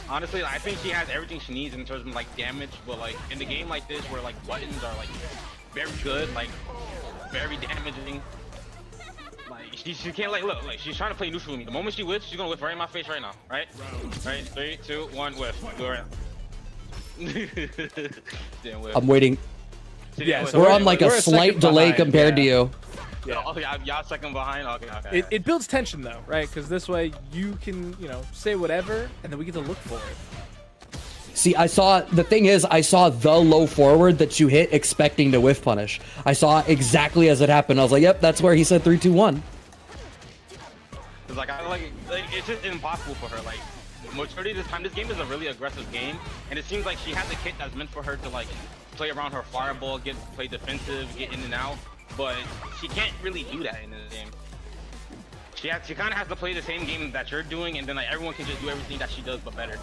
Honestly, I think she has everything she needs in terms of like damage, but like in the game like this where like buttons are like very good, like very damaging, like she can't look like she's trying to play neutral with me. The moment she whiffs, she's gonna whiff right in my face right now, right? Right, 3, 2, 1, whiff. Go around. I'm waiting. Yeah, so we're on like a slight delay compared to you. Yeah. Oh, y'all second behind? Okay. It builds tension though, right? Because this way you can, say whatever, and then we get to look for it. See, the thing is, I saw the low forward that you hit expecting to whiff punish. I saw exactly as it happened. I was like, yep, that's where he said 3, 2, 1. Cause like it's just impossible for her. Like majority of the time, this game is a really aggressive game, and it seems like she has a kit that's meant for her to like play around her fireball, play defensive, get in and out. But she can't really do that in this game. She kind of has to play the same game that you're doing, and then like everyone can just do everything that she does but better.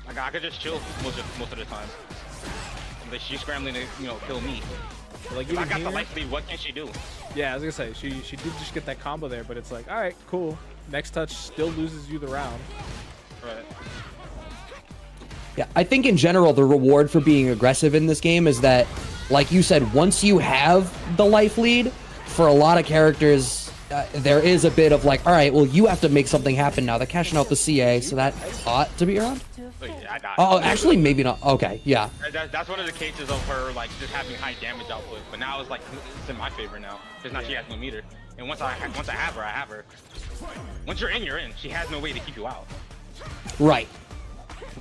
Like I could just chill most of the time. But she's scrambling to kill me. But, like, if I got the life lead, what can she do? Yeah, I was gonna say she did just get that combo there, but it's like, all right, cool. Next touch still loses you the round. Right. Yeah, I think in general the reward for being aggressive in this game is that, like you said, once you have the life lead, for a lot of characters, there is a bit of like, all right, well, you have to make something happen now. They're cashing out the CA, so that ought to be around. I died. Oh, actually, maybe not. Okay, yeah. That's one of the cases of her like just having high damage output, but now it's like it's in my favor now because now she has no meter. And once I have her, I have her. Once you're in, you're in. She has no way to keep you out. Right.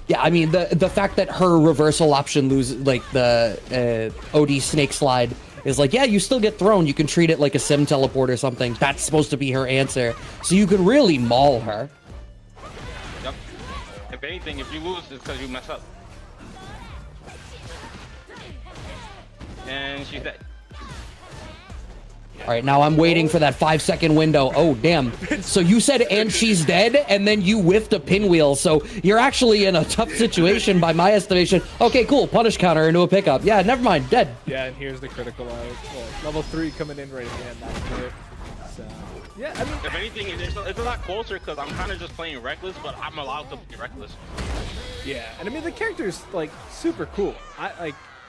Yeah, I mean the fact that her reversal option loses like the OD snake slide is like, yeah, you still get thrown. You can treat it like a sim teleport or something. That's supposed to be her answer. So you could really maul her. Yep. If anything, if you lose, it's because you mess up. And she's dead. All right, now I'm waiting for that 5-second window. Oh, damn. So you said, and she's dead, and then you whiffed a pinwheel. So you're actually in a tough situation by my estimation. Okay, cool. Punish counter into a pickup. Yeah, never mind. Dead. Yeah, and here's the critical out. Well, level 3 coming in right at the end. That's it. So, yeah, I mean... If anything, it's a lot closer because I'm kind of just playing reckless, but I'm allowed to be reckless. Yeah, and I mean, the character's, like, super cool.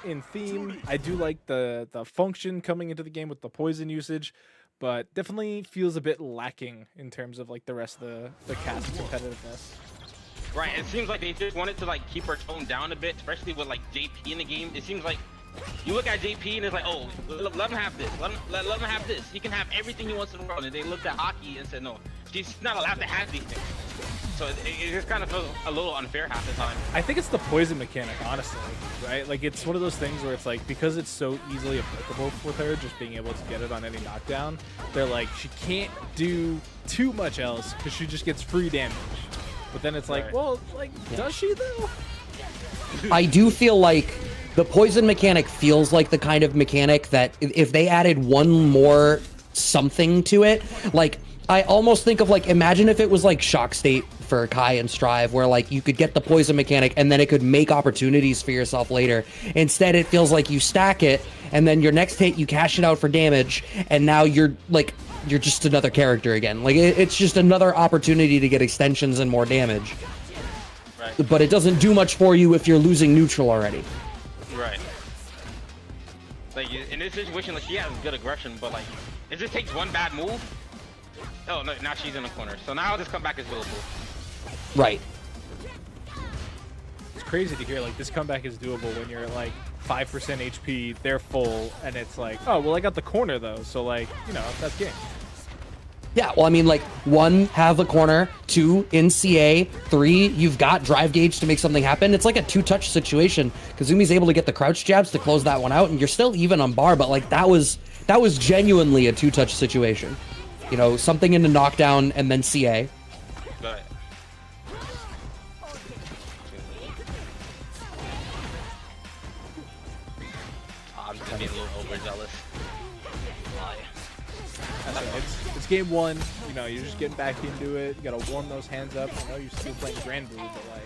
In theme, I do like the function coming into the game with the poison usage, but definitely feels a bit lacking in terms of like the rest of the cast competitiveness. Right, it seems like they just wanted to like keep her tone down a bit, especially with like JP in the game. It seems like you look at JP and it's like, oh, let him have this, let him have this. He can have everything he wants in the world. And they looked at Aki and said, no, she's not allowed to have these things. So it just kind of feels a little unfair half the time. I think it's the poison mechanic, honestly, right? Like, it's one of those things where it's like, because it's so easily applicable with her, just being able to get it on any knockdown, they're like, she can't do too much else because she just gets free damage. But then it's like, right. Well, like, does she though? I do feel like the poison mechanic feels like the kind of mechanic that if they added one more something to it, like, I almost think of like, imagine if it was like Shock State for Kai and Strive, where like you could get the poison mechanic and then it could make opportunities for yourself later. Instead, it feels like you stack it and then your next hit you cash it out for damage, and now you're just another character again. Like it's just another opportunity to get extensions and more damage. Right. But it doesn't do much for you if you're losing neutral already. Right. Like in this situation, like she has good aggression, but like it just takes one bad move. Oh no! Now she's in the corner. So now this comeback is doable. Right. It's crazy to hear like this comeback is doable when you're at like 5% HP, they're full, and it's like, oh well, I got the corner though, so like, you know, that's game. Yeah, well, I mean, like, 1, have the corner, 2, in CA, 3, you've got drive gauge to make something happen. It's like a 2-touch situation. Kazumi's able to get the crouch jabs to close that one out, and you're still even on bar, but like that was genuinely a 2-touch situation. You know, something into knockdown and then CA. Right. I'm just being a little overzealous. It's game 1. You know, you're just getting back into it. You gotta warm those hands up. I know you're still playing Grand Blue, but like.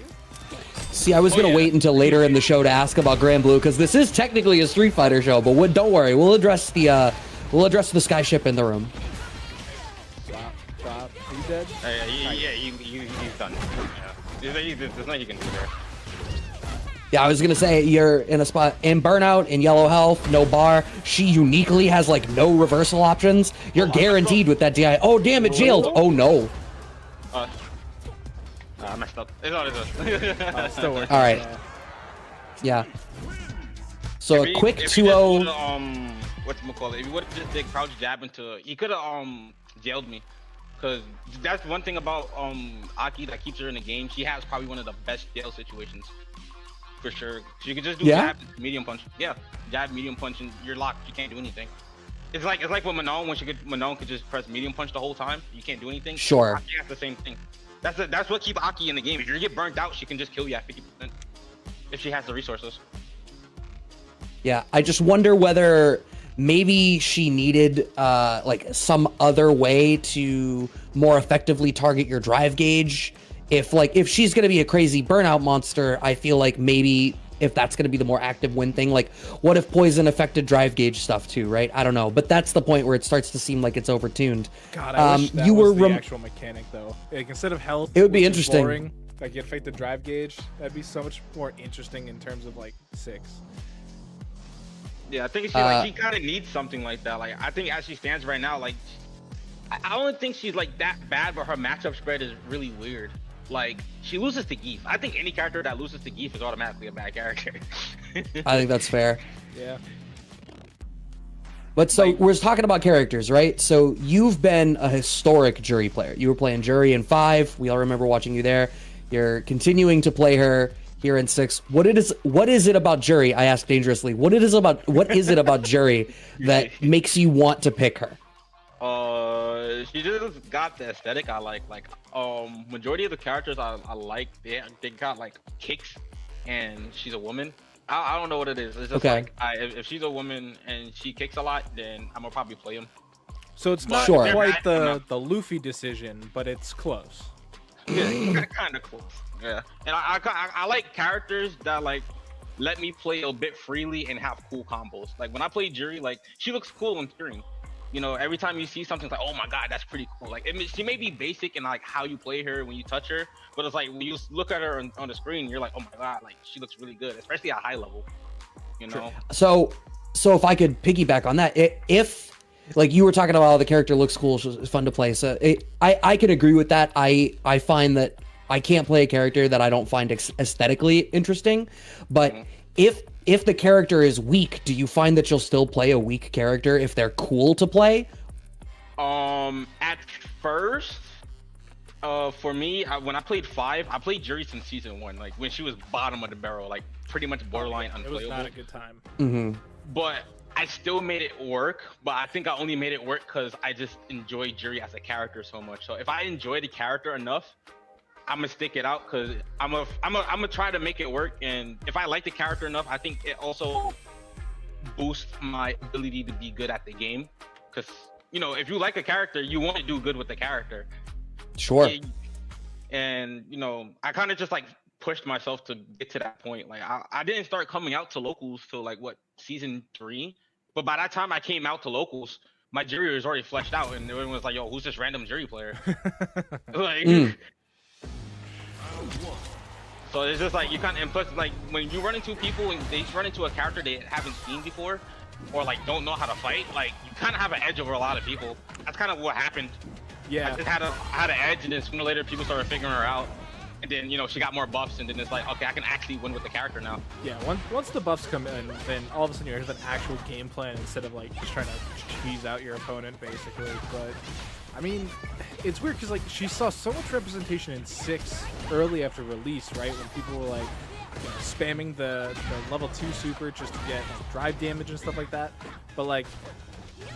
See, I was gonna wait until later in the show to ask about Grand Blue because this is technically a Street Fighter show. But don't worry, we'll address the skyship in the room. Are you dead? Yeah, he's done. Yeah. There's nothing you can do there. Yeah, I was gonna say you're in a spot in burnout, in yellow health, no bar. She uniquely has like no reversal options. You're guaranteed with that DI. Oh damn, it jailed. Oh no. I messed up. It's all it Still working. All right. Yeah. So a quick 2-0. Whatchamacallit, if you would have just did crouch jab into, he could have jailed me. Cause that's one thing about Aki that keeps her in the game. She has probably one of the best jail situations. For sure. She could just do jab, medium punch. Yeah. Jab, medium punch, and you're locked. You can't do anything. It's like with Manon when Manon could just press medium punch the whole time. You can't do anything. Sure. Aki has the same thing. That's what keeps Aki in the game. If you get burnt out, she can just kill you at 50% if she has the resources. Yeah, I just wonder whether maybe she needed like some other way to more effectively target your drive gauge. If she's gonna be a crazy burnout monster, I feel like maybe if that's gonna be the more active win thing, like what if poison affected drive gauge stuff too, right? I don't know, but that's the point where it starts to seem like it's overtuned. God, I wish that was the actual mechanic though. Like instead of health, it would be interesting. Boring, like you affect the drive gauge, that'd be so much more interesting in terms of like 6. Yeah, I think she kind of needs something like that. Like I think as she stands right now, like I don't think she's like that bad, but her matchup spread is really weird. Like she loses to Geef. I think any character that loses to Geef is automatically a bad character. I think that's fair. Yeah. But so we're talking about characters, right? So you've been a historic Jury player. You were playing Jury in 5. We all remember watching you there. You're continuing to play her here in 6. What is it about Jury? I ask dangerously. What is it about Jury that makes you want to pick her? She just got the aesthetic I like. Like, majority of the characters I like, they got like kicks, and she's a woman. I don't know what it is. It's just like if she's a woman and she kicks a lot, then I'm gonna probably play him. So it's not Sure. quite the Luffy decision, but it's close. Yeah, kind of close. Yeah, and I like characters that like let me play a bit freely and have cool combos. Like when I play Jury, like she looks cool in Turing. You know, every time you see something, it's like, oh my god, that's pretty cool. Like she may be basic in like how you play her when you touch her, but it's like when you look at her on the screen, you're like, oh my god, like she looks really good, especially at high level. You know. So if I could piggyback on that, if like you were talking about how the character looks cool, it's fun to play. So I could agree with that. I find that I can't play a character that I don't find aesthetically interesting, but if the character is weak, do you find that you'll still play a weak character if they're cool to play? At first, for me, when I played 5, I played Jury since season 1, like when she was bottom of the barrel, like pretty much borderline unplayable. It was not a good time. Mm-hmm. But I still made it work, but I think I only made it work because I just enjoy Jury as a character so much. So if I enjoy the character enough, I'm gonna stick it out because I'm gonna try to make it work. And if I like the character enough, I think it also boosts my ability to be good at the game. Because you know, if you like a character, you want to do good with the character. Sure. And you know, I kind of just like pushed myself to get to that point. Like I didn't start coming out to locals till like what, season 3, but by that time I came out to locals, my Jury was already fleshed out, and everyone was like, "Yo, who's this random Jury player?" Like. So it's just like you kind of, and plus like when you run into people and they run into a character they haven't seen before, or like don't know how to fight, like you kind of have an edge over a lot of people. That's kind of what happened. Yeah. I just had an edge, and then sooner or later people started figuring her out, and then you know she got more buffs, and then it's like, okay, I can actually win with the character now. Yeah. Once the buffs come in, then all of a sudden you have an actual game plan instead of like just trying to cheese out your opponent basically. But I mean, it's weird because like she saw so much representation in 6 early after release, right? When people were like, you know, spamming the level 2 super just to get like, drive damage and stuff like that. But like,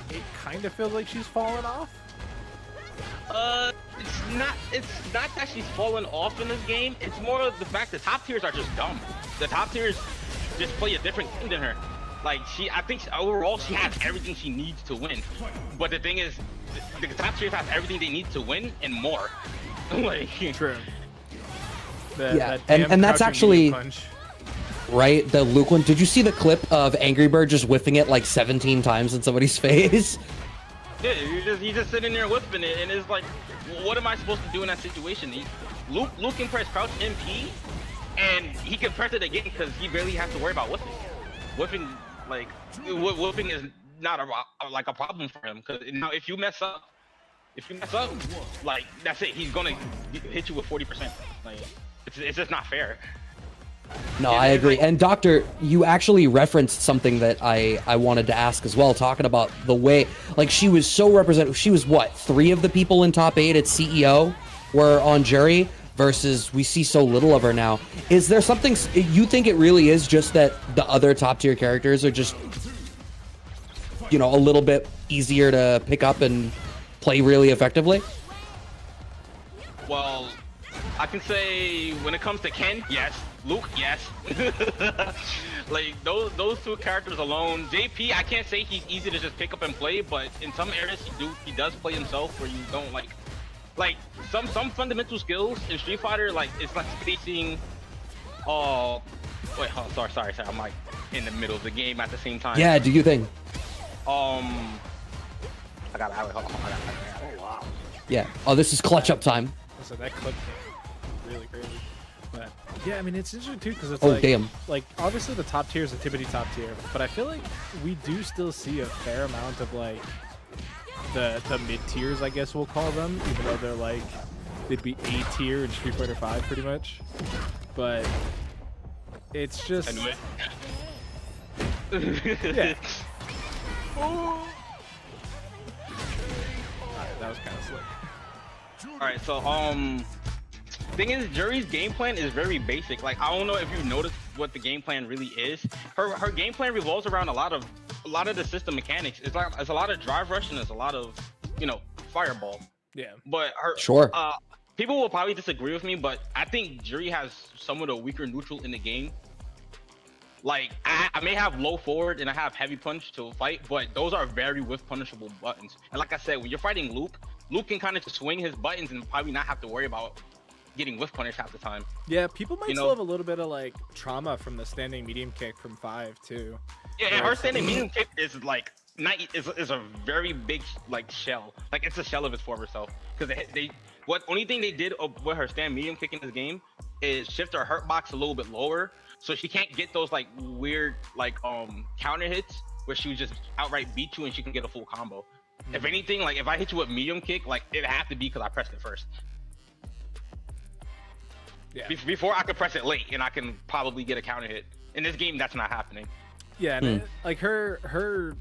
it kind of feels like she's fallen off. It's not that she's fallen off in this game. It's more of the fact the top tiers are just dumb. The top tiers just play a different game than her. Like I think overall she has everything she needs to win. But the thing is, the top tiers have everything they need to win and more. Like True. And that's actually right. The Luke one. Did you see the clip of Angry Bird just whiffing it like 17 times in somebody's face? Yeah, you're just sitting there whipping it, and it's like, what am I supposed to do in that situation? Luke can press crouch MP, and he can press it again because he barely has to worry about whipping. Whipping is not a problem for him, because now if you mess up, like that's it. He's gonna hit you with 40%. Like it's just not fair. No, I agree. And Doctor, you actually referenced something that I wanted to ask as well, talking about the way, like she was so representative. She was what, 3 of the people in top 8 at CEO were on Jury versus we see so little of her now. Is there something, you think it really is just that the other top tier characters are just, you know, a little bit easier to pick up and play really effectively? Well, I can say when it comes to Ken, yes. Luke, yes. Like those 2 characters alone. JP, I can't say he's easy to just pick up and play, but in some areas he does play himself where you don't like some fundamental skills in Street Fighter, like it's like spacing. Oh, wait, sorry. I'm like in the middle of the game at the same time. Yeah, do you think? I got it. Oh wow. Yeah. Oh, this is clutch up time. So that clip came really crazy. But yeah, I mean it's interesting too because it's like obviously the top tier is a tippity top tier, but I feel like we do still see a fair amount of like the mid tiers, I guess we'll call them, even though they're like they'd be A tier in Street Fighter 5 pretty much. But it's just I knew it. yeah. Alright, that was kind of slick. All right, so thing is, Juri's game plan is very basic. Like, I don't know if you noticed what the game plan really is. Her game plan revolves around a lot of the system mechanics. It's a lot of drive rush and it's a lot of, you know, fireball. Yeah. But her Sure. People will probably disagree with me, but I think Juri has some of the weaker neutral in the game. Like, I may have low forward and I have heavy punch to fight, but those are very whiff punishable buttons. And like I said, when you're fighting Luke can kind of just swing his buttons and probably not have to worry about getting whiff punished half the time. Yeah, people might still have a little bit of like trauma from the standing medium kick from 5 too. Yeah, and her standing medium kick is like is a very big like shell. Like, it's a shell of its former self. Because only thing they did with her stand medium kick in this game is shift her hurt box a little bit lower, so she can't get those like weird like counter hits where she would just outright beat you and she can get a full combo. If anything, like if I hit you with medium kick, like it'd have to be because I pressed it first. Yeah. Before I could press it late and I can probably get a counter hit. In this game, that's not happening. Yeah, and like her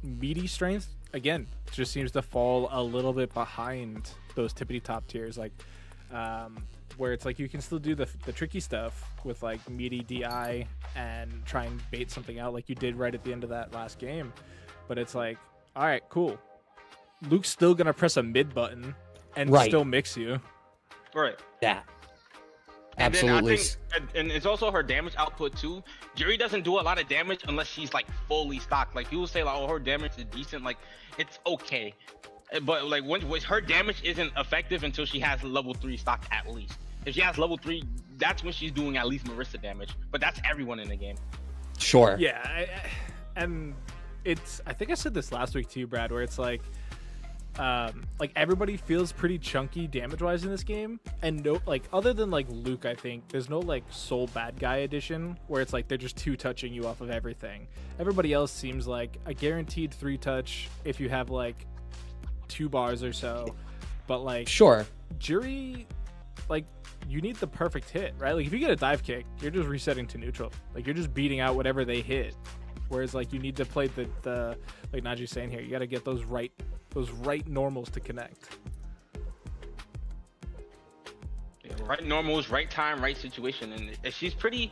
meaty strength again just seems to fall a little bit behind those tippity top tiers, like where it's like you can still do the tricky stuff with like meaty DI and try and bait something out like you did right at the end of that last game, but it's like, all right, cool, Luke's still gonna press a mid button and still mix you. Right. Yeah. And Absolutely. then I think, and it's also her damage output too. Juri doesn't do a lot of damage unless she's like fully stocked. Like, people say like, oh, her damage is decent. Like, it's okay, but like when her damage isn't effective until she has level 3 stock at least. If she has level 3, that's when she's doing at least Marissa damage. But that's everyone in the game. Sure. Yeah, and it's, I think I said this last week to you, Brad, where it's like everybody feels pretty chunky damage wise in this game, and no, like other than like Luke, I think there's no like sole bad guy edition where it's like they're just 2-touching you off of everything. Everybody else seems like a guaranteed 3-touch if you have like 2 bars or so, but like Sure. Juri, like, you need the perfect hit, right? Like if you get a dive kick, you're just resetting to neutral, like you're just beating out whatever they hit, whereas like you need to play the like NaJi's saying here, you got to get those right normals to connect. Yeah, right normals, right time, right situation, and she's pretty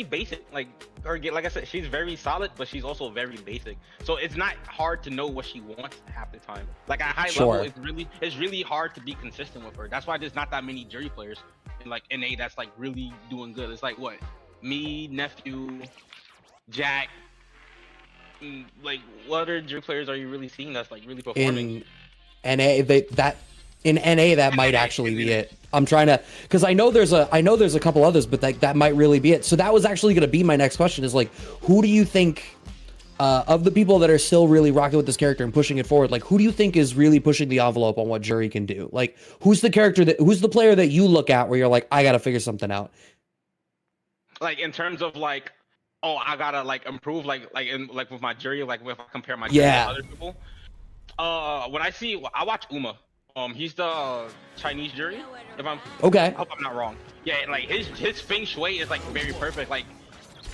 basic. Like like I said, she's very solid, but she's also very basic. So it's not hard to know what she wants half the time. Like at high level, it's really hard to be consistent with her. That's why there's not that many Juri players in like NA that's like really doing good. It's like what, me, Nephew, Jack. Like, what other Juri players are you really seeing that's like really performing? In NA, that might actually be it. I'm trying to, because I know there's a couple others, but that might really be it. So that was actually going to be my next question, is like, who do you think of the people that are still really rocking with this character and pushing it forward, like who do you think is really pushing the envelope on what Juri can do? Like, who's the player that you look at where you're like, I got to figure something out? Like in terms of like, oh, I gotta like improve, like with my Juri, like if I compare my Juri to other people. When I watch Uma. He's the Chinese Juri. If I'm okay, I hope I'm not wrong. Yeah, like his feng shui is like very perfect. Like,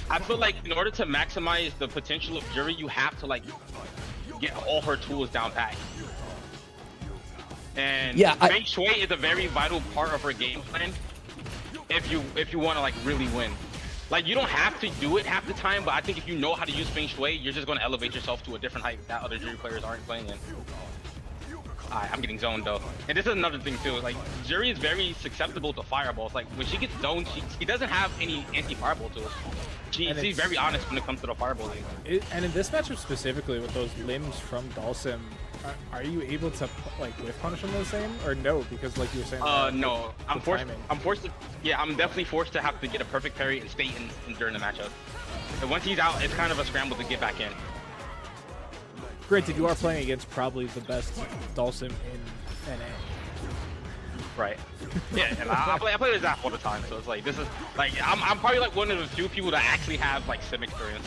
I feel like in order to maximize the potential of Juri, you have to like get all her tools down pat. And feng shui is a very vital part of her game plan. If you want to like really win. Like, you don't have to do it half the time, but I think if you know how to use feng shui, you're just going to elevate yourself to a different height that other Juri players aren't playing in. Alright, I'm getting zoned though. And this is another thing too, like Juri is very susceptible to fireballs. Like when she gets zoned, she doesn't have any anti-fireball tools. She's very honest when it comes to the fireball game. And in this matchup specifically with those limbs from Dalsim, are you able to like whiff punish him the same, or no? Because like you were saying, no, I'm forced to. Yeah, I'm definitely forced to have to get a perfect parry and stay in during the matchup. And once he's out, it's kind of a scramble to get back in. Granted, you are playing against probably the best Dalsim in NA. Right. Yeah, and I play with Zap all the time, so it's like this is like I'm probably like one of the few people that actually have like sim experience.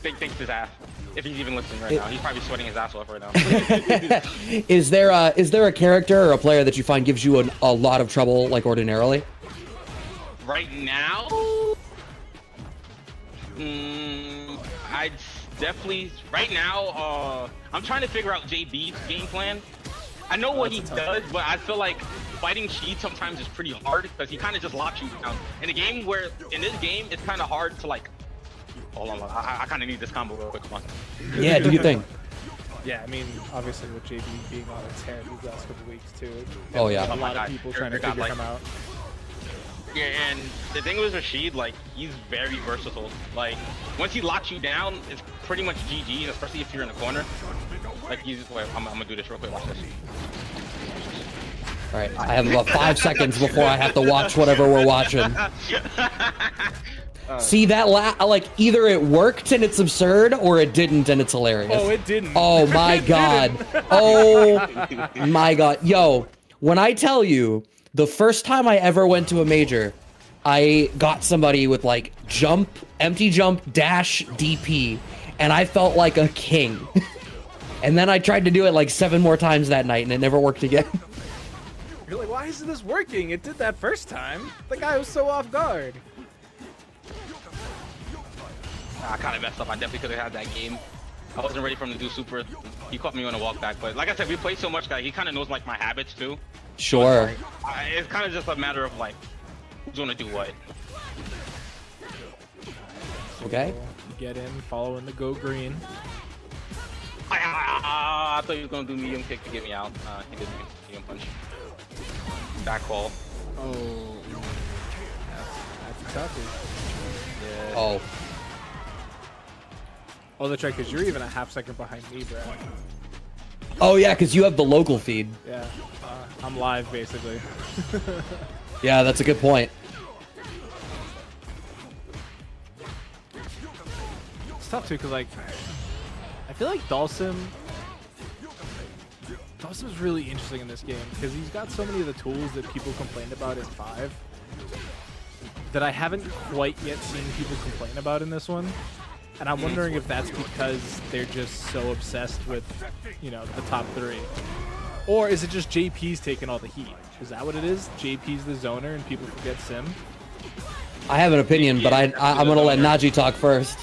Big thanks to Zap. If he's even listening right now, he's probably sweating his ass off right now. Is there a character or a player that you find gives you a lot of trouble, like ordinarily? Right now, I'd definitely I'm trying to figure out JB's game plan. I know what he does, but I feel like fighting Sheed sometimes is pretty hard because he kind of just locks you down. In this game, it's kind of hard to like. Hold on, I kind of need this combo real quick. Come on. Yeah, do you think? Yeah, I mean, obviously with JB being on its head these last couple weeks too. Oh yeah. A lot of people trying to figure him out. Yeah, and the thing with Rashid, like, he's very versatile. Like, once he locks you down, it's pretty much GG, especially if you're in the corner. Like, wait, I'm gonna do this real quick, watch this. All right, I have about 5 seconds before I have to watch whatever we're watching. See that like either it worked and it's absurd or it didn't and it's hilarious. Oh, it didn't. Oh my god. Oh my god. Yo, when I tell you the first time I ever went to a major, I got somebody with like jump, empty jump, dash, DP, and I felt like a king. And then I tried to do it like 7 more times that night and it never worked again. You're like, why isn't this working? It did that first time. The guy was so off guard. I kind of messed up. I definitely could have had that game. I wasn't ready for him to do super. He caught me on a walk back, but like I said, we played so much that he kind of knows like my habits too. Sure. It's kind of just a matter of like who's gonna do what. Okay. Get in, follow in the go green. I thought he was gonna do medium kick to get me out. He did medium punch. Back call. Oh. That's tough. Yeah. Oh. Oh, that's right, because you're even a half second behind me, Brad. Oh yeah, because you have the local feed. Yeah, I'm live basically. Yeah, that's a good point. It's tough too, because like, I feel like Dhalsim is really interesting in this game because he's got so many of the tools that people complained about in 5 that I haven't quite yet seen people complain about in this one. And I'm wondering if that's because they're just so obsessed with, you know, the top 3. Or is it just JP's taking all the heat? Is that what it is? JP's the zoner and people forget Sim? I have an opinion, but I'm gonna let NaJi talk first.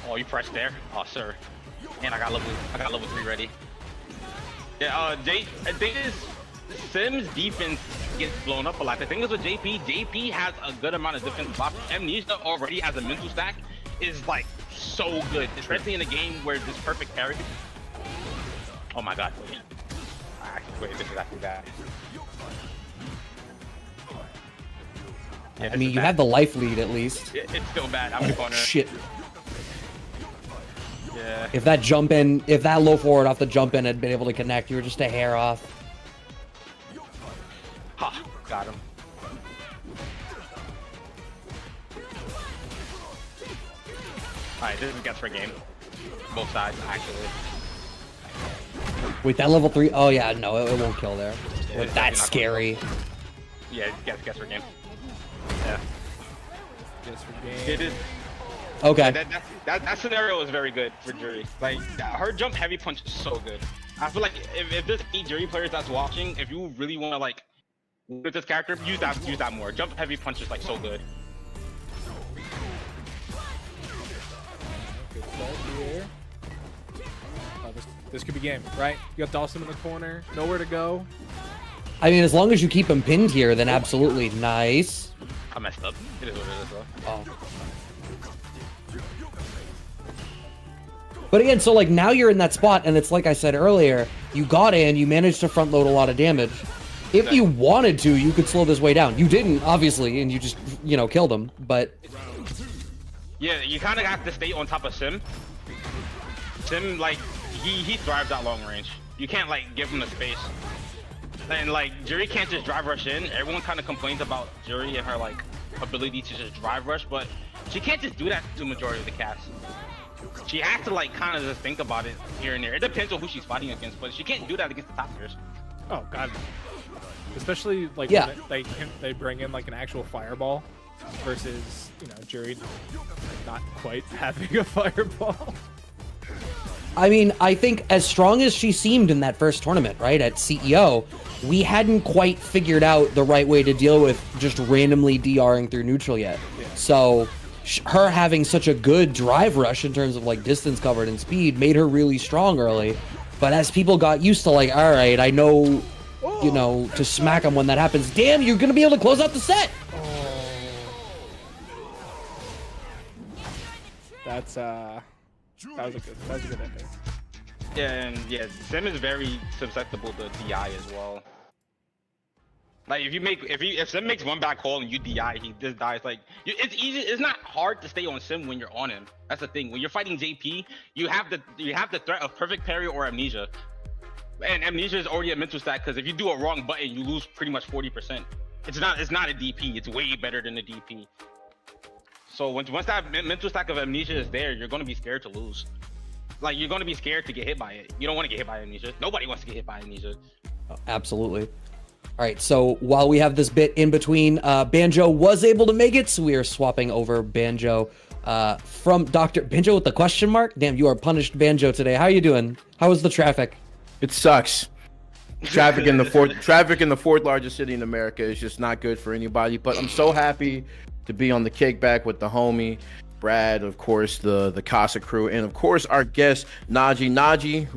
Oh, you pressed there? Oh, sir. And I got level 3 ready. Yeah, the thing is, Sim's defense gets blown up a lot. The thing is with JP has a good amount of defensive options. Amnesia already as a mental stack is like so good, especially in a game where this perfect parry. Oh my god, wait, this is actually bad. Yeah, I mean, you have the life lead at least. It's still bad. I'm in the corner. Shit. Yeah. If that low forward off the jump in had been able to connect, you were just a hair off. Ha, got him. Alright, this is a guess for game. Both sides, actually. Wait, that level 3? Oh yeah, no, it won't kill there. Yeah, But that's scary. Yeah, guess for game. Yeah. Guess for game. It is. Okay. That scenario is very good for Jury. Like, her jump heavy punch is so good. I feel like if there's any Jury players that's watching, if you really want to like with this character, use that more. Jump heavy punch is like so good. Good start here. Oh, this could be game, right? You got Dhalsim in the corner, nowhere to go. I mean, as long as you keep him pinned here, then absolutely nice. I messed up. It is what it is, though. Oh. But again, so like now you're in that spot, and it's like I said earlier, you got in, you managed to front load a lot of damage. If you wanted to, you could slow this way down. You didn't, obviously, and you just, you know, killed him, but... Yeah, you kind of have to stay on top of Sim. Sim, like, he thrives at long range. You can't, like, give him the space. And, like, Jury can't just drive rush in. Everyone kind of complains about Jury and her, like, ability to just drive rush, but she can't just do that to the majority of the cast. She has to, like, kind of just think about it here and there. It depends on who she's fighting against, but she can't do that against the top tiers. Oh, God. Especially, like, yeah. when they bring in, like, an actual fireball. versus, you know, Jury not quite having a fireball. I mean, I think as strong as she seemed in that first tournament, right, at CEO, we hadn't quite figured out the right way to deal with just randomly DRing through neutral yet. Yeah. So her having such a good drive rush in terms of like distance covered and speed made her really strong early. But as people got used to like, all right, I know, you know, to smack them when that happens. Damn, you're going to be able to close out the set. That was a good ending. Yeah, and yeah, Sim is very susceptible to DI as well. Like if Sim makes one back hole and you DI, he just dies. Like it's easy. It's not hard to stay on Sim when you're on him. That's the thing. When you're fighting JP, you have the threat of perfect parry or amnesia, and amnesia is already a mental stack because if you do a wrong button, you lose pretty much 40%. It's not a DP. It's way better than a DP. So once that mental stack of amnesia is there, you're going to be scared to lose. Like, you're going to be scared to get hit by it. You don't want to get hit by amnesia. Nobody wants to get hit by amnesia. Oh, absolutely. All right, so while we have this bit in between, Banjo was able to make it, so we are swapping over Banjo from Dr. Banjo with the question mark? Damn, you are punished Banjo today. How are you doing? How was the traffic? It sucks. Traffic in the fourth largest city in America is just not good for anybody, but I'm so happy to be on the kickback with the homie Brad, of course, the Casa crew, and of course our guest NaJi,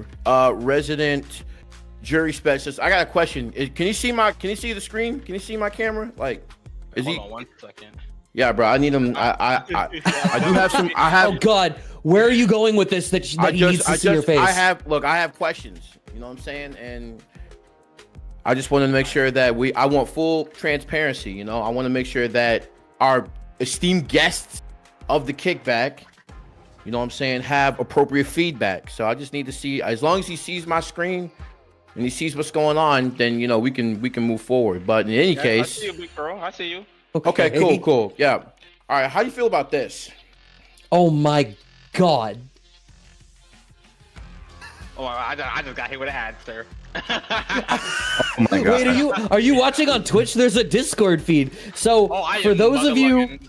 resident jury specialist. I got a question. Can you see the screen? Can you see my camera? Like, Hold on 1 second. Yeah, bro. I need him. I do have some. Oh God, where are you going with this? That he needs to see your face. I have questions. You know what I'm saying? And I just want to make sure that I want full transparency. You know, I want to make sure that our esteemed guests of the kickback, you know what I'm saying, have appropriate feedback. So I just need to see, as long as he sees my screen and he sees what's going on, then, you know, we can move forward. But in any case, I see you, big girl. I see you. Okay, cool. Yeah. All right. How do you feel about this? Oh my God. Oh, I just got hit with an ad, sir. Oh my God. Wait, are you watching on Twitch? There's a Discord feed. So for those of you,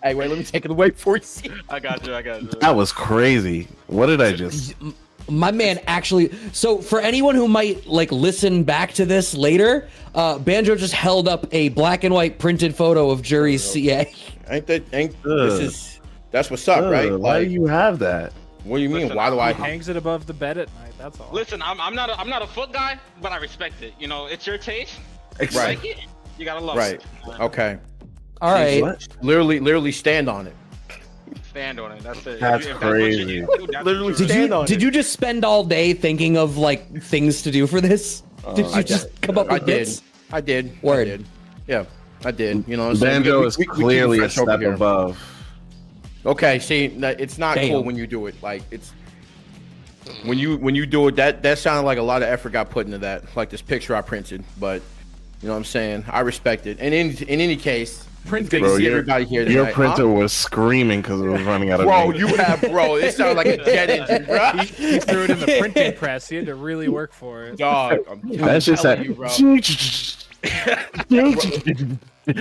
hey, wait, let me take it away for you. I got you. That was crazy. What did I just? My man actually. So for anyone who might like listen back to this later, Banjo just held up a black and white printed photo of Jury's CA. That's what's up, right? Why do you have that? What do you mean? Listen, Why do I? He hangs it above the bed at night. That's all. Listen, I'm not a foot guy, but I respect it. You know, it's your taste. Right. Like it, you gotta love it. Right. Okay. All right. What? Literally stand on it. Stand on it. That's it. That's If crazy. what you do, that's Literally what you do. stand on it. Did you just spend all day thinking of like things to do for this? Did you just come up with bits? I did. Word. I did. Yeah, I did. You know, Banjo is clearly a step above. Okay, see, it's not cool when you do it. Like it's when you do it. That sounded like a lot of effort got put into that. Like this picture I printed, but you know what I'm saying. I respect it. And in any case, printing. Bro, everybody here tonight. Your printer was screaming because it was running out of ink. It sounded like a jet engine, bro. He threw it in the printing press. He had to really work for it. Dog, That's just that. you, bro.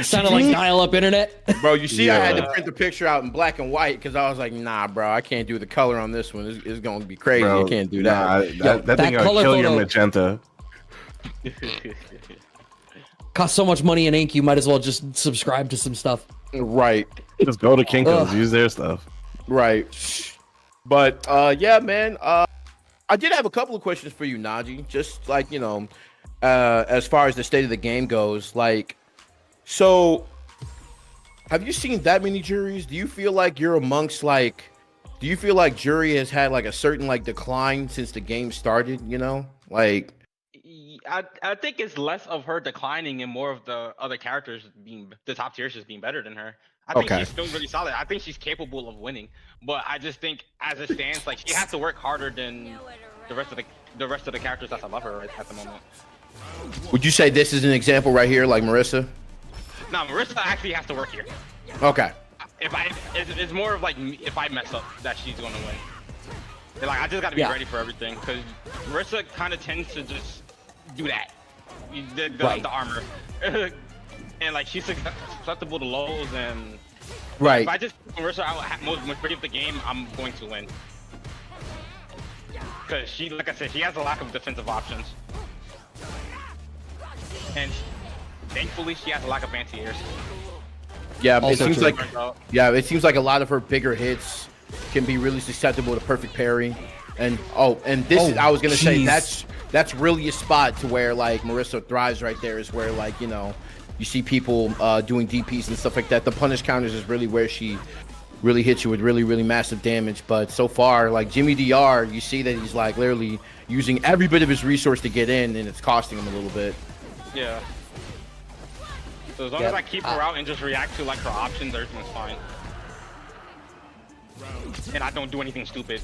Sounded like dial-up internet. Bro, you see, I had to print the picture out in black and white because I was like, nah, bro, I can't do the color on this one. It's going to be crazy. Bro, I can't do that. That thing gonna kill your magenta. Cost so much money in ink, you might as well just subscribe to some stuff. Right. Just go to Kinko's, use their stuff. Right. But yeah, man. I did have a couple of questions for you, NaJi. Just like, you know, as far as the state of the game goes, like, so have you seen that many juries? Do you feel like you're amongst like, do you feel like jury has had like a certain like decline since the game started? You know, like. I think it's less of her declining and more of the other characters being the top tiers just being better than her. I think she's still really solid. I think she's capable of winning, but I just think as it stands, like she has to work harder than the rest of the characters that I love her at the moment. Would you say this is an example right here, like Marissa? No, Marissa actually has to work here. Okay. It's more of like if I mess up that she's gonna win. Like I just gotta be ready for everything because Marissa kind of tends to just do that. The armor. and like she's susceptible to lows, and Right. if I just Marissa out majority of the game, I'm going to win. Because she, like I said, she has a lack of defensive options, and thankfully she has a lack of anti-airs. Yeah, it Also seems true. it seems like a lot of her bigger hits can be really susceptible to perfect parry. And I was gonna say jeez. that's really a spot to where like Marissa thrives right there, is where like, you know, you see people doing DPs and stuff like that. The punish counters is really where she really hits you with really, really massive damage. But so far, like Jimmy DR, you see that he's like literally using every bit of his resource to get in, and it's costing him a little bit. Yeah. So as long as I keep her out and just react to like her options, everything's fine. And I don't do anything stupid.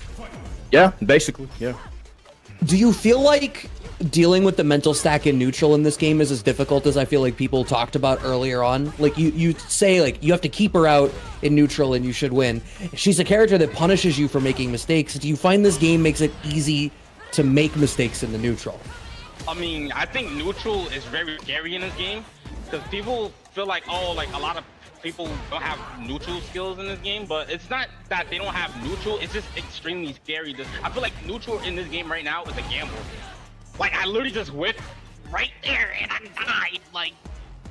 Yeah, basically, yeah. Do you feel like dealing with the mental stack in neutral in this game is as difficult as I feel like people talked about earlier on? Like you say like you have to keep her out in neutral and you should win. She's a character that punishes you for making mistakes. Do you find this game makes it easy to make mistakes in the neutral? I mean, I think neutral is very scary in this game because people feel like, oh, like a lot of people don't have neutral skills in this game, but it's not that they don't have neutral, it's just extremely scary. I feel like neutral in this game right now is a gamble. Like, I literally just whipped right there and I died. Like,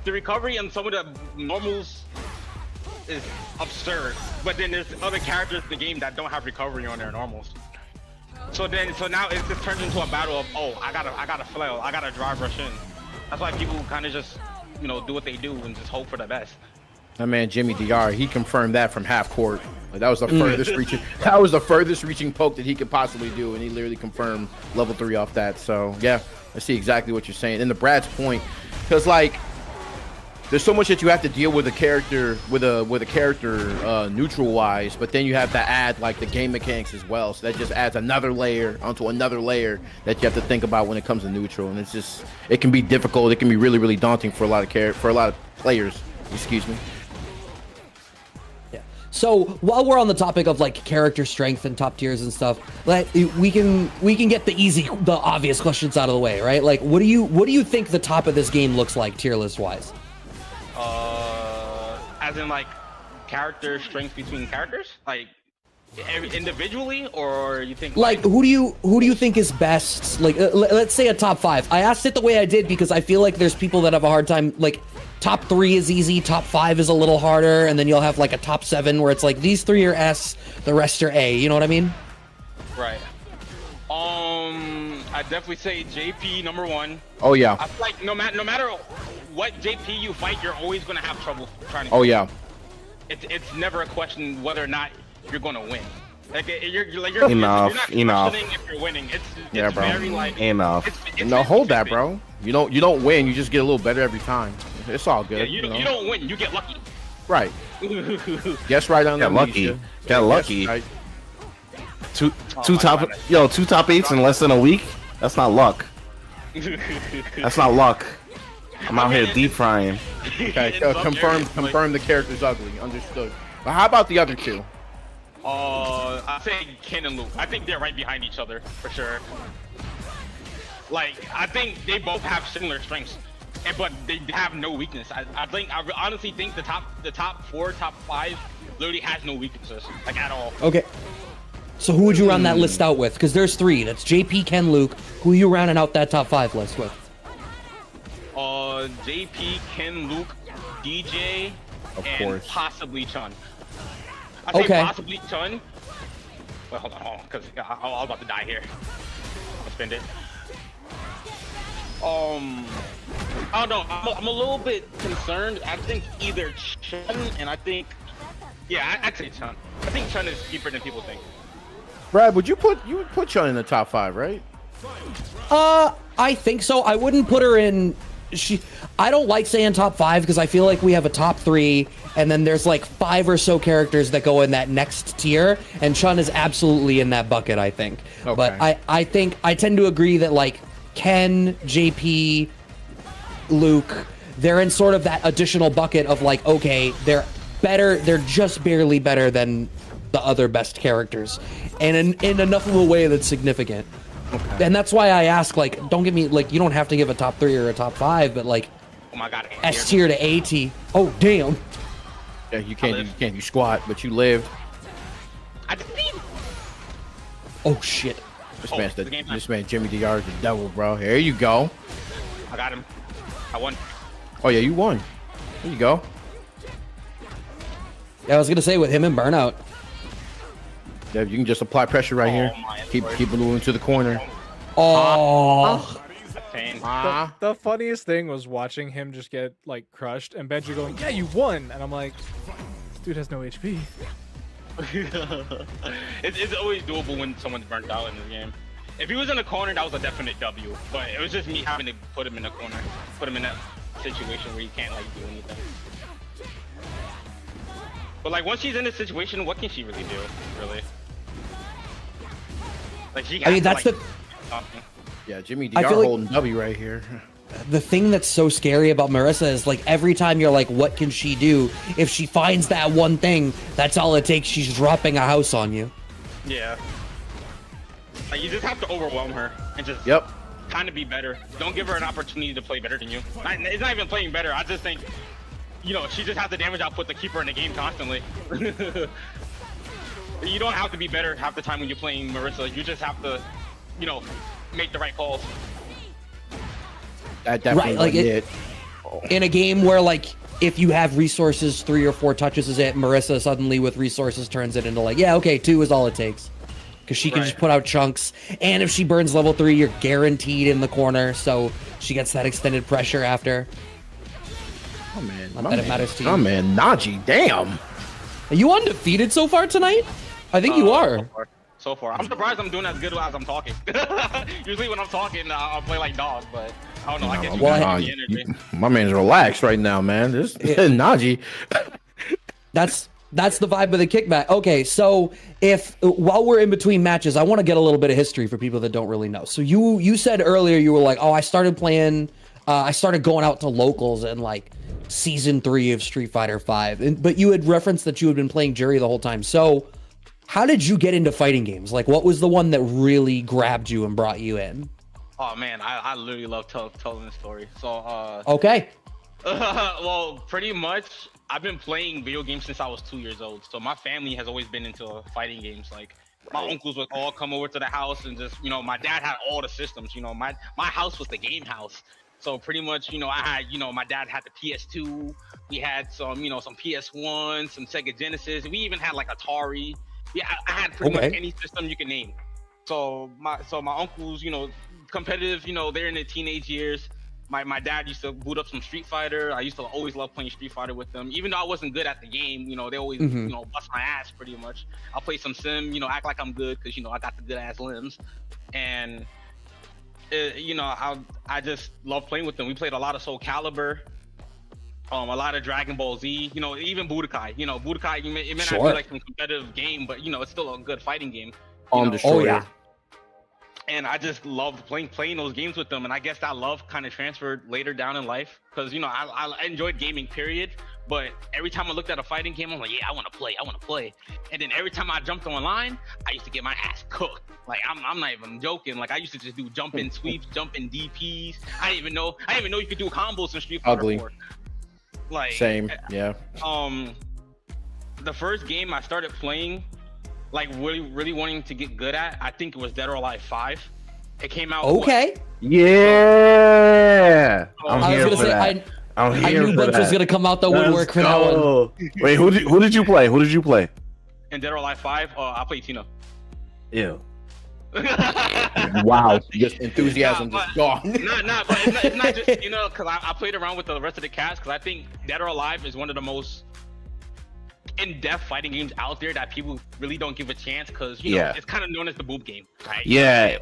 the recovery on some of the normals is absurd, but then there's other characters in the game that don't have recovery on their normals. So now it just turns into a battle of, oh, I gotta flail, I gotta drive rush in. That's why people kind of just, you know, do what they do and just hope for the best. My man Jimmy DR, he confirmed that from half court. Like, that was the furthest reaching. That was the furthest reaching poke that he could possibly do, and he literally confirmed level 3 off that. So yeah, I see exactly what you're saying. And the Brad's point, because like, there's so much that you have to deal with a character neutral wise, but then you have to add like the game mechanics as well. So that just adds another layer onto another layer that you have to think about when it comes to neutral, and it's just, it can be difficult. It can be really, really daunting for a lot of players. Excuse me. So while we're on the topic of like character strength and top tiers and stuff, we can get the obvious questions out of the way, right? Like, what do you think the top of this game looks like tier list wise? As in like character strength between characters, like individually, or you think like who do you think is best? Like, let's say a top 5. I asked it the way I did because I feel like there's people that have a hard time. Like, top 3 is easy, top 5 is a little harder, and then you'll have like a top 7 where it's like these 3 are S, the rest are A. You know what I mean? Right. I definitely say JP number 1. Oh yeah. I feel like no matter what JP you fight, you're always gonna have trouble trying to. Oh yeah. It's never a question whether or not you're gonna win. Like you're not Enough. questioning if you're winning. It's Yeah, bro. very like Enough. it's No, hold that, 50-50. bro. You don't win. You just get a little better every time. It's all good. Yeah, you know? don't win. You get lucky. Right. Guess right on Got that. lucky. Misha. Got lucky. Right. Two my top God. two top 8s in less than a week. That's not luck. That's not luck. I'm out here deep frying. Okay. In some areas, Confirm the character's ugly. Understood. But how about the other two? I say Ken and Luke. I think they're right behind each other for sure. Like, I think they both have similar strengths, but they have no weakness. I honestly think the top 4, top 5 literally has no weaknesses, like at all. Okay. So who would you round that list out with? Because there's 3. That's JP, Ken, Luke. Who are you rounding out that top 5 list with? JP, Ken, Luke, DJ, Of and course. possibly Chun. I say Okay. possibly Chun. Well, hold on, because I was about to die here. I'll spend it. I don't know. I'm a little bit concerned. I think either Chun and I'd say Chun. I think Chun is deeper than people think. Brad, you would put Chun in the top 5, right? I think so. I wouldn't put her in. I don't like saying top 5 because I feel like we have a top 3, and then there's like 5 or so characters that go in that next tier, and Chun is absolutely in that bucket, I think. Okay. But I think I tend to agree that like Ken, JP, Luke, they're in sort of that additional bucket of like, okay, they're better, they're just barely better than the other best characters, and in enough of a way that's significant. Okay. And that's why I ask, like, don't give me, like, you don't have to give a top 3 or a top 5, but like, Oh my god. S tier to A T. Oh damn. Yeah, you can't do squat, but you lived. I just beat him. Oh shit. This man Jimmy DR is the devil, bro. Here you go. I got him. I won. Oh yeah, you won. There you go. Yeah, I was gonna say with him and Burnout. Yeah, you can just apply pressure right here. Keep moving to the corner. Oh. Pain. The funniest thing was watching him just get like crushed and Benji going, "Yeah, you won," and I'm like, "This dude has no HP." It's always doable when someone's burnt out in this game. If he was in the corner, that was a definite W. But it was just me having to put him in the corner, put him in that situation where he can't like do anything. But like once she's in this situation, what can she really do? Really? Like she. I mean, that's the. Yeah, Jimmy I DR feel like- holding W right here. The thing that's so scary about Marissa is like every time you're like, what can she do? If she finds that one thing, that's all it takes. She's dropping a house on you. Yeah. Like you just have to overwhelm her and just kind of be better. Don't give her an opportunity to play better than you. It's not even playing better. I just think, you know, she just has the damage output to keep her in the game constantly. You don't have to be better half the time when you're playing Marissa. You just have to, you know, make the right calls. That definitely Right, like it. In a game where like if you have resources, 3 or 4 touches is it. Marissa suddenly with resources turns it into like, yeah, okay, 2 is all it takes. Because she can just put out chunks. And if she burns level 3, you're guaranteed in the corner. So she gets that extended pressure after. Oh man, Not that it matters to you. Oh man, NaJi, damn. Are you undefeated so far tonight? I think you are. So far. I'm surprised I'm doing as good as I'm talking. Usually when I'm talking, I'll play like dog, but I don't know. I guess you got the energy. My man's relaxed right now, man. This NaJi. That's the vibe of the kickback. Okay, so if while we're in between matches, I want to get a little bit of history for people that don't really know. So you said earlier you were like, oh, I started playing, I started going out to locals in like season 3 of Street Fighter 5, but you had referenced that you had been playing Jury the whole time. So how did you get into fighting games? Like, what was the one that really grabbed you and brought you in? Oh man, I literally love telling the story. So Okay. well, pretty much I've been playing video games since I was 2 years old. So my family has always been into fighting games. Like my uncles would all come over to the house and just, you know, my dad had all the systems. You know, my house was the game house. So pretty much, you know, I had, you know, my dad had the PS2. We had some, you know, some PS1, some Sega Genesis. We even had like Atari. Yeah, I had pretty much any system you can name. So my uncles, you know, competitive, you know, they're in their teenage years. My dad used to boot up some Street Fighter. I used to always love playing Street Fighter with them. Even though I wasn't good at the game, you know, they always, you know, bust my ass pretty much. I'll play some sim, you know, act like I'm good because, you know, I got the good ass limbs. And, you know, I just love playing with them. We played a lot of Soul Calibur. A lot of Dragon Ball Z, you know, even Budokai. You know, Budokai, it may not be like some competitive game, but, you know, it's still a good fighting game. Oh yeah. And I just loved playing those games with them. And I guess that love kind of transferred later down in life. Because, you know, I enjoyed gaming, period. But every time I looked at a fighting game, I'm like, yeah, I want to play. And then every time I jumped online, I used to get my ass cooked. Like, I'm not even joking. Like, I used to just do jump-in sweeps, jump-in DPs. I didn't even know you could do combos in Street Fighter 4. Like, same, yeah. The first game I started playing, like really wanting to get good at, I think it was Dead or Alive 5. It came out. Okay. Yeah. I'm here for that. I knew Bench was gonna come out the woodwork for that one. Wait, who did you play? Who did you play? In Dead or Alive 5, I played Tina. Ew. Wow, just enthusiasm just gone. But it's not just, you know, because I played around with the rest of the cast, because I think Dead or Alive is one of the most in-depth fighting games out there that people really don't give a chance, because, you know, it's kind of known as the boob game, right? Yeah.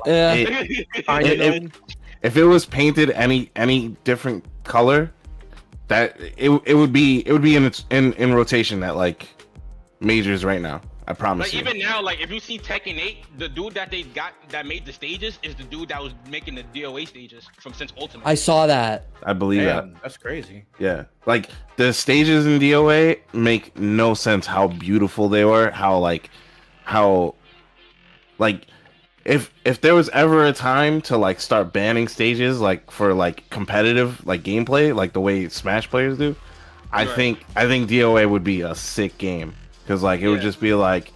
If it was painted any different color, that it would be in rotation at like majors right now. I promise like, you. even now, like if you see Tekken 8, the dude that they got that made the stages is the dude that was making the DOA stages from since Ultimate. I saw that. I believe that. That's crazy. Yeah, like the stages in DOA make no sense how beautiful they were. How if there was ever a time to like start banning stages like for like competitive like gameplay like the way Smash players do, I think DOA would be a sick game because like it would just be like,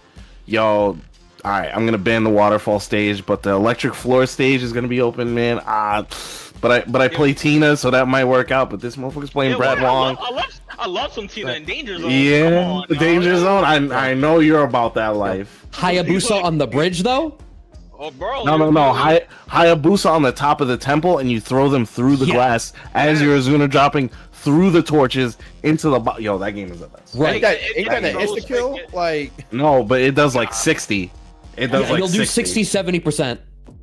yo, all right, I'm gonna ban the waterfall stage, but the electric floor stage is gonna be open, man. But I play Tina, so that might work out. But this motherfucker's playing Brad Wong. I love some Tina in Danger Zone. Yeah, the Danger Zone. I know you're about that life. Hayabusa on the bridge though. Oh, bro. No. Hayabusa on the top of the temple, and you throw them through the glass as you're Azuna dropping through the torches into the yo. That game is the best. Right. Ain't that an insta kill? Like No, but it does like 60. It does like you'll do 60. 60-70%.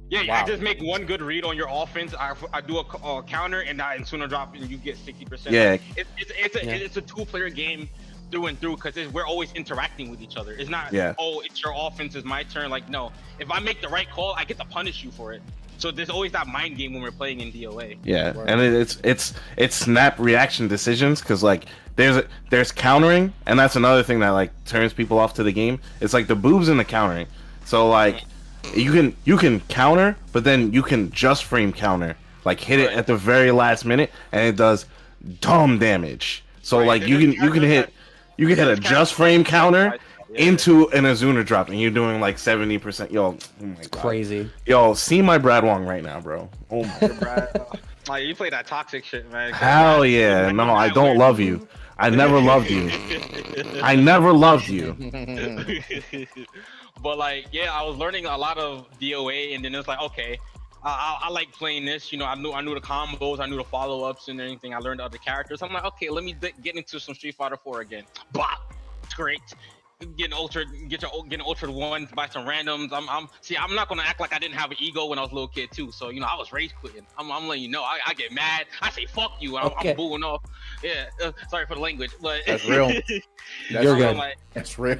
Yeah, I just make one good read on your offense. I do a counter and I sooner drop and you get 60%. Yeah. It's a two-player game through and through because we're always interacting with each other. It's not it's your offense, it's my turn. Like no, if I make the right call, I get to punish you for it. So there's always that mind game when we're playing in DOA. Yeah, and it's snap reaction decisions because like there's countering, and that's another thing that like turns people off to the game. It's like the boobs in the countering. So like you can counter, but then you can just frame counter, like hit it at the very last minute, and it does dumb damage. So like you can hit a just frame counter into an Azuna drop, and you're doing like 70%. Yo, oh my God. Crazy. Yo, see my Brad Wong right now, bro. Oh my God. Like you play that toxic shit, man. Hell yeah. No, I don't love you. I never loved you. I never loved you. But like, yeah, I was learning a lot of DOA, and then it's like, okay, I like playing this. You know, I knew the combos, I knew the follow-ups and anything. I learned other characters. I'm like, okay, let me get into some Street Fighter 4 again. Bop, it's great. Getting ultra one by some randoms. I'm not gonna act like I didn't have an ego when I was a little kid too. So you know, I was rage quitting. I'm letting you know. I get mad. I say fuck you. And I'm booing off. Yeah, sorry for the language, but that's real. You're good. Like, that's real.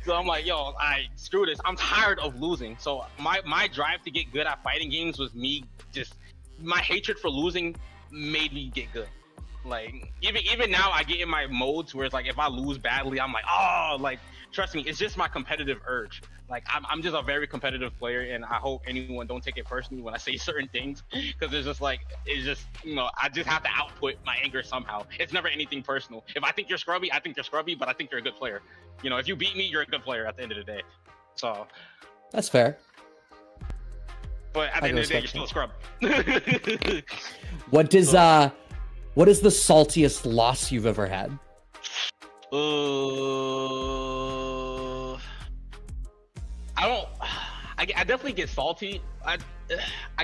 So I'm like, yo, screw this. I'm tired of losing. So my drive to get good at fighting games was me just my hatred for losing made me get good. Like even now I get in my modes where it's like if I lose badly I'm like, oh, like trust me, it's just my competitive urge. Like I'm just a very competitive player, and I hope anyone don't take it personally when I say certain things, because it's just you know, I just have to output my anger somehow. It's never anything personal. If I think you're scrubby, I think you're scrubby, but I think you're a good player. You know, if you beat me, you're a good player at the end of the day. So that's fair. But at the end of the day, you're still a scrub. What is the saltiest loss you've ever had? I definitely get salty. I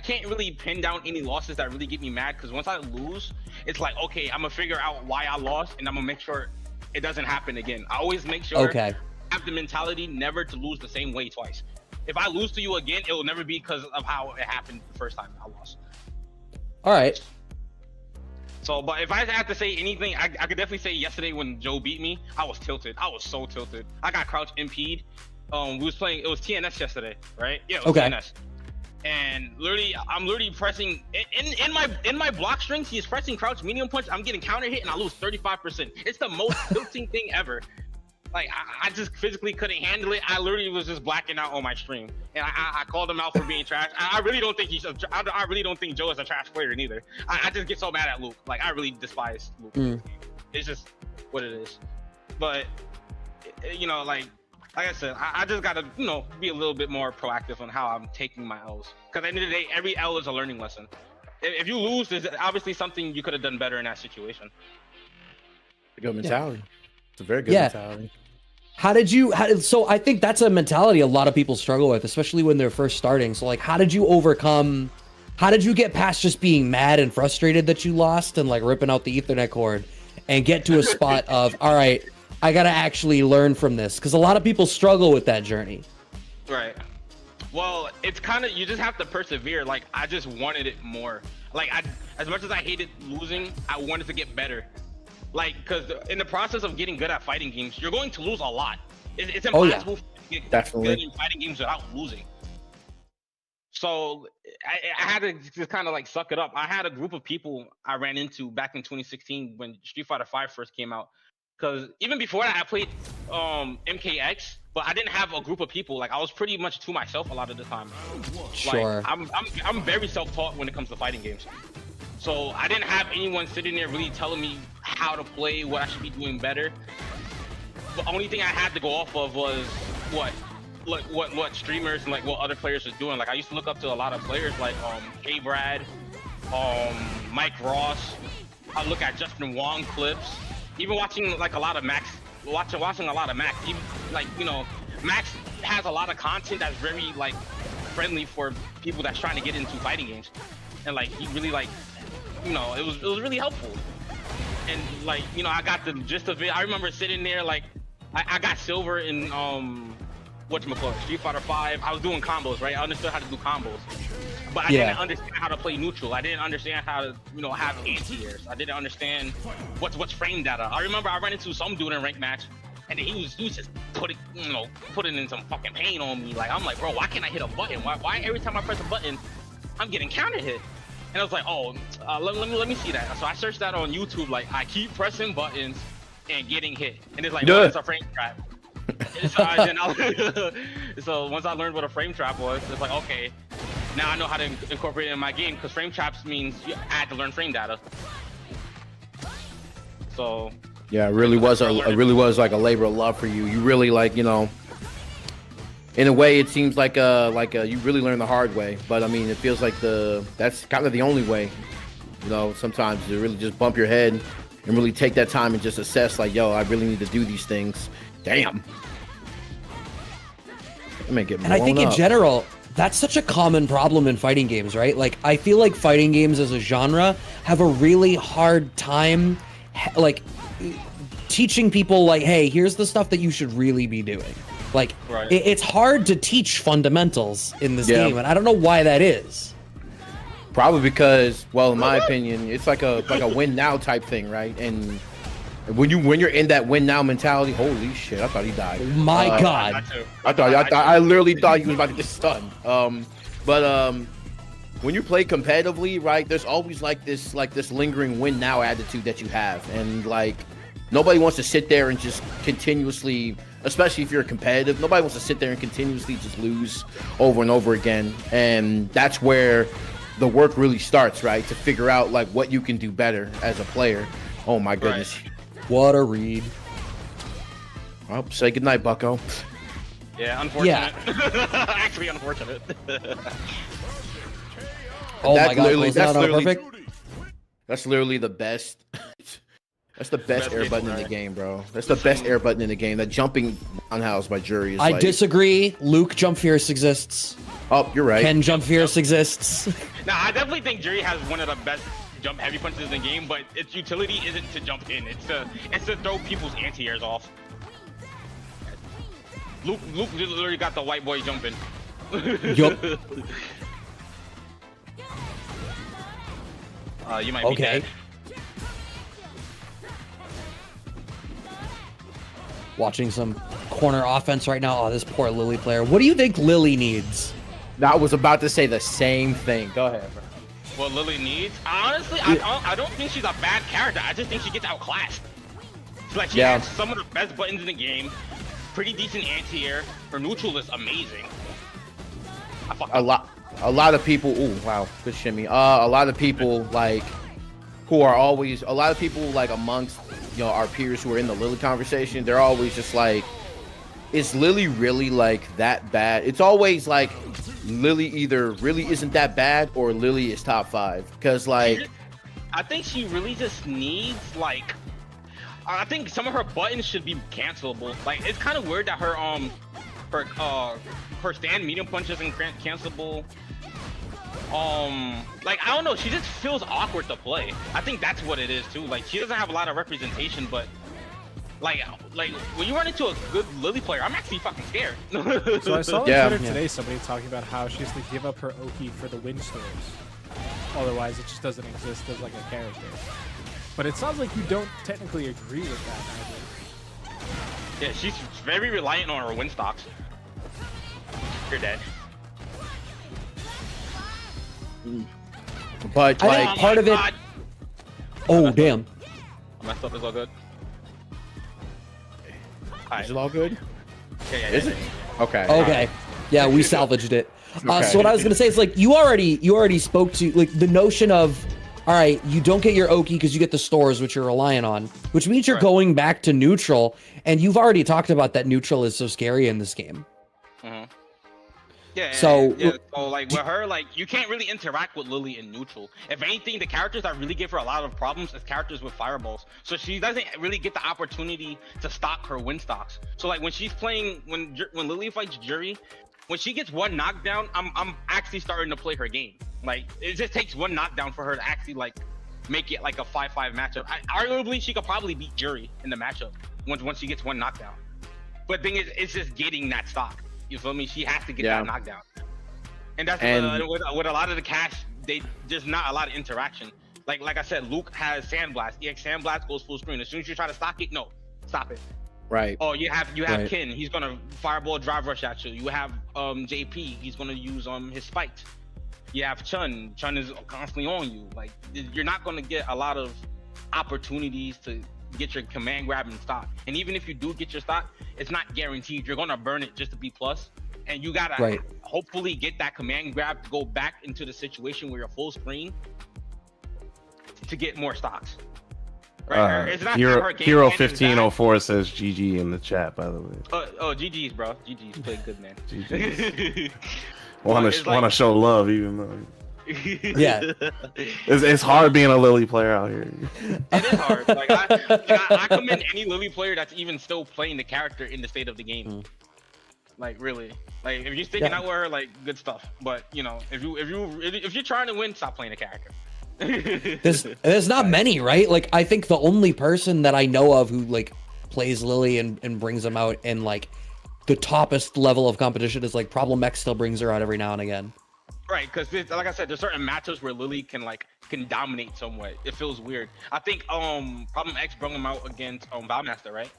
can't really pin down any losses that really get me mad, because once I lose, it's like, okay, I'm gonna figure out why I lost, and I'm gonna make sure it doesn't happen again. I always make sure I have the mentality never to lose the same way twice. If I lose to you again, it will never be because of how it happened the first time I lost. All right. So, but if I had to say anything, I could definitely say yesterday when Joe beat me, I was tilted. I was so tilted. I got crouch MP'd. It was TNS yesterday, right? Yeah, it was TNS. And I'm literally pressing in my block strings. He's pressing crouch medium punch. I'm getting counter hit, and I lose 35%. It's the most tilting thing ever. Like I just physically couldn't handle it. I literally was just blacking out on my stream, and I called him out for being trash. I really don't think I really don't think Joe is a trash player neither. I just get so mad at Luke. Like I really despise Luke. It's just what it is. But you know, like I said, I just gotta be a little bit more proactive on how I'm taking my L's. Because at the end of the day, every L is a learning lesson. If you lose, there's obviously something you could have done better in that situation. A good mentality. It's a very good mentality. So I think that's a mentality a lot of people struggle with, especially when they're first starting. So like, how did you get past just being mad and frustrated that you lost and like ripping out the Ethernet cord and get to a spot of, all right, I got to actually learn from this? Because a lot of people struggle with that journey. Right. Well, it's kind of, you just have to persevere. Like I just wanted it more. Like as much as I hated losing, I wanted to get better. Like, because in the process of getting good at fighting games, you're going to lose a lot. It's impossible to get good in fighting games without losing. So I had to just kind of like suck it up. I had a group of people I ran into back in 2016 when Street Fighter V first came out. Because even before that, I played MKX, but I didn't have a group of people. Like I was pretty much to myself a lot of the time. Sure. Like, I'm very self-taught when it comes to fighting games. So I didn't have anyone sitting there really telling me how to play, what I should be doing better. The only thing I had to go off of was what streamers and like what other players are doing. Like I used to look up to a lot of players like K-Brad, Mike Ross. I look at Justin Wong clips. Even watching like a lot of Max, watching a lot of Max. Even, like, you know, Max has a lot of content that's very like friendly for people that's trying to get into fighting games, and like he really like, you know, it was really helpful. And like, you know, I got the gist of it. I remember sitting there like I got silver in whatchamacallit, Street Fighter 5. I was doing combos, right? I understood how to do combos, but I didn't understand how to play neutral. I didn't understand how to, you know, have anti-airs. I didn't understand what's frame data. I remember I ran into some dude in ranked match, and he was just putting in some fucking pain on me. Like I'm like, bro, why can't I hit a button? Why every time I press a button, I'm getting counter hit? And I was like, oh, let me see that. So I searched that on YouTube. Like I keep pressing buttons and getting hit, and it's like, well, it's a frame trap. So once I learned what a frame trap was, it's like, okay, now I know how to incorporate it in my game, because frame traps means I had to learn frame data. So yeah, it really was like a labor of love for you. You really, like, you know, in a way it seems like you really learned the hard way, but I mean it feels like that's kind of the only way. You know, sometimes you really just bump your head and really take that time and just assess, like, yo, I really need to do these things. Damn. And I think in general, that's such a common problem in fighting games, right? Like, I feel like fighting games as a genre have a really hard time, like, teaching people, like, hey, here's the stuff that you should really be doing. Like, it's hard to teach fundamentals in this game, and I don't know why that is. Probably because, well, in my opinion, it's like a win now type thing, right? And when you're in that win now mentality, holy shit, I thought he died. My God. I literally thought he was about to get stunned. But when you play competitively, right, there's always like this lingering win now attitude that you have, and like nobody wants to sit there and just continuously, especially if you're competitive, nobody wants to sit there and continuously just lose over and over again. And that's where the work really starts, right? To figure out like what you can do better as a player. Oh my goodness. What a read. Well, say goodnight, bucko. Yeah, unfortunate. Yeah. Actually unfortunate. Oh my God, that's literally the best. That's the best air button in the game, bro. That's the best air button in the game. That jumping roundhouse by Jury is I disagree. Luke Jump Fierce exists. Oh, you're right. Ken Jump Fierce exists. Now, I definitely think Jury has one of the best jump heavy punches in the game, but its utility isn't to jump in. It's to throw people's anti-airs off. Luke literally got the white boy jumping. Yup. You might be dead. Watching some corner offense right now. Oh, this poor Lily player. What do you think Lily needs? I was about to say the same thing. Go ahead, bro. What Lily needs? Honestly, I don't think she's a bad character. I just think she gets outclassed. Like, she has some of the best buttons in the game. Pretty decent anti-air. Her neutral is amazing. A lot of people. Ooh, wow, good shimmy. A lot of people like who are always like amongst, you know, our peers who are in the Lily conversation. They're always just like, is Lily really like that bad? It's always like Lily either really isn't that bad or Lily is top 5. Because like, I think she really just needs like, I think some of her buttons should be cancelable. Like, it's kind of weird that her stand medium punch isn't cancelable. Like, I don't know, she just feels awkward to play. I think that's what it is too. Like, she doesn't have a lot of representation, but like when you run into a good Lily player, I'm actually fucking scared. So I saw on Twitter today somebody talking about how she has to give up her Oki for the wind stores. Otherwise, it just doesn't exist as like a character. But it sounds like you don't technically agree with that, either. Yeah, she's very reliant on her wind stocks. You're dead. But I like think part of it. Oh damn! I messed up. Is all good? Is it all good? Yeah. Is it? Okay. Okay. Yeah, we salvaged it. Okay. So what I was gonna say is like you already spoke to like the notion of, all right, you don't get your Oki because you get the stores, which you're relying on, which means you're Right. going back to neutral, and you've already talked about that neutral is so scary in this game. Yeah. So- So like with her, like you can't really interact with Lily in neutral. If anything, the characters that really give her a lot of problems is characters with fireballs. So she doesn't really get the opportunity to stock her win stocks. So like when she's playing, when Lily fights Jury, when she gets one knockdown, I'm actually starting to play her game. Like it just takes one knockdown for her to actually like make it like a 5-5 matchup. Arguably, she could probably beat Jury in the matchup once she gets one knockdown. But thing is, it's just getting that stock. You feel me? She has to get that knockdown. And that's with a lot of the cash, there's not a lot of interaction. Like I said, Luke has Sandblast. EX Sandblast goes full screen. As soon as you try to stock it, no, stop it. Right. Oh, you have Right. Kin. He's gonna fireball drive rush at you. You have JP. He's gonna use his spikes. You have Chun. Chun is constantly on you. Like you're not gonna get a lot of opportunities to get your command grab and stock. And even if you do get your stock, it's not guaranteed. You're gonna burn it just to be plus. And you gotta hopefully get that command grab to go back into the situation where you're full screen to get more stocks. Right? It's not Hero her game Hero plan is 1504 says GG in the chat, by the way. GG's, bro. GG's played good, man. GG's. It's Want to show love, even though Yeah. it's hard being a Lily player out here. It is hard. Like I commend any Lily player that's even still playing the character in the state of the game. Like really, like if you're sticking out with her, like good stuff. But you know, if you're trying to win, stop playing the character. There's not many, right? Like I think the only person that I know of who like plays Lily and brings them out in like the toppest level of competition is like Problem X still brings her out every now and again. Right, because like I said, there's certain matchups where Lily can dominate somewhat. It feels weird. I think Problem X brought him out against Valmaster, right?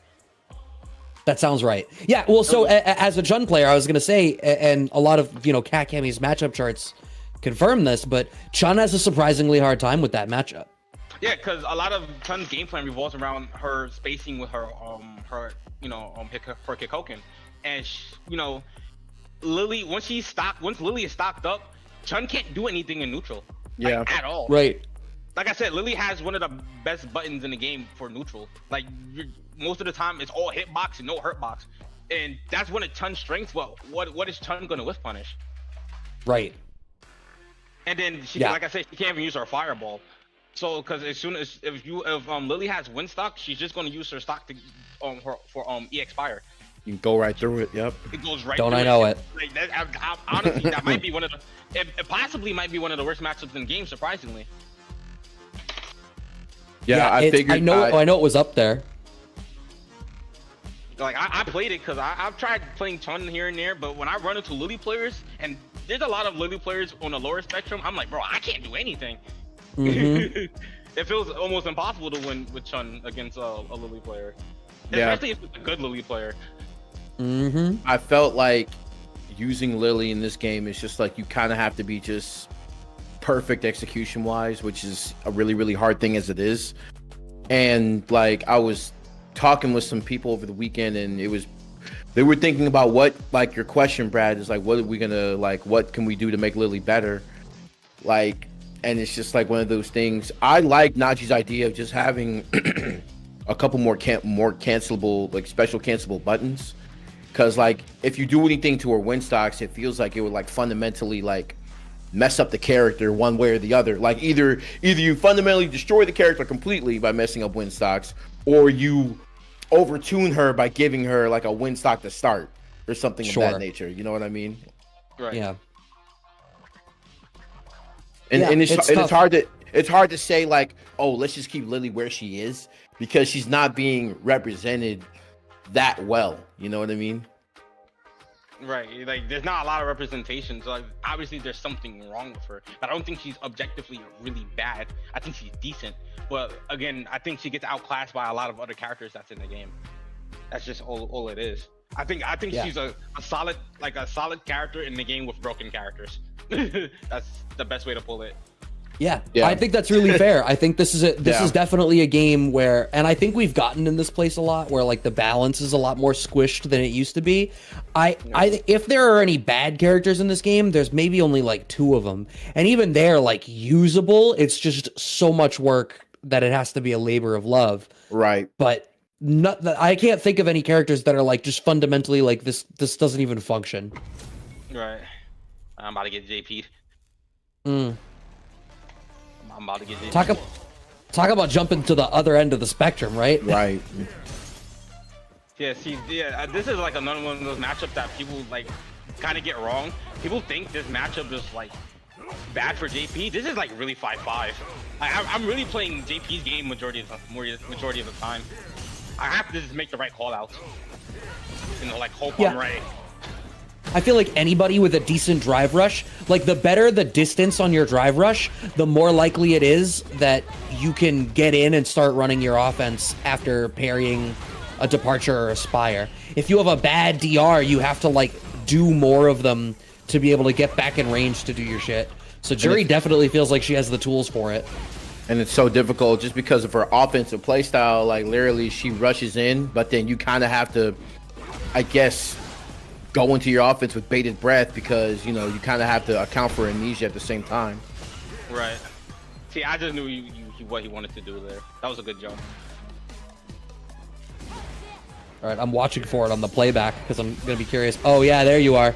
That sounds right. Yeah. Well, so as a Chun player, I was gonna say, and a lot of Cat Cammy's matchup charts confirm this, but Chun has a surprisingly hard time with that matchup. Yeah, because a lot of Chun's game plan revolves around her spacing with her Kikoken, and Lily once Lily is stocked up, Chun can't do anything in neutral. At all. Right. Like I said, Lily has one of the best buttons in the game for neutral. Like most of the time, it's all hitbox and no hurtbox, and that's one of Chun's strengths. Well, what is Chun gonna whiff punish? Right. And then like I said, she can't even use her fireball. So, because as soon as if Lily has win stock, she's just gonna use her stock to for EX Fire. You can go right through it. Yep. It goes right. Don't through I know it? Like that, honestly, that might be one of the. It possibly might be one of the worst matchups in the game. Surprisingly. Yeah, I figured. I know it was up there. Like I played it because I've tried playing Chun here and there, but when I run into Lily players, and there's a lot of Lily players on the lower spectrum, I'm like, bro, I can't do anything. It feels almost impossible to win with Chun against a Lily player, especially if it's a good Lily player. I felt like using Lily in this game is just like you kind of have to be just perfect execution wise, which is a really, really hard thing as it is. And like I was talking with some people over the weekend, and they were thinking about what, like your question, Brad, is like, what are we gonna what can we do to make Lily better? Like, and it's just like one of those things. I like NaJi's idea of just having a couple more cancelable, like special cancelable buttons. Because like if you do anything to her win stocks, it feels like it would like fundamentally like mess up the character one way or the other. Like either you fundamentally destroy the character completely by messing up win stocks, or you overtune her by giving her like a win stock to start or something of that nature. You know what I mean? Right. Yeah. And it's hard to say like, oh, let's just keep Lily where she is, because she's not being represented that well. You know what I mean? Right. Like there's not a lot of representation. So like obviously there's something wrong with her. But I don't think she's objectively really bad. I think she's decent. But again, I think she gets outclassed by a lot of other characters that's in the game. That's just all it is. I think she's a solid character in the game with broken characters. That's the best way to pull it. Yeah, Yeah. I think that's really fair. I think this is Yeah. is definitely a game where, and I think we've gotten in this place a lot, where like the balance is a lot more squished than it used to be. If there are any bad characters in this game, there's maybe only like 2 of them, and even they're like usable. It's just so much work that it has to be a labor of love. Right. But I can't think of any characters that are like just fundamentally like this. This doesn't even function. Right. I'm about to get JP'd. Mm. I'm about to get JP'd. Talk about jumping to the other end of the spectrum, right? Right. Yeah, see, this is like another one of those matchups that people like kind of get wrong. People think this matchup is like bad for JP. This is like really 5-5. I'm really playing JP's game majority of the time. I have to just make the right call outs. You know, like hope I'm right. I feel like anybody with a decent drive rush, like the better the distance on your drive rush, the more likely it is that you can get in and start running your offense after parrying a departure or a spire. If you have a bad DR, you have to like do more of them to be able to get back in range to do your shit. So Jury definitely feels like she has the tools for it. And it's so difficult just because of her offensive playstyle. Like literally she rushes in, but then you kind of have to, I guess, go into your offense with bated breath because, you know, you kind of have to account for NaJi at the same time. Right. See, I just knew what he wanted to do there. That was a good jump. All right, I'm watching for it on the playback because I'm going to be curious. Oh, yeah, there you are.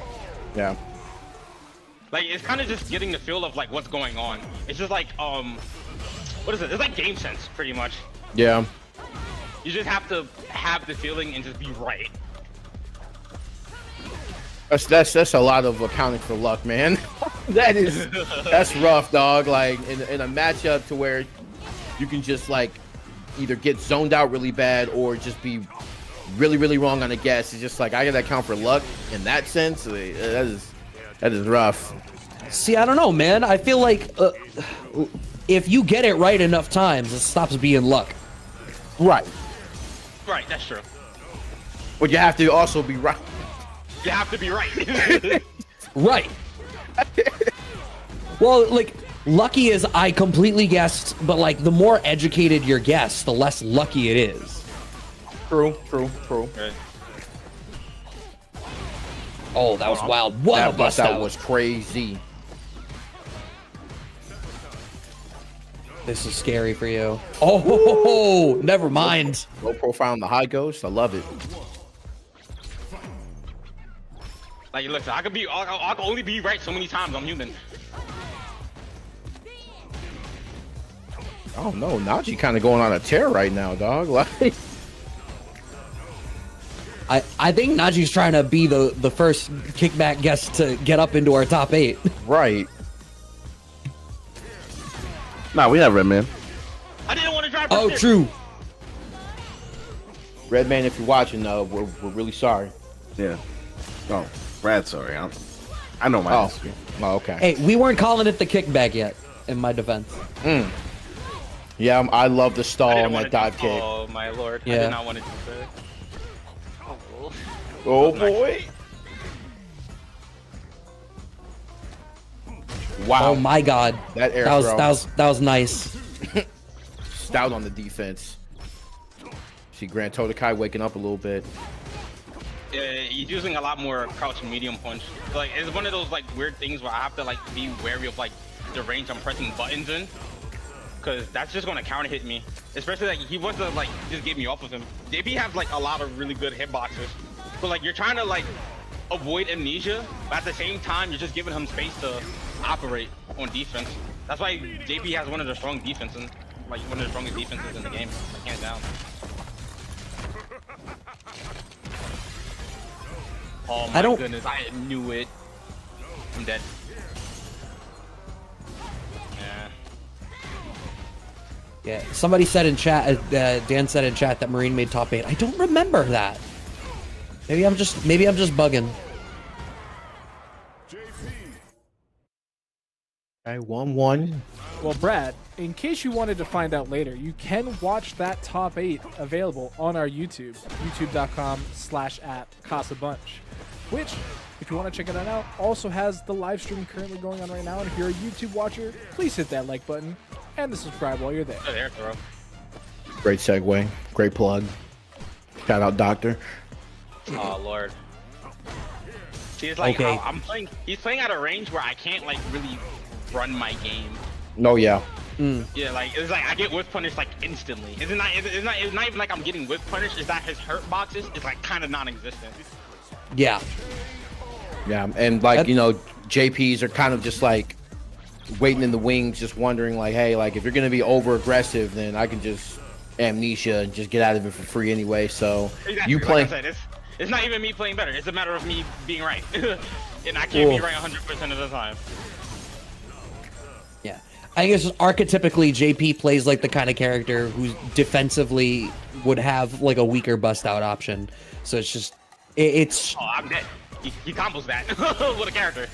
Yeah. Like, it's kind of just getting the feel of, like, what's going on. It's just like, what is it? It's like game sense, pretty much. Yeah. You just have to have the feeling and just be right. That's a lot of accounting for luck, man. That's rough, dog. Like in a matchup to where you can just like either get zoned out really bad or just be really, really wrong on a guess. It's just like I gotta account for luck in that sense. That is rough. See, I don't know, man. I feel like if you get it right enough times, it stops being luck. Right. Right, that's true. But you have to also be right. You have to be right. Right. Well, like, lucky is I completely guessed, but like the more educated your guess, the less lucky it is. True. Right. Oh, that was wild. What a bust That out. was crazy. This is scary for you. Oh, never mind. Low profile on the high ghost. I love it. Like, listen, I can only be right so many times. I'm human. Oh no, NaJi kind of going on a tear right now, dog. Like, I think NaJi's trying to be the first kickback guest to get up into our top 8. right. Nah, we have Redman. I didn't want to drive. Oh, true. Redman, if you're watching, we're really sorry. Yeah. Oh, Brad, sorry. I know my history. Oh, okay. Hey, we weren't calling it the kickback yet, in my defense. Yeah, I love the I stall didn't on want that to dive kick. Oh my lord! Yeah. I did not want to do that. Oh, Oh boy! Wow, Oh my god. that air That throw. was nice. Stout on the defense. See Grand Totokai waking up a little bit. He's using a lot more crouch and medium punch. Like, it's one of those like weird things where I have to like be wary of like the range I'm pressing buttons in, because that's just gonna counter hit me. Especially like he wants to like just get me off of him. JP has like a lot of really good hitboxes, but like you're trying to like avoid amnesia, but at the same time you're just giving him space to operate on defense. That's why JP has one of the strong defenses, like one of the strongest defenses in the game, like hands down. Oh my goodness, I knew it. I'm dead. Yeah. Yeah, somebody said in chat, Dan said in chat that Marine made top 8. I don't remember that. Maybe I'm just bugging. Okay, 1-1. Well, Brad, in case you wanted to find out later, you can watch that top 8 available on our YouTube, youtube.com/@CasaBunch. Twitch. If you want to check it out, also has the live stream currently going on right now. And if you're a YouTube watcher, please hit that like button and the subscribe while you're there. Oh, there, bro. Great segue. Great plug. Shout out, Doctor. Oh Lord. See, it's like Okay. how I'm playing. He's playing at a range where I can't like really run my game. No, yeah. Yeah, like it's like I get whiff punished like instantly. It's not even like I'm getting whiff punished. It's that his hurt boxes is like kind of non-existent. Yeah. Yeah, and like, you know, JPs are kind of just like waiting in the wings, just wondering like, hey, like if you're going to be over aggressive, then I can just amnesia and just get out of it for free anyway. So Exactly. you play. Like I said, it's not even me playing better. It's a matter of me being right. And I can't be right 100% of the time. Yeah. I guess archetypically JP plays like the kind of character who defensively would have like a weaker bust out option. So it's just it's Oh, I'm dead. He combos that. What a character.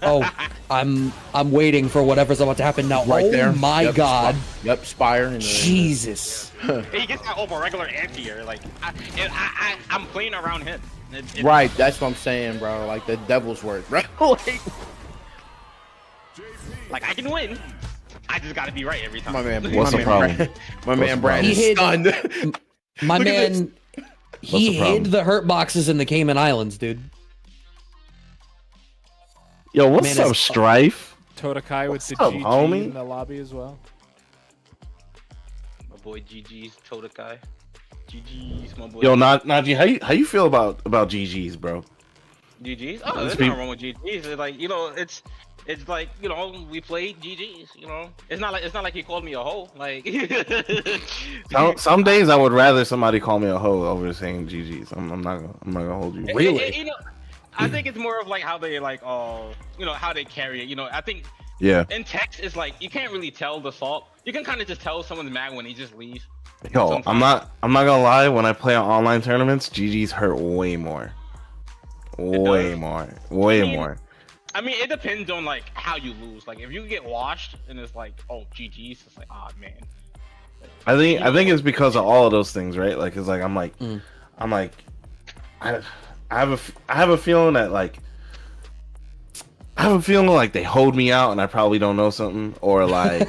oh, I'm waiting for whatever's about to happen now. Right oh there. my Yep, god. Yep, Spire. And Jesus. He gets that over regular anti-air. Like I'm playing around him. Right, that's what I'm saying, bro. Like the devil's work, bro. Like I can win. I just gotta be right every time. My man, What's my the man problem? Brad- my man the Brad problem? is He hit- stunned. My Look at man What's he the problem? hid the hurt boxes in the Cayman Islands, dude. Yo, what's Man, up, it's- Strife? Totakai with What's the up, GG homie? in the lobby as well. My boy GG's Totakai. GG's my boy. Yo, NaJi, how you feel about GGs, bro? GG's. Oh, there's be- nothing wrong with GG's. It's like, you know, it's like, you know, we played GG's. You know, it's not like he called me a hoe. Like. Some days I would rather somebody call me a hoe over saying GGs. I'm not gonna hold you. You know, I think it's more of like how they like, you know, how they carry it. You know, I think Yeah. in text it's like you can't really tell the fault. You can kind of just tell someone's mad when they just leave. Yo, I'm not gonna lie. When I play on online tournaments, GGs hurt way more. Way does? more. I mean, it depends on like how you lose. Like if you get washed and it's like, oh, GG's, it's like, ah, man. I think it's because of all of those things, right? Like, it's like I have a feeling that like they hold me out and I probably don't know something, or like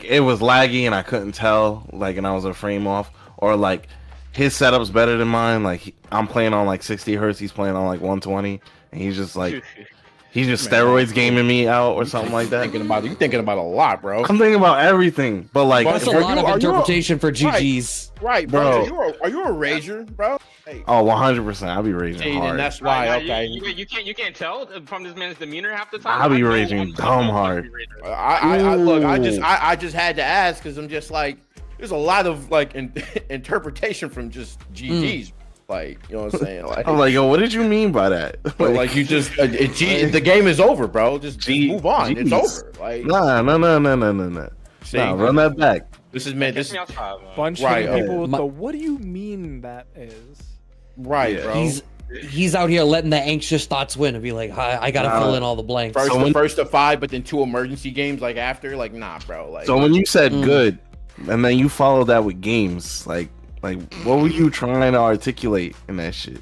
it was laggy and I couldn't tell, like, and I was a frame off, or like his setup's better than mine. Like I'm playing on like 60 hertz, he's playing on like 120, and he's just steroids gaming me out or something like that. You thinking about a lot, bro. I'm thinking about everything, but like That's a lot of interpretation for GGs. Right, Bro. bro. Are you a rager, bro? Hey. oh, 100%, I'll be raging See, hard. and that's why. Nah, Okay. You can't tell from this man's demeanor half the time. I'll be I know raging I'm dumb supposed to hard. be raging. I look. Ooh. I just had to ask because I'm just like, there's a lot of like interpretation from just GGs. Like, you know what I'm saying? Like, I'm like, yo, what did you mean by that? but like you just the game is over, bro. Just move on. It's over. Like, No. see, Nah, run that back. This is man. Catch This me outside, man. Bunch Right, of people with My- the what do you mean that is? right, Yeah. bro. He's out here letting the anxious thoughts win and be like, I gotta fill in all the blanks. First to 5, but then 2 emergency games like after. Like, nah, bro. Like, So when you said good, and then you followed that with games, like what were you trying to articulate in that shit?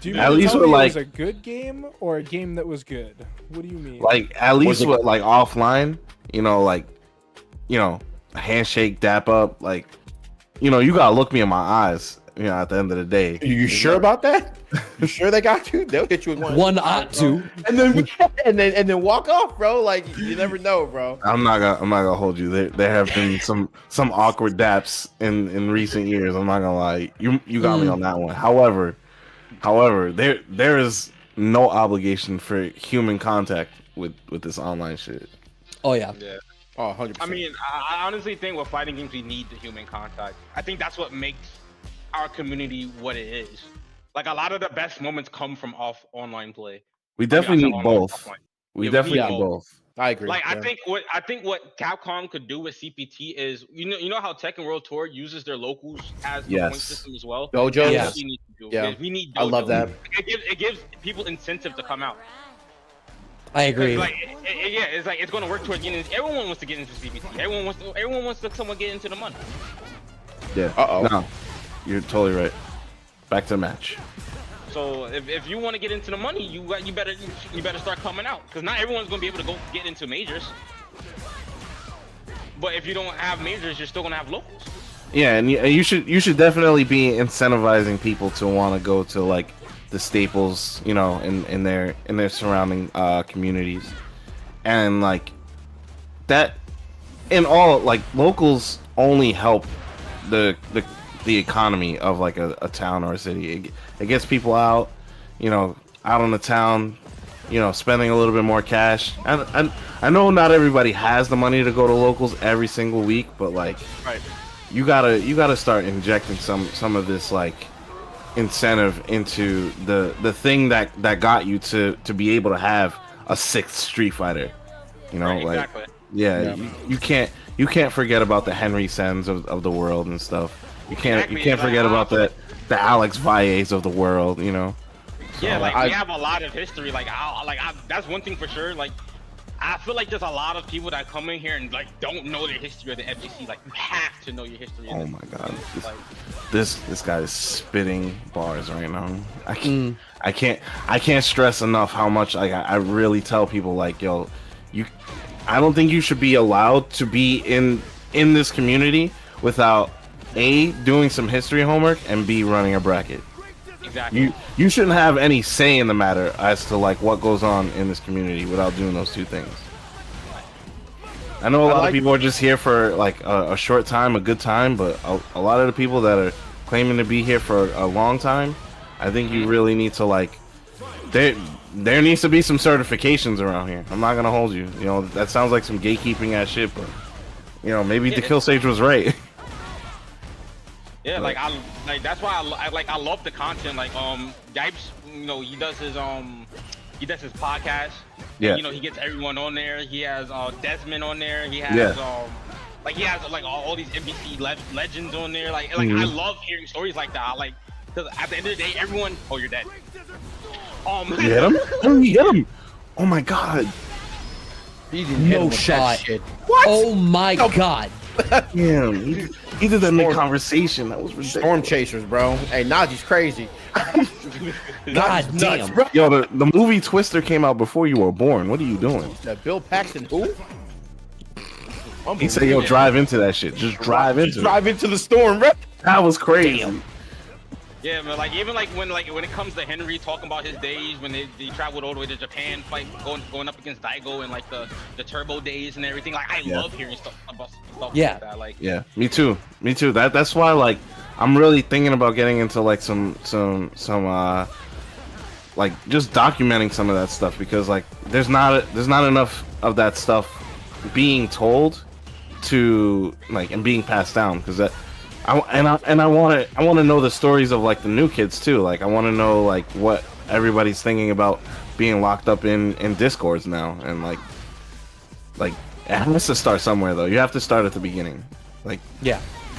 Do you At mean to least tell with, me it like- was a good game or a game that was good? What do you mean? Like at least it- with like offline, you know, like, you know, a handshake, dap up, like, you know, you gotta look me in my eyes, you know, at the end of the day. you sure about that? You sure they got you? They'll hit you with One ought to. and then walk off, bro. Like, you never know, bro. I'm not gonna hold you. There have been some awkward daps in recent years. I'm not gonna lie. You got me on that one. However, there is no obligation for human contact with this online shit. Oh yeah. Yeah. Oh, 100%. I mean, I honestly think with fighting games, we need the human contact. I think that's what makes our community what it is. Like, a lot of the best moments come from online play. We definitely I need said both. offline. We Yeah, we definitely need need both. both. I agree. Like, yeah. I think what Capcom could do with CPT is, you know how Tekken World Tour uses their locals as the point Yes. system as well. Dojos? That's Yes. what we need to do. Yeah. We need. I love dojos. that. It gives people incentive to come out. I agree. Like, yeah, it's like it's going to work towards getting. Everyone wants to get into CPT. Everyone wants to someone get into the money. Yeah. Uh-oh. No, you're totally right. Back to the match. So if you want to get into the money, you better start coming out, because not everyone's gonna be able to go get into majors. But if you don't have majors, you're still gonna have locals. Yeah, and you should definitely be incentivizing people to want to go to like the staples, you know, in their surrounding communities, and like that. In all, like, locals only help the economy of like a town or a city. It gets people out, you know, out on the town, you know, spending a little bit more cash. And I know not everybody has the money to go to locals every single week, but like, Right. you gotta start injecting some of this like incentive into the thing that got you to be able to have a 6th Street Fighter. You know, Right, like. exactly. Yeah, you can't forget about the Henry Sens of the world and stuff. You can't forget about the Alex Valles of the world, you know. Yeah, So, like we have a lot of history. Like that's one thing for sure. Like I feel like there's a lot of people that come in here and like don't know the history of the FGC. Like you have to know your history. oh my god, this guy is spitting bars right now. I can't stress enough how much like I really tell people like, yo, I don't think you should be allowed to be in this community without A, doing some history homework, and B, running a bracket. Exactly. You shouldn't have any say in the matter as to like what goes on in this community without doing those two things. I know a lot of people are just here for like a short time, a good time, but a lot of the people that are claiming to be here for a long time, I think you really need to like there needs to be some certifications around here. I'm not gonna hold you. You know, that sounds like some gatekeeping ass shit, but you know, maybe the Kill Sage was right. Yeah, like that's why I love the content. Like Yipes, you know, he does his podcast. Yeah. And, you know, he gets everyone on there. He has Desmond on there. He has like he has like all these NBC legends on there. Like I love hearing stories like that. Like, because at the end of the day, everyone. Oh, you're dead. You hit him? Oh, you hit him! Oh my god! He didn't hit him No with shot. that shit. What? Oh my god. Damn, he did that mid-conversation. That was ridiculous. Storm chasers, bro. Hey, NaJi's crazy. God damn. Bro. Yo, the movie Twister came out before you were born. What are you doing? Bill Paxton, who? He said, yo, drive into that shit. Just drive into it. Drive into the storm, bro. That was crazy. Damn. Yeah, man. Like even like when it comes to Henry talking about his days when they traveled all the way to Japan, fight going up against Daigo and like the turbo days and everything. Like I love hearing stuff about stuff like that. Like yeah, me too. That's why like I'm really thinking about getting into like some like just documenting some of that stuff, because like there's not enough of that stuff being told to like and being passed down, because that. I want to know the stories of like the new kids too. Like I want to know like what everybody's thinking about being locked up in Discords now, and like it has to start somewhere though. You have to start at the beginning. Like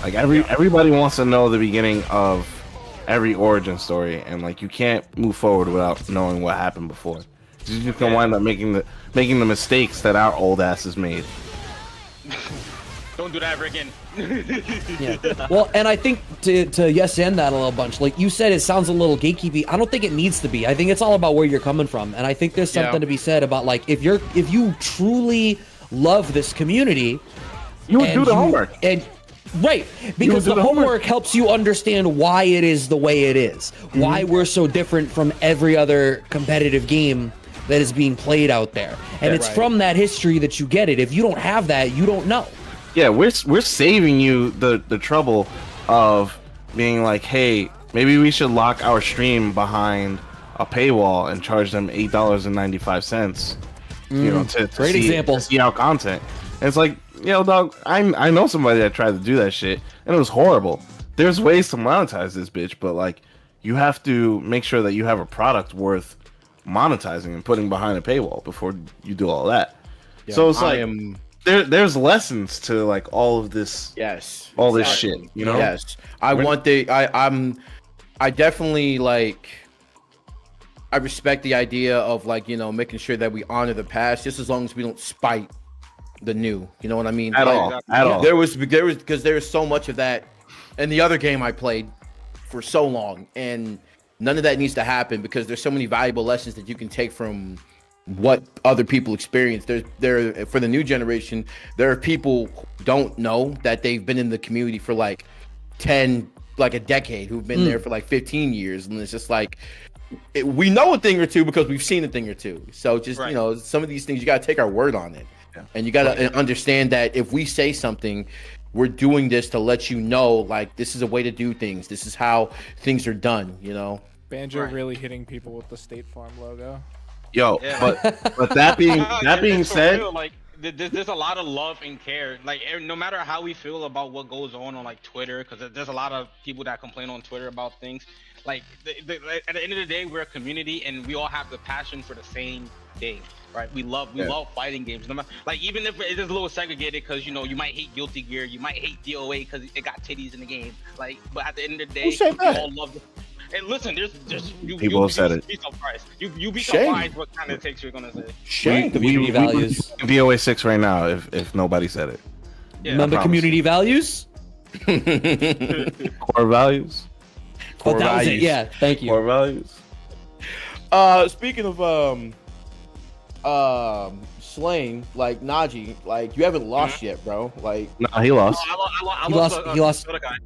everybody wants to know the beginning of every origin story, and like you can't move forward without knowing what happened before. You can wind up making the mistakes that our old asses made. don't do that ever again. Yeah. Well, and I think to yes and that a little bunch. Like you said, it sounds a little gatekeepy. I don't think it needs to be. I think it's all about where you're coming from, and I think there's something to be said about like if you truly love this community, you would do the homework. And right, because the homework helps you understand why it is the way it is, why we're so different from every other competitive game that is being played out there, and it's from that history that you get it. If you don't have that, you don't know. Yeah, we're saving you the trouble of being like, hey, maybe we should lock our stream behind a paywall and charge them $8.95. You know, to see our content. And it's like, yo, dog, I know somebody that tried to do that shit, and it was horrible. There's ways to monetize this bitch, but like, you have to make sure that you have a product worth monetizing and putting behind a paywall before you do all that. Yeah, so it's like there's lessons to like all of this. Yes. All this shit, you know? Yes. I definitely like I respect the idea of like, you know, making sure that we honor the past just as long as we don't spite the new. You know what I mean? At all. There was because there's so much of that in the other game I played for so long, and none of that needs to happen because there's so many valuable lessons that you can take from what other people experience. There for the new generation, there are people who don't know that they've been in the community for like a decade, who've been there for like 15 years, and it's just like we know a thing or two because we've seen a thing or two. So just some of these things you got to take our word on it, and you got to understand that if we say something, we're doing this to let you know, like, this is a way to do things. This is how things are done. Banjo really hitting people with the State Farm logo. Yo, but that being said, real, like there's a lot of love and care. Like no matter how we feel about what goes on like Twitter, because there's a lot of people that complain on Twitter about things. Like at the end of the day, we're a community, and we all have the passion for the same thing, right? We love fighting games. No matter, like even if it is a little segregated, because you might hate Guilty Gear, you might hate DOA because it got titties in the game. Like, but at the end of the day, we all love it. And listen, there's people have said it. Be surprised. You be surprised what kind of takes you're gonna say. Shame. Community values. DOA 6 right now. If nobody said it. Yeah, Remember community values? Core values. Oh, that was it. Yeah, thank you. Core values. Speaking of slaying, like NaJi, like you haven't lost yet, bro. Like Nah, he lost. I He lost. to Guy.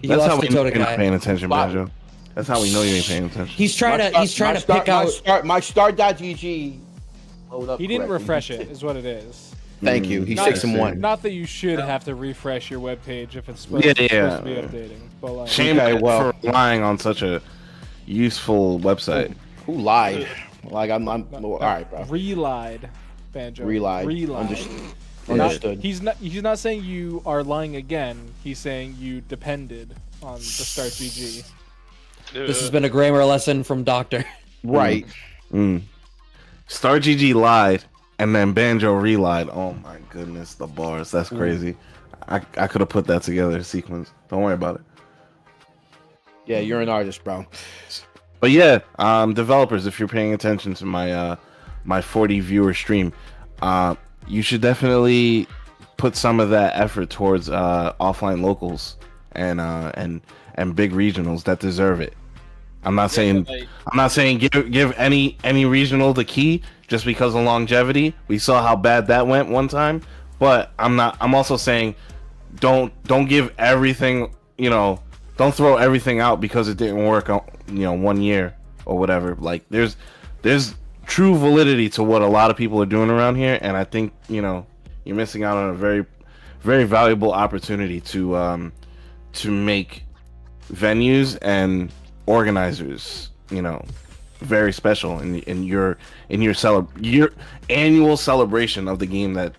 He That's lost how to we know Toda you're not Guy. paying attention, Banjo. That's how we know you ain't paying attention. He's trying to pick out. my start.gg. He didn't refresh it, is what it is. Thank you. He's Not- 6-1. Not that you should have to refresh your webpage if it's supposed, Yeah, supposed to be updating. But like, Shame Okay, well. for relying on such a useful website. Who lied? Like I'm all right, bro. relied, Banjo. Relied. Understood. He's not saying you are lying again. He's saying you depended on the Start BG. This has been a grammar lesson from Doctor. Right. Star GG lied, and then Banjo relied. Oh my goodness, the bars. That's crazy. I could have put that together in sequence. Don't worry about it. Yeah, you're an artist, bro. But yeah, developers, if you're paying attention to my 40 viewer stream, you should definitely put some of that effort towards offline locals and big regionals that deserve it. I'm not saying give any regional the key just because of longevity. We saw how bad that went one time, but I'm also saying don't give everything, don't throw everything out because it didn't work 1 year or whatever. Like there's true validity to what a lot of people are doing around here, and I think you're missing out on a very, very valuable opportunity to make venues and organizers very special in your annual celebration of the game that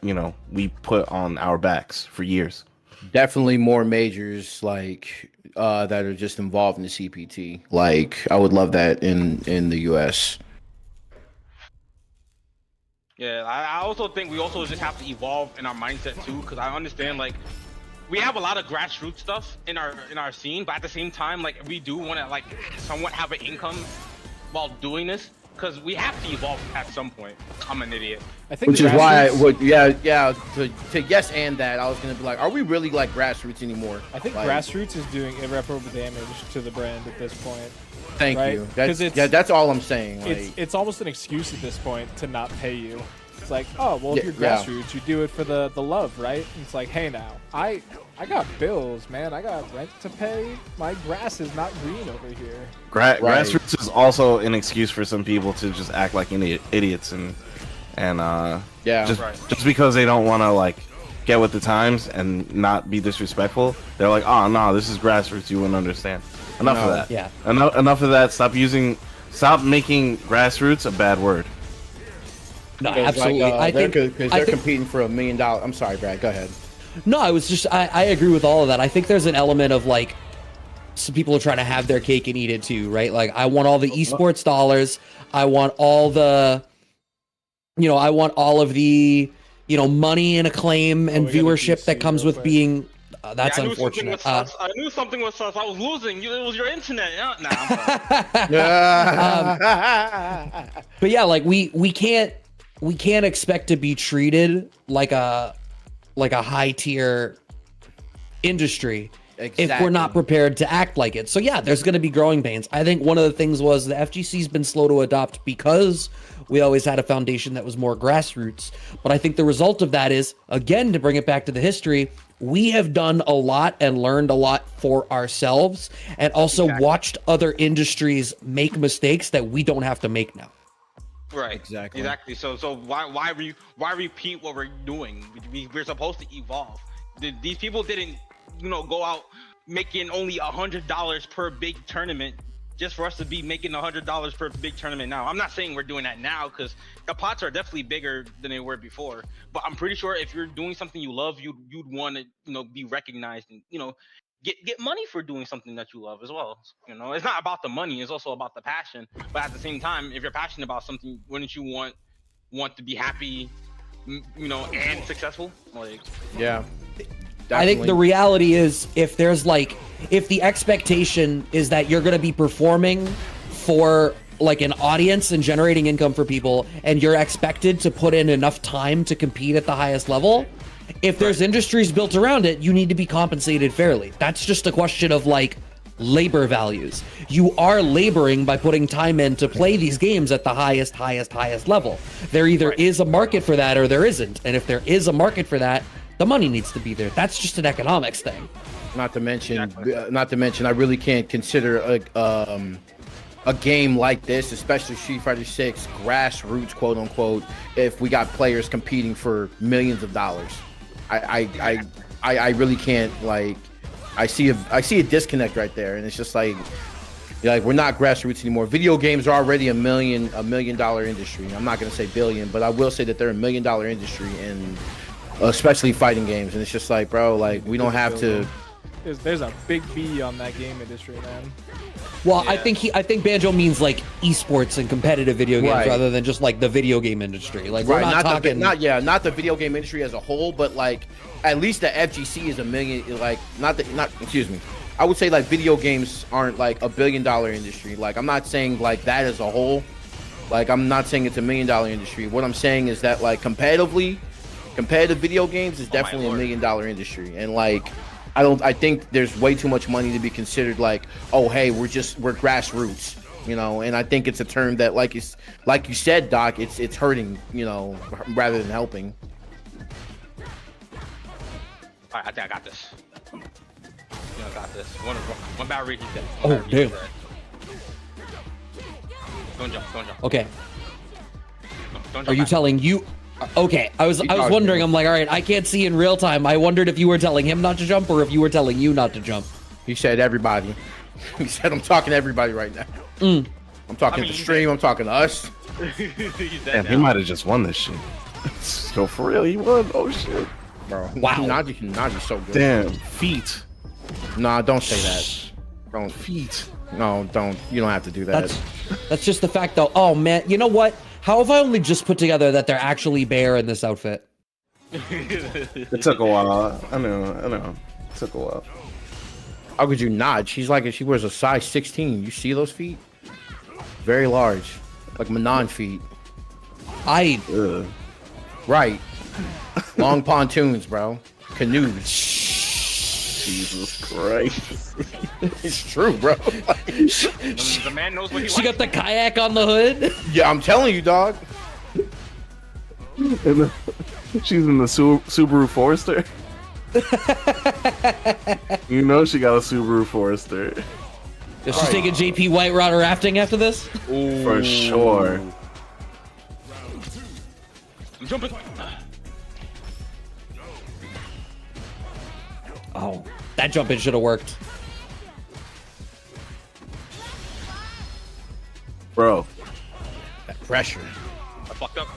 we put on our backs for years. Definitely more majors like that are just involved in the CPT. Like I would love that in the US. Yeah, I also think we also just have to evolve in our mindset too, because I understand like we have a lot of grassroots stuff in our scene, but at the same time, like we do want to like somewhat have an income while doing this, because we have to evolve at some point. I'm an idiot. I think Which is why I would, to yes and that, I was gonna be like, are we really like grassroots anymore? I think like, grassroots is doing irreparable damage to the brand at this point. Thank right? you. 'Cause That's all I'm saying. Like, It's almost an excuse at this point to not pay you. It's like, oh well, if Yeah, you're grassroots, you do it for the love, right? And it's like, hey now, I got bills, man. I got rent to pay. My grass is not green over here. Grassroots is also an excuse for some people to just act like idiots and just because they don't want to like get with the times and not be disrespectful. They're like, oh no, this is grassroots. You wouldn't understand. Enough of that. Yeah. Enough of that. Stop making grassroots a bad word. No, absolutely. I think because they're competing for $1 million. I'm sorry, Brad. Go ahead. No, I agree with all of that. I think there's an element of like some people are trying to have their cake and eat it too, right? Like I want all the esports dollars. I want all the, I want all of the, money and acclaim and viewership that comes with being. That's unfortunate. I knew something was sus. I was losing. It was your internet. Nah, but yeah, like we can't expect to be treated like a high tier industry if we're not prepared to act like it. So yeah, there's going to be growing pains. I think one of the things was the FGC's been slow to adopt because we always had a foundation that was more grassroots. But I think the result of that is, again, to bring it back to the history, we have done a lot and learned a lot for ourselves, and also watched other industries make mistakes that we don't have to make now. Right. Exactly. So why repeat what we're doing? We're supposed to evolve. These people didn't, go out making only $100 per big tournament just for us to be making $100 per big tournament now. I'm not saying we're doing that now, because the pots are definitely bigger than they were before. But I'm pretty sure if you're doing something you love, you'd want to, be recognized and, get money for doing something that you love as well. It's not about the money; it's also about the passion. But at the same time, if you're passionate about something, wouldn't you want to be happy, and successful? Yeah. I think the reality is, if the expectation is that you're going to be performing for like an audience and generating income for people, and you're expected to put in enough time to compete at the highest level, if there's industries built around it, you need to be compensated fairly. That's just a question of labor values. You are laboring by putting time in to play these games at the highest level. There either is a market for that or there isn't. And if there is a market for that, the money needs to be there. That's just an economics thing. Not to mention, I really can't consider a game like this, especially Street Fighter 6, grassroots, quote unquote, if we got players competing for millions of dollars. I really can't, I see a disconnect right there, and it's just like we're not grassroots anymore. Video games are already a $1 million industry. I'm not gonna say billion, but I will say that they're $1 million industry, and especially fighting games. And it's just bro, we don't have to. There's a big B on that game industry, man. Well, yeah. I think Banjo means esports and competitive video games rather than just the video game industry. We're not talking not the video game industry as a whole, but at least the FGC is a million. Excuse me. I would say video games aren't $1 billion industry. I'm not saying that as a whole. I'm not saying it's $1 million industry. What I'm saying is that competitive video games is definitely $1 million industry, and I think there's way too much money to be considered oh, hey, we're grassroots, and I think it's a term that like you said, Doc, it's hurting, rather than helping. All right, I think I got this. I got this. One battery, he's dead. Oh, damn. Don't jump. Okay. Don't jump Are you telling you? Okay, I was wondering. I'm all right, I can't see in real time. I wondered if you were telling him not to jump or if you were telling you not to jump. He said everybody. He said I'm talking to everybody right now. I'm talking to the stream. I'm talking to us. Damn, he might have just won this shit. So for real, he won. Oh shit, bro. Wow. NaJi's so good. Damn, feet. Nah, don't say that. Don't feet. No, don't. You don't have to do that. That's just the fact, though. Oh man, you know what? How have I only just put together that they're actually Bear in this outfit? It took a while. I know. It took a while. How could you not? She wears a size 16. You see those feet? Very large, like Manon feet. Right. Long pontoons, bro. Canoes. Jesus Christ. It's true, bro. The man knows what he wants. She got the kayak on the hood. Yeah, I'm telling you, dog. She's in the Subaru Forester. She got a Subaru Forester. She's taking JP White Rod rafting after this? Ooh. For sure. I'm jumping. Oh, that jump in should have worked. Bro. That pressure. I fucked up.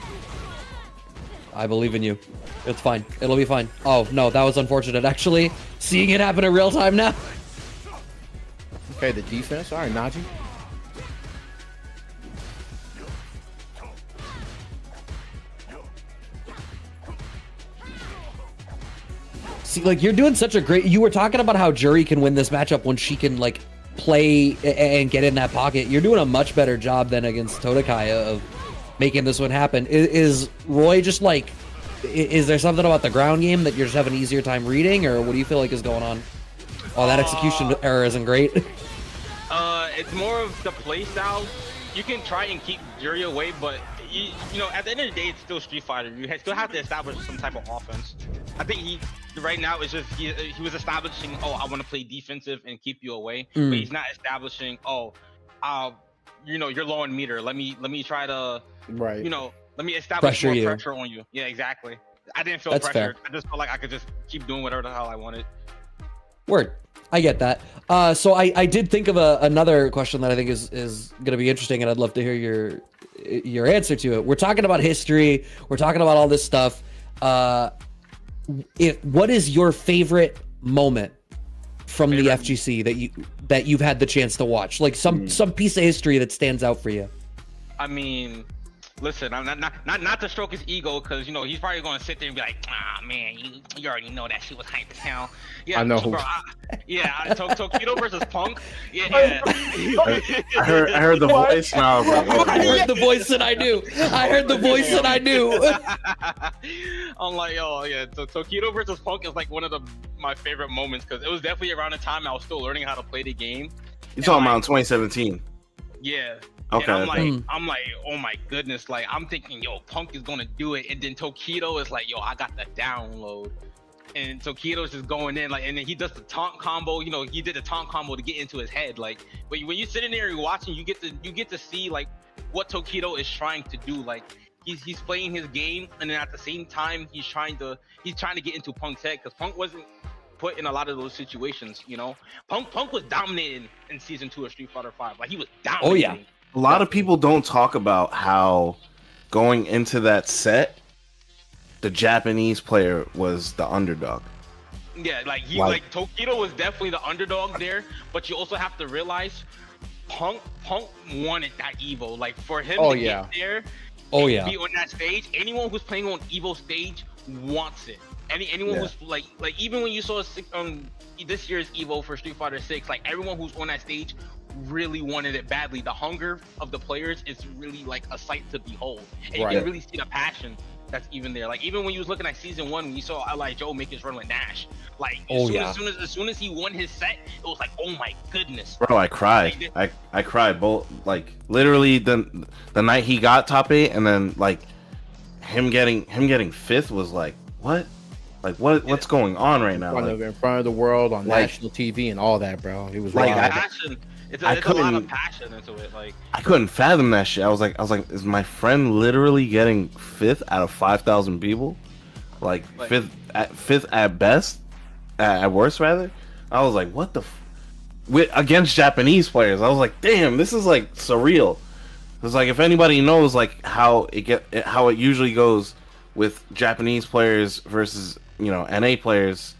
I believe in you. It's fine. It'll be fine. Oh, no, that was unfortunate. Actually, seeing it happen in real time now. Okay, the defense. All right, NaJi. See, you're doing such a great... You were talking about how Jury can win this matchup when she can, play and get in that pocket. You're doing a much better job than against Todakaya of making this one happen. Is Roy just, is there something about the ground game that you're just having an easier time reading, or what do you feel like is going on? Oh, that execution error isn't great. It's more of the play style. You can try and keep Jury away, but you know, at the end of the day, it's still Street Fighter. You still have to establish some type of offense. I think right now it's just he was establishing, oh, I want to play defensive and keep you away, but he's not establishing, oh, you know, you're low on meter. Let me try to, Right. you know, let me establish Pressure more pressure on you. Yeah, exactly. I didn't feel That's pressured. fair. I just felt like I could just keep doing whatever the hell I wanted. Word. I get that. So I did think of another question that I think is going to be interesting, and I'd love to hear your answer to it. We're talking about history. We're talking about all this stuff. What is your favorite moment from the FGC that you've had the chance to watch? Like some piece of history that stands out for you. I mean, listen, I'm not to stroke his ego, because you know he's probably gonna sit there and be like, ah man, you already know that shit was hype as hell. Yeah, I know. bro, Tokido versus Punk. Yeah. I heard the voice now, bro. I heard the voice and I knew. I heard the voice and I knew. I'm like, oh yeah, so Tokido versus Punk is like one of my favorite moments, because it was definitely around the time I was still learning how to play the game. You're talking about in 2017. Yeah. Okay. And I'm like, oh my goodness, like I'm thinking, yo, Punk is gonna do it, and then Tokido is like, yo, I got the download, and Tokido's just going in, like, and then he does the taunt combo. You know, he did the taunt combo to get into his head, like. But when you sit in there and you're watching, you get to see like what Tokido is trying to do. Like he's playing his game, and then at the same time he's trying to get into Punk's head, because Punk wasn't put in a lot of those situations. You know, Punk was dominating in season 2 of Street Fighter 5. Like he was dominating. Oh yeah. A lot of people don't talk about how going into that set, the Japanese player was the underdog. Yeah, like Tokido was definitely the underdog there, but you also have to realize Punk wanted that Evo. Like for him to get there, be on that stage, anyone who's playing on Evo stage wants it. Anyone who's like even when you saw this year's Evo for Street Fighter 6, like everyone who's on that stage really wanted it badly. The hunger of the players is really like a sight to behold, and you can really see the passion that's even there. Like even when you was looking at season 1, when you saw Ally Joe make his run with Nash, like as soon as he won his set, it was like, oh my goodness, bro, I cried. I cried both, like literally the night he got top 8, and then like him getting 5th was like, what? Like what's going on right now? In front of the world on national TV and all that, bro. It was like passion. It's a lot of passion into it. Like I couldn't fathom that shit. I was like, is my friend literally getting 5th out of 5,000 people? Like 5th at best, at worst rather. I was like, what the? Against Japanese players, I was like, damn, this is like surreal. It's like if anybody knows like how it usually goes with Japanese players versus, you know, NA players,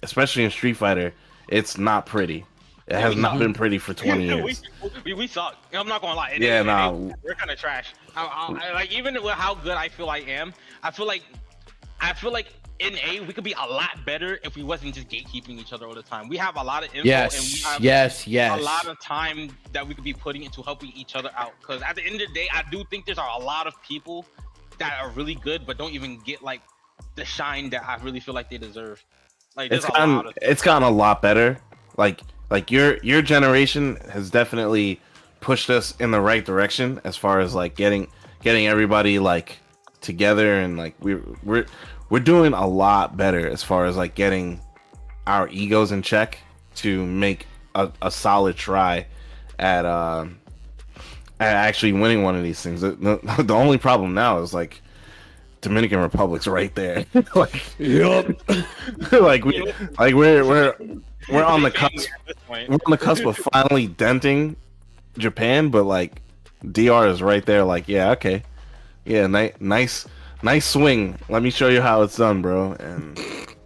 especially in Street Fighter, it's not pretty. It has not been pretty for 20 years. we suck. I'm not gonna lie. We're kind of trash. I like even with how good I feel I am, I feel like in A we could be a lot better if we wasn't just gatekeeping each other all the time. We have a lot of info and we have a lot of time that we could be putting into helping each other out. Because at the end of the day, I do think there's a lot of people that are really good but don't even get like the shine that I really feel like they deserve. Like it's gotten a lot better. Like your generation has definitely pushed us in the right direction as far as like getting everybody like together, and like we're doing a lot better as far as like getting our egos in check to make a solid try at actually winning one of these things. The only problem now is like Dominican Republic's right there. Like we're on the cusp. We're on the cusp of finally denting Japan, but like DR is right there. Like, yeah, okay, yeah, nice swing. Let me show you how it's done, bro. And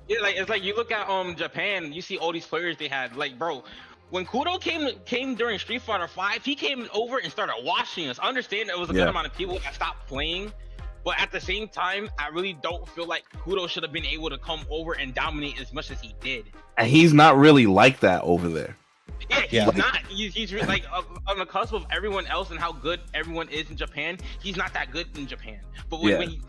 yeah, like it's like you look at Japan, you see all these players they had. Like, bro, when Kudo came during Street Fighter 5, he came over and started watching us. I understand there was a good amount of people that stopped playing. But at the same time, I really don't feel like Kudo should have been able to come over and dominate as much as he did. And he's not really like that over there. Yeah, he's not. He's like on the cusp of everyone else and how good everyone is in Japan. He's not that good in Japan. But when he,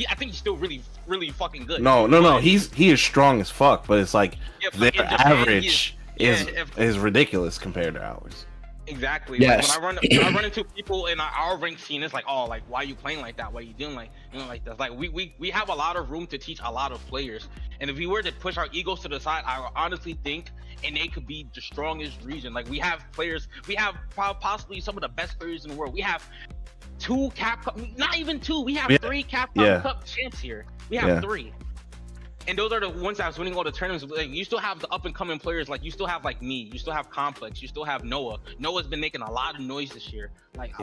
I think he's still really, really fucking good. No. He is strong as fuck. But it's like their Japan, average is ridiculous compared to ours. Exactly. Yes. Like when I run into people in our rank scene, it's like, oh, like why are you playing like that? Why are you doing like like this? Like we have a lot of room to teach a lot of players, and if we were to push our egos to the side, I honestly think NA could be the strongest region. Like we have players, we have possibly some of the best players in the world. We have 2 Capcom, not even 2. We have 3 Capcom Cup champs here. We have 3. And those are the ones that was winning all the tournaments. Like, you still have the up and coming players. Like you still have like me. You still have Complex. You still have Noah. Noah's been making a lot of noise this year. Like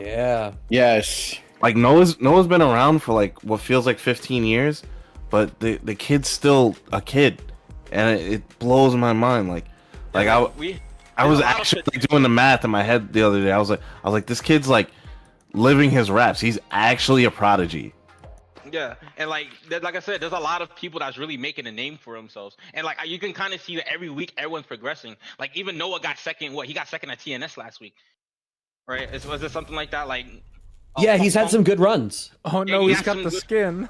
Yes. Like Noah's been around for like what feels like 15 years, but the kid's still a kid, and it blows my mind. Like I was actually doing the math in my head the other day. I was like, this kid's like living his raps. He's actually a prodigy. Yeah, and like I said, there's a lot of people that's really making a name for themselves, and like you can kind of see that every week everyone's progressing. Like even Noah got second. He got second at TNS last week, right? Was it something like that? Like yeah, he's had some good runs. Oh no, he's got the skin.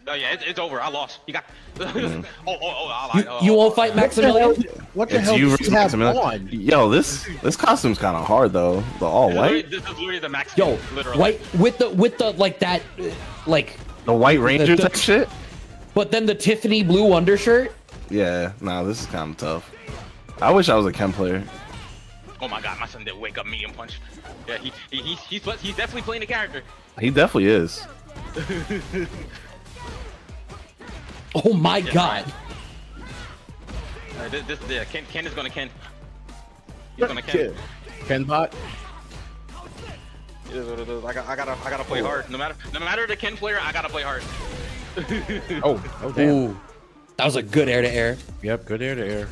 Oh yeah, it's over. I lost. He got. I lied. You won't fight Maximilian? What the hell does he have on? Yo, this costume's kind of hard though. The all white. This is literally the Maximilian. Yo, literally. white with the like that, like the White Ranger type shit. But then the Tiffany blue undershirt. Yeah, nah, this is kind of tough. I wish I was a chem player. Oh my god, my son did wake up medium punch. Yeah, he's definitely playing the character. He definitely is. Oh my god. Ken is gonna Ken. He's gonna Ken. Ken bot. It is what it is. I gotta play hard. No matter the Ken player, I gotta play hard. Oh damn. Ooh, that was a good air to air. Yep, good air to air.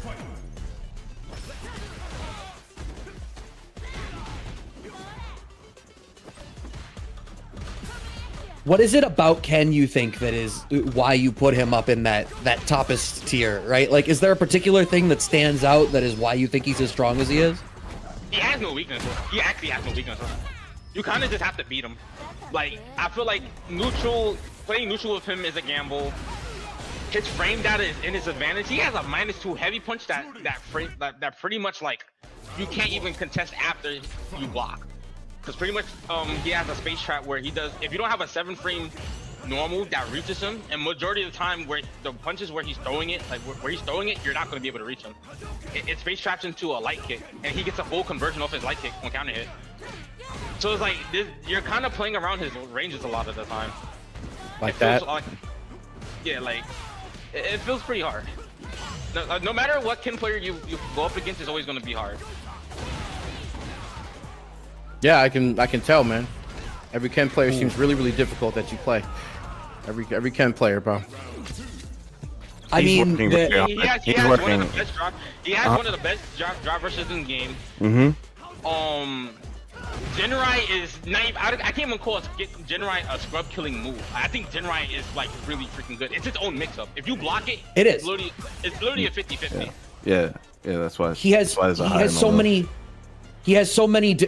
What is it about Ken you think that is why you put him up in that toppest tier, right? Like, is there a particular thing that stands out that is why you think he's as strong as he is? He has no weaknesses. He actually has no weaknesses. You kind of just have to beat him. Like, I feel like playing neutral with him is a gamble. His frame data is in his advantage. He has a -2 heavy punch that pretty much like you can't even contest after you block. Because pretty much he has a space trap where he does, if you don't have a 7-frame normal that reaches him, and majority of the time where the punches where he's throwing it, like where he's throwing it, you're not going to be able to reach him. It space traps into a light kick, and he gets a full conversion off his light kick on counter hit. So it's like you're kind of playing around his ranges a lot of the time. Like that? Yeah, like it feels pretty hard. No matter what Ken player you go up against, it's always going to be hard. Yeah, I can tell, man. Every Ken player seems really difficult that you play. Every Ken player, bro. I mean, he has one of the best drop. He has one of the best drop rushes in the game. Genrai is not even, I can't even call Genrai a scrub killing move. I think Genrai is like really freaking good. It's its own mix up. If you block it, it's literally a 50-50. Yeah, that's why he has so many. He has so many.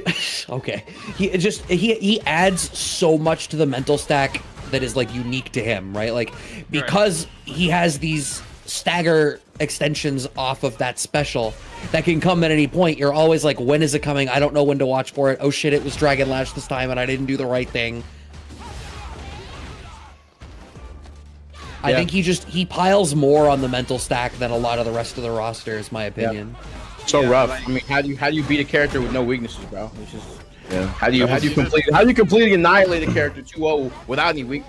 Okay, he adds so much to the mental stack that is like unique to him, right? Like because he has these stagger extensions off of that special that can come at any point. You're always like, when is it coming? I don't know when to watch for it. Oh shit, it was Dragon Lash this time and I didn't do the right thing. I think he piles more on the mental stack than a lot of the rest of the roster, is my opinion. So rough. I mean, how do you beat a character with no weaknesses, bro? It's just how do you completely annihilate a character 2-0 without any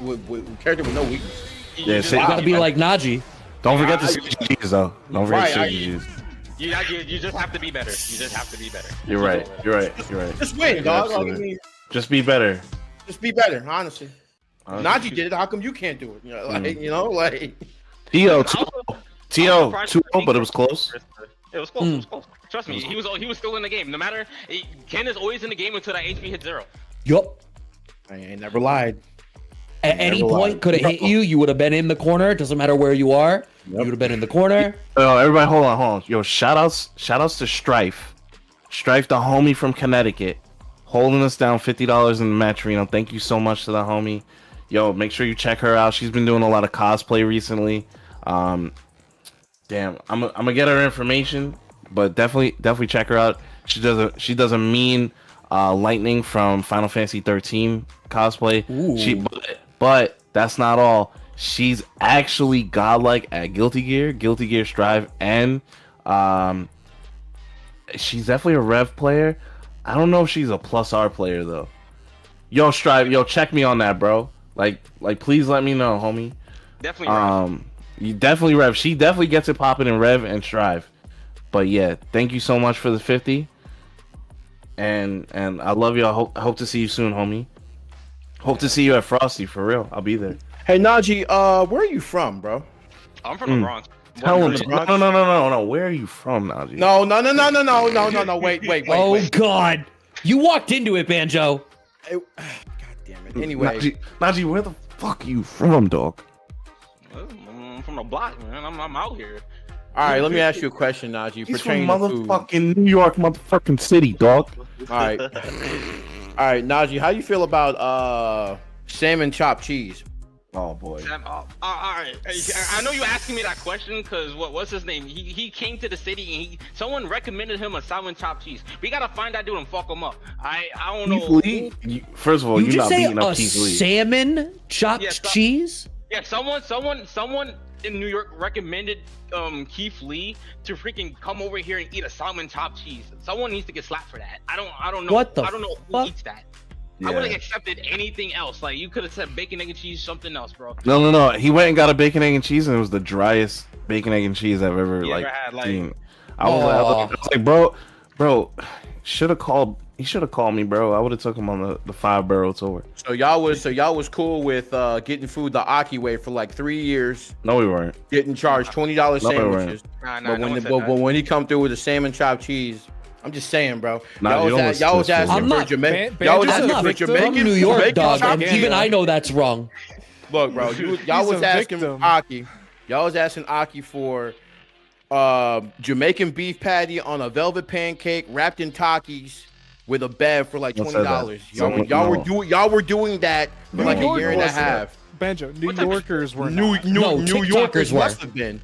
character with no weakness? Yeah, you gotta be like NaJi. Don't forget the CGGs though. Don't forget CGGs. You just have to be better. You just have to be better. You're right. Just win, dog. Like, I mean, just be better. Just be better, honestly. NaJi did it. How come you can't do it? You know, like T.O. 2-0, but it was close. It was close. It was close. Trust me, he was still in the game. No matter, Ken is always in the game until that HP hits 0. Yup. I ain't never lied. At any point, could have hit you. You would have been in the corner. It doesn't matter where you are. You would have been in the corner. Oh, everybody, hold on. Yo, shout outs to Strife, the homie from Connecticut, holding us down $50 in the match arena. Thank you so much to the homie. Yo, make sure you check her out. She's been doing a lot of cosplay recently. Damn, I'm gonna get her information. but definitely check her out. She does a mean Lightning from Final Fantasy 13 cosplay. Ooh. But that's not all. She's actually godlike at Guilty Gear Strive, and she's definitely a Rev player. I don't know if she's a plus R player though. Yo, Strive, check me on that, bro. Like, please let me know, homie. Definitely. Rev. You definitely Rev. She definitely gets it popping in Rev and Strive. But yeah, thank you so much for the 50. And I love you. I hope to see you soon, homie. Hope to see you at Frosty for real. I'll be there. Hey NaJi, where are you from, bro? I'm from the Bronx. Tell him. the Bronx? No. Where are you from, NaJi? No. Wait. Oh God! You walked into it, Banjo. God damn it. Anyway, NaJi, where the fuck are you from, dog? I'm from the block, man. I'm out here. all right. Let me ask you a question, NaJi. He's from Pertaining to food. motherfucking New York, motherfucking city, dog. All right, NaJi. How you feel about salmon chopped cheese? Oh boy. All right. I know you asking me that question because what's his name? He came to the city and someone recommended him a salmon chopped cheese. We gotta find that dude and fuck him up. I don't know. Keith Lee? First of all, You you're just not say beating up a Keith Lee. salmon chopped cheese? Yeah, someone in New York recommended Keith Lee to freaking come over here and eat a salmon chopped cheese. Someone needs to get slapped for that. I don't know. What the I don't know fuck? who eats that. I would have accepted anything else. Like you could have said bacon, egg, and cheese, something else, bro. No. He went and got a bacon, egg, and cheese, and it was the driest bacon, egg, and cheese I've ever had, seen. I was like, bro, should have called. He should have called me, bro. I would have took him on the 5-barrel tour. So y'all was cool with getting food the Aki way for like 3 years, No, we weren't. getting charged $20 No, we sandwiches. Nah, But when he come through with a salmon chopped cheese, I'm just saying, bro. Nah, you don't Y'all was listen to asking this for dude. Jamaican. Ban- Y'all was Banjo's asking a for victim. Jamaican. From New York, Jamaican dog, chopped and cheese. even I know that's wrong. Look, bro, y'all He's was a asking victim. Aki. Y'all was asking Aki for Jamaican beef patty on a velvet pancake wrapped in Takis with a bev for like Don't say that. $20. No. Y'all were doing that for like a York year and a wasn't. half. Banjo, New What type of- Yorkers were New not. No, Yorkers TikTokers were. must have been.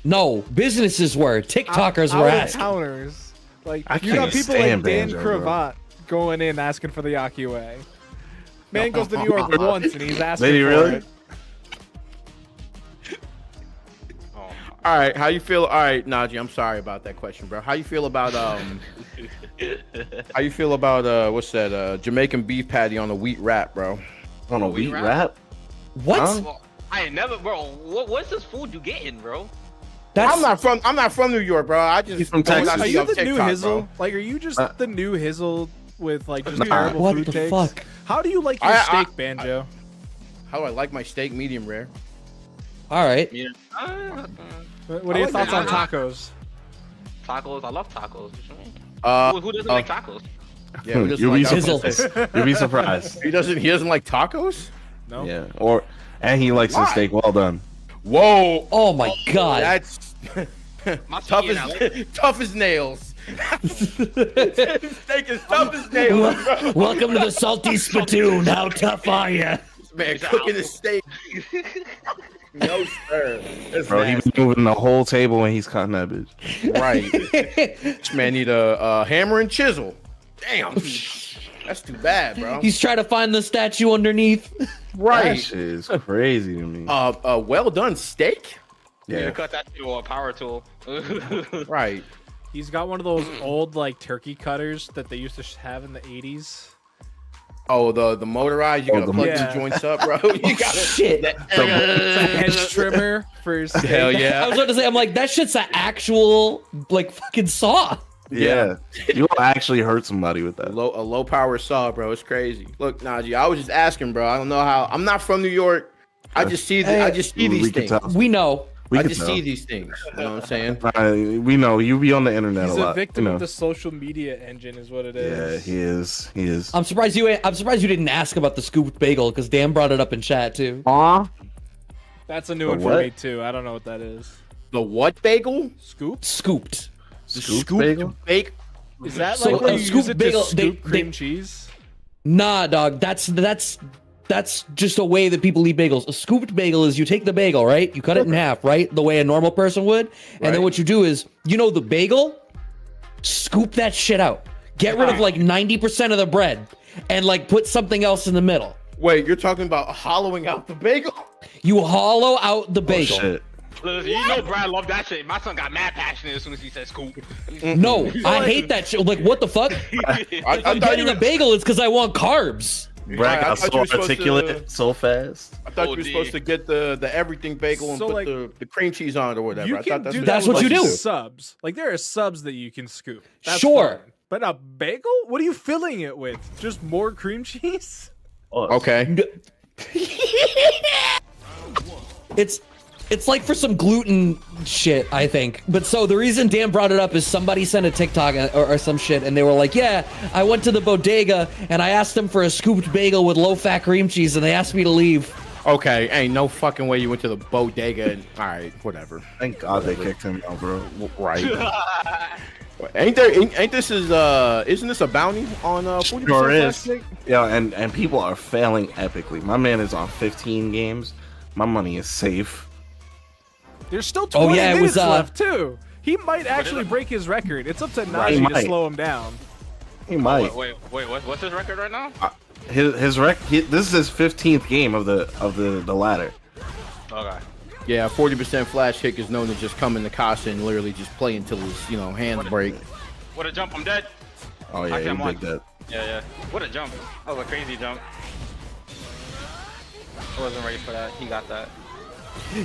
No, businesses were. TikTokers were asking. Out-of-towners. Like I you got can't people like stand Dan Banjo, bro. Cravat going in asking for the Yaki way. Man goes to New York once and he's asking Did he for really? it. All right, how you feel? All right, NaJi, I'm sorry about that question, bro. How you feel about what's that? Jamaican beef patty on a wheat wrap, bro. On a wheat wrap? wrap? What? Huh? Well, I ain't never, bro. What's this food you getting, bro? That's I'm not from New York, bro. I just He's from know what Texas. I Are see you on the new TikTok, Hizzle? bro. Like, are you just the new Hizzle with like just Nah. terrible What food the takes? fuck? How do you like your I- steak, Banjo? How do I like my steak? Medium rare. all right. Yeah. What are your like thoughts on that. tacos? Tacos. I love tacos. Who doesn't like tacos? Yeah, who doesn't You'll be like Hizzle. tacos? You'll be surprised. He doesn't like tacos. No. Yeah. And he likes Why? his steak well done. Whoa, Oh my God. that's My tough skin, I like- tough as nails. Steak is tough as nails, bro. Welcome to the salty spittoon. How tough are you? Man, cooking a steak. No, sir. That's Bro, he nasty. was moving the whole table when he's cutting that bitch. Right. This man need a hammer and chisel. Damn. That's too bad, bro. He's trying to find the statue underneath. That Right. shit is crazy to me. Well done steak. You Yeah. cut that to a power tool. Right. He's got one of those old like turkey cutters that they used to have in the 80s. Oh, the motorized. You Oh, gotta the plug mo- the joints up, bro. You gotta. Shit. It's a hedge trimmer for steak. Hell I yeah. was about to say, I'm like, that shit's an actual like fucking saw. Yeah. You'll actually hurt somebody with that. A low power saw, bro. It's crazy. Look, NaJi, I was just asking, bro. I don't know how. I'm not from New York. I just see these We can things. tell. We know. We I can just tell. see these things. You know what I'm saying? We know you be on the internet He's a a lot. victim you know. of the social media engine, is what it Yeah, is. he is. He is. I'm surprised you didn't ask about the scooped bagel because Dan brought it up in chat too. That's a new The one what? for me too. I don't know what that is. The what bagel? Scoop? Scooped. The Scooped scooped bagel? bake. Is that So, like where a you scoop use it bagel, to they- scoop cream cheese? Nah, dog. That's just a way that people eat bagels. A scooped bagel is you take the bagel, right? You cut it in half, right? The way a normal person would. And then Right. what you do is, you know the bagel? Scoop that shit out. Get rid of like 90% of the bread and like put something else in the middle. Wait, you're talking about hollowing out the bagel? You hollow out the bagel. Shit. Listen, you know Brad loved that shit. My son got mad passionate as soon as he said scoop. No, I hate that shit. Like, what the fuck? I I'm thought you getting a were, bagel. It's because I want carbs. Brad I got thought so you were supposed articulate, so fast. I thought you were OD. supposed to get the everything bagel and So, put like, the cream cheese on it or whatever. You I can thought do That's that what with, you like, do. Subs. Like there are subs that you can scoop. That's Sure. fine. But a bagel? What are you filling it with? Just more cream cheese? Okay. It's like for some gluten shit, I think. But so the reason Dan brought it up is somebody sent a TikTok or some shit, and they were like, yeah, I went to the bodega and I asked them for a scooped bagel with low-fat cream cheese, and they asked me to leave. Okay, ain't no fucking way you went to the bodega and all right, whatever. Thank God they kicked him out, bro. Right. Ain't this isn't this a bounty on 40% Sure is. plastic? Yeah, and people are failing epically. My man is on 15 games. My money is safe. There's still 20 yeah, it minutes was, left too. He might actually break his record. It's up to He NaJi to might. slow him down. He might. Wait, what's his record right now? This is his 15th game of the ladder. Okay. Yeah, 40% flash kick is known to just come in the casa and literally just play until his hands break. What a jump! I'm dead. Oh yeah, Actually, he I'm on. did that. Yeah. What a jump! That was a crazy jump. I wasn't ready for that. He got that.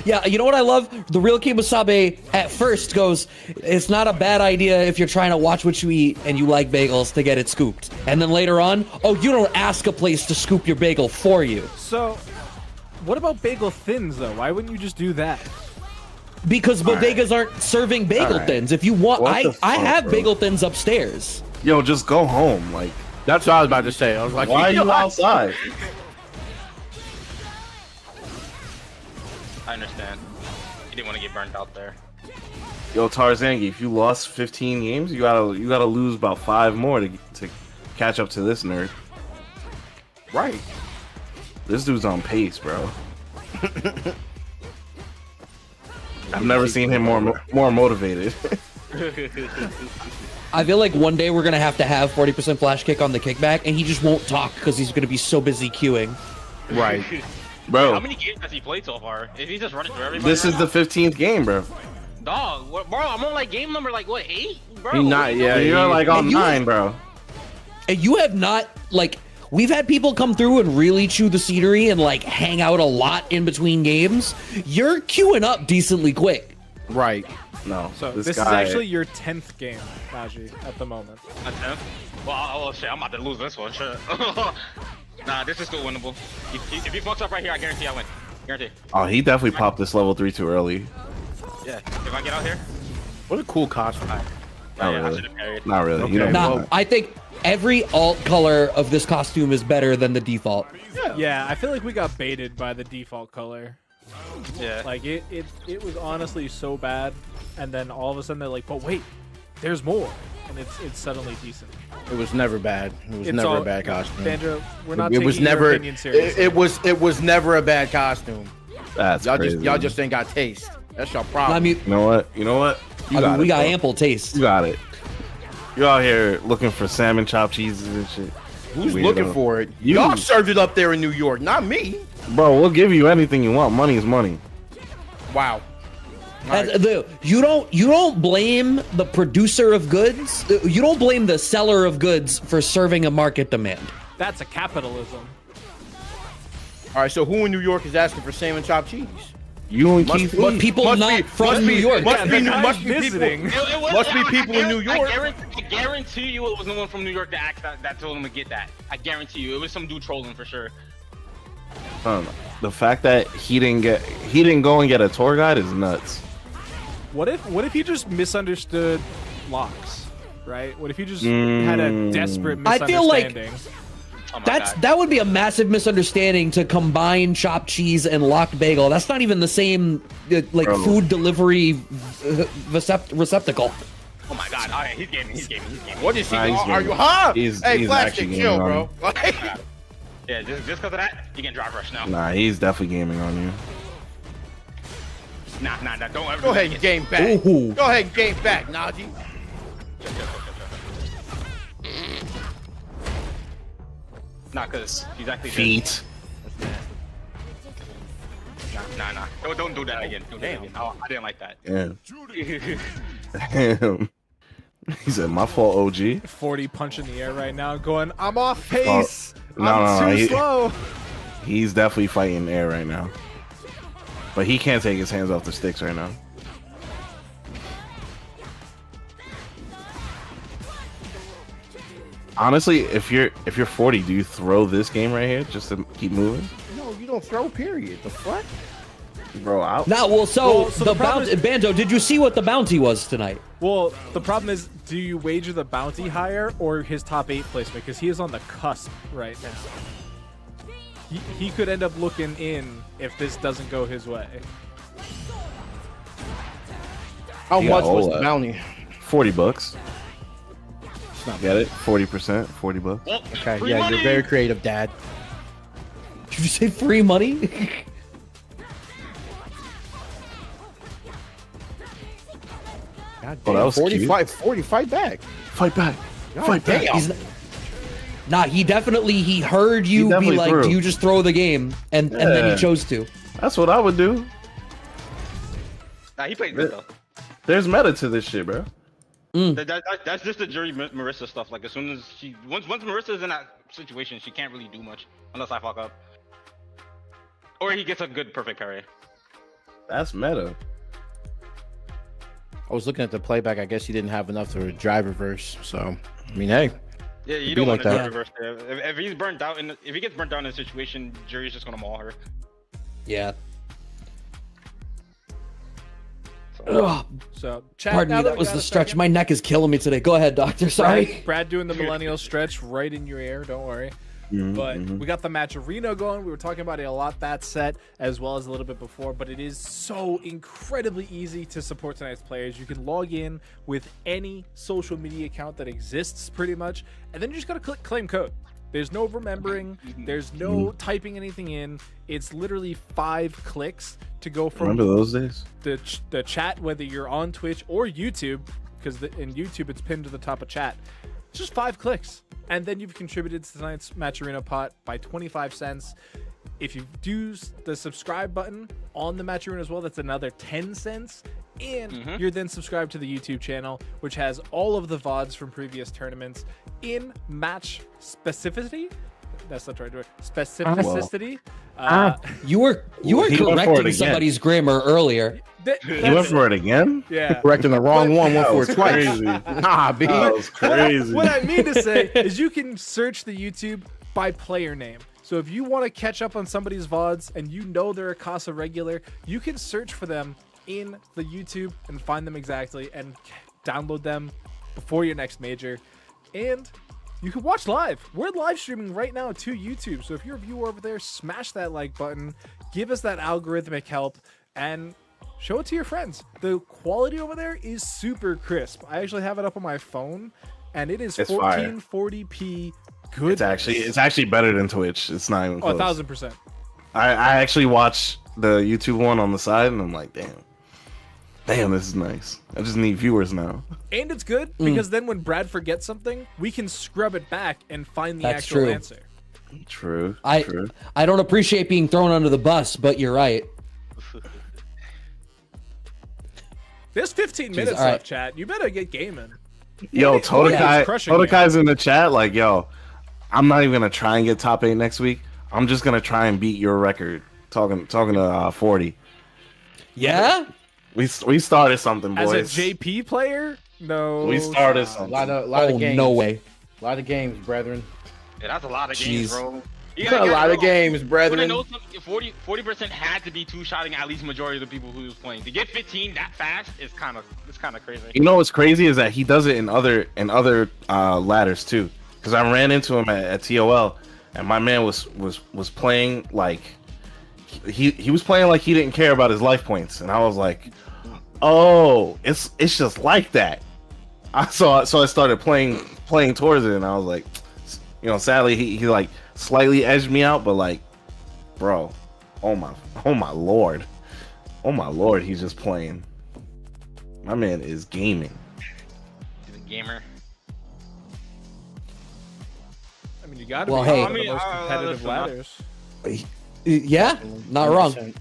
Yeah, you know what I love? The real Kimasabe at first goes, it's not a bad idea if you're trying to watch what you eat and you like bagels to get it scooped. And then later on, oh, you don't ask a place to scoop your bagel for you. So, what about bagel thins though? Why wouldn't you just do that? Because bodegas aren't serving bagel right. thins. If you want, What the I fuck, have bro? bagel thins upstairs. Yo, just go home. Like, That's what I was about to say. I was like, why are you outside? I understand. He didn't want to get burnt out there. Yo, Tarzangi, if you lost 15 games, you gotta lose about 5 more to catch up to this nerd. Right. This dude's on pace, bro. I've never seen him more motivated. I feel like one day we're going to have 40% flash kick on the kickback, and he just won't talk because he's going to be so busy queuing. Right. How Bro, many games has he played so far? Is he just running through everybody? this is the 15th game, bro. Dog, bro. I'm on like game number like what 8, bro? He not- yeah, You're like on And you- 9, bro. And you have not, like, we've had people come through and really chew the scenery and, like, hang out a lot in between games. You're queuing up decently quick. Right. No, So this is guy, actually your 10th game, NaJi, at the moment. That's him. Well, shit, I'm about to lose this one. Shit. Nah, this is still winnable. If he fucks up right here, I guarantee I win. Guarantee. Oh, he definitely popped this level 3 too early. Yeah. If I get out here, What a cool costume. Not I really. should have parried. Not really. Okay. You don't Nah, know. I think every alt color of this costume is better than the default. Yeah, I feel like we got baited by the default color. Yeah. Like it was honestly so bad, and then all of a sudden they're like, "But wait, there's more," and it's suddenly decent. It was never bad. It was It's never all- a bad costume. Banjo, we're not It taking was your never. opinion seriously. It was never a bad costume. That's crazy. Y'all just ain't got taste. That's your problem. I mean, You know what? You we got bro. ample taste. You got it. You out here looking for salmon chopped cheeses and shit. Who's Weirdo. looking for it? You. Y'all served it up there in New York, not me. Bro, we'll give you anything you want. Money is money. Wow. You don't blame the producer of goods. You don't blame the seller of goods for serving a market demand. That's a capitalism. All right. So who in New York is asking for salmon chopped cheese? You and Must- Keith must- Lee. People Must not be- from must New be- York. must be- the guy must be visiting. people. Must be people in New York. I guarantee you it was no one from New York that asked that told him to get that. I guarantee you. It was some dude trolling for sure. The fact that he didn't go and get a tour guide is nuts. What if he just misunderstood locks, right? What if he just had a desperate I feel like- misunderstanding? Oh my God. That would be a massive misunderstanding to combine chopped cheese and locked bagel. That's not even the same Bro. food delivery receptacle. Oh my God. All right, he's gaming. He's gaming. He's gaming. What is he? Nah, he's Are you? gaming. Huh? He's Hey, Flash, actually get chill, gaming bro. Like, Yeah, just because of that, you can drive rush now. Nah, he's definitely gaming on you. Nah, don't ever go do ahead that and game back. Ooh. Go ahead and game back, NaJi. again. Nah, cause she's actually Feet. Nah. Don't do that again. Don't do that again. I didn't like that. Yeah. Damn. He said, "My fault, OG." 40 punch in the air right now, going, I'm off pace. No, I'm too slow. He's definitely fighting in the air right now. But he can't take his hands off the sticks right now. Honestly, if you're 40, do you throw this game right here just to keep moving? No, you don't throw. Period. The fuck? Bro, out. Now, So the the problem bounty, Banjo, did you see what the bounty was tonight? Well, the problem is, do you wager the bounty higher or his top 8 placement? Because he is on the cusp right now. He could end up looking in if this doesn't go his way. How You got much was all the that. bounty? $40. It's not Get it? 40%, $40. Well, Okay, free yeah, money. you're very creative, Dad. Did you say free money? God Oh, damn, that was 45, 40, fight back. Fight back. God Fight back. damn. He's not, nah, he heard you be definitely like, threw. do you just throw the game? And then Yeah. he chose to. That's what I would do. Nah, he played good though. There's meta to this shit, bro. That's just the jury Marissa stuff. Like as soon as once Marissa's in that situation, she can't really do much unless I fuck up. Or he gets a good perfect parry. That's meta. I was looking at the playback. I guess he didn't have enough to drive reverse. So, I mean, hey. Yeah, you Be don't like want to that. reverse there. If he's burnt out if he gets burnt out in a situation, jury's just gonna maul her. Yeah. So, Ugh, So, chat, pardon now me, that we was got the a stretch. second. My neck is killing me today. Go ahead, doctor. Sorry. Brad doing the millennial stretch right in your ear. Don't worry. But we got the match arena going. We were talking about it a lot that set as well as a little bit before, but it is so incredibly easy to support tonight's players. You can log in with any social media account that exists pretty much, and then you just got to click claim code. There's no remembering. There's no typing anything in. It's literally 5 clicks to go from Remember those days? the chat, whether you're on Twitch or YouTube, because in YouTube it's pinned to the top of chat. It's just 5 clicks. And then you've contributed to tonight's Match Arena pot by 25 cents. If you do the subscribe button on the Match Arena as well, that's another 10 cents. And you're then subscribed to the YouTube channel, which has all of the VODs from previous tournaments in match specificity. That's not the right word. Specificity. You were He went for it correcting again. somebody's grammar earlier. You went for it again? Yeah. Correcting the wrong one That for was it twice. crazy. Nah, B. That was crazy. What I mean to say is you can search the YouTube by player name. So if you want to catch up on somebody's VODs and you know they're a Casa regular, you can search for them in the YouTube and find them exactly and download them before your next major. And you can watch live. We're live streaming right now to YouTube. So if you're a viewer over there, smash that like button, give us that algorithmic help, and show it to your friends. The quality over there is super crisp. I actually have it up on my phone, and it is It's fire. 1440p good. It's actually better than Twitch. It's not even Oh, close. 1000%. I actually watch the YouTube one on the side, and I'm like, damn, this is nice. I just need viewers now. And it's good because then when Brad forgets something, we can scrub it back and find the That's actual true. answer. True. I don't appreciate being thrown under the bus, but you're right. There's 15 minutes all right. left, chat. You better get gaming. Yo, Totakai's crushing Todakai's in the chat. Like, yo, I'm not even gonna try and get top 8 next week. I'm just gonna try and beat your record. Talking to 40. Yeah? We started something, As boys. a JP player, no. We started A something. lot Oh, of games. no way. A lot of games, brethren. yeah, that's a lot of games, Jeez. bro. A lot of games, When I brethren. know 40% had to be two-shotting at least majority of the people who was playing. To get 15 that fast is kind of crazy. You know what's crazy is that he does it in other ladders too. Because I ran into him at TOL, and my man was playing like he was playing like he didn't care about his life points, and I was like, oh, it's just like that. So I started playing towards it, and I was like, you know, sadly he like slightly edged me out, but like, bro, oh my lord, he's just playing. My man is gaming. He's a gamer. I mean, You got to Well, be hey. one of the most competitive ladders. Yeah, not wrong. 100%.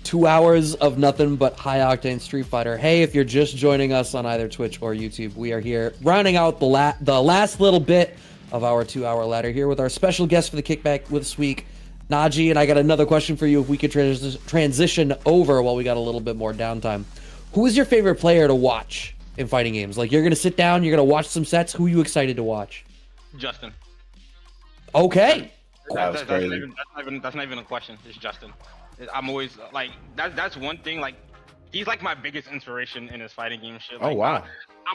2 hours of nothing but high octane Street Fighter. Hey, if you're just joining us on either Twitch or YouTube, we are here rounding out the last little bit of our 2 hour ladder here with our special guest for the kickback this week, NaJi. And I got another question for you if we could transition over while we got a little bit more downtime. Who is your favorite player to watch in fighting games? Like, you're going to sit down, you're going to watch some sets. Who are you excited to watch? Justin. Okay. That's not even a question. It's Justin. I'm always like that's one thing. Like, he's like my biggest inspiration in his fighting game shit. Like, Oh wow.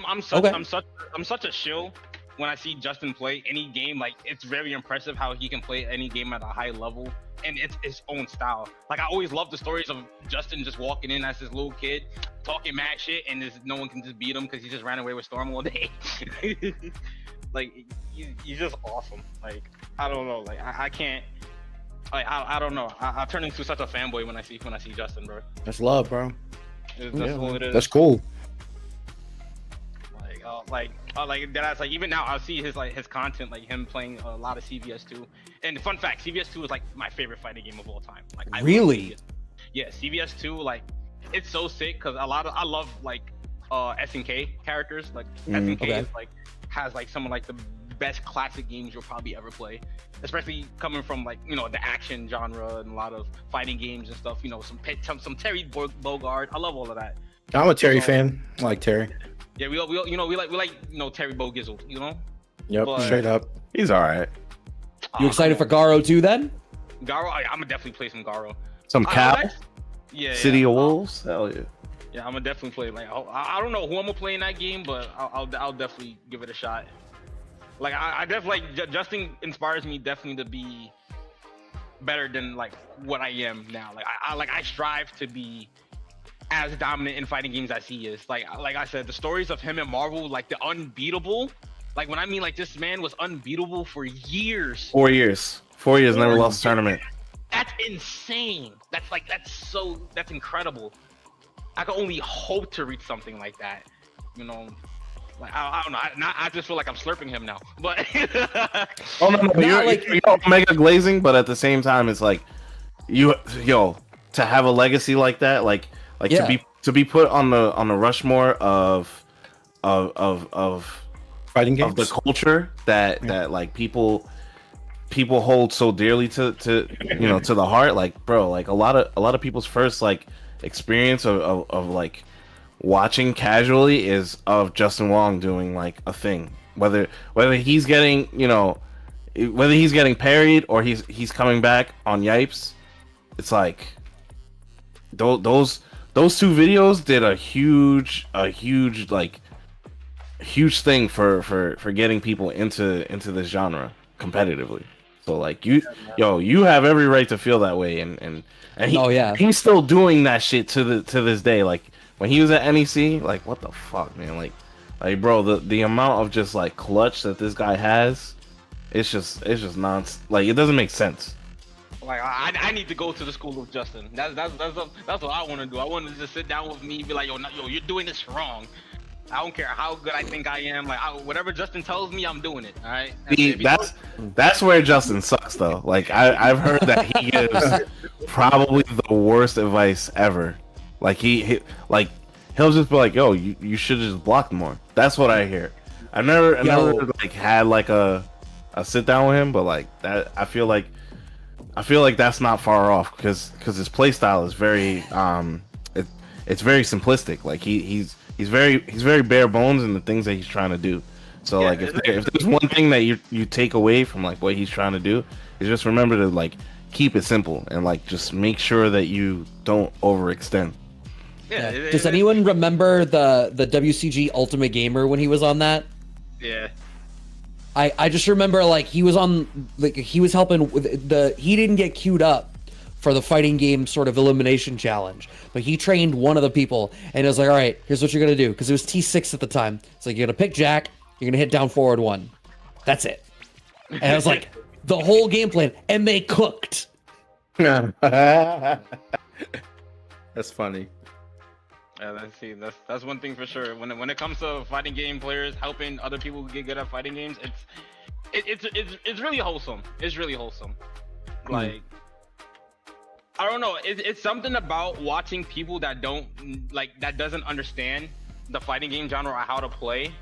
I'm such a shill when I see Justin play any game. Like, it's very impressive how he can play any game at a high level, and it's his own style. Like, I always love the stories of Justin just walking in as this little kid, talking mad shit, and no one can just beat him because he just ran away with Storm all day. Like, he's just awesome. Like, I don't know. Like, I can't. Like, I don't know. I turn into such a fanboy when I see Justin, bro. That's love, bro. That's all it is. That's cool. Like that's like, even now I'll see his content, like him playing a lot of CVS2. And fun fact, CVS2 is like my favorite fighting game of all time. Like, I Really? Yeah, CVS2, like, it's so sick because I love like SNK characters. Like, SNK okay. is like has like some of like the best classic games you'll probably ever play, especially coming from, like, you know, the action genre and a lot of fighting games and stuff. You know, some Terry Bogard. I love all of that. I'm a Terry fan. I like Terry. Yeah, we like Terry Bogizzle, you know. Yep, But- straight up. He's all right. You excited for Garo too then? Garo? I'm gonna definitely play some Garo. Some cow. Yeah. City of Wolves. Hell yeah. Yeah, I'm gonna definitely play. Like, I don't know who I'm gonna play in that game, but I'll definitely give it a shot. Like, I definitely Justin inspires me definitely to be better than like what I am now. Like, I strive to be as dominant in fighting games as he is. Like I said, the stories of him and Marvel, like the unbeatable. Like, when I mean, like, this man was unbeatable for years. 4 years. 4 years, never lost a tournament. That's insane. That's incredible. I can only hope to reach something like that. You know, like, I don't know. I just feel like I'm slurping him now. But Oh no, you're Omega glazing, but at the same time, it's like to have a legacy like that, like Yeah. to be put on the Rushmore of Fighting games. of the culture that like people hold so dearly to to the heart. Like, bro, like a lot of people's first like experience of like watching casually is of Justin Wong doing like a thing, whether he's getting whether he's getting parried or he's coming back on Yipes. It's like those two videos did a huge thing for getting people into this genre competitively. So like you have every right to feel that way, and he's still doing that shit to this day. Like, when he was at NEC, like, what the fuck, man? Like bro, the amount of just like clutch that this guy has, it's just nonsense. Like, it doesn't make sense. like, I need to go to the school of Justin. That's what I want to do. I want to just sit down with me and be like, yo, you're doing this wrong. I don't care how good I think I am. Like, whatever Justin tells me, I'm doing it. All right. That's where Justin sucks, though. Like, I've heard that he gives probably the worst advice ever. Like, he'll just be like, yo, you should just block more. That's what I hear. I never like had like a sit down with him, but like that, I feel like that's not far off because his play style is very it's very simplistic. Like, he's very bare bones in the things that he's trying to do. So like, if there's one thing that you take away from like what he's trying to do, is just remember to like keep it simple and like just make sure that you don't overextend. Yeah. Does anyone remember the WCG Ultimate Gamer when he was on that? Yeah. I just remember, like, he was helping with he didn't get queued up for the fighting game sort of elimination challenge, but he trained one of the people, and it was like, all right, here's what you're gonna do, because it was T6 at the time. It's like, you're gonna pick Jack, you're gonna hit down forward 1. That's it. And I was like, the whole game plan, and they cooked. That's funny. Yeah, that's one thing for sure. When it comes to fighting game players helping other people get good at fighting games, It's really wholesome. It's really wholesome. Like, I don't know. It's something about watching people that doesn't understand the fighting game genre or how to play,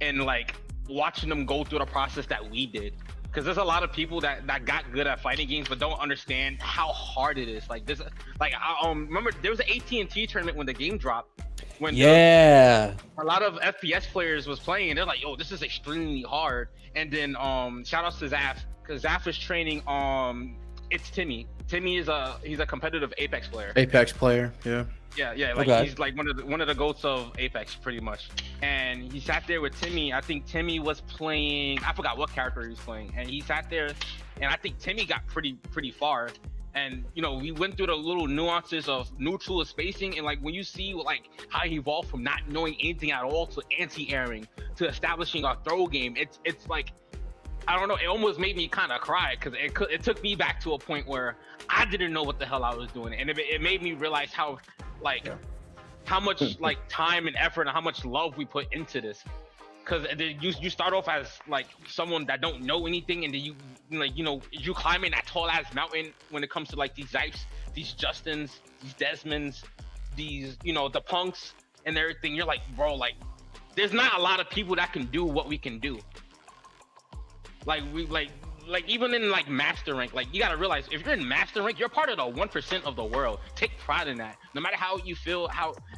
and like watching them go through the process that we did. Because there's a lot of people that got good at fighting games but don't understand how hard it is. Like this, like I remember there was an AT&T tournament when the game dropped. When a lot of FPS players was playing, and they're like, "Yo, this is extremely hard." And then shout outs to Zaf, because Zaf is training it's Timmy. Timmy is he's a competitive Apex player. Apex player, yeah. Yeah, like he's like one of the goats of Apex, pretty much. And he sat there with Timmy. I think Timmy was playing, I forgot what character he was playing, and he sat there, and I think Timmy got pretty far. And you know, we went through the little nuances of neutral spacing, and like when you see like how he evolved from not knowing anything at all to anti-airing to establishing a throw game, it's like, I don't know, it almost made me kind of cry, because it took me back to a point where I didn't know what the hell I was doing, and it made me realize how much like time and effort and how much love we put into this. Because you start off as like someone that don't know anything, and then you climbing that tall ass mountain when it comes to like these Zipes, these Justins, these Desmonds, these the Punks and everything. You're like, bro, like there's not a lot of people that can do what we can do. Like we like even in like master rank, like you gotta realize if you're in master rank, you're part of the 1% of the world. Take pride in that. No matter how you feel,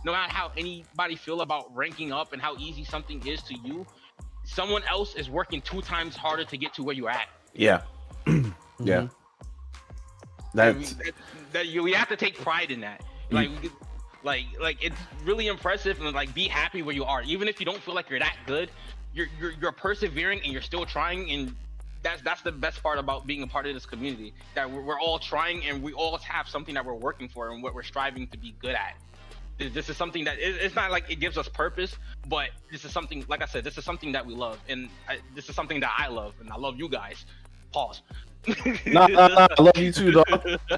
no matter how anybody feel about ranking up and how easy something is to you, someone else is working 2 times harder to get to where you're at. Yeah. Yeah. We have to take pride in that. Like it's really impressive, and like be happy where you are, even if you don't feel like you're that good. You're persevering and you're still trying, and that's the best part about being a part of this community, that we're all trying and we all have something that we're working for and what we're striving to be good at. This is something that it's not like it gives us purpose, but this is something, like I said, this is something that we love, and this is something that I love, and I love you guys. Pause. Nah, I love you too, dog.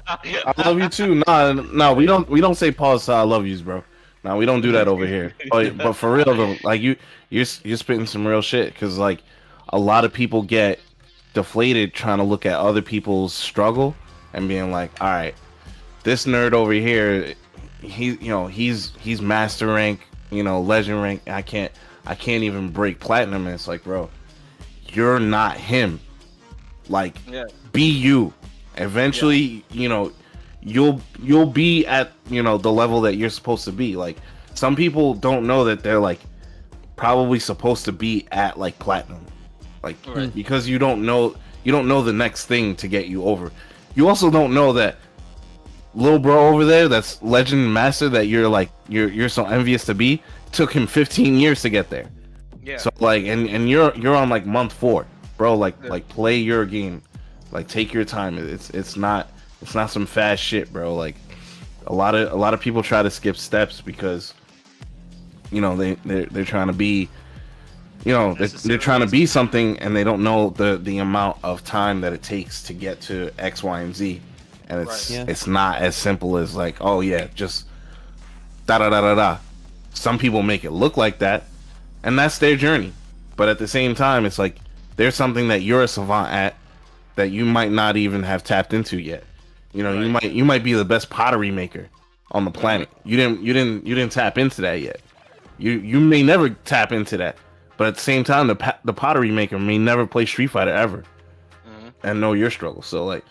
I love you too. Nah, we don't say pause to I love yous, bro. Nah, we don't do that over here. But for real though, like you're spitting some real shit, because like a lot of people get deflated trying to look at other people's struggle and being like, all right, this nerd over here, he's master rank, legend rank. I can't even break platinum. And it's like, bro, you're not him. Like, be you. Eventually, you'll be at the level that you're supposed to be. Like, some people don't know that they're like probably supposed to be at like platinum, like because you don't know the next thing to get you over. You also don't know that little bro over there that's legend master that you're so envious to be, took him 15 years to get there. Yeah. So like, and you're on like month 4, bro. Like play your game, like take your time. It's not some fast shit, bro. Like a lot of people try to skip steps because they're trying to be, they're trying to be something, and they don't know the amount of time that it takes to get to X, Y, and Z. And it's not as simple as like, oh yeah, just da da da da da. Some people make it look like that, and that's their journey. But at the same time, it's like there's something that you're a savant at that you might not even have tapped into yet. You might be the best pottery maker on the planet. You didn't tap into that yet. You may never tap into that, but at the same time, the pottery maker may never play Street Fighter ever, and know your struggle. So like,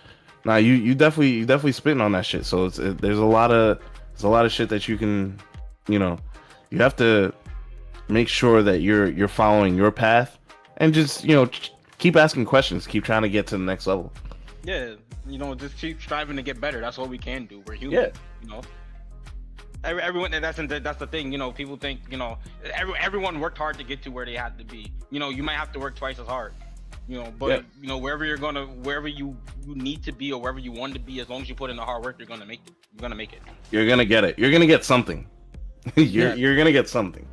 nah, you definitely spitting on that shit. So there's a lot of shit that you can, you have to make sure that you're following your path, and just keep asking questions, keep trying to get to the next level. Yeah, just keep striving to get better. That's all we can do. We're human. Yeah. Everyone, that's the thing. People think everyone worked hard to get to where they had to be. You might have to work twice as hard. But wherever you need to be, or wherever you want to be, as long as you put in the hard work, you're gonna make it. You're gonna get it. You're gonna get something. You're gonna get something.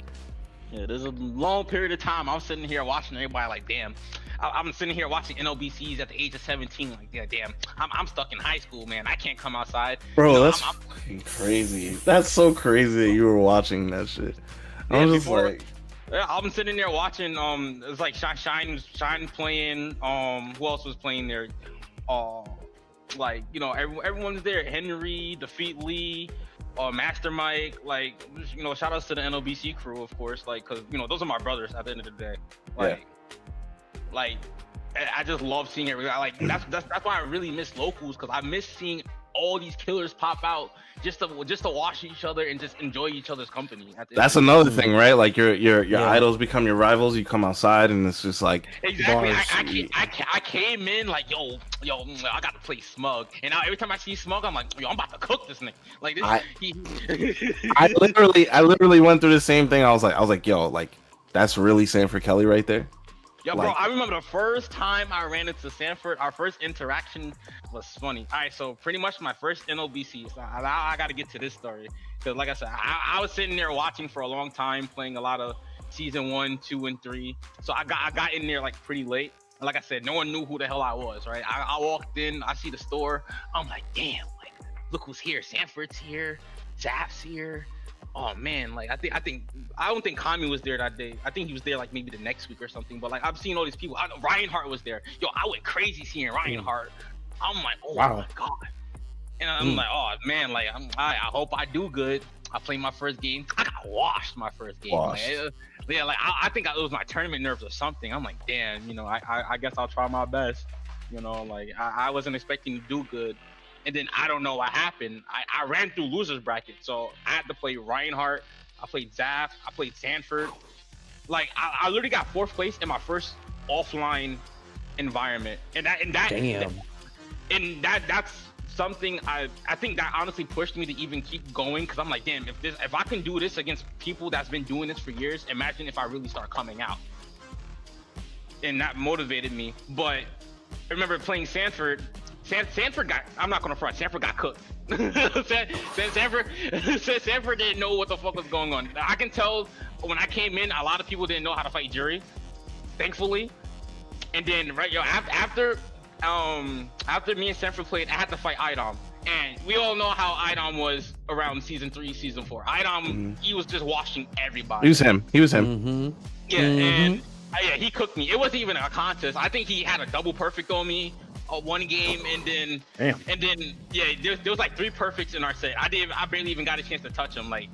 Yeah, there's a long period of time I'm sitting here watching everybody like, damn. I'm sitting here watching NLBCs at the age of 17, like, yeah, damn, I'm stuck in high school, man. I can't come outside. Bro, that's fucking crazy. That's so crazy that you were watching that shit. I was just like, Yeah, I'm sitting there watching. It's like Shine playing. Who else was playing there? Like everyone's there. Henry, Defeat Lee, Master Mike. Like shout outs to the NOBC crew, of course. Like, cause those are my brothers at the end of the day. Like I just love seeing it. Like that's why I really miss locals, cause I miss seeing all these killers pop out just to watch each other and just enjoy each other's company. That's another thing, right? Like your idols become your rivals. You come outside and it's just like exactly. I came in like yo, I gotta play Smug, and now every time I see Smug, I'm like, yo, I'm about to cook this nigga. Like this. I literally went through the same thing. I was like, yo, like that's really Sanford Kelly right there. Yo, bro, I remember the first time I ran into Sanford, our first interaction was funny. All right, so pretty much my first NOBC. So I got to get to this story. Because like I said, I was sitting there watching for a long time, playing a lot of season 1, 2, and 3. So I got in there like pretty late. And like I said, no one knew who the hell I was, right? I walked in, I see the store. I'm like, damn, like, look who's here. Sanford's here. Zap's here. Oh man, like I don't think Kami was there that day. I think he was there like maybe the next week or something. But like I've seen all these people. Ryan Hart was there. Yo, I went crazy seeing Ryan Hart. I'm like, oh my god. And I'm like, oh man, like I hope I do good. I played my first game. I got washed my first game. Like, I think it was my tournament nerves or something. I'm like, damn, I guess I'll try my best. Like I wasn't expecting to do good. And then I don't know what happened. I ran through losers bracket, so I had to play Reinhardt. I played Zaf. I played Sanford. Like I literally got 4th place in my first offline environment, and that's something I think that honestly pushed me to even keep going, because I'm like, damn, if I can do this against people that's been doing this for years, imagine if I really start coming out. And that motivated me. But I remember playing Sanford. Sanford got, I'm not gonna front, Sanford got cooked. Sanford didn't know what the fuck was going on. I can tell when I came in, a lot of people didn't know how to fight Jury, thankfully. And then after me and Sanford played, I had to fight Idom. And we all know how Idom was around season 3, season 4. Idom, he was just washing everybody. He was him. Mm-hmm. Yeah, and he cooked me. It wasn't even a contest. I think he had a double perfect on me. One game, and then there was like 3 perfects in our set. I barely even got a chance to touch him. Like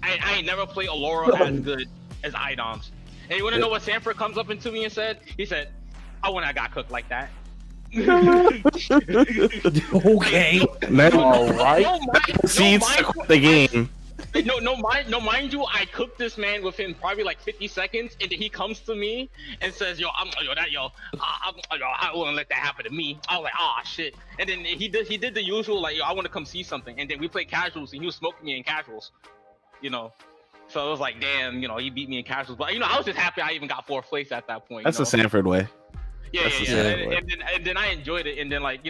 I ain't never played Aurora as good as Idoms. And you wanna know what Sanford comes up into me and said? He said, "I when I got cooked like that." Okay. All right. Seeds the game. No, mind you, I cooked this man within probably like 50 seconds, and then he comes to me and says, I wouldn't let that happen to me. I was like, oh shit. And then he did the usual, like, yo, I want to come see something. And then we played casuals, and he was smoking me in casuals, So it was like, damn, he beat me in casuals. But I was just happy I even got 4th place at that point. That's the Sanford way. Yeah. And then I enjoyed it. And then like,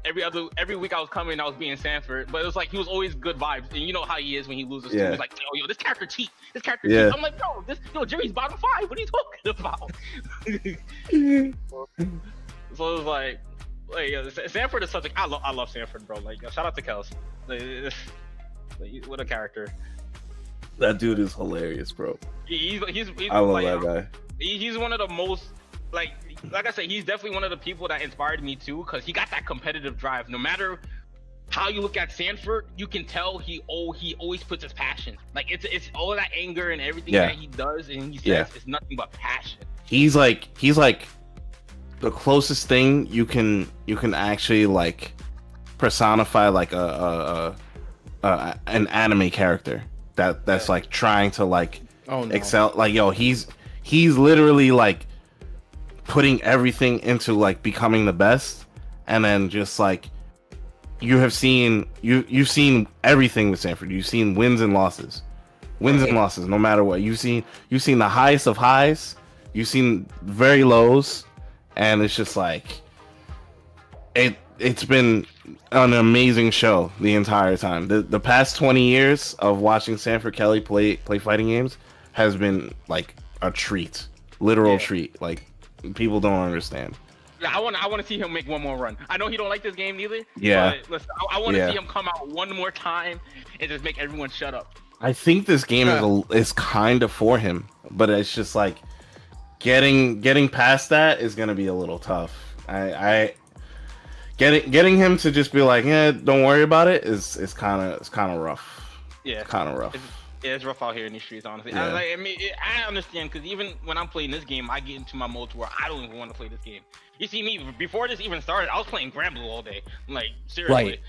every week I was coming, I was being Sanford, but it was like he was always good vibes. And you know how he is when he loses. He's like, yo, this character cheat. This character cheat. I'm like, Jerry's bottom 5. What are you talking about? So it was like Sanford is such a. I love Sanford, bro. Like, shout out to Kels. Like, what a character. That dude is hilarious, bro. He's I love that guy. He's one of the most like I said, he's definitely one of the people that inspired me too, because he got that competitive drive. No matter how you look at Sanford, you can tell he always puts his passion. Like it's all that anger and everything that he does and he says is nothing but passion. He's like the closest thing you can actually like personify like an anime character that's like trying to like excel. Like, yo, he's literally like putting everything into like becoming the best, and then just like you've seen everything with Sanford. You've seen wins and losses, no matter what. You've seen the highest of highs. You've seen very lows, and it's just like it's been an amazing show the entire time. The past 20 years of watching Sanford Kelly play fighting games has been like a treat, literal treat. Like, people don't understand. Yeah, I want to see him make one more run. I know he don't like this game neither. Yeah. But listen, I want to see him come out one more time and just make everyone shut up. I think this game is kind of for him, but it's just like getting past that is gonna be a little tough. I getting him to just be like, yeah, don't worry about it is kind of rough. Yeah, kind of rough. It's rough out here in these streets, honestly. Yeah. I understand, because even when I'm playing this game, I get into my mode to where I don't even want to play this game. You see me, before this even started, I was playing Grand Blue all day. Like, seriously. Right.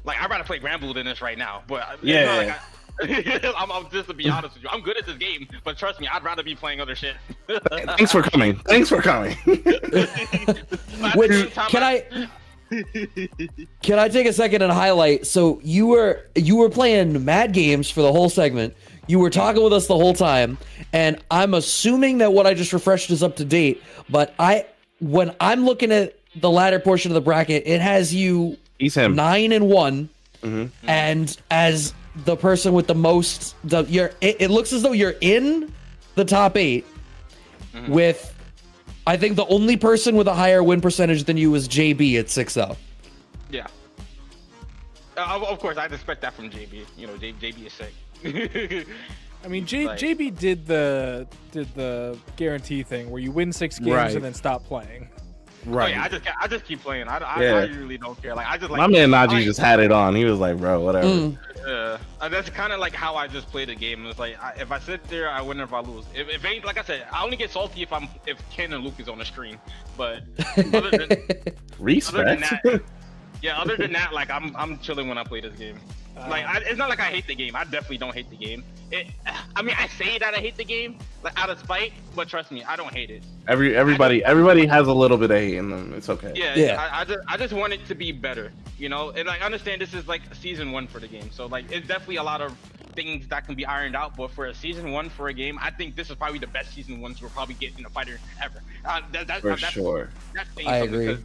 Like, I'd rather play Grand Blue than this right now. But Yeah. I'm just to be honest with you. I'm good at this game, but trust me, I'd rather be playing other shit. Thanks for coming. Thanks for coming. Which, can I take a second and highlight? So you were playing mad games for the whole segment. You were talking with us the whole time, and I'm assuming that what I just refreshed is up to date. But when I'm looking at the latter portion of the bracket, it has you He's him. 9-1, Mm-hmm. and as the person with the most, it looks as though you're in the top 8 with. I think the only person with a higher win percentage than you is JB at 6-0. Yeah. Of course, I'd expect that from JB. You know, JB is sick. I mean, Like- JB did the guarantee thing where you win 6 games Right. and then stop playing. Right. Oh, yeah, I just keep playing. I Yeah. really don't care. Like, I just like My man NaJi just had it on. He was like, bro, whatever. that's kind of like how I just play the game. It's like if I sit there, I win. If I lose, if ain't like I said, I only get salty if Ken and Luke is on the screen. But other than Respect. that, yeah, other than that, like I'm chilling when I play this game. Like it's not like I hate the game. I definitely don't hate the game. I mean, I say that I hate the game like out of spite, but trust me, I don't hate it. Everybody has a little bit of hate in them. It's okay. Yeah. I just want it to be better, you know. And I understand this is like season 1 for the game, so like it's definitely a lot of things that can be ironed out. But for a season 1 for a game, I think this is probably the best season 1s we'll probably get in a fighter ever. That's Sure. That's saying I something, agree.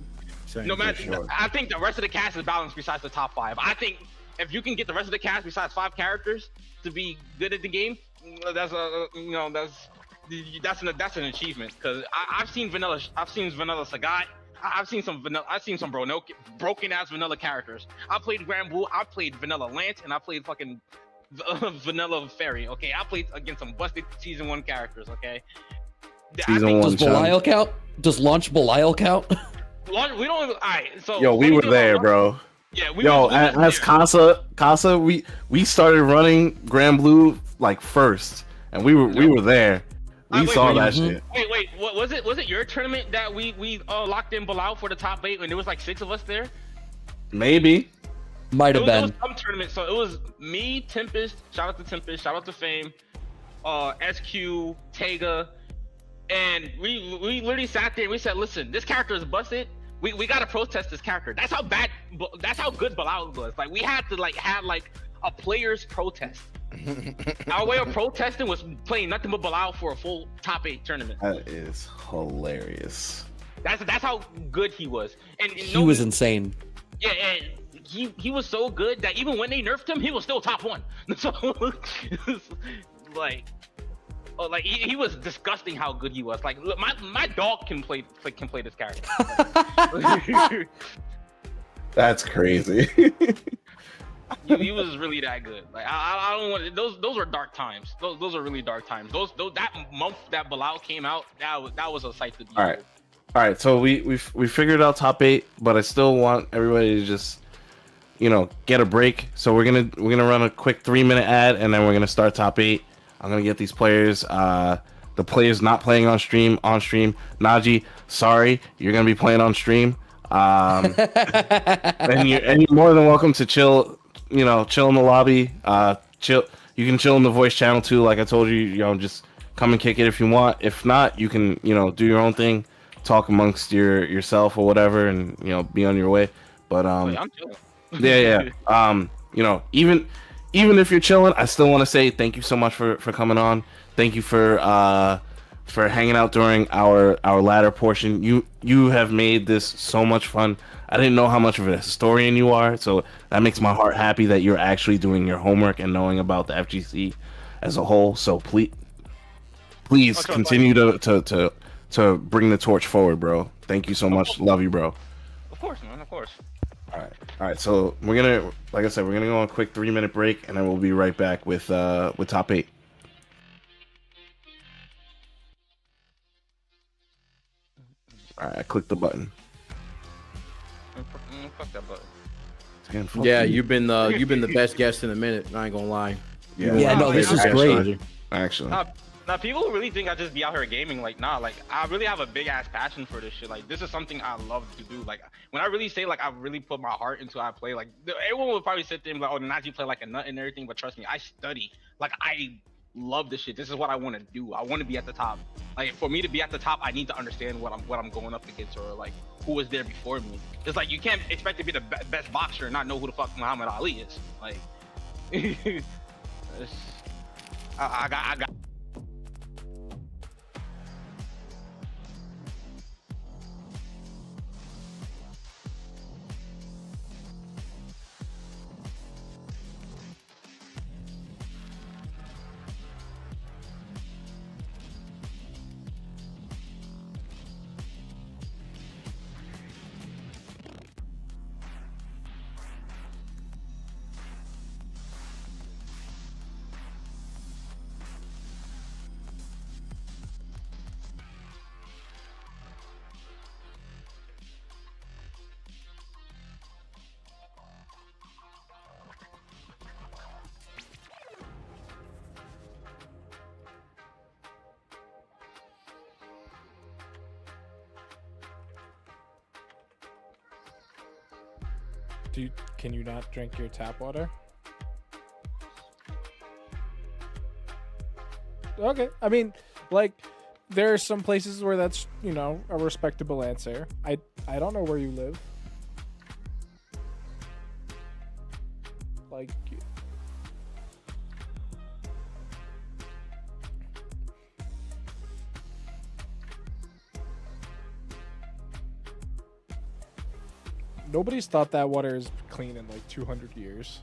'cause no matter, sure. I think the rest of the cast is balanced besides the top 5. I think if you can get the rest of the cast besides 5 characters to be good at the game, that's an achievement. Because I've seen Vanilla Sagat. I've seen some broken ass vanilla characters. I played Grand Blue. I played Vanilla Lance, and I played fucking Vanilla Fairy. Okay, I played against some busted season 1 characters. Okay. Season 1. Does Belial count? Does launch Belial count? We don't even. All right. So Yo, we were there, bro. Yeah, As Casa, we started running Grand Blue like first, and we were there. We saw that shit. Wait, what was it? Was it your tournament that we locked in Bilal for the top 8 and there was like 6 of us there? Maybe. Might have It was been. some tournament. So it was me, Tempest. Shout out to Tempest. Shout out to Fame. SQ, Tega, and we literally sat there and we said, listen, this character is busted. We gotta protest this character. That's how good Bilal was. Like we had to have a player's protest. Our way of protesting was playing nothing but Bilal for a full top 8 tournament. That is hilarious. That's how good he was. And He was insane. Yeah, and he was so good that even when they nerfed him, he was still top 1. So he was disgusting how good he was. Like look, my dog can play this character. That's crazy. He was really that good. Like I don't want those were dark times. Those are really dark times. That month that Bilal came out, that was a sight to behold. All right. So we figured out top 8, but I still want everybody to just get a break. So we're gonna run a quick 3-minute ad, and then we're gonna start top 8. I'm gonna get these players. The players not playing on stream. NaJi, sorry, you're gonna be playing on stream. And you're more than welcome to chill. Chill in the lobby. Chill. You can chill in the voice channel too. Like I told you, just come and kick it if you want. If not, you can do your own thing, talk amongst yourself or whatever, and be on your way. But I'm chilling. yeah. Even if you're chilling, I still want to say thank you so much for coming on. Thank you for hanging out during our ladder portion. You have made this so much fun. I didn't know how much of a historian you are, so that makes my heart happy that you're actually doing your homework and knowing about the FGC as a whole. So please continue to bring the torch forward, bro. Thank you so much. Love you, bro. Of course, man. Of course. All All right, so we're gonna, like I said, we're gonna go on a quick 3-minute break, and then we'll be right back with top 8. All right, I clicked the button. Fuck that button. Damn, fuck Yeah, you. you've been the best guest in a minute. I ain't gonna lie. Yeah, no, this is great. Actually. Now people really think I just be out here gaming. Like, nah, like I really have a big ass passion for this shit. Like, this is something I love to do. Like, when I really say like I really put my heart into how I play, like everyone would probably sit there and be like, oh, NaJi play like a nut and everything, but trust me, I study. Like, I love this shit. This is what I want to do. I want to be at the top. Like, for me to be at the top, I need to understand what I'm going up against, or like who was there before me. It's like you can't expect to be the best boxer and not know who the fuck Muhammad Ali is. Like, I got. Can you not drink your tap water? Okay, I mean, like, there are some places where that's, you know, a respectable answer. I don't know where you live. Like, nobody's thought that water is clean in like 200 years.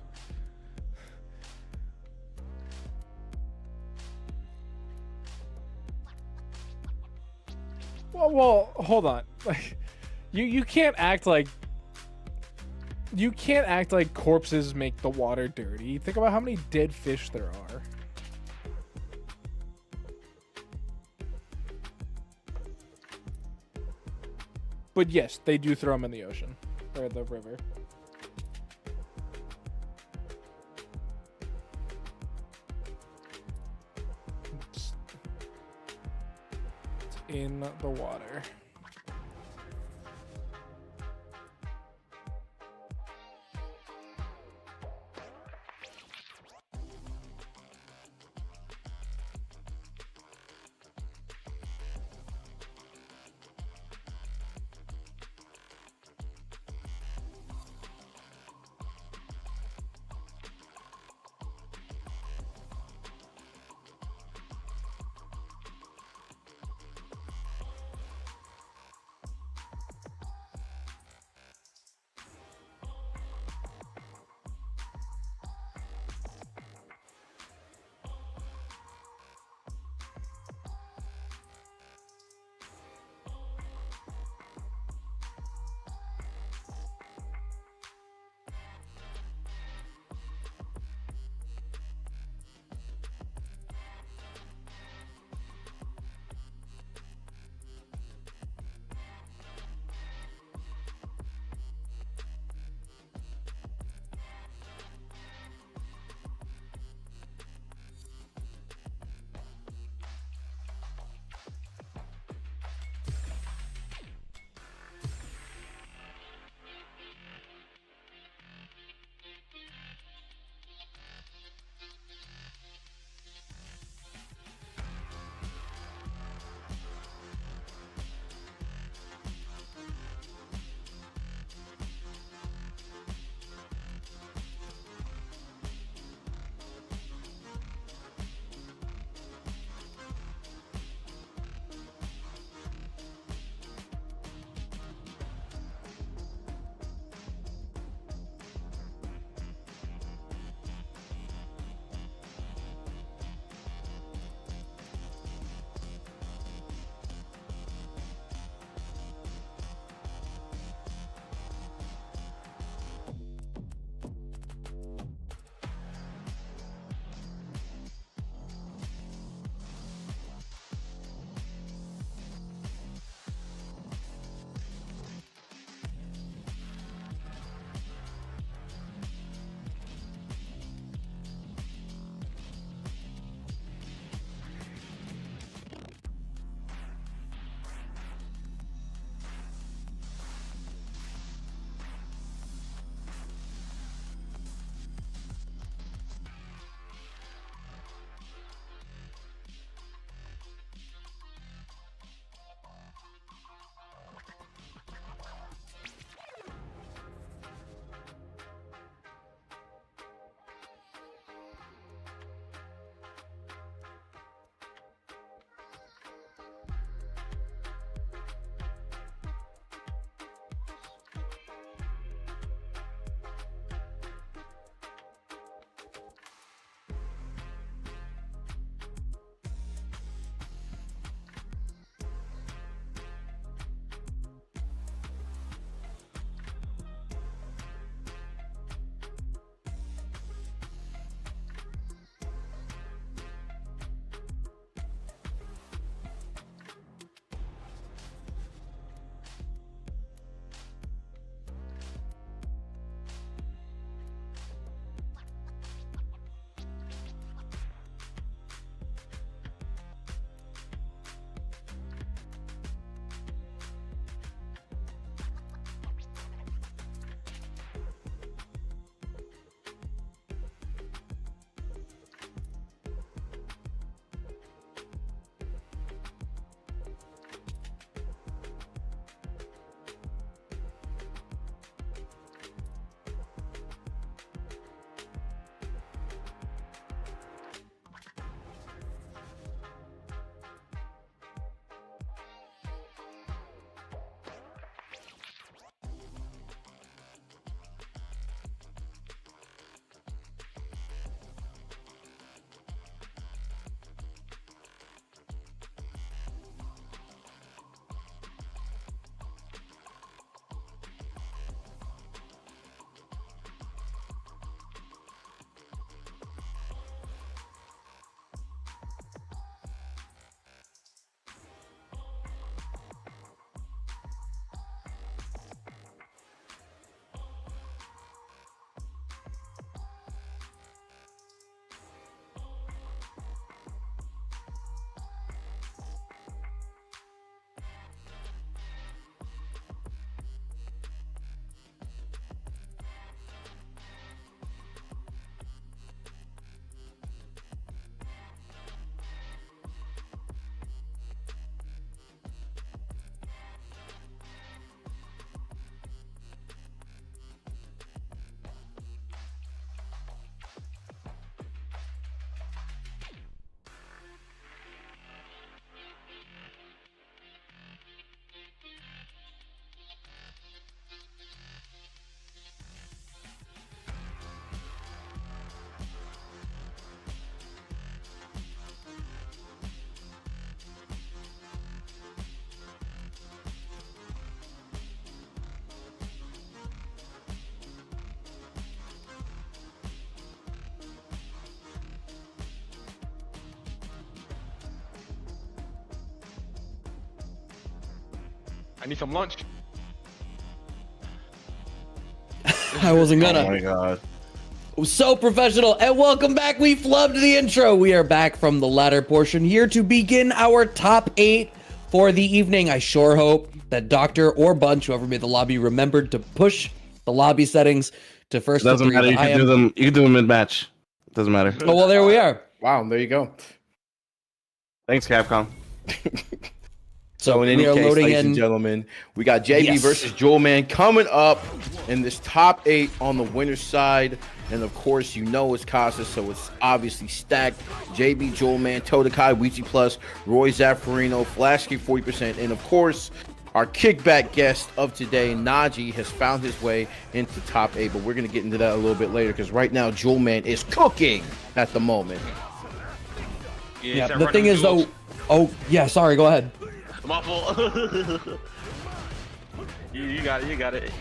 Well, hold on. Like, you can't act like corpses make the water dirty. Think about how many dead fish there are. But yes, they do throw them in the ocean or the river. It's in the water. I need some lunch. I wasn't gonna. Oh my god. So professional, and welcome back. We flubbed the intro. We are back from the latter portion here to begin our top 8 for the evening. I sure hope that Doctor or Bunch, whoever made the lobby, remembered to push the lobby settings to first. It doesn't to 3, matter. You can do them. You can do them mid match. Doesn't matter. Oh well, there we are. Wow, there you go. Thanks, Capcom. So in any we are case, loading ladies in. and gentlemen, we got JB Yes. versus Jewel Man coming up in this top 8 on the winner's side. And of course, you know it's Casa, so it's obviously stacked. JB, Jewel Man, Todakai, Weezy Plus, Roy Zaffarino, Flash Kick 40%, and of course, our kickback guest of today, NaJi, has found his way into top 8, but we're going to get into that a little bit later because right now, Jewel Man is cooking at the moment. Yeah, the thing is though. Oh yeah, sorry. Go ahead. My fault. you got it. You got it.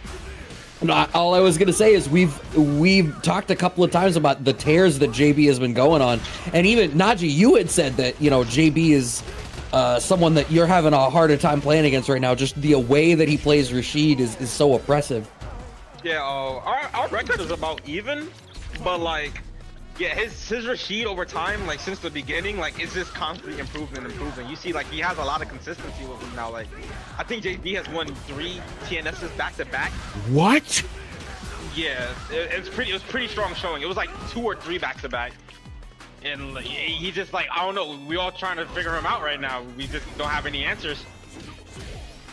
No, all I was gonna say is we've talked a couple of times about the tears that JB has been going on, and even NaJi, you had said that JB is someone that you're having a harder time playing against right now. Just the way that he plays Rashid is so oppressive. Yeah, our record is about even, but like, yeah, his Rashid over time, like since the beginning, like it's just constantly improving. You see, like he has a lot of consistency with him now. Like, I think JB has won 3 TNSs back to back. What? Yeah, it was pretty strong showing. It was like 2 or 3 back to back, and like, he just like I don't know. We all trying to figure him out right now. We just don't have any answers.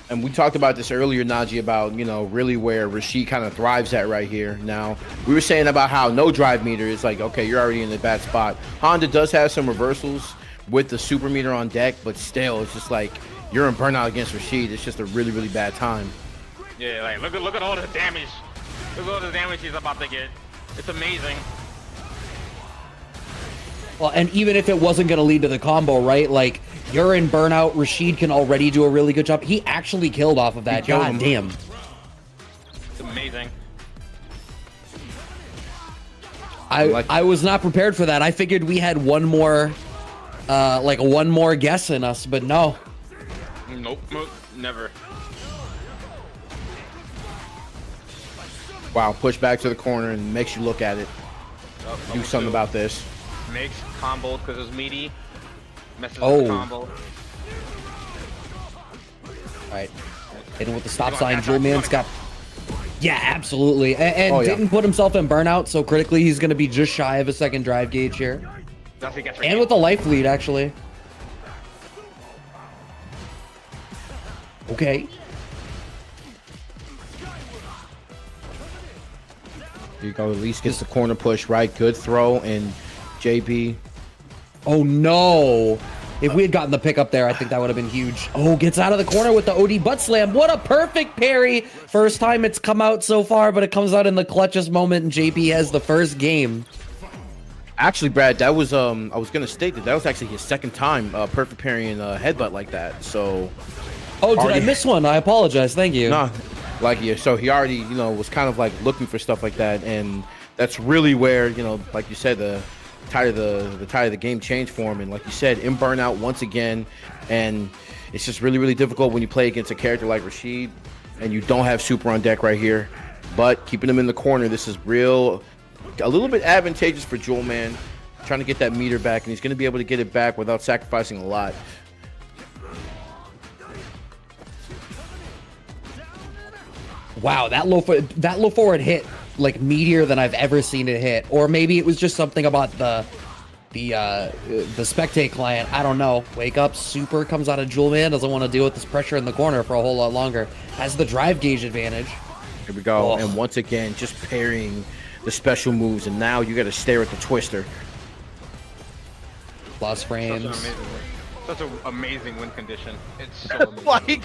And we talked about this earlier, NaJi, about, really where Rashid kind of thrives at right here. Now, we were saying about how no drive meter is like, okay, you're already in a bad spot. Honda does have some reversals with the super meter on deck, but still, it's just like you're in burnout against Rashid. It's just a really, really bad time. Yeah, like look at all the damage. Look at all the damage he's about to get. It's amazing. Well, and even if it wasn't going to lead to the combo, right? Like, you're in burnout. Rashid can already do a really good job. He actually killed off of that. killed God him. damn. It's amazing. I was not prepared for that. I figured we had one more guess in us, but no. Nope, never. Wow, push back to the corner and makes you look at it. Do something about this. Makes combo because it's meaty. Messes Oh. with the combo. All right. Hitting with the stop Come on, sign. Matt, Jewel come on. Man's got... Yeah, absolutely. And Oh, yeah. didn't put himself in burnout, so critically he's going to be just shy of a second drive gauge here. That's what he gets for And game. with the life lead, actually. Okay. Here you go. At least gets the corner push right. Good throw. And JB. Oh, no. If we had gotten the pick up there, I think that would have been huge. Oh, gets out of the corner with the OD butt slam. What a perfect parry. First time it's come out so far, but it comes out in the clutchest moment, and JB has the first game. Actually, Brad, that was I was gonna state that was actually his second time perfect parrying a headbutt like that. So Oh, did I Already- miss one? I apologize. Thank you. nah, like yeah. So he already was kind of like looking for stuff like that, and that's really where like you said, the tide of the game changed for him. And like you said, in burnout once again, and it's just really, really difficult when you play against a character like Rashid and you don't have super on deck right here. But keeping him in the corner, this is a little bit advantageous for Jewel Man, trying to get that meter back, and he's going to be able to get it back without sacrificing a lot. Wow, that low forward hit like meatier than I've ever seen it hit. Or maybe it was just something about the spectate client. I don't know. Wake up, super comes out of Jewel Man, doesn't want to deal with this pressure in the corner for a whole lot longer. Has the drive gauge advantage. Here we go. Oh. And once again, just parrying the special moves, and now you got to stare at the twister. Plus frames. Such an amazing win condition. It's so amazing. Like,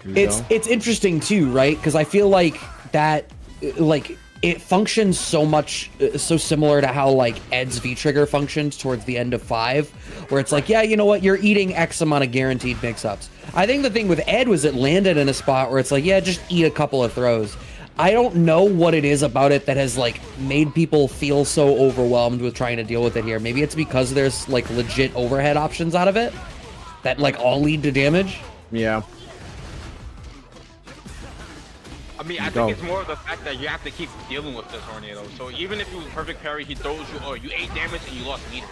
Here we go. It's interesting too, right? Because I feel like that, like it functions so similar to how like Ed's V trigger functions towards the end of 5, where it's like, yeah, you know what, you're eating X amount of guaranteed mix-ups. I think the thing with Ed was it landed in a spot where it's like, yeah, just eat a couple of throws. I don't know what it is about it that has like made people feel so overwhelmed with trying to deal with it here. Maybe it's because there's like legit overhead options out of it that like all lead to damage. Yeah. I mean, I think it's more of the fact that you have to keep dealing with the tornado. So even if you perfect parry, he throws you, or you 8 damage and you lost meter.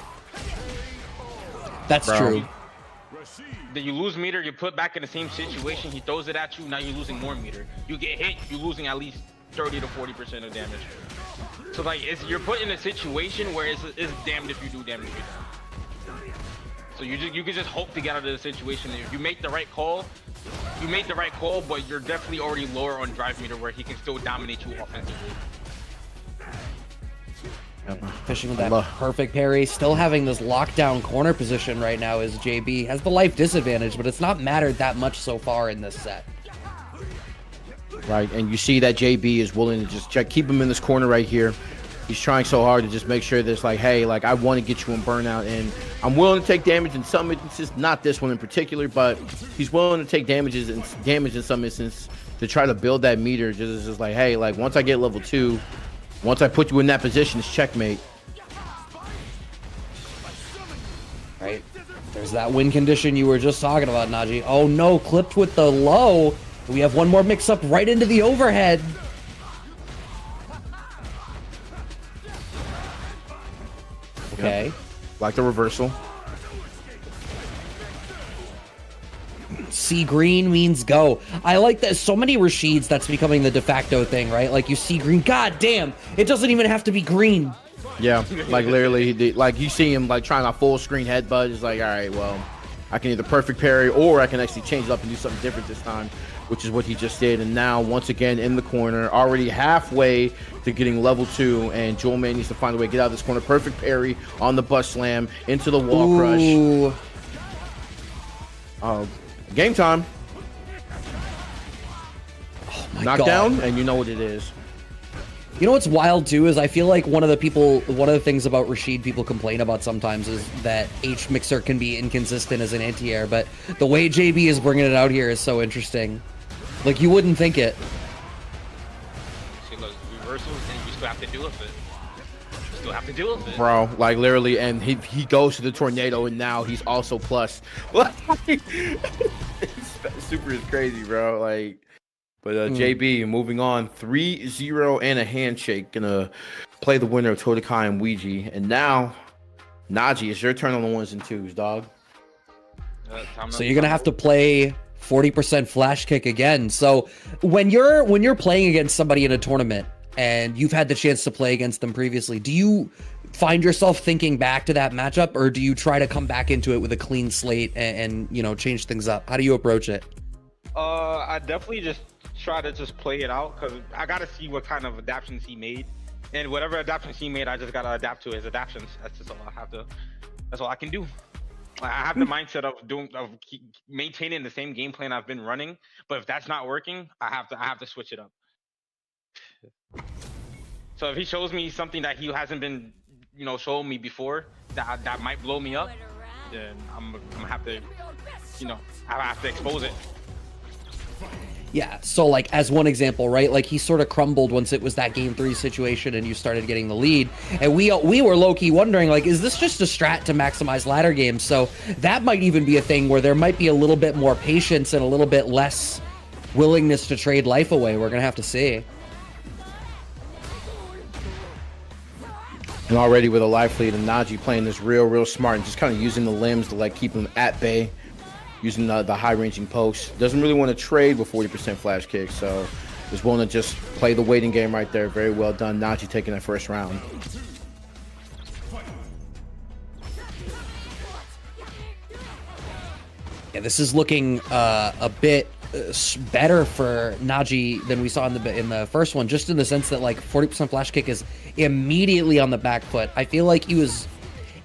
That's true. Then you lose meter, you put back in the same situation, he throws it at you, now you're losing more meter. You get hit, you're losing at least 30 to 40% of damage. So like, you're put in a situation where it's damned if you do, damned if you don't. So you can just hope to get out of the situation. If you make the right call, you made the right call, but you're definitely already lower on drive meter where he can still dominate you offensively. Fishing with that perfect parry, still having this lockdown corner position right now is JB. Has the life disadvantage, but it's not mattered that much so far in this set. Right, and you see that JB is willing to just keep him in this corner right here. He's trying so hard to just make sure that it's like, hey, like I want to get you in burnout, and I'm willing to take damage in some instances, not this one in particular, but he's willing to take damage in some instances to try to build that meter. Just like, hey, like once I get level 2, once I put you in that position, it's checkmate. Right, there's that win condition you were just talking about, NaJi. Oh no, clipped with the low. We have one more mix-up right into the overhead. Okay. Yep. Like the reversal. See green means go. I like that. So many Rashids, that's becoming the de facto thing, right? Like you see green, god damn, it doesn't even have to be green. Yeah, like literally, like you see him like trying a full screen headbutt. It's like, all right, well, I can either perfect parry or I can actually change it up and do something different this time, which is what he just did. And now, once again, in the corner, already halfway to getting level 2, and Joel Man needs to find a way to get out of this corner. Perfect parry on the bus slam into the wall crush. Game time. Oh my Knockdown, God. and you know what it is. You know what's wild too is I feel like one of the things about Rashid people complain about sometimes is that H Mixer can be inconsistent as an anti-air, but the way JB is bringing it out here is so interesting. Like you wouldn't think it. See, look, reversals, and you still have to deal with it. You still have to deal with it. Bro, like literally, and he goes to the tornado, and now he's also plus. Super is crazy, bro. Like. But JB moving on, 3-0 and a handshake. Gonna play the winner of Todokai and Ouija. And now, NaJi, it's your turn on the 1s and 2s, dog. So you're gonna have to play 40% flash kick again. So when you're playing against somebody in a tournament and you've had the chance to play against them previously, do you find yourself thinking back to that matchup, or do you try to come back into it with a clean slate and you know, change things up? How do you approach it? I definitely just try to just play it out, because I gotta see what kind of adaptations he made, and whatever adaptations he made, I just gotta adapt to his adaptations. That's just all I have to. That's all I can do. I have the mindset of maintaining the same game plan I've been running, but if that's not working, I have to switch it up. So if he shows me something that he hasn't been, you know, showing me before, that might blow me up, then I'm gonna have to, you know, I have to expose it. Yeah, so like as one example, right? Like he sort of crumbled once it was that game 3 situation and you started getting the lead. And we were low-key wondering, like, is this just a strat to maximize ladder games? So that might even be a thing where there might be a little bit more patience and a little bit less willingness to trade life away. We're gonna have to see. And already with a life lead, and NaJi playing this real smart and just kind of using the limbs to like keep him at bay. Using the high-ranging post. Doesn't really want to trade with 40% flash kick, so is willing to just play the waiting game right there. Very well done. NaJi taking that first round. Yeah, this is looking a bit better for NaJi than we saw in the first one, just in the sense that like 40% flash kick is immediately on the back foot. I feel like he was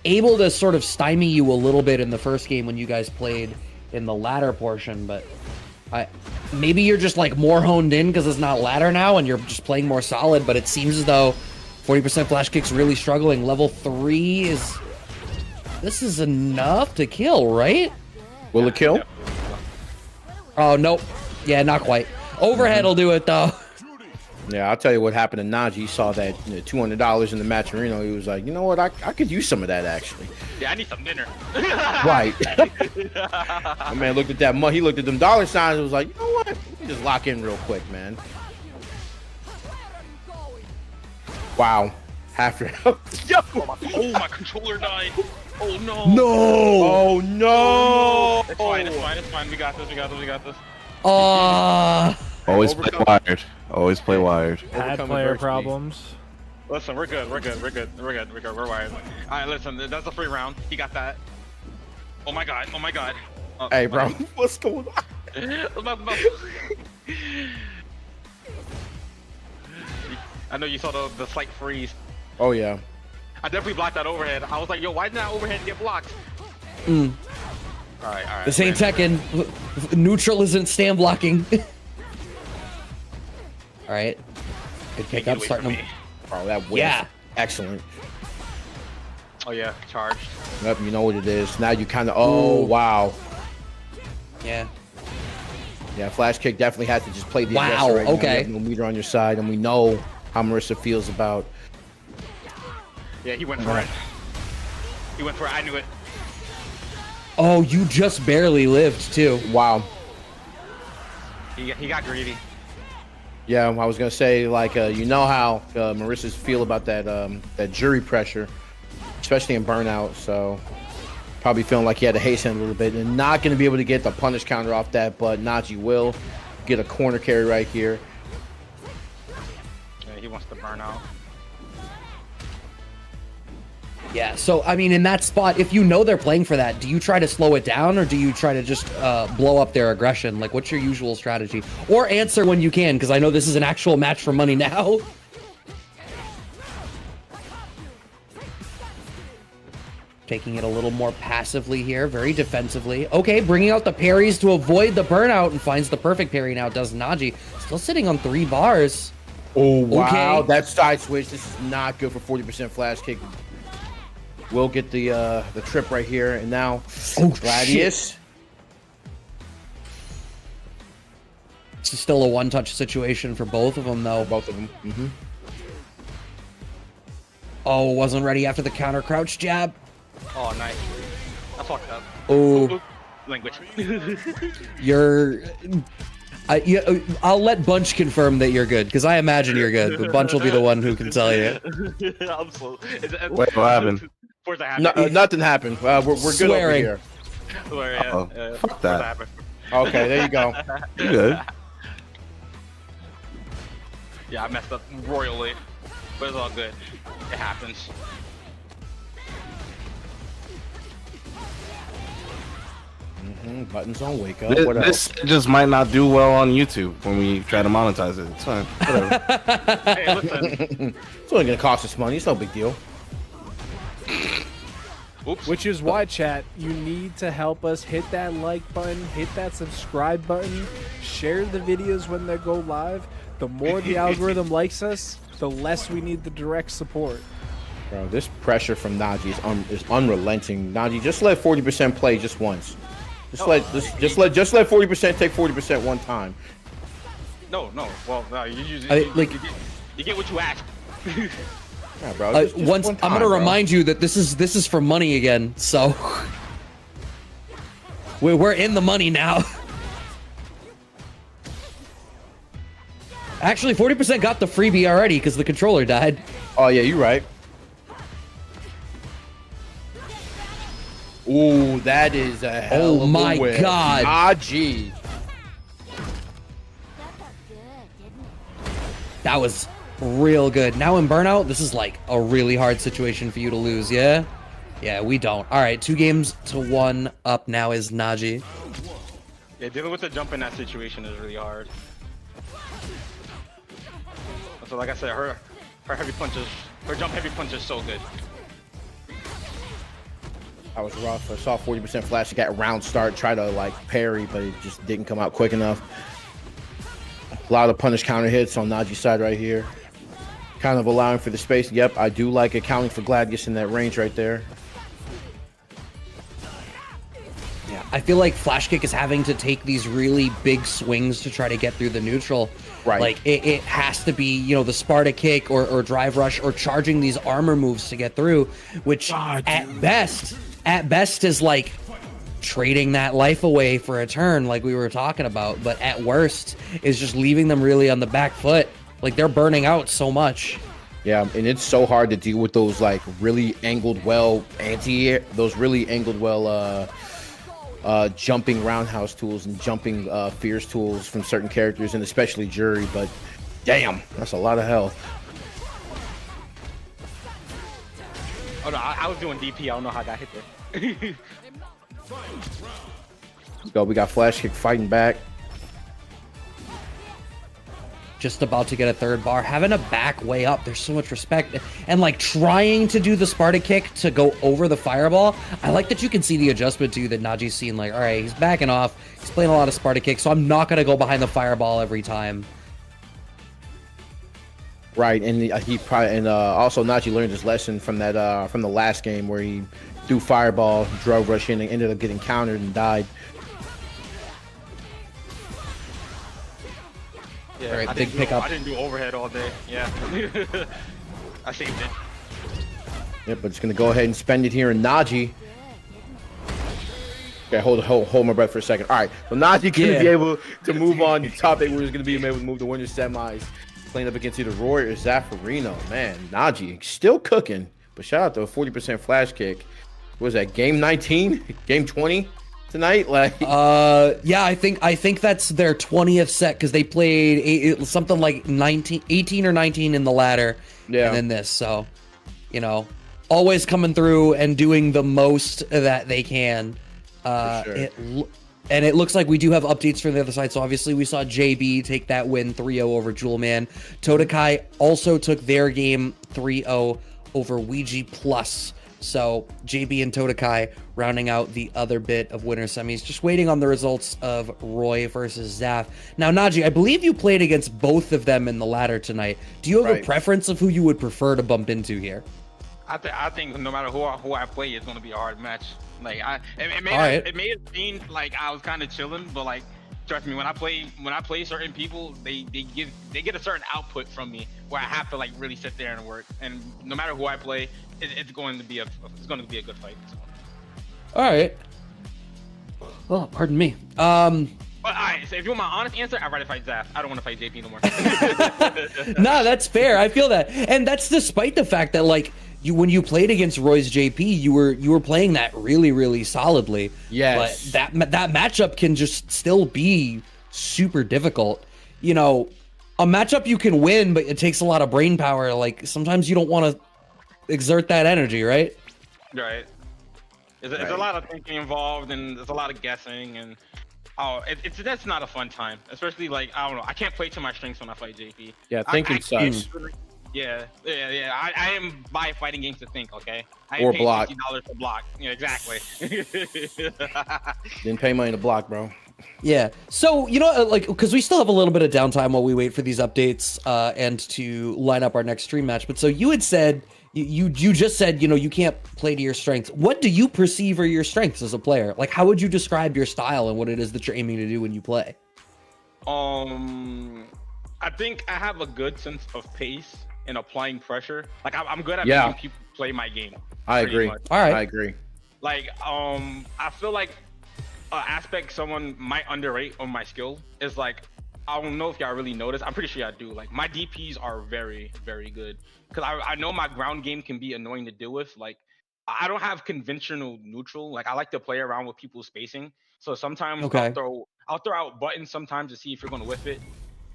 able to sort of stymie you a little bit in the first game when you guys played in the ladder portion, but maybe you're just like more honed in because it's not ladder now and you're just playing more solid, but it seems as though 40% flash kick's really struggling. Level 3 is enough to kill, right? Will it kill? Oh, nope. Yeah, not quite. Overhead will do it though. Yeah, I'll tell you what happened to NaJi. He saw that $200 in the match arena. He was like, you know what? I could use some of that actually. Yeah, I need some dinner. Right. My man looked at that money. He looked at them dollar signs and was like, you know what? We can just lock in real quick, man. Wow. Half your health. Oh, my controller died. Oh no. No. Oh no. It's fine. It's fine. It's fine. We got this. We got this. We got this. Always play wired. Always play wired. Had Overcome player adversity. problems. Listen, we're good. We're good. We're good. We're good. We're good. We're wired. All right, listen. That's a free round. He got that. Oh my god. Oh my god. Oh, Hey, bro. What's going on? I know you saw the slight freeze. Oh yeah. I definitely blocked that overhead. I was like, yo, why did that overhead get blocked? Mm. All right. This ain't Tekken. Neutral isn't stand blocking. All right. Good pick up, starting them. Bro, that was excellent. Oh yeah, charged. Yep, you know what it is. Now you kind of. Oh wow. Yeah. Yeah, flash kick definitely had to just play the Wow, aggressor right now. okay. You have no meter on your side, and we know how Marissa feels about. Yeah, he went for it. He went for it. I knew it. Oh, you just barely lived too. Wow. He got greedy. Yeah, I was gonna say like you know how Marissa's feel about that that jury pressure, especially in burnout. So probably feeling like he had to hasten a little bit and not gonna be able to get the punish counter off that, but NaJi will get a corner carry right here. Yeah, he wants to burn out. Yeah, so I mean, in that spot, if you know they're playing for that, do you try to slow it down or do you try to just blow up their aggression? Like, what's your usual strategy? Or answer when you can, because I know this is an actual match for money now. Taking it a little more passively here, very defensively. Okay, bringing out the parries to avoid the burnout and finds the perfect parry now, does NaJi. Still sitting on 3 bars. Oh wow, Okay. that side switch. This is not good for 40% flash kick. We'll get the trip right here, and now Gladius. This is still a one-touch situation for both of them, though. Both of them. Mm-hmm. Oh, wasn't ready after the counter crouch jab. Oh, nice. I fucked up. Oh, Language. you're... yeah, I'll let Bunch confirm that you're good, because I imagine you're good, but Bunch will be the one who can tell you. I'm slow. Wait, what happened? Where's that happened? No, nothing happened. We're good over Swearing. here. Where, yeah, Uh-oh. Fuck where's that. happened? Okay, there you go. You good? Yeah, I messed up royally, but it's all good. It happens. Buttons on wake up. This, What else? this just might not do well on YouTube when we try to monetize it. It's fine. Whatever. Hey, listen. It's only gonna cost us money. It's no big deal. Oops. Which is why, chat, you need to help us hit that like button, hit that subscribe button, share the videos when they go live. The more the algorithm likes us, the less we need the direct support. Bro, this pressure from NaJi is unrelenting. NaJi, just let 40% play just once. Just let 40% take 40% one time. No. Well, no, you get what you ask. Yeah, bro. Just Once one I'm time, gonna bro. remind you that this is for money again, so we're in the money now. Actually, 40% got the freebie already because the controller died. Oh yeah, you're right. Ooh, that is a hell of a my whip. God. NaJi. That was real good. Now in burnout, this is like a really hard situation for you to lose, yeah? Yeah, we don't. All right, 2-1 up now is NaJi. Yeah, dealing with the jump in that situation is really hard. So like I said, her heavy punches, her jump heavy punch is so good. That was rough. I saw 40% flash. He got a round start, try to like parry, but it just didn't come out quick enough. A lot of punish counter hits on NaJi's side right here. Kind of allowing for the space. Yep, I do like accounting for Gladius in that range right there. Yeah. I feel like Flash Kick is having to take these really big swings to try to get through the neutral. Right. Like it has to be, you know, the Sparta Kick or Drive Rush or charging these armor moves to get through, which at best is like trading that life away for a turn like we were talking about, but at worst is just leaving them really on the back foot. Like they're burning out so much. Yeah, and it's so hard to deal with those like really angled well jumping roundhouse tools and jumping fierce tools from certain characters, and especially Jury. But damn, that's a lot of health. Oh no, I was doing DP. I don't know how I got hit there. Let's go. We got Flash Kick fighting back. Just about to get a third bar, having a back way up. There's so much respect, and like trying to do the Sparta Kick to go over the fireball. I like that you can see the adjustment too that NaJi's seen. Like, all right, he's backing off. He's playing a lot of Sparta Kick, so I'm not gonna go behind the fireball every time. Right, and he probably also NaJi learned his lesson from that from the last game where he threw fireball, drove rush in, and ended up getting countered and died. Yeah, All right, I big didn't pickup. I didn't do overhead all day. Yeah. I saved it. Yep, but it's gonna go ahead and spend it here in NaJi. Okay, hold my breath for a second. All right, so NaJi gonna be able to move on to top 8. We're just gonna be able to move to winter semis, playing up against either Roy or Zaffarino. Man, NaJi still cooking. But shout out to a 40% Flash Kick. What was that, game 19, game 20 tonight? Like, yeah, I think that's their 20th set because they played something like 18 or 19 in the ladder, and then this. So, you know, always coming through and doing the most that they can. Sure. And it looks like we do have updates from the other side. So obviously we saw JB take that win 3-0 over Jewelman. Todokai also took their game 3-0 over Ouija Plus. So JB and Todokai rounding out the other bit of winter semis. Just waiting on the results of Roy versus Zaf. Now, NaJi, I believe you played against both of them in the ladder tonight. Do you have a preference of who you would prefer to bump into here? I think no matter who I play, it's gonna be a hard match. Like it may have seemed like I was kind of chilling, but like trust me, when I play certain people, they get a certain output from me where I have to like really sit there and work. And no matter who I play, it's going to be a good fight. So. All right. Well, pardon me. But all right, so if you want my honest answer, I'd rather fight Zaf. I don't want to fight JP no more. No, that's fair. I feel that, and that's despite the fact that like when you played against Roy's JP, you were playing that really solidly. Yes. But that matchup can just still be super difficult. You know, a matchup you can win, but it takes a lot of brain power. Like sometimes you don't want to exert that energy, right? Right. There's a lot of thinking involved, and there's a lot of guessing, and that's not a fun time. Especially like I don't know, I can't play to my strengths when I fight JP. Yeah, thinking sucks. Yeah. I am buy fighting games to think, okay? I Or paid block. $50 to block. Yeah, exactly. Didn't pay money to block, bro. Yeah. So, you know, like, because we still have a little bit of downtime while we wait for these updates and to line up our next stream match. But so you had said, you just said, you know, you can't play to your strengths. What do you perceive are your strengths as a player? Like, how would you describe your style and what it is that you're aiming to do when you play? I think I have a good sense of pace and applying pressure. Like I'm good at making people play my game. I agree. Much. All right. I agree. Like I feel like an aspect someone might underrate on my skill is like, I don't know if y'all really notice. I'm pretty sure y'all do. Like my DPs are very good because I know my ground game can be annoying to deal with. Like I don't have conventional neutral. Like I like to play around with people's spacing. So sometimes I'll throw out buttons sometimes to see if you're gonna whiff it.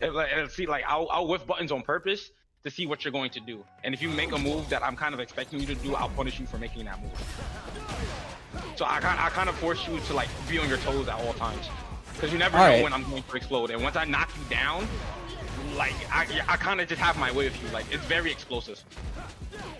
And see, like I'll whiff buttons on purpose to see what you're going to do. And if you make a move that I'm kind of expecting you to do, I'll punish you for making that move. So I kind of force you to like be on your toes at all times. Because you never know when I'm going to explode. And once I knock you down, like I kind of just have my way with you. Like it's very explosive.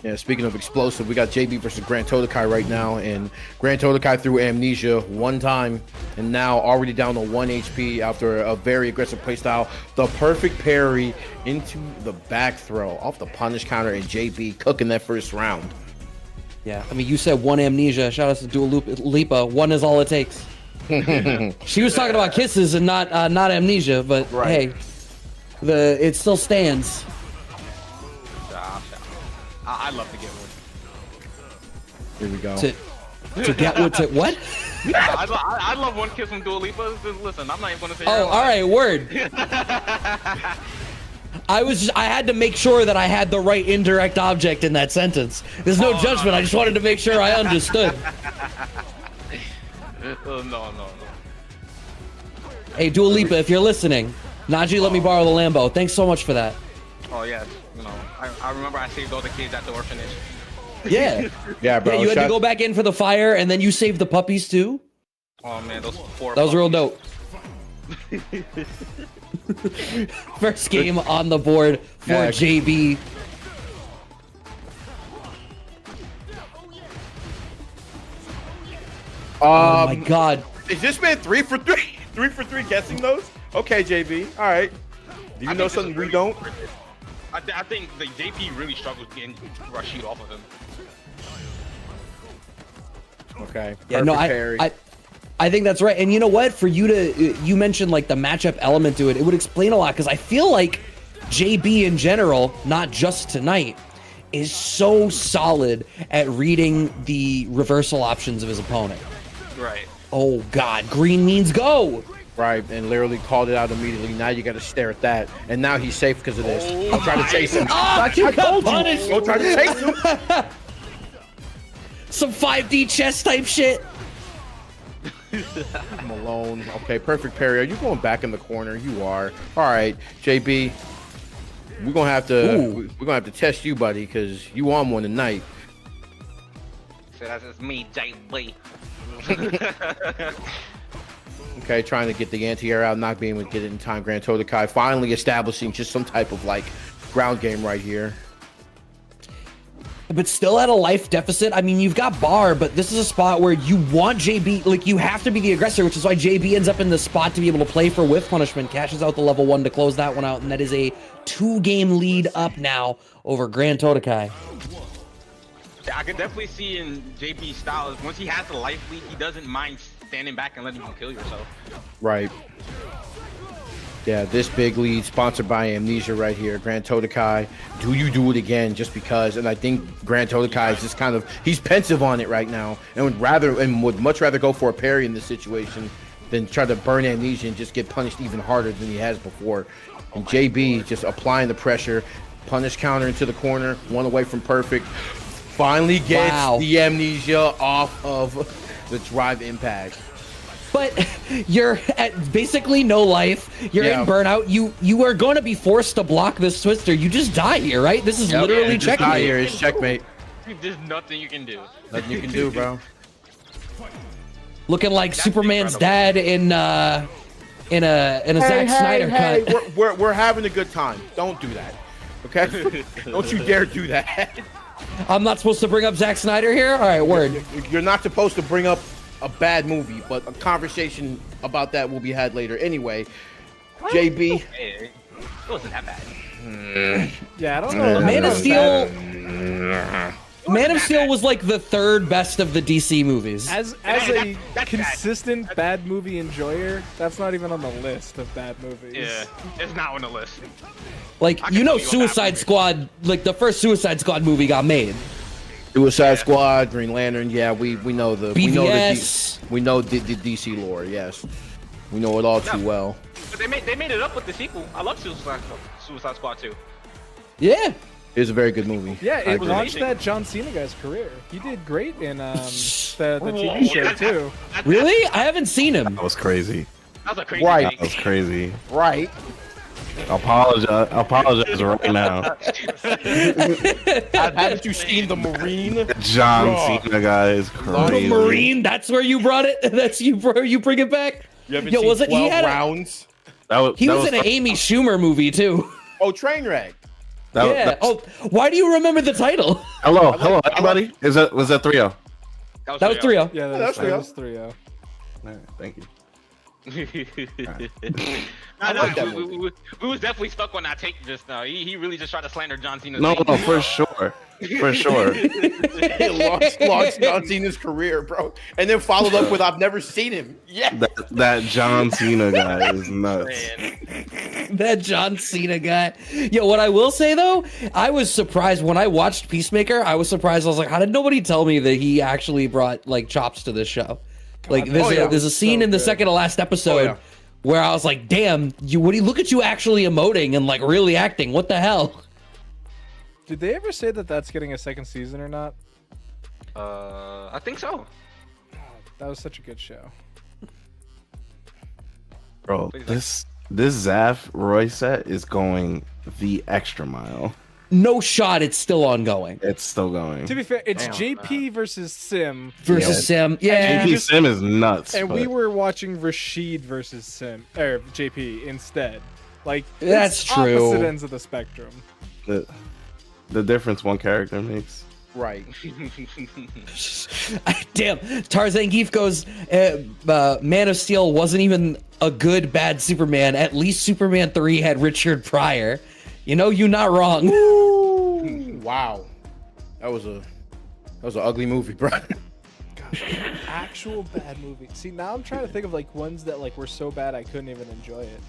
Yeah, speaking of explosive, we got JB versus Grand Todokai right now, and Grand Todokai threw Amnesia one time, and now already down to 1 HP after a very aggressive playstyle. The perfect parry into the back throw off the punish counter, and JB cooking that first round. Yeah, I mean, you said 1 Amnesia. Shout out to Dua Lipa. 1 is all it takes. She was talking about kisses and not amnesia, but Right. hey, it still stands. I love to get one. Here we go. To get what? I love one kiss from Dua Lipa. Listen, I'm not even gonna say. Oh, all right, word. I had to make sure that I had the right indirect object in that sentence. There's no judgment. I just wanted to make sure I understood. No. Hey, Dua Lipa, if you're listening, NaJi let me borrow the Lambo. Thanks so much for that. Oh yes, I remember I saved all the kids at the orphanage. Yeah. Yeah, bro. Yeah, you had to go back in for the fire, and then you saved the puppies too. Oh man, those poor. That was real puppies. dope. First game on the board for Yeah. JB. Oh my God. Is this man 3 for 3? 3 for 3 guessing those? Okay, JB. All right. Do you I know think this something is we really- don't? I think the JP really struggles getting rush shoot off of him. Okay. Yeah, no, Perfect parry. I think that's right. And you know what? For you to, you mentioned like the matchup element to it, it would explain a lot because I feel like JB in general, not just tonight, is so solid at reading the reversal options of his opponent. Right. Oh God, green means go. Right, and literally called it out immediately. Now you got to stare at that. And now he's safe because of this. I'm trying to chase him. Ah, you got punished. Don't try to chase him. Some 5D chess type shit. I'm alone. Okay, perfect parry. Are you going back in the corner? You are. All right, JB. We're gonna have to test you, buddy, because you on one tonight. So that's me, JB. Okay, trying to get the anti-air out, not being able to get it in time. Grand Todokai finally establishing just some type of like ground game right here. But still at a life deficit. I mean, you've got bar, but this is a spot where you want JB, like you have to be the aggressor, which is why JB ends up in the spot to be able to play for whiff punishment, cashes out the level 1 to close that one out, and that is a 2-game lead up now over Grand Todokai. I could definitely see in JP's style is once he has the life lead, he doesn't mind standing back and letting you kill yourself. Right. Yeah, this big lead sponsored by Amnesia right here. Grand Todokai, do you do it again just because? And I think Grand Todokai is just kind of, he's pensive on it right now and would much rather go for a parry in this situation than try to burn Amnesia and just get punished even harder than he has before. And JB just applying the pressure, punish counter into the corner, one away from perfect. Finally gets the Amnesia off of the drive impact. But you're at basically no life. You're in burnout. You are going to be forced to block this twister. You just die here, right? This is literally checkmate. Die here is checkmate. There's nothing you can do. Nothing you can do, bro. Looking like Superman's dad in a Zack Snyder cut. We're having a good time. Don't do that. Okay? Don't you dare do that. I'm not supposed to bring up Zack Snyder here? All right, word. You're not supposed to bring up a bad movie, but a conversation about that will be had later. Anyway, JB. It wasn't that bad. Yeah, I don't know. Man of Steel was like the 3rd best of the DC movies. As a consistent bad movie enjoyer, that's not even on the list of bad movies. Yeah, it's not on the list. Like, you know, Suicide Squad, like the first Suicide Squad movie got made. Suicide Squad, Green Lantern. Yeah, we know the BVS. we know the DC lore. Yes, we know it all too well. But they made it up with the sequel. I love Suicide Squad 2. Yeah. It's a very good movie. Yeah, I it agree. launched that John Cena guy's career. He did great in the TV show too. Really? I haven't seen him. That was crazy. That was a crazy Right. thing. That was crazy. Right. Apologize right now. Haven't you seen the Marine? John Cena guy is crazy. The Marine, that's where you brought it? That's you bring it back? You haven't Yo, seen was it- he 12 had a- rounds? He was in an Amy Schumer movie too. Oh, Trainwreck. Yeah. Oh, why do you remember the title? Hello, everybody. Was that 3-0? That was 3-0. Yeah, that's that was 3-0. All right, thank you. Nah, like that we was definitely stuck on that take just now. He really just tried to slander John Cena's No, name. no, for sure, for sure. Launched John Cena's career, bro, and then followed up with "I've never seen him." Yeah, That John Cena guy is nuts. Man. That John Cena guy. Yo, what I will say though, I was surprised when I watched Peacemaker. I was surprised. I was like, how did nobody tell me that he actually brought like chops to this show? Like there's a scene in the second to last episode where I was like, damn, look at you actually emoting and like really acting. What the hell? Did they ever say that that's getting a second season or not? I think so. That was such a good show. Bro, this Zaf Roy set is going the extra mile. No shot. It's still ongoing. It's still going. To be fair, it's Damn, JP versus Sim. Versus Sim. Yeah. JP Sim is nuts. And but we were watching Rashid versus Sim or JP instead. Like That's it's true. Opposite ends of the spectrum. the difference one character makes. right. Damn. Tarzan Geef goes, Man of Steel wasn't even a good, bad Superman. At least Superman 3 had Richard Pryor. You know, you're not wrong. Wow, that was an ugly movie, bro. Actual bad movie. See, now I'm trying to think of like ones that like were so bad I couldn't even enjoy it.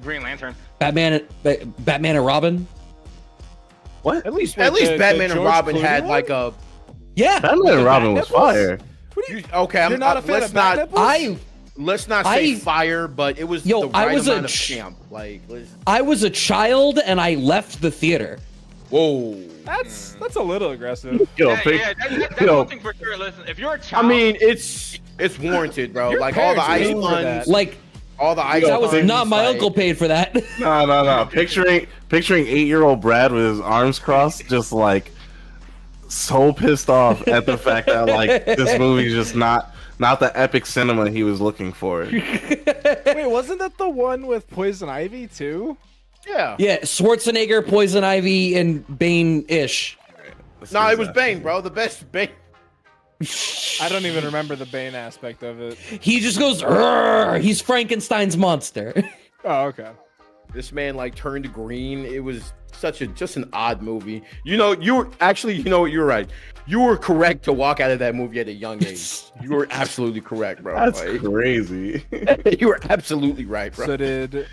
Green Lantern. Batman and Robin. What? At least the Batman and George Robin Clooney had one? like a. Yeah. Batman and Robin was nipples? fire. What do you? Okay, You're not a fan let's of back not. nipples? Let's not say I- fire, but it was Yo, the right I was a amount of ch- camp. Like, I was a child and I left the theater. whoa. That's a little aggressive. Yo, Yeah, pick- yeah, that's yo, one thing for sure. Listen, if you're a I child, mean, it's warranted, bro. Your Like all the parents ice paid for that. puns, Like, all the ice. that was puns, not my like- uncle paid for that. no. Picturing 8-year-old Brad with his arms crossed, just like so pissed off at the fact that like this movie's just not the epic cinema he was looking for. Wait, wasn't that the one with Poison Ivy too? Yeah. Yeah, Schwarzenegger, Poison Ivy, and Bane-ish. No, it was Bane, bro. The best Bane. I don't even remember the Bane aspect of it. He just goes, "Rrr." He's Frankenstein's monster. Oh, okay. This man like turned green. It was just an odd movie. You know, you're right. You were correct to walk out of that movie at a young age. You were absolutely correct, bro. That's Like, crazy. you were absolutely right, bro. So did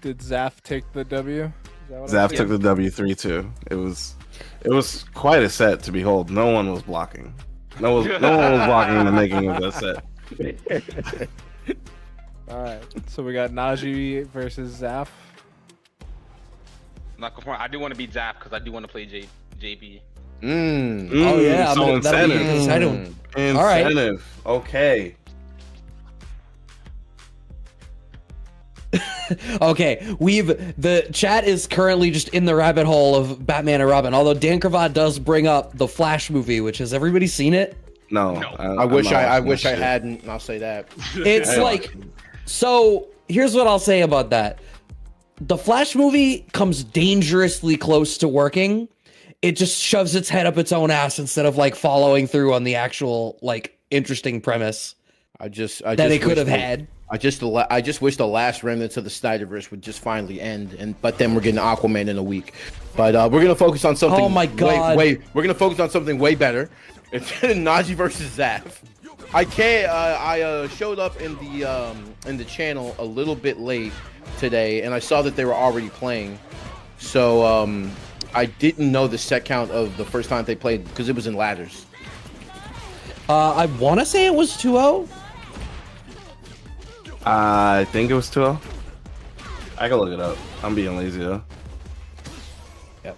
Zaf take the W? Is that what I'm Zaf saying? took the W3 too. It was quite a set to behold. No one was blocking. No one was blocking in the making of that set. All right. So we got NaJi versus Zaf. not conform. I do want to beat Zap because I do want to play JB. Oh yeah, so that'll be incentive. exciting. Incentive. Okay. Okay, the chat is currently just in the rabbit hole of Batman and Robin. Although Dan Cravat does bring up the Flash movie, which has everybody seen it? No. I wish I'm not I watching that shit. hadn't. I'll say that. It's like, so here's what I'll say about that. The Flash movie comes dangerously close to working. It just shoves its head up its own ass instead of like following through on the actual like interesting premise I just that it could wish have the- had. I just wish the last remnants of the Snyderverse would just finally end, but then we're getting Aquaman in a week. But we're gonna focus on something. Oh my God. We're gonna focus on something way better. It's NaJi versus Zaf. I can't. I showed up in the channel a little bit late today, and I saw that they were already playing. So I didn't know the set count of the first time they played because it was in ladders. I want to say it was 2-0. I think it was 2-0. I can look it up. I'm being lazy though.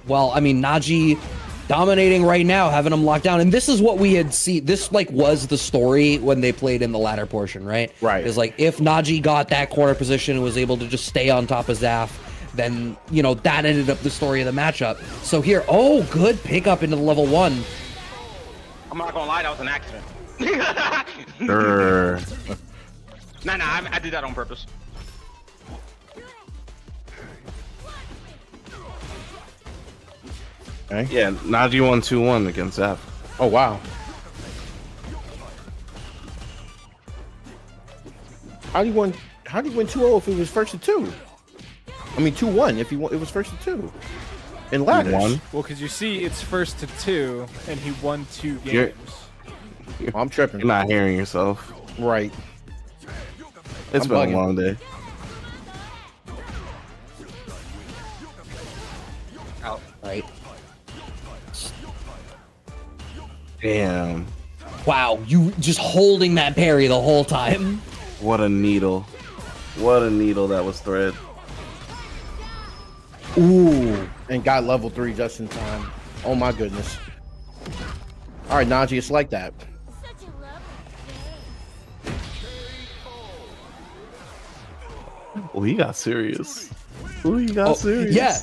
Well, I mean, NaJi dominating right now, having them locked down. And this is what we had seen. This like was the story when they played in the latter portion, right? Right. It's like if NaJi got that corner position and was able to just stay on top of Zaf, then, you know, that ended up the story of the matchup. So here, oh, good pickup into the level 1. I'm not gonna lie, that was an accident. Sure. Nah, I did that on purpose. Yeah, NaJi won 2-1 against Zaf. Oh wow. How do you want? How did he win 2-0 if it was first to 2? I mean 2-1 if it was first to 2. In ladders. Well, because you see, it's first to 2, and he won 2 games. I'm tripping. You're not hearing yourself. Right. It's been a long day. Out. Right. Damn. Wow, you just holding that parry the whole time. What a needle. What a needle that was thread. Ooh. And got level 3 just in time. Oh my goodness. All right, NaJi, it's like that. Oh, he got serious. Oh, he got serious. Yeah.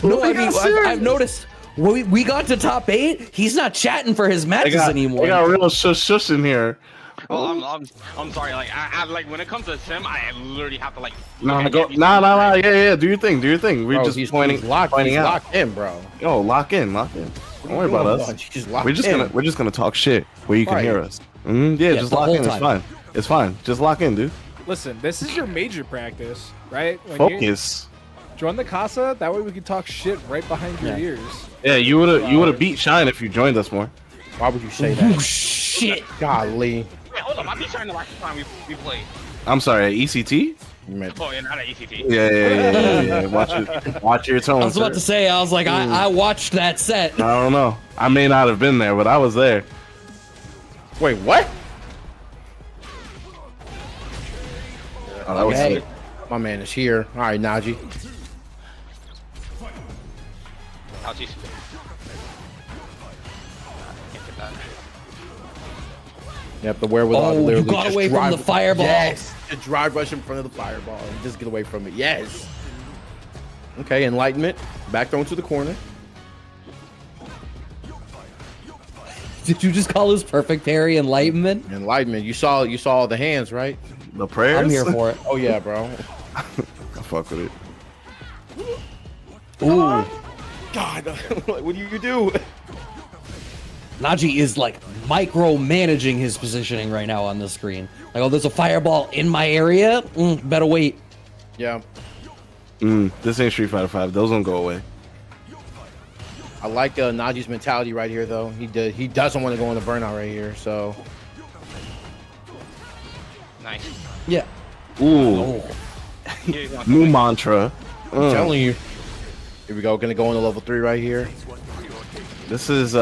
No, I mean, I've noticed we got to top 8. He's not chatting for his matches anymore. They got real shush in here. Oh, I'm sorry. Like I like when it comes to Sim, I literally have to like. Nah. Yeah. Do your thing. We're Bro, just he's pointing locked out. Locked in, bro. Yo, lock in. Don't worry about us. We're just gonna talk shit where you can hear us. Yeah, just lock in. It's fine. It's fine. Just lock in, dude. Listen, this is your major practice, right? When Focus. Join the Casa. That way we can talk shit right behind your ears. Yeah, you would have beat Shine if you joined us more. Why would you say that? Oh, shit. Golly. Wait, hold on. I be trying the last time we played. I'm sorry, at ECT? Oh, yeah, not at ECT. Yeah. Watch your tone. I was about to say, I was like, I watched that set. I don't know. I may not have been there, but I was there. Wait, what? Oh, that was Okay. sick. My man is here. All right, NaJi. Ouchies. Can't get that. Yep, the wherewithal. Oh, to you literally got just away from the fireball. Yes, to drive rush in front of the fireball and just get away from it. Yes. Okay, enlightenment. Back thrown to the corner. Did you just call his perfect parry enlightenment? Enlightenment. You saw the hands, right? The prayers? I'm here for it. Oh yeah, bro. I fuck with it. Ooh. God, what do you do? NaJi is like micromanaging his positioning right now on the screen. Like, oh, there's a fireball in my area. Better wait. Yeah, This ain't Street Fighter 5. Those don't go away. I like NaJi's mentality right here, though. He doesn't want to go on the burnout right here. So Nice. Yeah. Ooh. Oh. New mantra. I'm telling you. Here we go. Gonna go on the level 3 right here. This is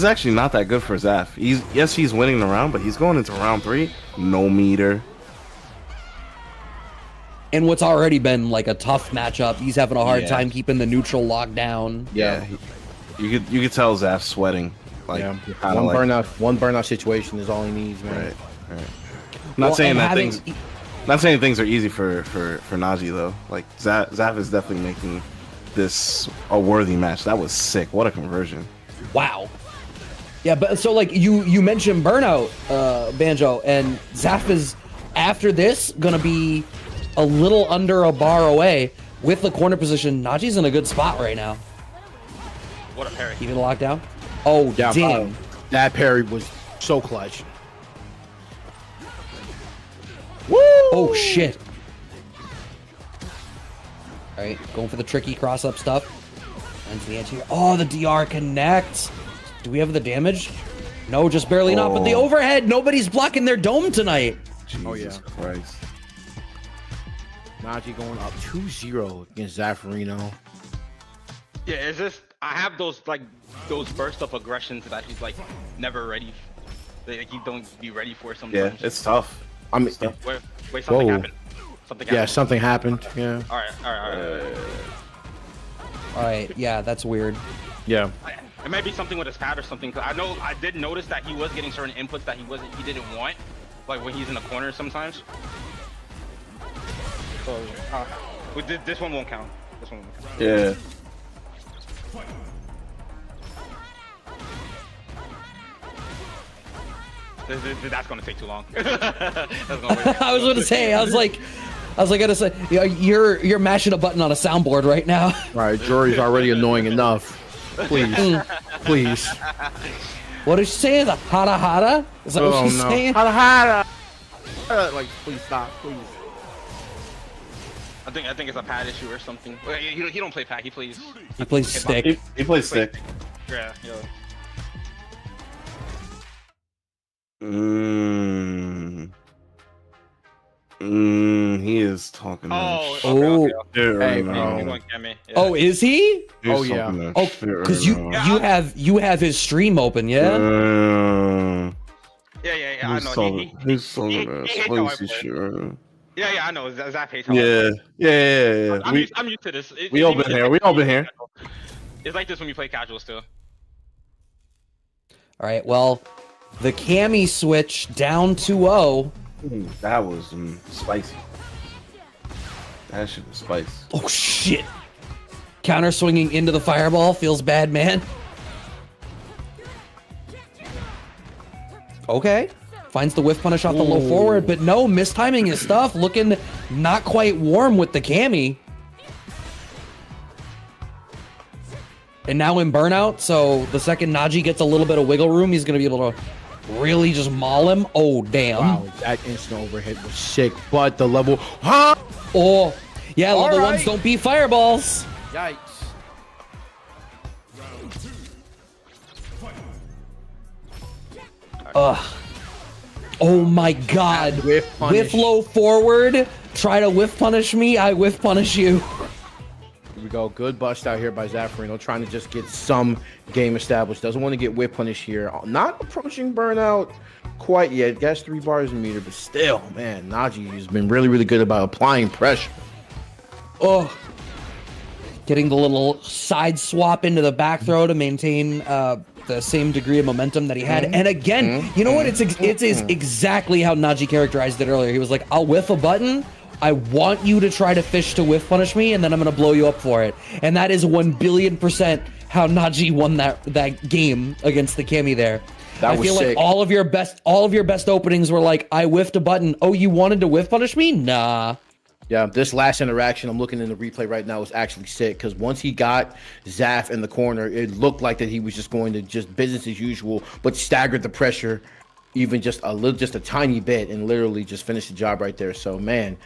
actually not that good for Zaf. He's winning the round, but he's going into round 3. No meter. And what's already been like a tough matchup. He's having a hard Yeah. time keeping the neutral locked down. Yeah. You could tell Zaf's sweating. Like Yeah. kinda like, One burnout situation is all he needs, man. Right. Not saying and that having- things. Not saying things are easy for NaJi though. Like Zaf is definitely making this a worthy match. That was sick. What a conversion. Wow. Yeah, but so like you mentioned burnout, Banjo, and Zaf is after this gonna be a little under a bar away with the corner position. NaJi's in a good spot right now. What a parry. Keeping the lockdown. Oh Yeah, damn. that parry was so clutch. Oh shit. All right, going for the tricky cross-up stuff. Finds the edge here. Oh, the DR connects. Do we have the damage? No, just barely not. But the Oh. overhead, nobody's blocking their dome tonight. Jesus Christ. NaJi going up 2-0 against Zaffarino. Yeah, it's just I have those bursts of aggressions that he's like never ready. Like he don't be ready for Yeah, sometimes. it's tough. I mean, Wait, something Whoa. happened. Something yeah, happened. something happened. Yeah. All right. All right, yeah, that's weird. Yeah. It might be something with his pad or something. Cause I did notice that he was getting certain inputs that he didn't want, like when he's in the corner sometimes. So this one won't count. This one won't count. Yeah. That's gonna take too long. That's gonna wait. I was going to say, I was like, gonna say, yeah, you're mashing a button on a soundboard right now. All right, jury's already annoying enough. Please, please. What did she say? The hada hada? Is that what she's saying? Hada hada. Like, please stop, please. I think it's a pad issue or something. Well, he don't play pad. He plays. He plays stick. He plays stick. Yeah. He is talking. Oh. Oh. Hey, He's bro. going Cammy. Yeah. Oh, is he? Oh, yeah. Oh, because you have his stream open, yeah? Yeah. I know. He's talking he that hates how I spicy play. shit. Yeah, I know. Zap hates how I play. Yeah. I'm used to this. We all been here. We all been here. It's like this when you play casual still. All right, well, the Cammy switch down 2-0. That was spicy. That shit was spicy. Oh, shit. Counter swinging into the fireball. Feels bad, man. Okay. Finds the whiff punish off the low forward, but no, mistiming his stuff. Looking not quite warm with the Cammy. And now in burnout, so the second NaJi gets a little bit of wiggle room, he's going to be able to really just maul him. Oh, damn. Wow, that instant overhit was sick, but the level... Huh? Oh, yeah, level All right. ones don't beat fireballs. Yikes. Ugh. Oh my god. Whiff punish. Whiff low forward. Try to whiff punish me, I whiff punish you. Here we go. Good bust out here by Zaffarino, trying to just get some game established. Doesn't want to get whip punish here. Not approaching burnout quite yet. Gets 3 bars a meter, but still, man, NaJi has been really, really good about applying pressure. Oh. Getting the little side swap into the back throw to maintain the same degree of momentum that he had. And again, you know what? It is exactly how NaJi characterized it earlier. He was like, I'll whiff a button. I want you to try to fish to whiff punish me, and then I'm going to blow you up for it. And that is 1,000,000,000% how NaJi won that game against the Cammy there. That I was feel sick. like all of your best openings were like, I whiffed a button. Oh, you wanted to whiff punish me? Nah. Yeah, this last interaction, I'm looking in the replay right now, was actually sick because once he got Zaf in the corner, it looked like that he was just going to just business as usual, but staggered the pressure even just a tiny bit and literally just finished the job right there. So, man,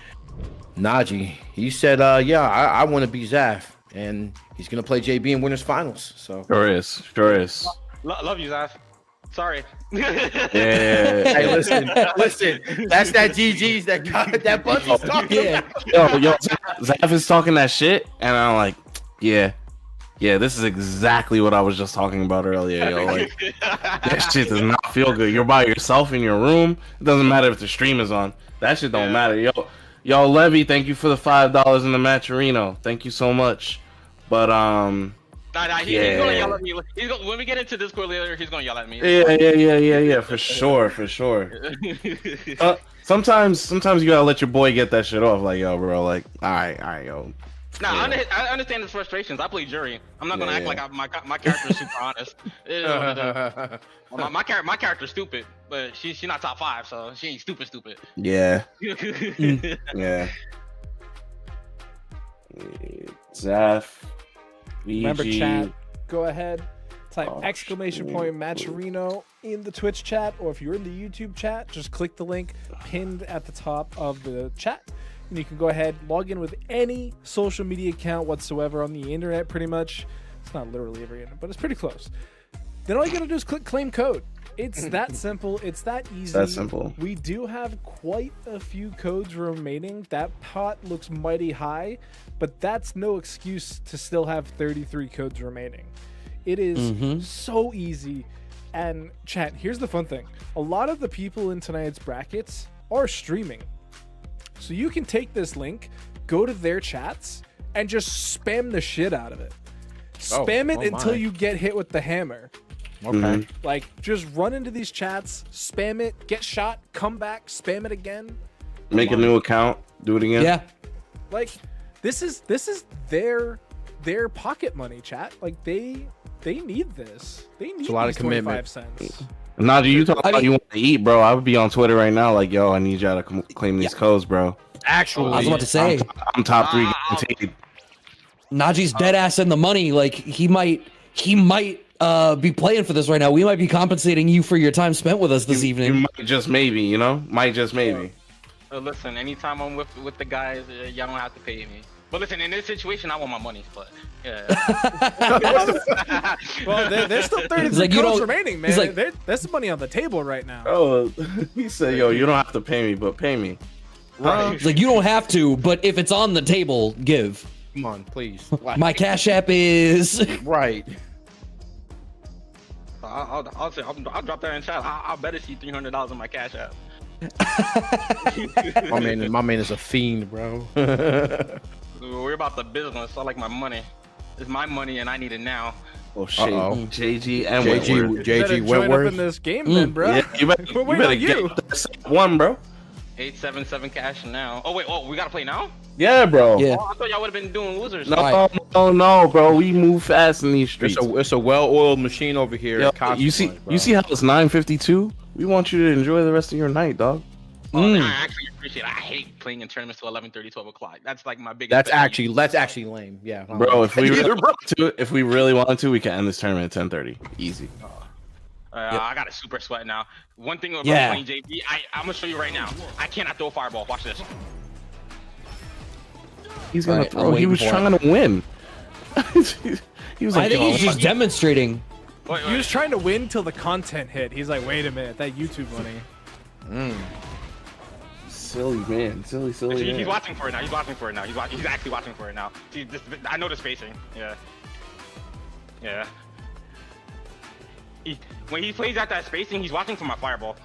NaJi, he said, yeah, I want to be Zaf, and he's going to play JB in Winners Finals. So Sure is. Love you, Zaf. Sorry. Yeah. Hey, listen, that's that GG's that Bunty's talking about. Yo, Zaf is talking that shit, and I'm like, yeah, this is exactly what I was just talking about earlier, yo. Like, that shit does not feel good. You're by yourself in your room. It doesn't matter if the stream is on. That shit don't matter, yo. Levy, thank you for the $5 in the Matcherino. Thank you so much. But Nah, he's gonna yell at me. When we get into Discord later, he's gonna yell at me. Yeah, for sure. Sometimes you gotta let your boy get that shit off. Like, yo, bro, like, all right, yo. Nah, I understand his frustrations. I play jury. I'm not gonna act like my character's super honest. My character's stupid, but she's not top 5, so she ain't stupid. Yeah. Yeah. Zaf. Remember, VG. chat, go ahead, type exclamation point Matcherino in the Twitch chat, or if you're in the YouTube chat, just click the link pinned at the top of the chat, and you can go ahead, log in with any social media account whatsoever on the internet, pretty much. It's not literally every internet, but it's pretty close. Then all you gotta do is click claim code. It's that simple. It's that easy. That simple. We do have quite a few codes remaining. That pot looks mighty high, but that's no excuse to still have 33 codes remaining. It is so easy. And chat, here's the fun thing. A lot of the people in tonight's brackets are streaming. So you can take this link, go to their chats, and just spam the shit out of it. Spam it until you get hit with the hammer. Okay. Like, just run into these chats, spam it, get shot, come back, spam it again. Make a new account. Do it again. Yeah. Like, this is their pocket money, chat. Like, they need this. They need a lot of these 25 commitment. cents. NaJi, you talk about you want to eat, bro. I would be on Twitter right now, like, yo, I need y'all to claim these codes, bro. Actually, I was about to say, I'm top 3 guaranteed. NaJi's dead ass in the money. Like, he might be playing for this right now. We might be compensating you for your time spent with us this evening. You might just maybe, Might just maybe. Listen, anytime I'm with the guys, y'all don't have to pay me. But listen, in this situation, I want my money. But yeah. Well, there's still 33 like, you codes don't- remaining, man. he's like- There's some money on the table right now. Oh, he said, "Yo, you don't have to pay me, but pay me." Right. It's like, you don't have to, but if it's on the table, give. Come on, please. My Cash App is. Right. I'll drop that in chat. I'll bet it's $300 on my Cash App. My man is a fiend, bro. We're about the business. I like my money. It's my money, and I need it now. Oh shit, Uh-oh. JG and JG Wentworth. You better JG join up in Wentworth. this game, then, bro. Yeah, you better, We're you waiting better on you. get that one, bro. 877 cash now. Oh wait, we gotta play now? Yeah, bro. Yeah. Oh, I thought y'all would have been doing losers. No, Alright. no, bro. We move fast in these It's streets. a well-oiled machine over here. Yo, at CasaBunch, you see how it's 9:52? We want you to enjoy the rest of your night, dog. I actually appreciate it. I hate playing in tournaments till 11:30, 12 o'clock. That's like my biggest. That's pet peeve. actually lame. Yeah, Bro, if we Either, bro. if we really wanted to, we can end this tournament at 10:30. Easy. I got a super sweat now. One thing about Yeah. playing JB, I'm gonna show you right now. I cannot throw a fireball. Watch this. He's gonna Alright, I'm throw. He waiting was for it. trying to win. He was I like, think "Yo, he's just demonstrating. Wait, He was trying to win till the content hit. He's like, wait a minute, that YouTube money. silly man, silly He's man." watching for it now. He's watching for it now. He's actually watching for it now. See, I know the spacing. Yeah. Yeah. When he plays at that spacing, he's watching for my fireball.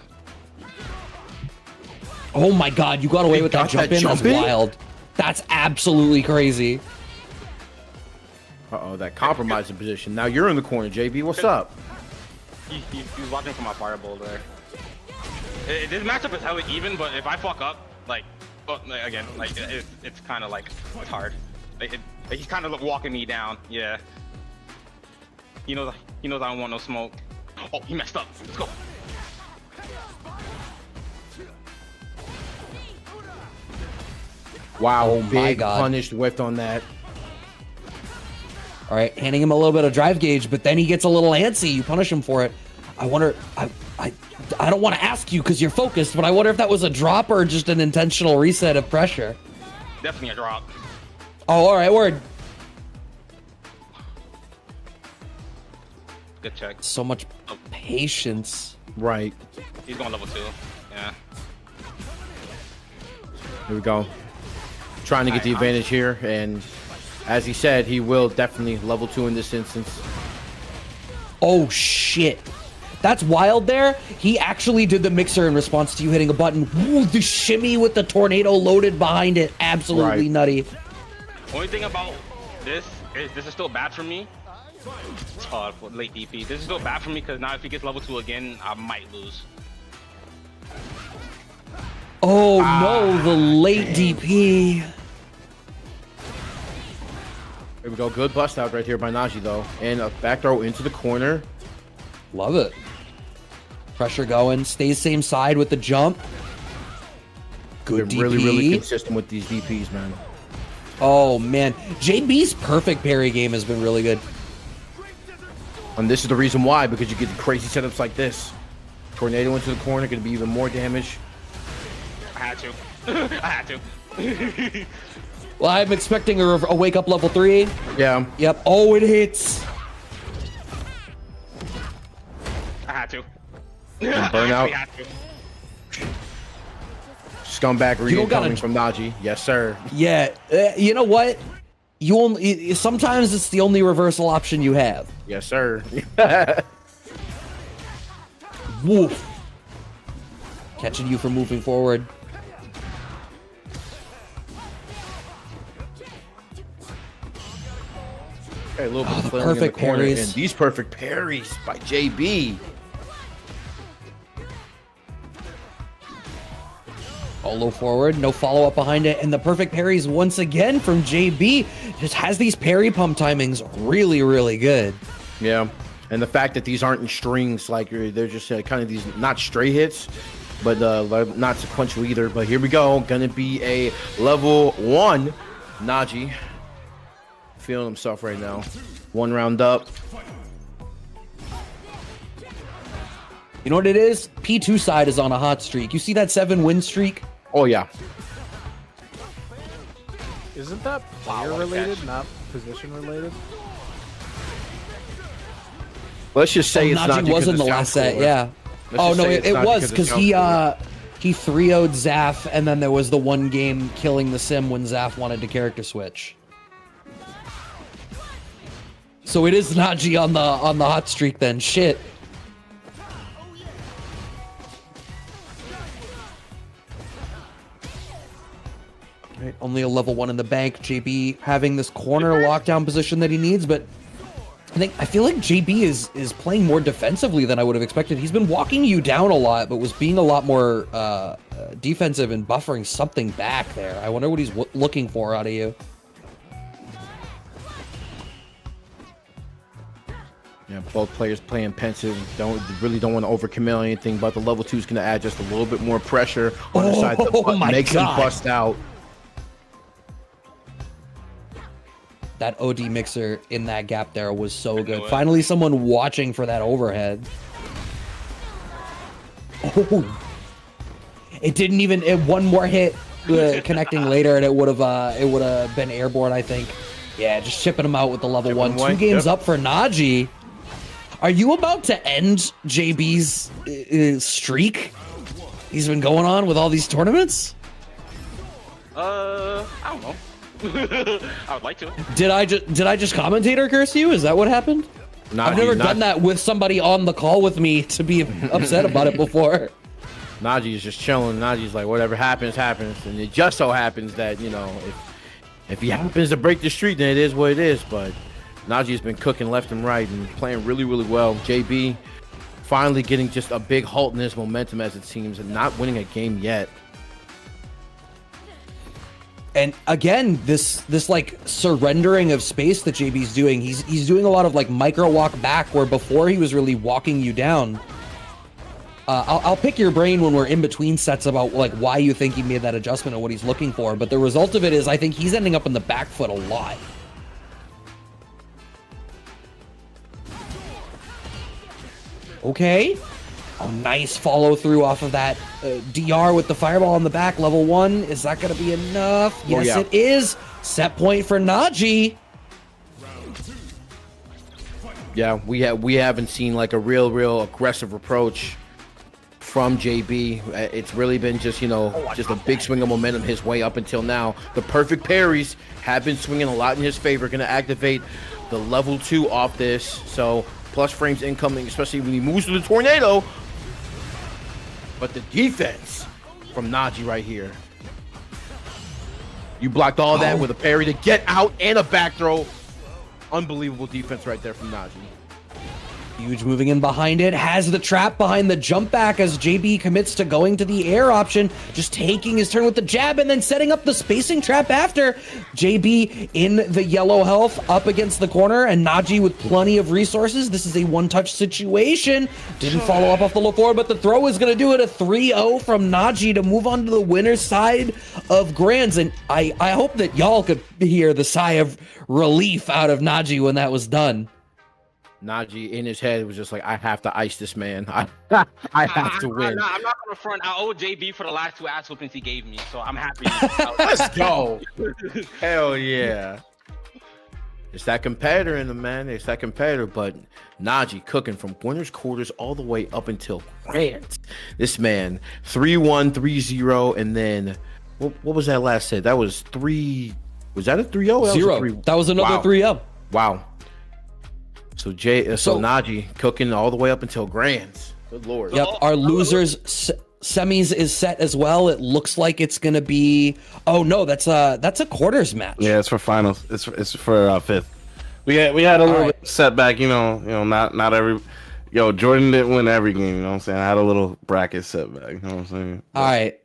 Oh my god, you got away He with that got jump that in? That's jump in? wild. That's absolutely crazy. Uh-oh, that compromising position. Now you're in the corner, JB. What's up? He's watching for my fireball there. This matchup is hella even, but if I fuck up, again, it's kind of like it's hard. He's kind of walking me down. Yeah. He knows I don't want no smoke. Oh, he messed up. Let's go. Wow, Oh my big God. punished whiffed on that. All right, handing him a little bit of drive gauge, but then he gets a little antsy. You punish him for it. I wonder. I don't want to ask you because you're focused, but I wonder if that was a drop or just an intentional reset of pressure. Definitely a drop. Oh, all right, word. Good check. So much patience. Right. He's going level 2. Yeah. Here we go. Trying to get the advantage here, and as he said, he will definitely level 2 in this instance. Oh shit. That's wild there. He actually did the mixer in response to you hitting a button. Ooh, the shimmy with the tornado loaded behind it. Absolutely Right. nutty. Only thing about this is this is still bad for me. For late DP. This is still bad for me because now if he gets level 2 again, I might lose. Oh no, the late DP. Here we go. Good bust out right here by NaJi, though. And a back throw into the corner. Love it. Pressure going. Stays same side with the jump. They're Good DP. really consistent with these DPs, man. Oh man, JB's perfect parry game has been really good. And this is the reason why, because you get crazy setups like this. Tornado into the corner, going to be even more damage. I had to. I had to. Well, I'm expecting a wake up level 3. Yeah. Yep. Oh, it hits. I had to. burnout. I had to. Scumbag read don't gotta- coming from NaJi. Yes, sir. Yeah. You know what? You only sometimes it's the only reversal option you have. Yes, sir. Woof. Catching you from moving forward. Okay, a little bit of the flailing in perfect corner, parries. and these perfect parries by JB. Low forward, no follow-up behind it, and the perfect parries once again from JB. Just has these parry pump timings really good. Yeah, and the fact that these aren't in strings, like they're just kind of these not stray hits, but not sequential either. But here we go, gonna be a level 1. NaJi feeling himself right now. 1 round up. You know what it is? P2 side is on a hot streak. You see that 7 win streak? Oh yeah. Isn't that player what a related, catch. not position related? Let's just say it's not Najee because was in of the sound last set, cooler. yeah. Let's Oh just no, say it, it's it not was of because sound he cooler. he 3-0'd Zaf, and then there was the one game killing the sim when Zaf wanted to character switch. So it is NaJi on the hot streak then. Shit. Right, only a level 1 in the bank. JB having this corner lockdown position that he needs, but I feel like JB is playing more defensively than I would have expected. He's been walking you down a lot, but was being a lot more defensive and buffering something back there. I wonder what he's looking for out of you. Yeah, both players playing pensive. Really don't want to overcommit on anything, but the level 2 is going to add just a little bit more pressure on the side that makes him bust out. That OD mixer in that gap there was so good. Finally, someone watching for that overhead. Oh, it didn't even. One more hit, connecting later, and it would have been airborne. I think. Yeah, just shipping him out with the level 1. 2 games up for NaJi. Are you about to end JB's streak? He's been going on with all these tournaments. I don't know. I would like to. Did I just commentator curse you? Is that what happened? I've never done that with somebody on the call with me to be upset about it before. NaJi is just chilling. NaJi's like, whatever happens, happens. And it just so happens that, you know, if he happens to break the streak, then it is what it is. But NaJi's been cooking left and right and playing really, really well. JB finally getting just a big halt in his momentum, as it seems, and not winning a game yet. And again, this like surrendering of space that JB's doing, he's doing a lot of like micro walk back where before he was really walking you down. I'll pick your brain when we're in between sets about like why you think he made that adjustment and what he's looking for, but the result of it is I think he's ending up in the back foot a lot. Okay. Oh, nice follow through off of that DR with the fireball on the back, level 1. Is that going to be enough? Yes, yeah. It is. Set point for NaJi. Yeah, we haven't seen like a real aggressive approach from JB. It's really been just, you know, just a big swing of momentum his way up until now. The perfect parries have been swinging a lot in his favor. Going to activate the level 2 off this. So plus frames incoming, especially when he moves to the tornado. But the defense from NaJi right here. You blocked all that with a parry to get out and a back throw. Unbelievable defense right there from NaJi. Huge moving in behind it. Has the trap behind the jump back as JB commits to going to the air option. Just taking his turn with the jab and then setting up the spacing trap after. JB in the yellow health up against the corner and NaJi with plenty of resources. This is a one-touch situation. Didn't follow up off the low forward, but the throw is going to do it. A 3-0 from NaJi to move on to the winner's side of Grands. And I hope that y'all could hear the sigh of relief out of NaJi when that was done. NaJi in his head was just like, I have to ice this man. I have to win. I'm not gonna front. I owe JB for the last 2 ass whoopings he gave me, so I'm happy. Let's go. Hell yeah. It's that competitor in the man. It's that competitor, but NaJi cooking from winners quarters all the way up until Grants. This man 3-1, 3-0, and then what was that last set? That was 3. Was that a 3-0? 0. That was another 3-0. Wow. So NaJi cooking all the way up until Grands. Good lord. Yep, our losers semis is set as well. It looks like it's gonna be. Oh no, that's a quarters match. Yeah, it's for finals. It's for fifth. We had a little bit setback. You know, not every. Yo, Jordan didn't win every game. You know what I'm saying? I had a little bracket setback. You know what I'm saying? All right.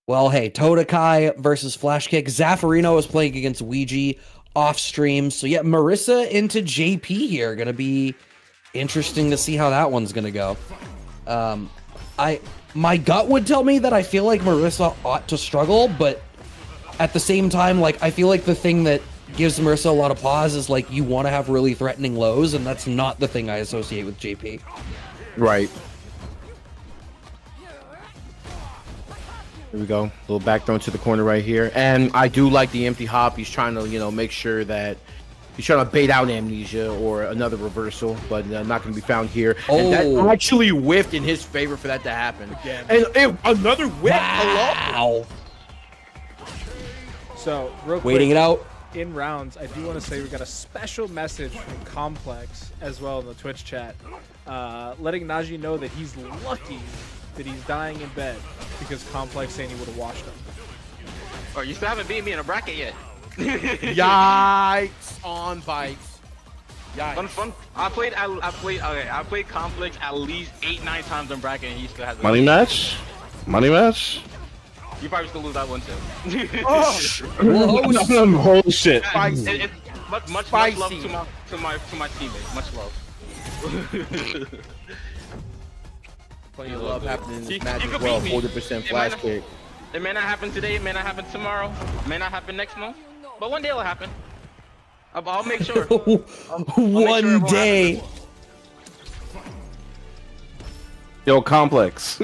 Well, hey, Todakai versus Flash Kick. Zaffarino is playing against Ouija off stream. So yeah, Marissa into JP here. Gonna be interesting to see how that one's gonna go. My gut would tell me that I feel like Marissa ought to struggle, but at the same time, like I feel like the thing that gives Marissa a lot of pause is like you want to have really threatening lows, and that's not the thing I associate with JP. Right. Here we go. Little back throw into the corner right here. And I do like the empty hop. He's trying to, make sure that he's trying to bait out Amnesia or another reversal, but not going to be found here. And that actually whiffed in his favor for that to happen. Again. And another whiff. Wow. So, real quick, Waiting it out. in rounds, I do want to say we got a special message from Complex as well in the Twitch chat, letting NaJi know that he's lucky that he's dying in bed because Complex saying he would have washed him. Oh, you still haven't beat me in a bracket yet. Yikes on bikes. Yikes. Fun. I played Complex at least 8-9 times in bracket, and he still hasn't. Money match? Money match? You probably still lose that one too. Holy shit. It's much love Spicy. to my teammates. Much love. Plenty of love happening in this You match could as well. beat me. 40% flash kick. It may not happen today. It may not happen tomorrow. It may not happen next month. But one day it'll happen. I'll make sure. One day. Yo, Complex.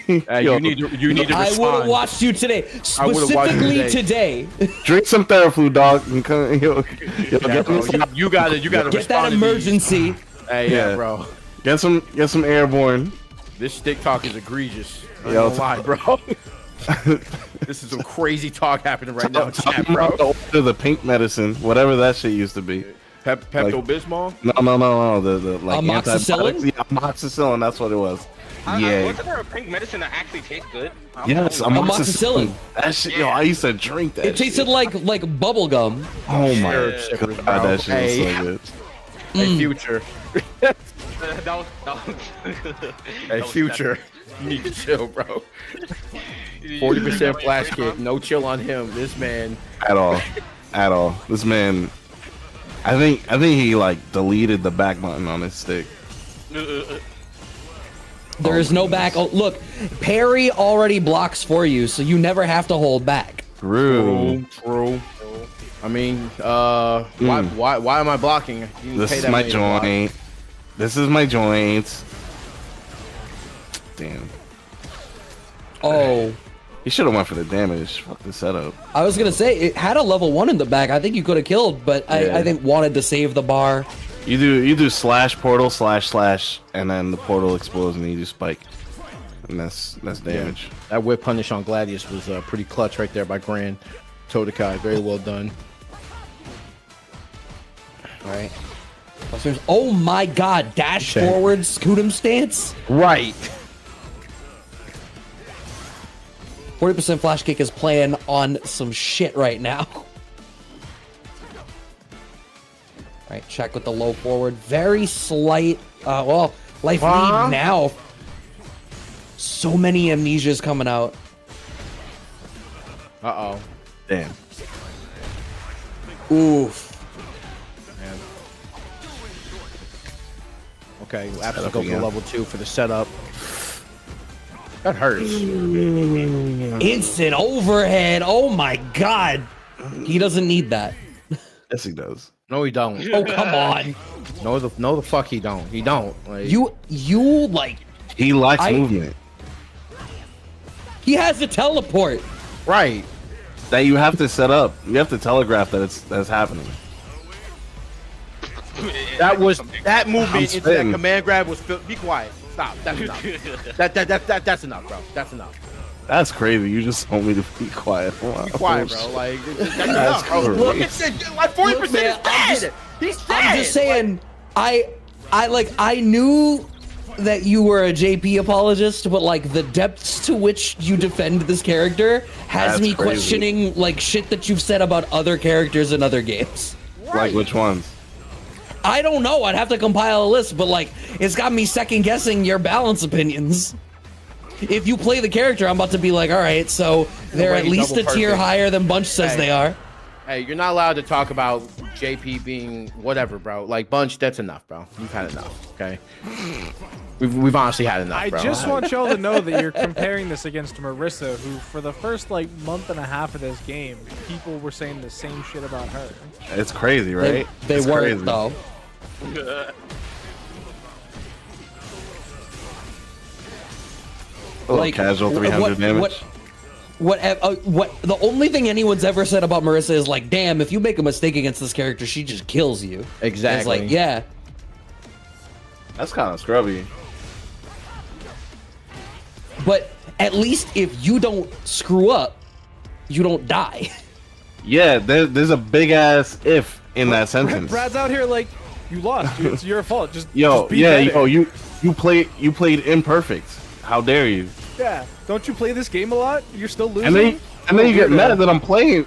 Yo, You need to I would respond. have watched you today. I would've watched you Specifically today. drink some Theraflu, dog. And come, yo, Yeah, get, bro, some, you gotta Get that respond to these. emergency. Hey, Yeah. bro. get some airborne. This stick talk is egregious. I Yo, don't lie, bro. This is some crazy talk happening right now in chat, bro. The pink medicine, whatever that shit used to be. Pepto-Bismol? No. The like Amoxicillin? antibiotics. Yeah, amoxicillin. That's what it was. Yeah. Wasn't there a pink medicine that actually tastes good? Yes, Amoxicillin. That shit, yo, I used to drink that. It tasted like bubble gum. Oh my Shit, god, bro. that shit Hey. was so good. Hey, Future. That was Hey, Future. You need to chill, bro. 40% flash kick. No chill on him. This man. At all. This man, I think he like deleted the back button on his stick. There is no back. Oh, look, parry already blocks for you, so you never have to hold back. True. I mean, why am I blocking? You didn't This pay is that my money to block. joint. This is my joint. Damn. Oh, He should have went for the damage. Fuck the setup. I was gonna say it had a level 1 in the back. I think you could have killed, but Yeah. I think wanted to save the bar. You do slash portal slash, and then the portal explodes and then you do spike, and that's damage. That whip punish on Gladius was pretty clutch right there by Grand Todokai. Very well done. All right. Oh my God! Dash Okay. forward, Scootum stance. Right. 40% flash kick is playing on some shit right now. All right, check with the low forward. Very slight. Life lead now. So many amnesias coming out. Uh-oh. Damn. Oof. Man. Okay, we'll have to go for again. level 2 for the setup. That hurts. Instant overhead. Oh my God. He doesn't need that. Yes, he does. No, he don't. Oh, come on. No, the fuck he don't. He don't. Like, You like, He likes movement. he has to teleport. right. That you have to set up. You have to telegraph that's happening. That movement into that spitting. command grab was. Be quiet. Stop. That's enough. That's enough, bro. That's enough. That's crazy. You just told me to be quiet. Wow. Be quiet, bro. Like that's enough, bro. crazy. Look, it's like 40% Look, man, is dead. He's dead. I'm just saying, I knew that you were a JP apologist, but like the depths to which you defend this character has That's me crazy. questioning like shit that you've said about other characters in other games. Like which ones? I don't know. I'd have to compile a list, but like it's got me second guessing your balance opinions. If you play the character, I'm about to be like, all right, so they're at Wait, least a double tier perfect. higher than Bunch says Hey. they are. Hey, you're not allowed to talk about JP being whatever, bro. Like Bunch, that's enough, bro. You've had enough. Okay. We've honestly had enough, I bro. just want y'all to know that you're comparing this against Marissa, who for the first like month and a half of this game, people were saying the same shit about her. It's crazy, right? They It's weren't crazy. though. little Like casual 300 damage. What the only thing anyone's ever said about Marissa is like, damn, if you make a mistake against this character, she just kills you. Exactly. And it's like, yeah. That's kind of scrubby. But at least if you don't screw up, you don't die. Yeah, there's a big ass if in that sentence. Brad's out here like, you lost. It's your fault. Just Yo, be yeah, better. yo, you played imperfect. How dare you? Yeah. Don't you play this game a lot? You're still losing. And then you get mad that I'm playing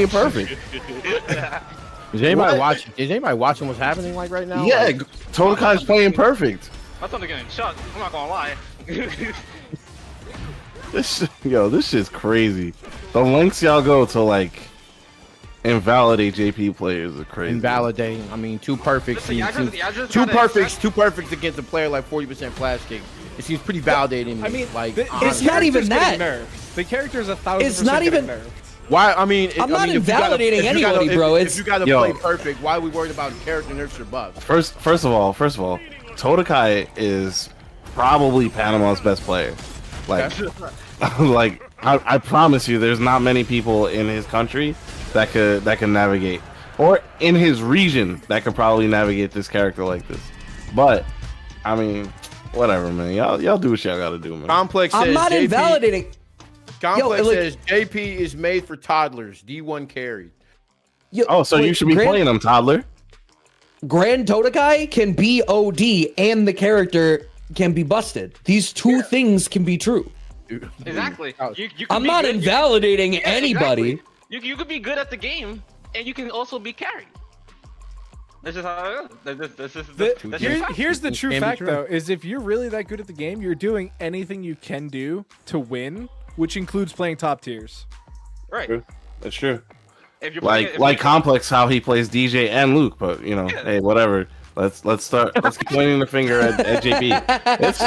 perfect. Is anybody watching? Is anybody watching what's happening like right now? Yeah, Like, Todokai's playing perfect. I thought they're getting shot. I'm not gonna lie. This shit's crazy. The lengths y'all go to like invalidate JP players are crazy. invalidating. I mean, two perfects. Listen, Two perfects against a player like 40% flash kick. It seems pretty validating. I mean, like it's honestly. not even getting that. nerfed. The character's 1,000% It's not even- nerfed. Why? I mean, I'm not invalidating anybody, bro. If you gotta Yo. play perfect, why are we worried about character nerfs or buffs? First of all, Todokai is probably Panama's best player. Like, like I promise you, there's not many people in his country that can navigate, or in his region that could probably navigate this character like this. But I mean, whatever, man. Y'all do what y'all gotta do, man. Complex says I'm not JP, invalidating. Complex Yo, like- says JP is made for toddlers. D1 carried. Yo, Oh, so you wait, should be playing him, toddler. Grand Todokai can be OD and the character can be busted. These two things can be true. Exactly. You can I'm be not good- invalidating Yeah, anybody. exactly. You could be good at the game, and you can also be carried. This is how it is. This is Here's the true Can be fact, true. though, is if you're really that good at the game, you're doing anything you can do to win, which includes playing top tiers. right. That's true. If you're playing, Like Complex, how he plays DJ and Luke, but you know, hey, whatever. Let's keep pointing the finger at JP.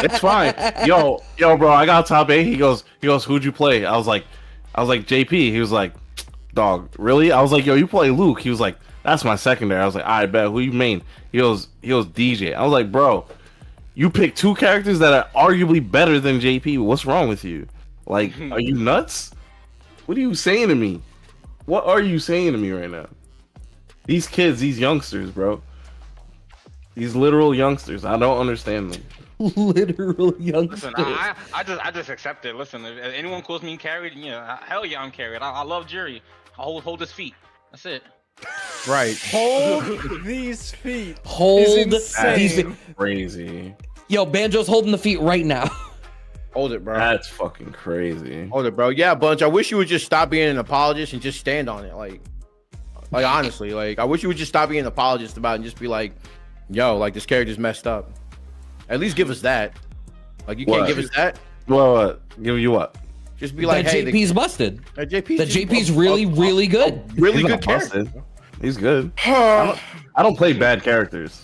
It's fine. Yo, bro, I got top 8. He goes, who'd you play? I was like JP. He was like, dog, really? I was like, yo, you play Luke. He was like, that's my secondary. I was like, I bet. Who you main? He goes DJ. I was like, bro, you picked two characters that are arguably better than JP. What's wrong with you? Like, are you nuts? What are you saying to me? What are you saying to me right now? These kids, these youngsters, bro. These literal youngsters. I don't understand them. Literal youngsters. Listen, I just accept it. Listen, if anyone calls me carried, yeah, hell yeah, I'm carried. I love Jury. I hold his feet. That's it. Right. Hold these feet. Hold is insane. these feet. Crazy. Yo, Banjo's holding the feet right now. Hold it, bro. That's fucking crazy. Hold it, bro. Yeah, Bunch. I wish you would just stop being an apologist and just stand on it. Like honestly, like I wish you would just stop being an apologist about it and just be like, yo, like this character's messed up. At least give us that. Like you can't What? give us that. What? Give you what? Just be like, That hey, JP's busted. that JP's That just JP's really, really good. really He's good not character. busted. He's good. I don't play bad characters.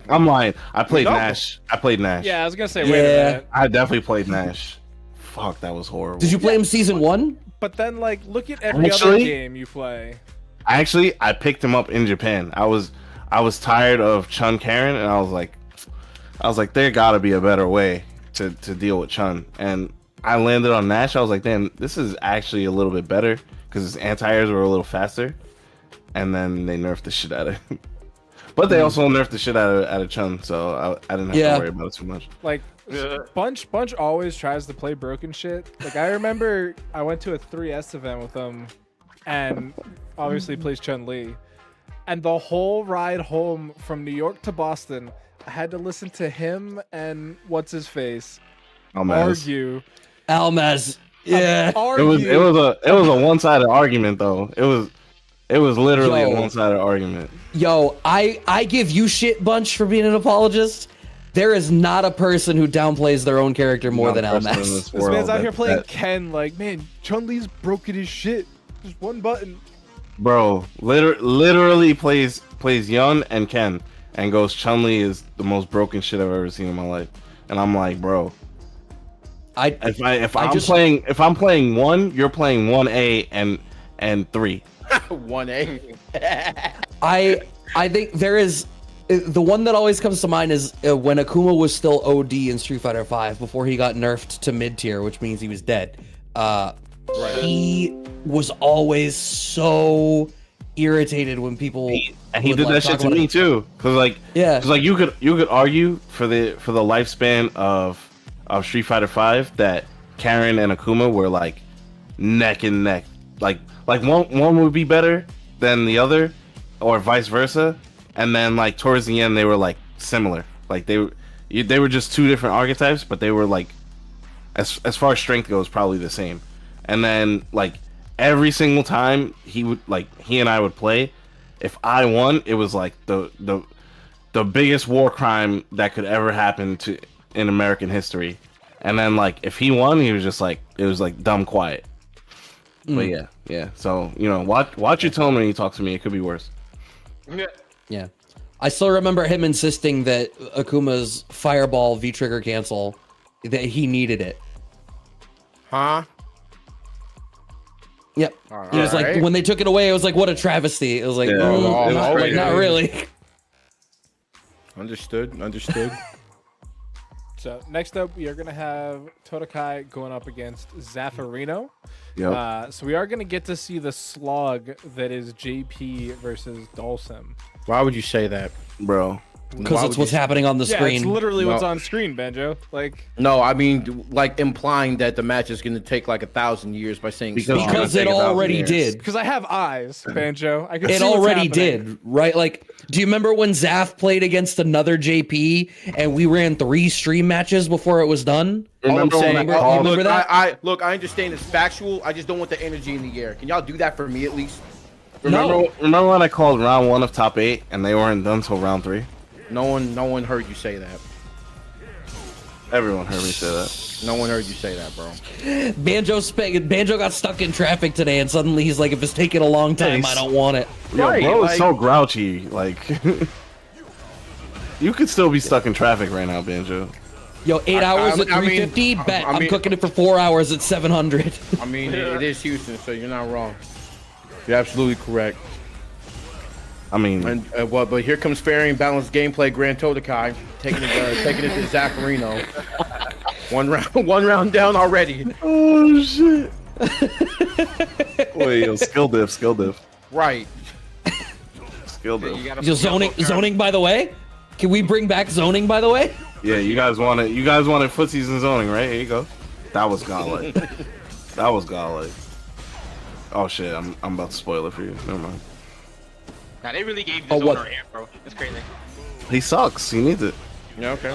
I'm lying. I played No. Nash. I played Nash. Yeah, I was gonna say, Yeah. wait a minute. I definitely played Nash. Fuck, that was horrible. Did you play him season 1? But then, like, look at every other Actually- game you play. Actually, I picked him up in Japan. I was tired of Chun Karen, and I was like, there gotta be a better way to deal with Chun. And I landed on Nash. I was like, damn, this is actually a little bit better because his anti-airs were a little faster. And then they nerfed the shit out of him. But they also nerfed the shit out of Chun, so I didn't have to worry about it too much. Like, Bunch always tries to play broken shit. Like, I remember I went to a 3S event with him, and obviously plays Chun-Li. And the whole ride home from New York to Boston, I had to listen to him and what's his face argue. Almaz. Yeah. Argue. It was a one-sided argument though. It was literally a one-sided argument. Yo, I give you shit, Bunch, for being an apologist. There is not a person who downplays their own character more than Almaz. This man's out here playing Ken like, man, Chun-Li's broken as shit. Just one button. Bro, literally plays Yun and Ken and goes Chun-Li is the most broken shit I've ever seen in my life. And I'm like, bro, if I'm playing 1, you're playing 1A and 3. 1A. I think there is The one that always comes to mind is when Akuma was still OD in Street Fighter V before he got nerfed to mid tier, which means he was dead. He was always so irritated when people. And he did that shit to me too, cause like you could argue for the lifespan of Street Fighter V that Karen and Akuma were like neck and neck, like one would be better than the other, or vice versa, and then like towards the end they were like similar, like they were just two different archetypes, but they were like as far as strength goes probably the same, and then like every single time he and I would play. If I won, it was like the biggest war crime that could ever happen in American history. And then like if he won, he was just like it was like dumb quiet. But yeah. So watch your tone when you talk to me. It could be worse. Yeah. I still remember him insisting that Akuma's Fireball V trigger cancel, that he needed it. Huh? Yep. It was like when they took it away, it was like what a travesty. It was like, not really. Understood. So next up, we are gonna have Totokai going up against Zaffarino. Yep. So we are gonna get to see the slog that is JP versus Dulcim. Why would you say that, bro? Because it's what's happening on the screen. It's literally what's on screen, Banjo. Like, no, I mean, like implying that the match is going to take like 1,000 years by saying because it already did. Because I have eyes, Banjo. I can see it already did, right? Like, do you remember when Zaf played against another JP and we ran 3 stream matches before it was done? Remember that? I understand it's factual. I just don't want the energy in the air. Can y'all do that for me at least? Remember when I called round 1 of top 8 and they weren't done till round 3? No one heard you say that. Everyone heard me say that. No one heard you say that, bro. Banjo got stuck in traffic today, and suddenly he's like, "If it's taking a long time, I don't want it." Yo, bro is so grouchy. Like, you could still be stuck in traffic right now, Banjo. Yo, 8 hours at 350. Bet I'm cooking it for 4 hours at 700. I mean, it is Houston, so you're not wrong. You're absolutely correct. I mean, but here comes fair and balanced gameplay. Grand Totokai taking it to Zaffarino. one round down already. Oh shit! Wait, yo, skill diff. Right. Skill diff. Yo, zoning. By the way, can we bring back zoning? By the way. Yeah, you guys wanted footsies and zoning, right? Here you go. That was godlike. Oh shit! I'm about to spoil it for you. Never mind. Nah, they really gave this owner air, bro. It's crazy. He sucks. He needs it. Yeah, okay.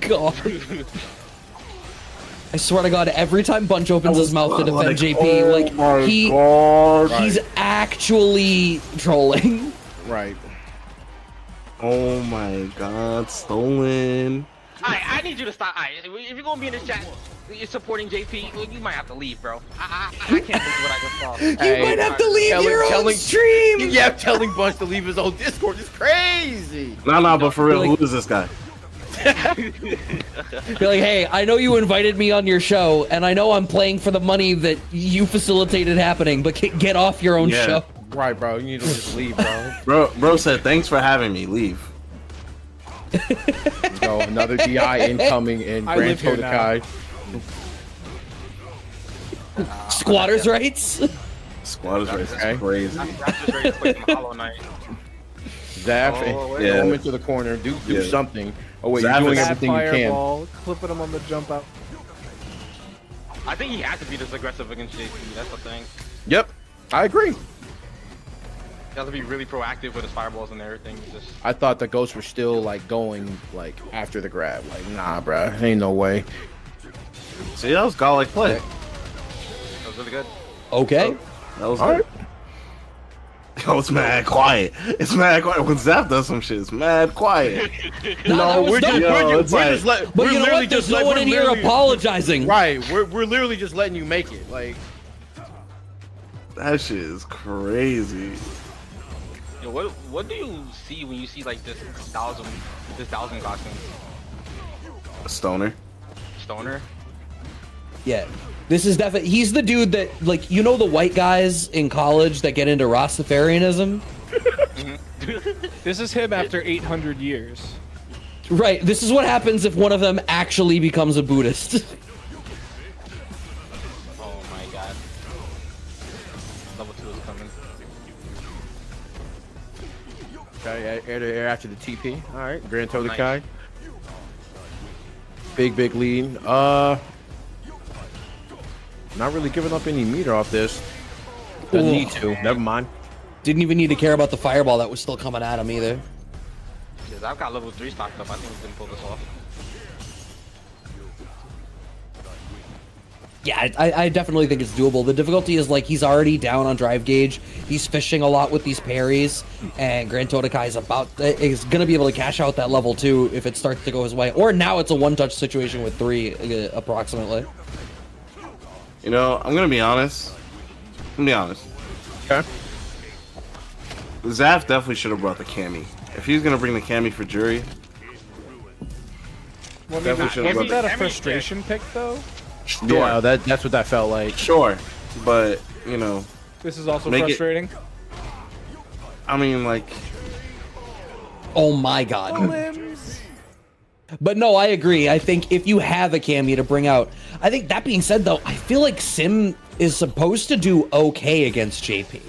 God. I swear to God, every time Bunch opens his mouth to defend JP, he's actually trolling. Right. Oh my God, stolen. I need you to stop. If you're gonna be in this chat, you're supporting JP, well, you might have to leave, bro. I can't believe what I just saw. You might have to leave your own stream. Yeah, telling Bunch to leave his own Discord is crazy. No, but for real, who is this guy? Be like, hey, I know you invited me on your show, and I know I'm playing for the money that you facilitated happening, but get off your own show. Right, bro. You need to just leave, bro. Bro said, thanks for having me. Leave. Go, another DI incoming in Grand Totokai. Squatters' rights? Squatters' rights is crazy. Zaf, throw him into the corner. Do something. Oh wait, Zaf you're doing everything you can. Clipping him on the jump out. I think he has to be this aggressive against JP. That's the thing. Yep, I agree. He has to be really proactive with his fireballs and everything. I thought the ghosts were still like going like after the grab. Like, nah, bro, ain't no way. See, that was godlike play. That was really good. Okay. That was good. Yo, it's mad quiet. It's mad quiet. When Zap does some shit, it's mad quiet. No, we're just but you know what? There's no one in here apologizing. Right. We're literally just letting you make it. Like, that shit is crazy. Yo, what do you see when you see like this thousand costume? A stoner. Stoner? Yeah. This is definitely, he's the dude that, like, you know the white guys in college that get into Rastafarianism? This is him after 800 years. Right. This is what happens if one of them actually becomes a Buddhist. Oh my god. Level 2 is coming. Okay, air to air after the TP. All right, Grand Toe to Nice. Kai. Big lead. Not really giving up any meter off this. Doesn't need to. Never mind. Didn't even need to care about the fireball that was still coming at him either. Because I've got level 3 stocked up. I think we can pull this off. Yeah, I definitely think it's doable. The difficulty is like he's already down on drive gauge. He's fishing a lot with these parries, and Grand Totokai is gonna be able to cash out that level 2 if it starts to go his way. Or now it's a one-touch situation with 3 approximately. You know, I'm gonna be honest. Okay. Zaf definitely should have brought the Cammy. If he's gonna bring the Cammy for Jury, Well, I Definitely mean, should've wasn't brought that a Cammy, frustration pick though? sure, Yeah, that's what that felt like. sure, but you know, This is also Make it- frustrating. I mean, like, Oh my god. Limbs. But no, I agree. I think if you have a Cammy to bring out, I think that being said though, I feel like Sim is supposed to do okay against JP.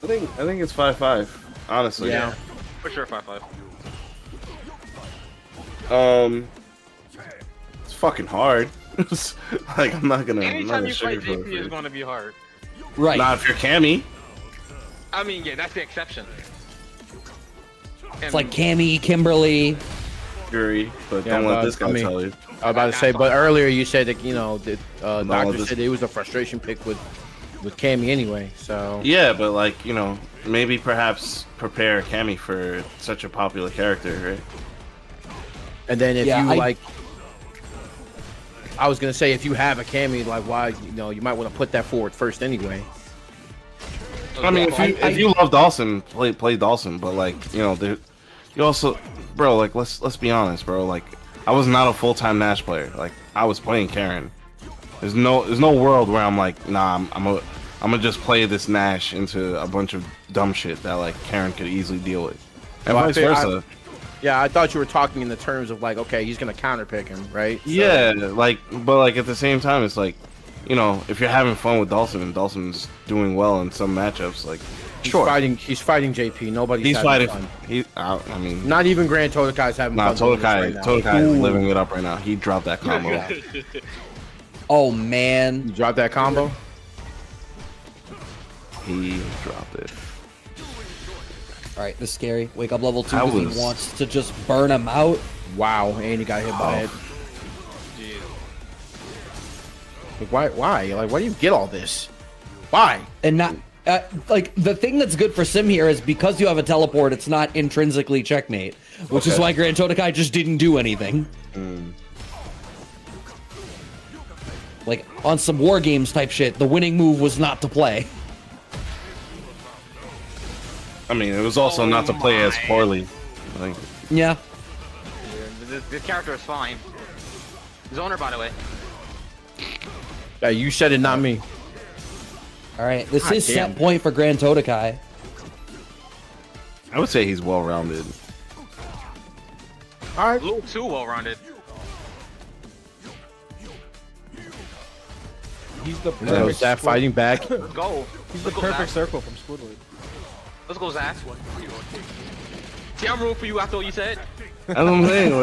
I think it's 5-5. Honestly, Yeah. For sure, 5-5. It's fucking hard. Like, I'm not gonna Anytime you play sugarcoat JP, it's it. going to be hard. Right. Not if you're Cammy. I mean, yeah, that's the exception. It's like Cammy, Kimberly. Jury, but Yeah, don't let but, this guy I mean- tell you. I was about to say, but earlier you said that that Doctor this- said it was a frustration pick with Cammy anyway. So Yeah, but like, you know, maybe perhaps prepare Cammy for such a popular character, right? and then if Yeah, you I- like, I was gonna say if you have a Cammy, like why you might want to put that forward first anyway. I mean, if you love Dawson, play Dawson, but like, you know, you also, bro, like let's be honest, bro. Like, I was not a full-time Nash player. Like, I was playing Karen. There's no world where I'm like, nah, I'm gonna just play this Nash into a bunch of dumb shit that like Karen could easily deal with, and Well, I vice think versa. Yeah, I thought you were talking in the terms of like, okay, he's gonna counterpick him, right? So- Yeah, like, but like at the same time, it's like, you know, if you're having fun with Dawson and Dawson's doing well in some matchups, like, He's sure, He's fighting JP. Nobody's he's having fighting. fun. I mean, Not even Grand Totokai's having nah, fun. doing this right now. Totokai is living it up right now. He dropped that combo. Oh man. You dropped that combo. He dropped it. All right, this is scary. Wake up level 2 I because was- he wants to just burn him out. Wow, and he got hit by it. Jeez. Like, why? Like, why do you get all this? Why? And not like the thing that's good for Sim here is because you have a teleport, it's not intrinsically checkmate, which is Okay. why Grand Totokai just didn't do anything. Like on some war games type shit, the winning move was not to play. I mean, it was also not to play as poorly. Like, Yeah. This character is fine. Zoner, by the way. Yeah, you said it, not me. All right, this God is damn. set point for Grand Totokai. I would say he's well-rounded. All right. A little too well-rounded. He's the So perfect. is that fighting back? Let's go. He's the Let's go, perfect Zach. circle from Squidward. Let's go, Zach. See, I'm rooting for you after what you said. That's what I'm saying.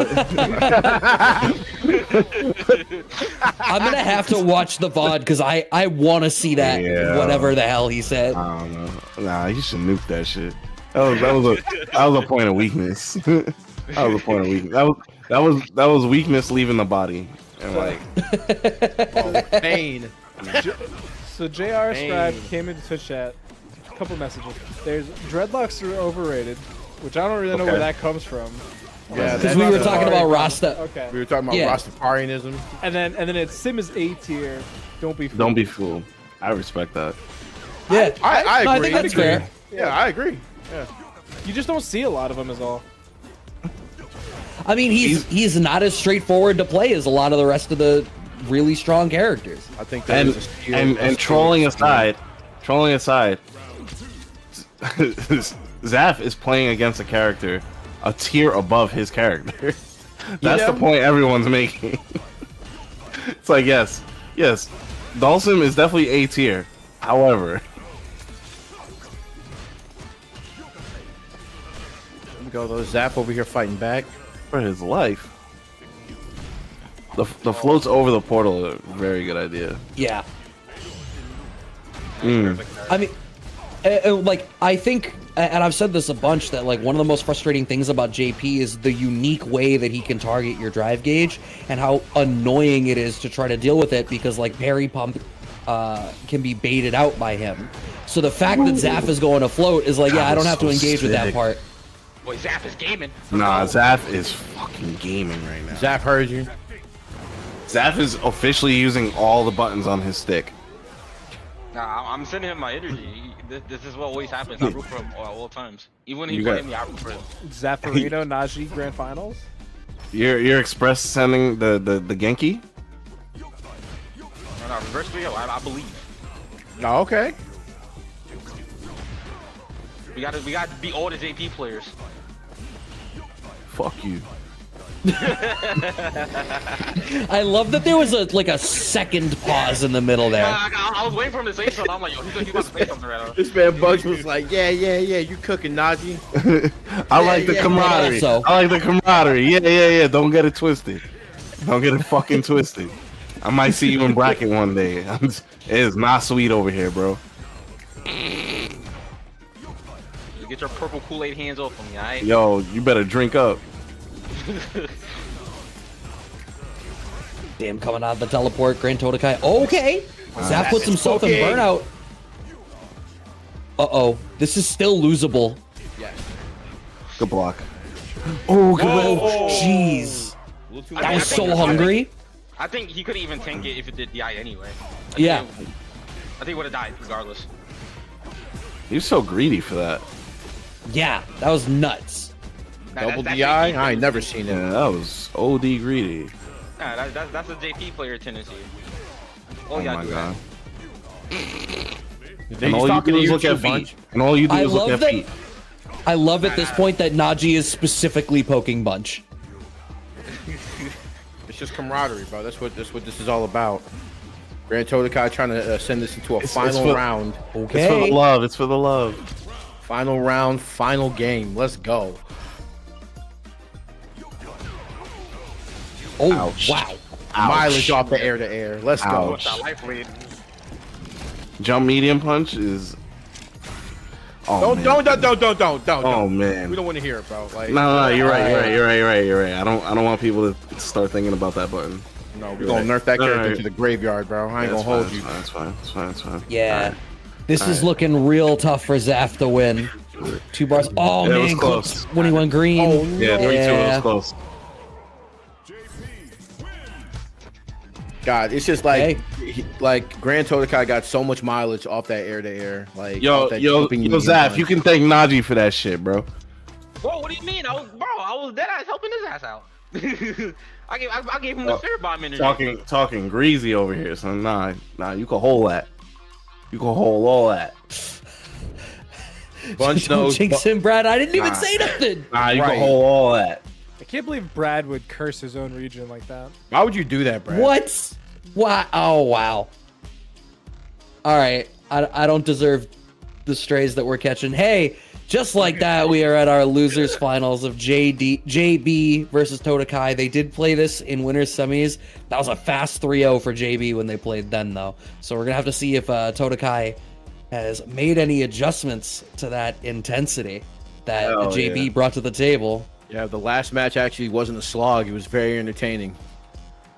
I'm gonna have to watch the VOD because I want to see that Yeah. whatever the hell he said. I don't know. Nah, you should nuke that shit. That was a point of weakness. That was a point of weakness. That was weakness leaving the body. And like, Pain. So JR Dang. Scribe came into Twitch chat. A couple messages. There's dreadlocks are overrated, which I don't really know where Okay. that comes from. Yeah, Because we were talking about Rasta. Okay. We were talking about Yeah. Rastafarianism. And then it's Sim is A tier. Don't be fooled. don't be fooled. I respect that. Yeah, I No, I agree. think that's fair. Yeah, I agree. Yeah. You just don't see a lot of them is all. I mean, he's not as straightforward to play as a lot of the rest of the really strong characters. I think And that is a steal. and trolling aside, Zaf is playing against a character a tier above his character. That's the point everyone's making. It's like, yes, Dhalsim is definitely A tier. However, There we go, though. Zap over here fighting back. for his life, the floats over the portal are a very good idea. Yeah. Mm. I mean, like, I think, and I've said this a bunch, that like one of the most frustrating things about JP is the unique way that he can target your drive gauge and how annoying it is to try to deal with it, because like parry pump can be baited out by him. So the fact that Zaf is going to float is like, yeah, I don't have to engage with that part. Boy, Zap is gaming. Nah, Zaf is fucking gaming right now. Zap heard you. Zaf is officially using all the buttons on his stick. Nah, I'm sending him my energy. This is what always happens. I root for him all times. Even when he You play got- me, I root for him. Zaffarino, NaJi Grand Finals. You're express sending the Genki? No, reverse video, I believe. Oh, okay. We gotta beat all the JP players. Fuck you. I love that there was a second pause in the middle there. I was waiting for him to say something. I'm like, yo, he's about to say something right now. This man Bugs was like, yeah, you cooking, NaJi. I like the yeah. camaraderie. Also- I like the camaraderie. Yeah. Don't get it twisted. Don't get it fucking twisted. I might see you in bracket one day. It is not sweet over here, bro. Get your purple Kool-Aid hands off of me, alright? Yo, you better drink up. Damn, coming out of the teleport, Grand Todokai. Okay, Zaf puts himself in burnout. Uh-oh, this is still losable. Good block. Oh, jeez. That was so hungry. I think he couldn't even tank it if it did DI anyway. Yeah. I think he would have died regardless. You're so greedy for that. Yeah, that was nuts. Double That's DI? JP I ain't never seen Yeah, it. that was OD greedy. Nah, that's a JP player tendency. Oh yeah, my god. He's all you talking do to is you look too, at Bunch. feet. And all you do I is look love at that. feet. I love at this point that NaJi is specifically poking Bunch. It's just camaraderie, bro. That's what this is all about. Grand Todokai trying to send this into a final for- round. It's for Okay. the love. It's for the love. Final round, final game. Let's go. Oh, Ouch. wow. Mileage off the air to air. Let's go. Ouch. That life lead. Jump medium punch is. Oh, Don't, man. don't. Oh man. We don't want to hear it, bro. Like, No, you're right. I don't want people to start thinking about that button. no, we're gonna nerf that character Alright. to the graveyard, bro. I ain't That's gonna hold fine, you. That's fine. Yeah. Alright. This is looking real tough for Zaf to win. 2 bars. Oh, It was man, close. close when he went green. Oh, Yeah, 3-2 Yeah. was close. God, it's just like, like Grand Todokai got so much mileage off that air to air. Like, Yo, off that yo, jumping yo, medium Zaf, punch. you can thank NaJi for that shit, bro. Bro, what do you mean? I was dead ass helping his ass out. I gave him the spirit bomb energy. Talking greasy over here, son. Nah, you can hold that. You can hold all that. Bunch Don't knows. jinx him, Brad. I didn't even Nah. say nothing. Nah, you Right. can hold all that. I can't believe Brad would curse his own region like that. Why would you do that, Brad? What? Why? Oh, wow. All right. I don't deserve the strays that we're catching. Hey, just like that, we are at our losers finals of JB versus Todokai. They did play this in winners semis. That was a fast 3-0 for JB when they played then, though. So we're going to have to see if Todokai has made any adjustments to that intensity that Hell JB yeah. brought to the table. Yeah, the last match actually wasn't a slog. It was very entertaining.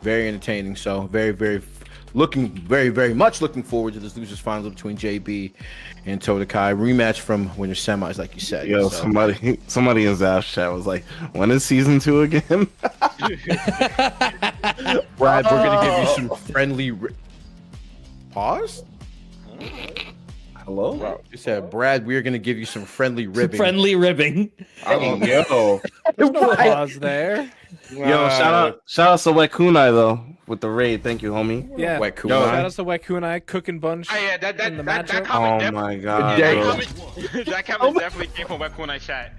Very entertaining. So very much looking forward to this losers final between JB and Todokai. Rematch from winter semis, like you said. Yo, So, somebody in Zaf's chat was like, "When is season 2 again?" Brad, we're gonna give you some friendly pause. Hello. Bro, you said, Brad, we're gonna give you some friendly ribbing. Friendly ribbing. Yo, There's no pause there. shout out to Wet Kunai though with the raid. Thank you, homie. Yeah. Wet Shout Kunai. out to Wet Kunai, cooking bunch. Oh, yeah, that in the that matchup. comment Oh my god, Yeah. bro. that comment definitely came from Webcoon chat.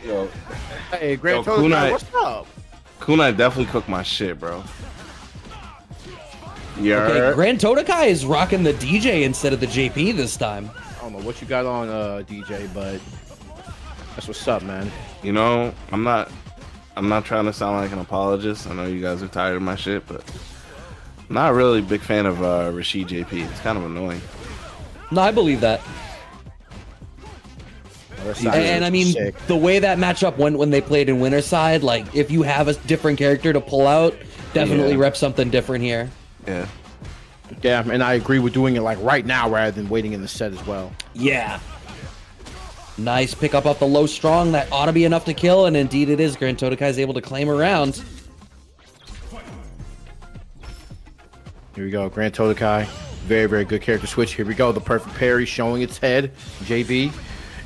Yo, Hey, Grand Yo, Total, Kunai. what's up? Kunai definitely cooked my shit, bro. Yeah. Okay, Grand Totokai is rocking the DJ instead of the JP this time. I don't know what you got on, DJ, but that's what's up, man. You know, I'm not trying to sound like an apologist. I know you guys are tired of my shit, but I'm not really a big fan of Rashid JP. It's kind of annoying. No, I believe that. And I mean, sick. the way that matchup went when they played in Winter Side, like, if you have a different character to pull out, definitely Yeah. rep something different here. Yeah. Yeah, and I agree with doing it like right now rather than waiting in the set as well. Yeah. Nice pick up off the low strong. That ought to be enough to kill, and indeed it is. Grand Totokai is able to claim a round. Here we go, Grand Totokai. Very, very good character switch. Here we go, the perfect parry showing its head, JB,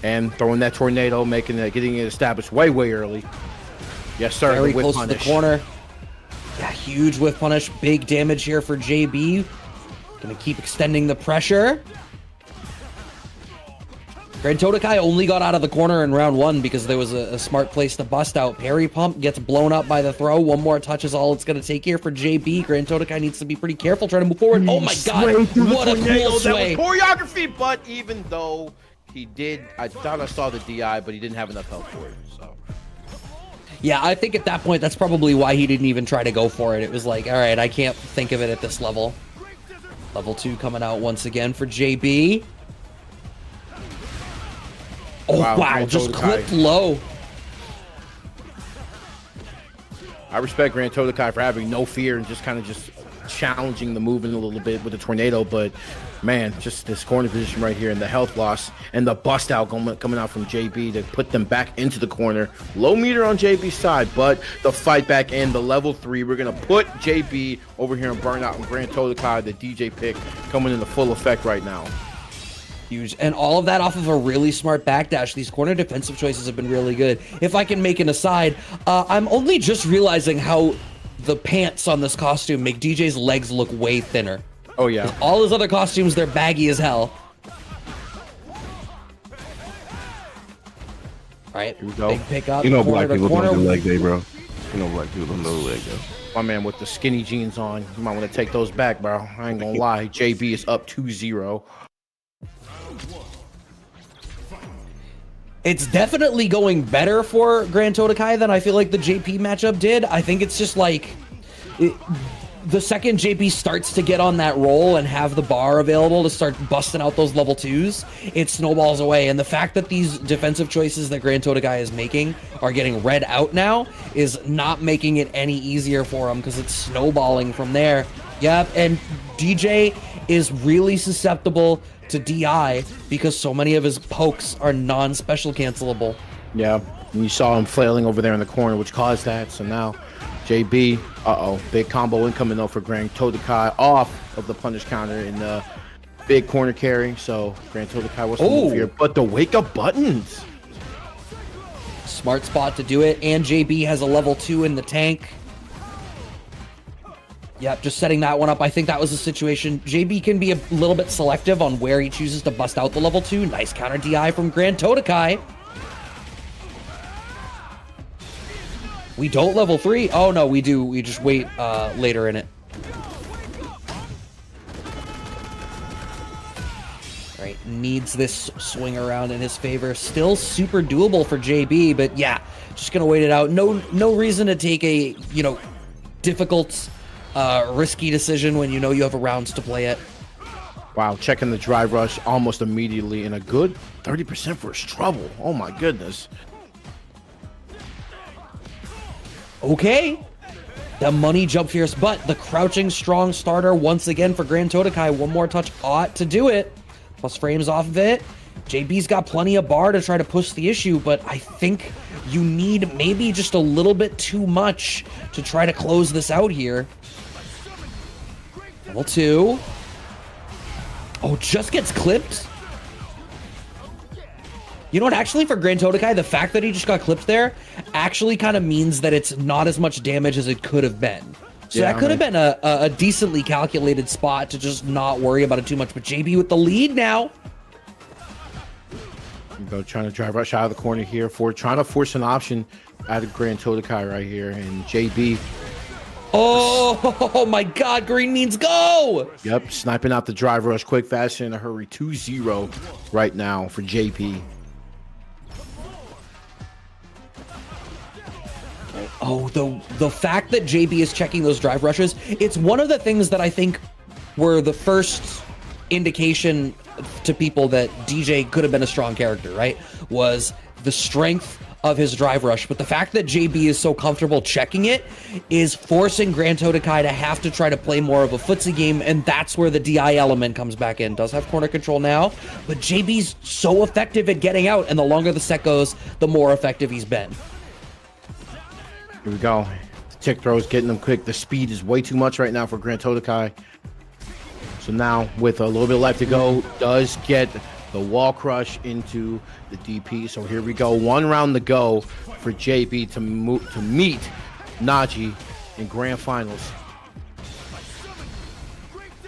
and throwing that tornado, getting it established way, way early. Yes, sir. Very the whip close punish. to the corner. Yeah, huge whiff punish. Big damage here for JB. Gonna keep extending the pressure. Grand Totokai only got out of the corner in round 1 because there was a smart place to bust out. Parry pump gets blown up by the throw. One more touch is all it's going to take here for JB. Grand Totokai needs to be pretty careful trying to move forward. Oh my god, what a cool sway. That was choreography, but even though he did, I thought I saw the DI, but he didn't have enough health for it. So Yeah, I think at that point, that's probably why he didn't even try to go for it. It was like, all right, I can't think of it at this level. Level 2 coming out once again for JB. Oh, wow, Grand just Totokai. clipped low. I respect Grand Totokai for having no fear and just kind of just challenging the movement a little bit with the tornado, but man, just this corner position right here and the health loss and the bust out coming out from JB to put them back into the corner. Low meter on JB's side, but the fight back in the level 3. We're gonna put JB over here and Burnout and Grand Totokai, the DJ pick, coming into full effect right now. Huge. And all of that off of a really smart backdash. These corner defensive choices have been really good. If I can make an aside, I'm only just realizing how the pants on this costume make DJ's legs look way thinner. Oh yeah. All his other costumes, they're baggy as hell. All right, Here we go. big pick up. You know corner black to people corner. don't do leg day, bro. You know black people don't do leg day. My man with the skinny jeans on, you might want to take those back, bro. I ain't gonna lie. JB is up 2-0. It's definitely going better for Grand Totokai than I feel like the JP matchup did. I think it's just like the second JP starts to get on that roll and have the bar available to start busting out those level 2s, it snowballs away. And the fact that these defensive choices that Grand Totokai is making are getting read out now is not making it any easier for him because it's snowballing from there. Yep, and DJ is really susceptible to DI because so many of his pokes are non-special cancelable. Yeah, and you saw him flailing over there in the corner, which caused that. So now JB, big combo incoming though for Grand Totokai off of the punish counter in the big corner carry. So Grand Totokai was to move here, but the wake up buttons. Smart spot to do it, and JB has a level 2 in the tank. Yep, just setting that one up. I think that was a situation. JB can be a little bit selective on where he chooses to bust out the level 2. Nice counter DI from Grand Totokai. We don't level 3. Oh, no, we do. We just wait later in it. All right, needs this swing around in his favor. Still super doable for JB, but yeah, just going to wait it out. No reason to take a, difficult, risky decision when you know you have a rounds to play it. Wow, checking the drive rush almost immediately and a good 30% for his trouble. Oh my goodness. Okay. The money jump fierce, but the crouching strong starter once again for Grand Totokai. One more touch ought to do it. Plus frames off of it. JB's got plenty of bar to try to push the issue, but I think you need maybe just a little bit too much to try to close this out here. Level 2. Oh, just gets clipped. You know what, actually for Grand Totokai, the fact that he just got clipped there actually kind of means that it's not as much damage as it could have been. So that could have been a decently calculated spot to just not worry about it too much. But JB with the lead now. Go trying to drive rush out of the corner here for trying to force an option out of Grand Todokai right here. And JB. Oh my God, green means go. Yep, sniping out the drive rush quick, fast, and in a hurry. 2-0 right now for JP. Oh, the fact that JB is checking those drive rushes, it's one of the things that I think were the first indication to people that DJ could have been a strong character, right? Was the strength of his drive rush. But the fact that JB is so comfortable checking it is forcing Grand Todokai to have to try to play more of a footsie game, and that's where the DI element comes back in. Does have corner control now, but JB's so effective at getting out, and the longer the set goes, the more effective he's been. Here we go. The tick throws getting them quick. The speed is way too much right now for Grand Todokai. So now, with a little bit left to go, does get the wall crush into the DP. So here we go. 1 round to go for JB to meet NaJi in grand finals.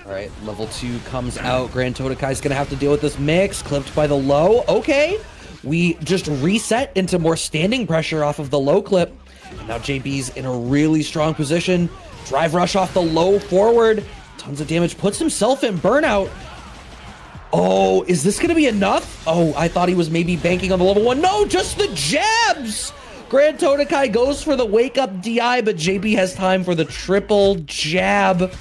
All right, level 2 comes out. Grand Todokai's gonna have to deal with this mix. Clipped by the low. Okay, we just reset into more standing pressure off of the low clip. And now JB's in a really strong position. Drive rush off the low forward. Tons of damage. Puts himself in burnout. Oh, is this going to be enough? Oh, I thought he was maybe banking on the level 1. No, just the jabs. Grand Todokai goes for the wake up DI, but JB has time for the triple jab.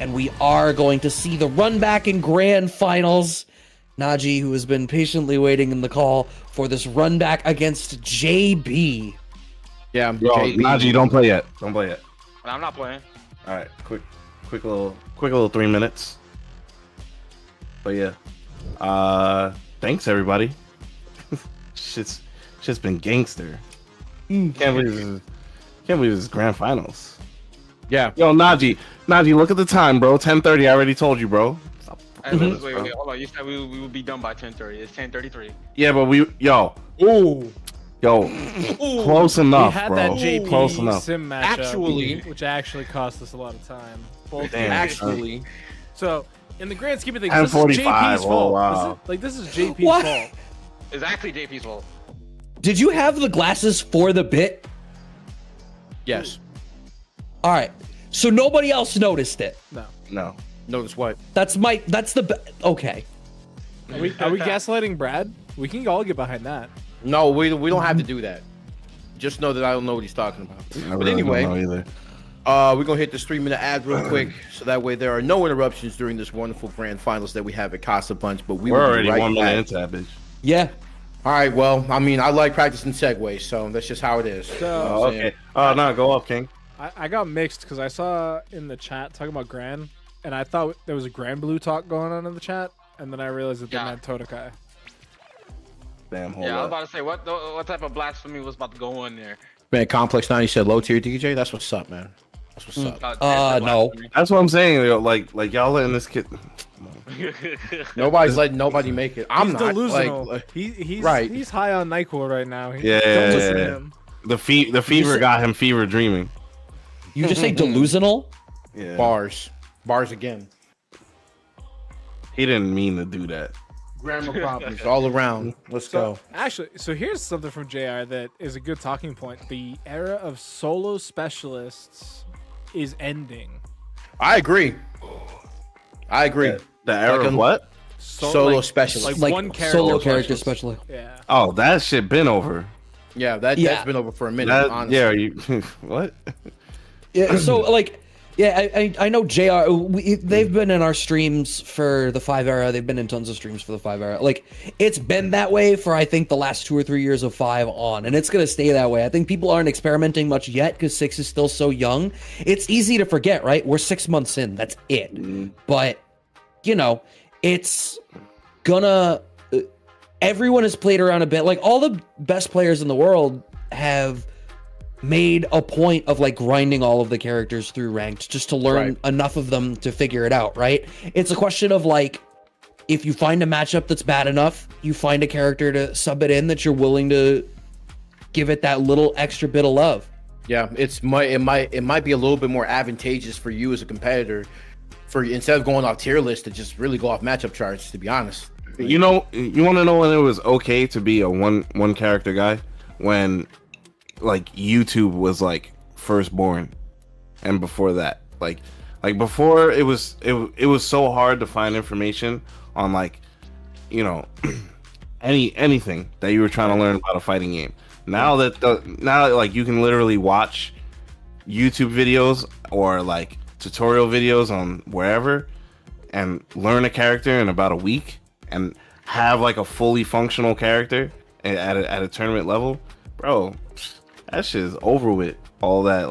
And we are going to see the run back in grand finals. NaJi, who has been patiently waiting in the call for this run back against JB. Yeah, Yo, NaJi, don't play yet. Don't play yet. I'm not playing. All right, quick little 3 minutes. But yeah, thanks everybody. shit's been gangster. Can't believe this is grand finals. Yeah. Yo, NaJi, look at the time, bro. 10:30. I already told you, bro. Hey, wait, hold on. You said we would be done by 10:30. It's 10:33. Yeah, but close enough, We had bro. that JP Close enough. sim matchup, Actually- which actually cost us a lot of time. Both Damn. Actually, So, in the grand scheme of things, this is 10:45. JP's Oh, fault. wow. This is JP's What? fault. It's actually JP's fault. Did you have the glasses for the bit? yes. All right. So nobody else noticed it. No. Notice what? That's okay. Are we gaslighting Brad? We can all get behind that. No, we don't have to do that. Just know that I don't know what he's talking about. I But really anyway, don't know either. we're gonna hit this 3-minute ad real quick, so that way there are no interruptions during this wonderful grand finals that we have at CasaBunch. But we We're will be already right 1 minute back. into that bitch. Yeah. All right. Well, I mean, I like practicing segues, so that's just how it is. So- You know what Oh, I'm saying? okay. Oh no, go up, King. I got mixed because I saw in the chat talking about Gran, and I thought there was a Gran Blue talk going on in the chat, and then I realized that they Yeah. meant Todokai. Damn, hold Yeah, I was up. about to say what type of blasphemy was about to go in there. Man, Complex 9, you said low tier DJ. That's what's up, man. That's what's up. No. That's what I'm saying. Yo, like y'all letting this kid. Nobody's letting nobody make it. I'm He's not. delusional. Like, He's right. He's high on NyQuil right now. Yeah, Don't listen to yeah. him. The fever got him fever dreaming. You just say delusional? Yeah. bars again. He didn't mean to do that. Grammar problems all around. Let's go. Actually, so here's something from JR that is a good talking point. The era of solo specialists is ending. I agree. The era Like of a- what? Solo specialist. Like, Like one character. solo character specialist. Yeah. Oh, that shit been over. Yeah, that's been over for a minute. That, honestly. yeah, you what? Yeah, so like, yeah, I know JR. They've been in our streams for the 5 era. They've been in tons of streams for the 5 era. Like, it's been that way for I think the last 2 or 3 years of 5 on, and it's gonna stay that way. I think people aren't experimenting much yet because 6 is still so young. It's easy to forget, right? We're 6 months in. That's it. But you know, it's gonna. Everyone has played around a bit. Like all the best players in the world have made a point of like grinding all of the characters through ranked just to learn enough of them to figure it out, right? It's a question of like, if you find a matchup that's bad enough, you find a character to sub it in that you're willing to give it that little extra bit of love. Yeah, it might be a little bit more advantageous for you as a competitor, for instead of going off tier list to just really go off matchup charts. To be honest, You know, you want to know when it was okay to be a one character guy? When like YouTube was like first born, and before that, like before it was so hard to find information on like, you know, anything that you were trying to learn about a fighting game. Now like you can literally watch YouTube videos or like tutorial videos on wherever and learn a character in about a week and have like a fully functional character at a tournament level, bro. That shit is over with. All that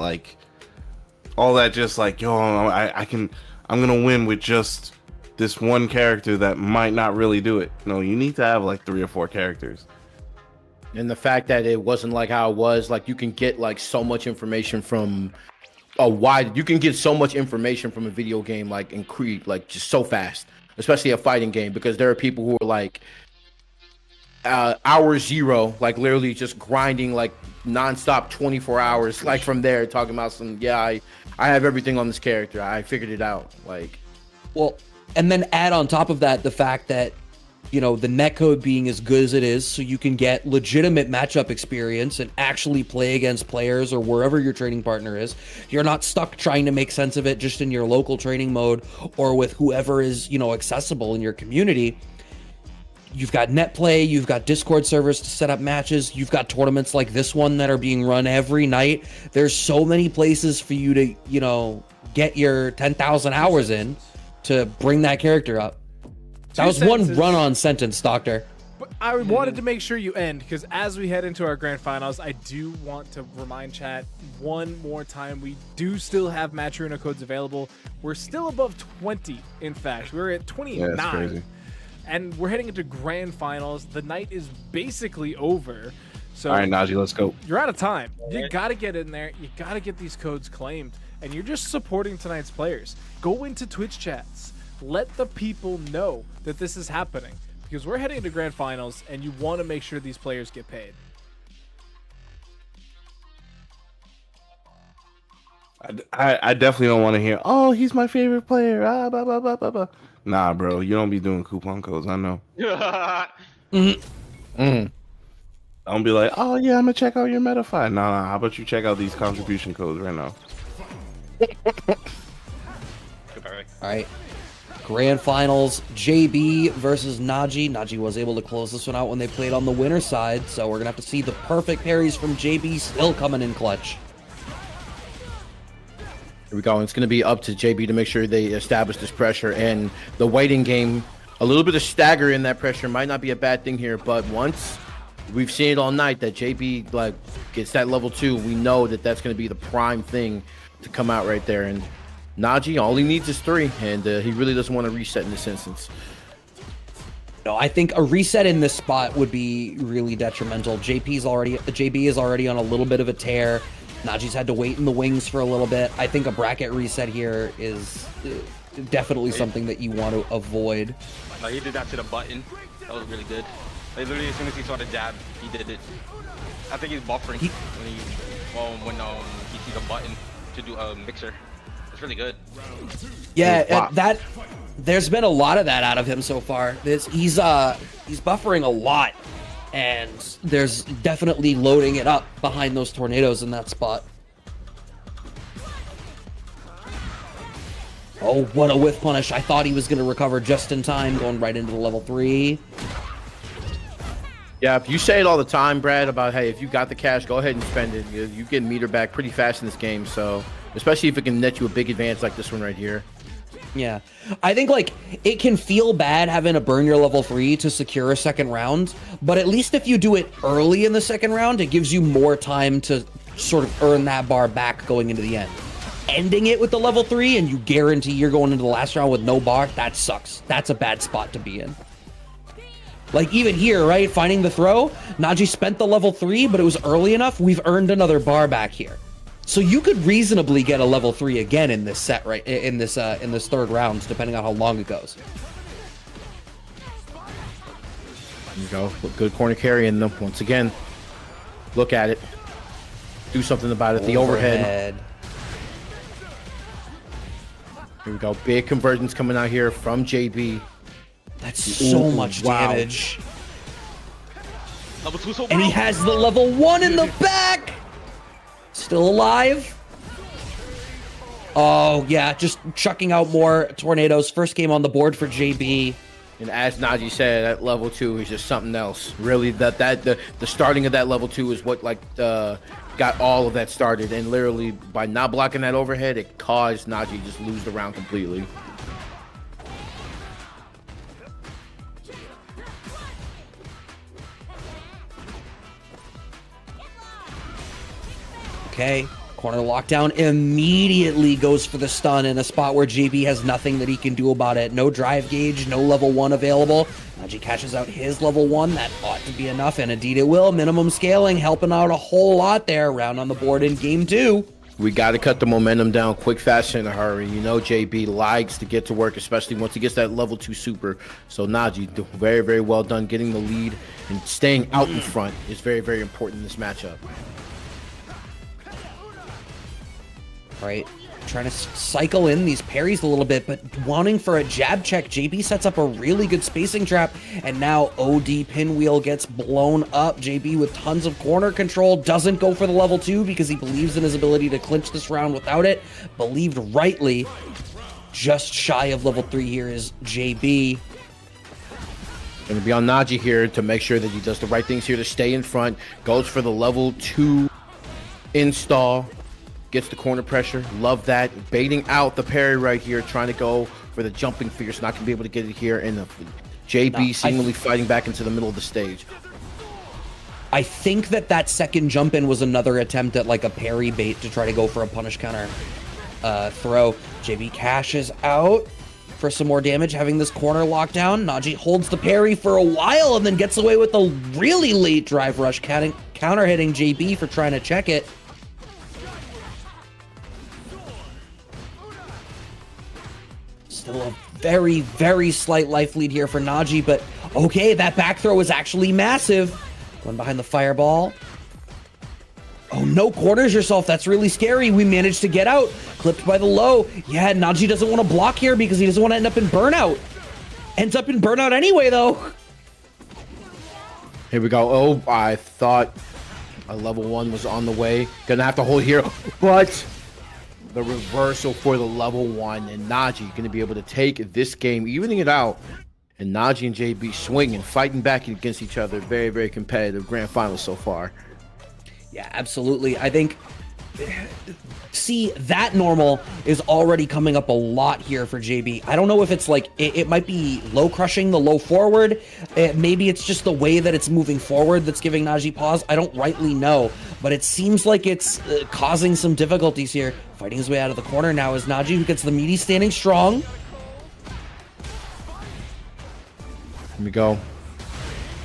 just like, yo, I'm gonna win with just this one character that might not really do it. No, you need to have like 3 or 4 characters. and the fact that it wasn't like how it was, like you can get like so much information from you can get so much information from a video game like in Creed, like just so fast, especially a fighting game, because there are people who are like hour zero, like literally just grinding like nonstop 24 hours, like from there talking about I have everything on this character, I figured it out, like. Well, and then add on top of that the fact that, you know, the netcode being as good as it is, so you can get legitimate matchup experience and actually play against players or wherever your training partner is. You're not stuck trying to make sense of it just in your local training mode or with whoever is, you know, accessible in your community. You've got net play, you've got Discord servers to set up matches, you've got tournaments like this one that are being run every night. There's so many places for you to, you know, get your 10,000 hours in to bring that character up. That was one run-on sentence, Doctor. But I wanted to make sure you end, because as we head into our grand finals, I do want to remind chat one more time, we do still have Match Arena codes available. We're still above 20, in fact. We're at 29. Yeah, that's crazy. And we're heading into grand finals. The night is basically over. So All right, NaJi, let's go. you're out of time. You got to get in there. You got to get these codes claimed. And you're just supporting tonight's players. Go into Twitch chats. Let the people know that this is happening, because we're heading to grand finals and you want to make sure these players get paid. I definitely don't want to hear, oh, he's my favorite player. Blah, blah, blah, blah, blah. Nah, bro, you don't be doing coupon codes. I know. Don't be like, oh yeah, I'm gonna check out your MetaFi. Nah, how about you check out these contribution codes right now? All right. Grand finals, JB versus NaJi. NaJi was able to close this one out when they played on the winner side, so we're gonna have to see the perfect parries from JB still coming in clutch. Here we go. It's going to be up to JB to make sure they establish this pressure, and the waiting game, a little bit of stagger in that pressure might not be a bad thing here, but once we've seen it all night that JB like gets that level 2, we know that that's going to be the prime thing to come out right there. And NaJi, all he needs is 3, and he really doesn't want to reset in this instance. No, I think a reset in this spot would be really detrimental. JB is already on a little bit of a tear. NaJi's had to wait in the wings for a little bit. I think a bracket reset here is definitely something that you want to avoid. No, he did that to the button. That was really good. Like, literally, as soon as he saw the jab, he did it. I think he's buffering when he sees a button to do a mixer. It's really good. Yeah, there's been a lot of that out of him so far. He's buffering a lot. And there's definitely loading it up behind those tornadoes in that spot. Oh, what a whiff punish. I thought he was going to recover just in time, going right into the level 3. Yeah, if you say it all the time, Brad, about, hey, if you got the cash, go ahead and spend it. You get meter back pretty fast in this game, so especially if it can net you a big advance like this one right here. Yeah, I think like it can feel bad having to burn your level 3 to secure a second round, but at least if you do it early in the second round, it gives you more time to sort of earn that bar back going into the end. Ending it with the level 3 and you guarantee you're going into the last round with no bar, that sucks. That's a bad spot to be in. Like even here, right, finding the throw, NaJi spent the level 3, but it was early enough, we've earned another bar back here. So you could reasonably get a level 3 again in this set, right? In this third round, depending on how long it goes. There you go. Good corner carry in them once again. Look at it. do something about it. The overhead. Here we go. Big conversions coming out here from JB. That's so much damage. Level 2 so And he has the level 1 in the back. Still alive. Oh, yeah, just chucking out more tornadoes. First game on the board for JB. And as NaJi said, at level 2 is just something else. Really, the starting of that level 2 is what got all of that started. And literally, by not blocking that overhead, it caused NaJi just lose the round completely. Okay, corner lockdown immediately goes for the stun in a spot where JB has nothing that he can do about it. No drive gauge, no level 1 available. NaJi catches out his level 1. That ought to be enough, and indeed it will. Minimum scaling, helping out a whole lot there. Round on the board in game 2. We got to cut the momentum down quick, fast, in a hurry. You know JB likes to get to work, especially once he gets that level 2 super. So NaJi, very, very well done. Getting the lead and staying out in front is very, very important in this matchup. Right, trying to cycle in these parries a little bit, but wanting for a jab check. JB sets up a really good spacing trap, and now OD pinwheel gets blown up. JB with tons of corner control doesn't go for the level 2 because he believes in his ability to clinch this round without it. Believed rightly. Just shy of level 3 here is JB. Going to be on NaJi here to make sure that he does the right things here to stay in front. Goes for the level 2 install. Gets the corner pressure. Love that. Baiting out the parry right here. Trying to go for the jumping fierce. Not going to be able to get it here. And JB seemingly fighting back into the middle of the stage. I think that second jump in was another attempt at like a parry bait to try to go for a punish counter throw. JB cashes out for some more damage, having this corner lockdown. NaJi holds the parry for a while and then gets away with a really late drive rush, counter hitting JB for trying to check it. Still a very, very slight life lead here for NaJi, but okay, that back throw is actually massive. Going behind the fireball. Oh no, corners yourself. That's really scary. We managed to get out. Clipped by the low. Yeah, NaJi doesn't want to block here because he doesn't want to end up in burnout. Ends up in burnout anyway, though. Here we go. Oh, I thought a level 1 was on the way. Gonna have to hold here, but the reversal for the level 1, and NaJi going to be able to take this game, evening it out. And NaJi and JB swinging, fighting back against each other. Very, very competitive grand finals so far. Yeah, absolutely. I think, see, that normal is already coming up a lot here for JB. I don't know if it's like, it might be low crushing the low forward. Maybe it's just the way that it's moving forward that's giving NaJi pause. I don't rightly know, but it seems like it's causing some difficulties here. Fighting his way out of the corner now is NaJi, who gets the meaty standing strong. Here we go.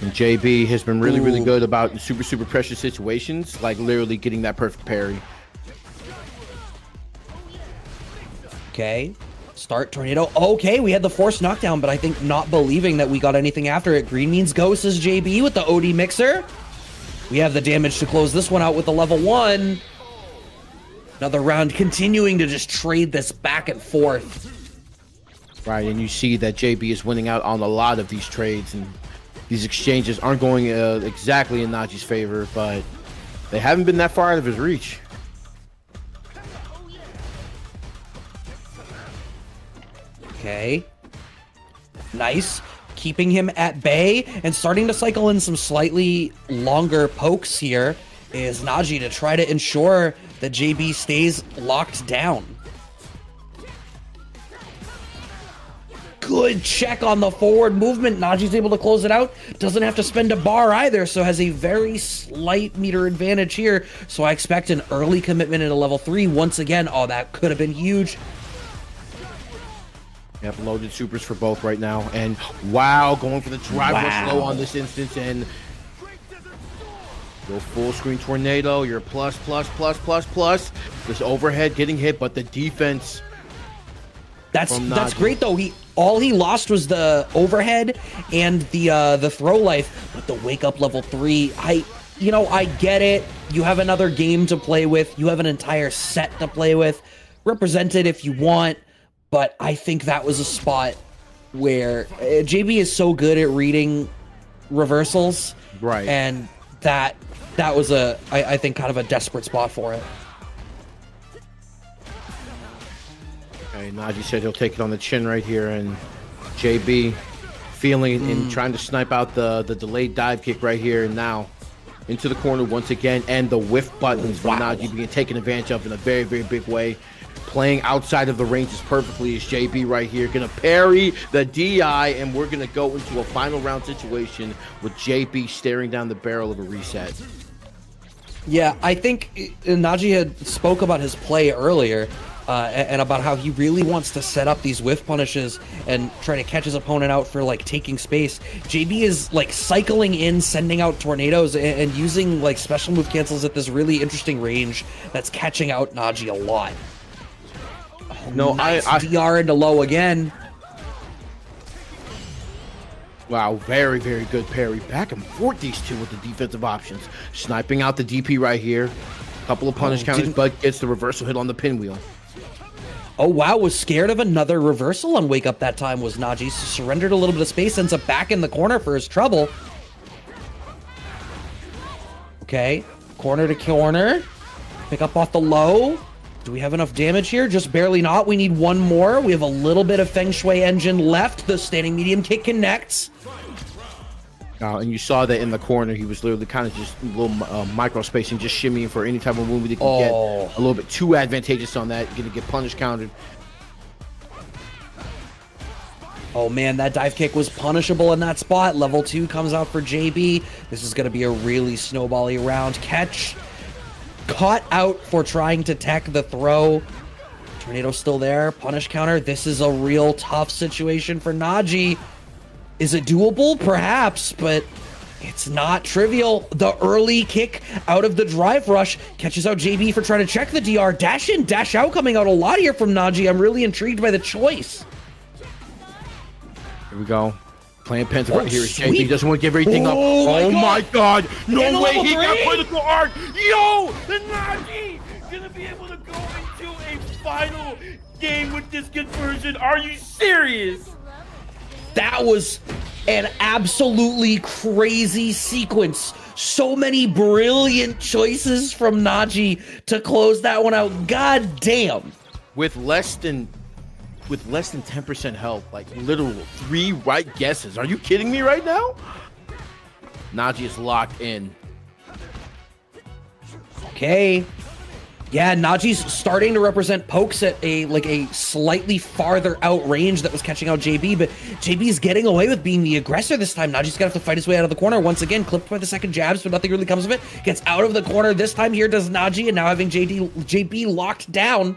And JB has been really, really good about super, super pressure situations, like literally getting that perfect parry. Okay, start tornado. Okay, we had the force knockdown, but I think not believing that we got anything after it. Green means go, says JB with the OD mixer. We have the damage to close this one out with the level 1. Another round continuing to just trade this back and forth. Right, and you see that JB is winning out on a lot of these trades, and these exchanges aren't going exactly in NaJi's favor, but they haven't been that far out of his reach. Okay. Nice. Keeping him at bay and starting to cycle in some slightly longer pokes here is NaJi to try to ensure that JB stays locked down. Good check on the forward movement. NaJi's able to close it out. Doesn't have to spend a bar either, so has a very slight meter advantage here. So I expect an early commitment at a level 3 once again. Oh, that could have been huge. Yep, loaded supers for both right now. And wow, going for the drive rush low on this instance, and go full screen tornado. You're plus. This overhead getting hit, but the defense. That's great though. All he lost was the overhead and the throw life, but the wake up level 3. you know, I get it. You have another game to play with. You have an entire set to play with. Represent it if you want, but I think that was a spot where JB is so good at reading reversals. Right. And that was I think kind of a desperate spot for it. Okay, NaJi said he'll take it on the chin right here, and JB feeling and trying to snipe out the delayed dive kick right here and now into the corner once again, and the whiff buttons from NaJi being taken advantage of in a very, very big way. Playing outside of the ranges perfectly is JB right here. Gonna parry the DI, and we're gonna go into a final round situation with JB staring down the barrel of a reset. Yeah, I think NaJi had spoke about his play earlier, and about how he really wants to set up these whiff punishes and try to catch his opponent out for like taking space. JB is like cycling in, sending out tornadoes, and using like special move cancels at this really interesting range that's catching out NaJi a lot. Oh, No, nice I DR into low again. Wow, very, very good parry. Back and forth these two with the defensive options. Sniping out the DP right here. Couple of punish counters, but gets the reversal hit on the pinwheel. Oh, wow, was scared of another reversal on Wake Up that time was NaJi. So surrendered a little bit of space, ends up back in the corner for his trouble. Okay, corner to corner. Pick up off the low. Do we have enough damage here? Just barely not. We need one more. We have a little bit of Feng Shui engine left. The standing medium kick connects. And you saw that in the corner, he was literally kind of just a little micro spacing, just shimmying for any type of move he can get. A little bit too advantageous on that. Gonna get punish countered. Oh man, that dive kick was punishable in that spot. Level 2 comes out for JB. This is gonna be a really snowbally round. Catch. Caught out for trying to tech the throw. Tornado still there. Punish counter. This is a real tough situation for NaJi. Is it doable? Perhaps, but it's not trivial. The early kick out of the drive rush catches out JB for trying to check the DR. Dash in, dash out coming out a lot here from NaJi. I'm really intrigued by the choice. Here we go. Playing Penta right here. Sweet. JB doesn't want to give everything up. Oh my god. No way he got put into arc. Yo, the NaJi gonna be able to go into a final game with this conversion. Are you serious? That was an absolutely crazy sequence. So many brilliant choices from NaJi to close that one out. God damn. With less than 10% health, like literal 3 right guesses. Are you kidding me right now? NaJi is locked in. Okay. Yeah, NaJi's starting to represent pokes at a slightly farther out range that was catching out JB, but JB's getting away with being the aggressor this time. NaJi's gonna have to fight his way out of the corner. Once again, clipped by the second jabs, but nothing really comes of it. Gets out of the corner this time here does NaJi, and now having JB locked down.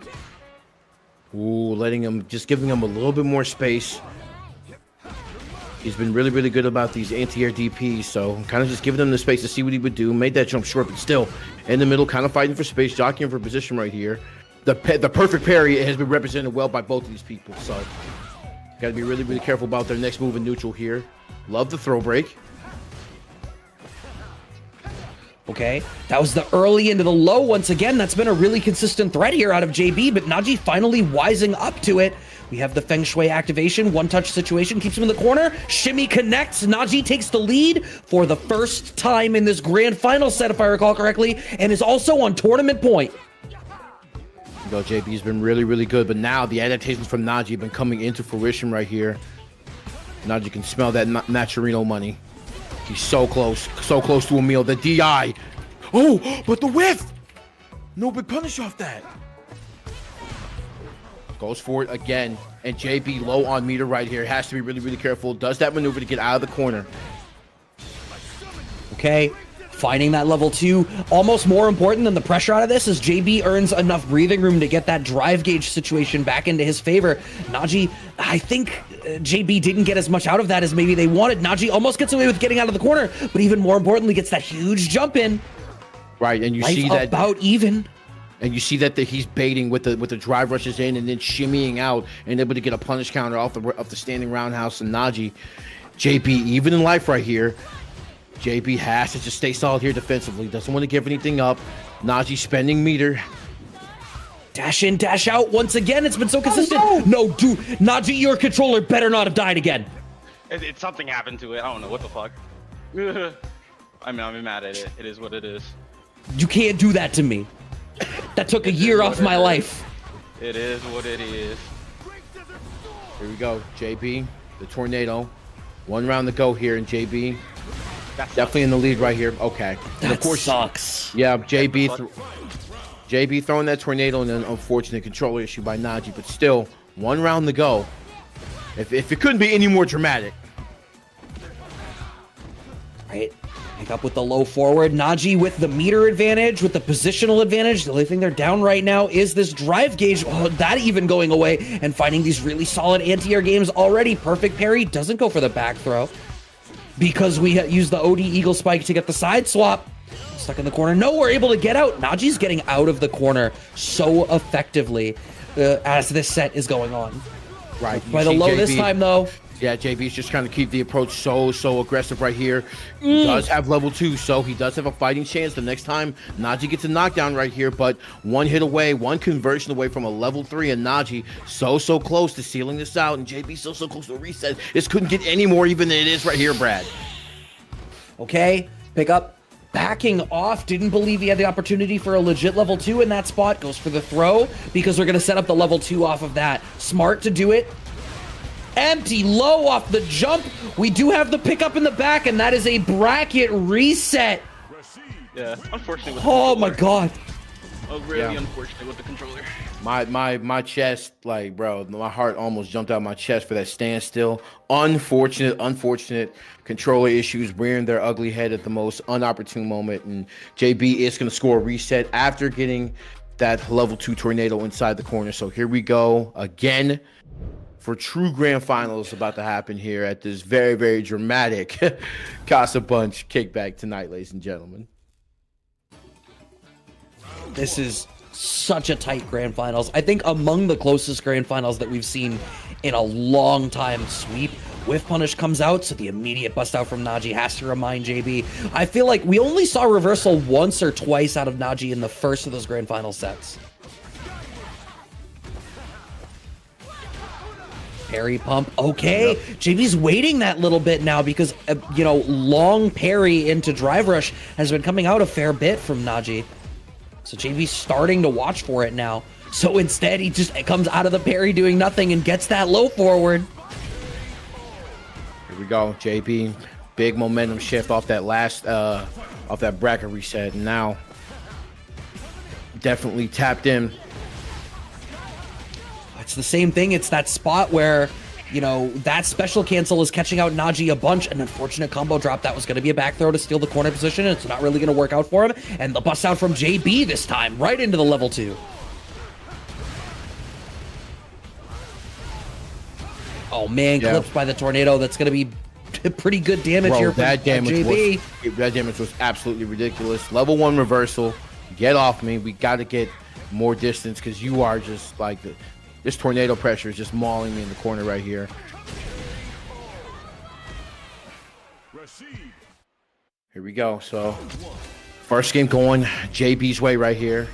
Ooh, giving him a little bit more space. He's been really, really good about these anti-air DPs, so kind of just giving him the space to see what he would do. Made that jump short, but still in the middle, kind of fighting for space, jockeying for position right here. The perfect parry has been represented well by both of these people, so got to be really, really careful about their next move in neutral here. Love the throw break. Okay, that was the early into the low once again. That's been a really consistent threat here out of JB, but NaJi finally wising up to it. We have the Feng Shui activation, one-touch situation, keeps him in the corner. Shimmy connects. NaJi takes the lead for the first time in this grand final set, if I recall correctly, and is also on tournament point. Though JB's been really, really good, but now the adaptations from NaJi have been coming into fruition right here. NaJi can smell that Naturino money. He's so close to a meal. The DI. Oh, but the whiff. No big punish off that. Goes for it again, and JB low on meter right here. Has to be really, really careful. Does that maneuver to get out of the corner. Okay, finding that level 2. Almost more important than the pressure out of this is JB earns enough breathing room to get that drive gauge situation back into his favor. NaJi, I think JB didn't get as much out of that as maybe they wanted. NaJi almost gets away with getting out of the corner, but even more importantly, gets that huge jump in. Right, and you Life see that about even. And you see that he's baiting with the drive rushes in and then shimmying out and able to get a punish counter off the standing roundhouse. And NaJi, JB, even in life right here, JB has to just stay solid here defensively. Doesn't want to give anything up. NaJi spending meter. Dash in, dash out. Once again, it's been so consistent. No, dude. NaJi, your controller better not have died again. It's something happened to it. I don't know what the fuck. I mean, I'm mad at it. It is what it is. You can't do that to me. That took a year off my life. It is what it is. Here we go. JB, the tornado. 1 round to go here, and JB definitely in the lead right here. Okay. And That of course sucks. Yeah, JB throwing that tornado and an unfortunate controller issue by NaJi, but still 1 round to go. If it couldn't be any more dramatic. Right. Pick up with the low forward. NaJi with the meter advantage, with the positional advantage. The only thing they're down right now is this drive gauge. Oh, that even going away and finding these really solid anti-air games already. Perfect parry. Doesn't go for the back throw because we used the OD Eagle Spike to get the side swap. Stuck in the corner. No, we're able to get out. NaJi's getting out of the corner so effectively as this set is going on. Right. By the low this time, though. Yeah, JB's just trying to keep the approach so aggressive right here. He does have level 2, so he does have a fighting chance the next time NaJi gets a knockdown right here, but 1 hit away, 1 conversion away from a level 3, and NaJi so close to sealing this out, and JB so close to a reset. This couldn't get any more even than it is right here, Brad. Okay, pick up. Backing off, didn't believe he had the opportunity for a legit level 2 in that spot. Goes for the throw because we're going to set up the level 2 off of that. Smart to do it. Empty low off the jump. We do have the pickup in the back, and that is a bracket reset. Yeah, unfortunately. With Oh my god. Oh, really unfortunate with the controller. My chest, like, bro, my heart almost jumped out my chest for that standstill. Unfortunate controller issues rearing their ugly head at the most unopportune moment, and JB is going to score a reset after getting that level 2 tornado inside the corner. So here we go again for true grand finals about to happen here at this very dramatic CasaBunch kickback tonight, ladies and gentlemen. This is such a tight grand finals. I think among the closest grand finals that we've seen in a long time. Sweep. Whiff punish comes out, so the immediate bust out from NaJi has to remind JB. I feel like we only saw reversal once or twice out of NaJi in the first of those grand final sets. Parry pump. Okay. Yep. JB's waiting that little bit now because, you know, long parry into drive rush has been coming out a fair bit from NaJi. So JB's starting to watch for it now. So instead, he just comes out of the parry doing nothing and gets that low forward. Here we go. JB, big momentum shift off that last, off that bracket reset. And now, definitely tapped in. It's the same thing. It's that spot where, you know, that special cancel is catching out NaJi a bunch. An unfortunate combo drop. That was going to be a back throw to steal the corner position. It's not really going to work out for him. And the bust out from JB this time, right into the level 2. Oh, man, clipped by the tornado. That's going to be pretty good damage here from JB. That damage was absolutely ridiculous. Level 1 reversal. Get off me. We got to get more distance because you are just like this tornado pressure is just mauling me in the corner right here. Here we go. So first game going JB's way right here.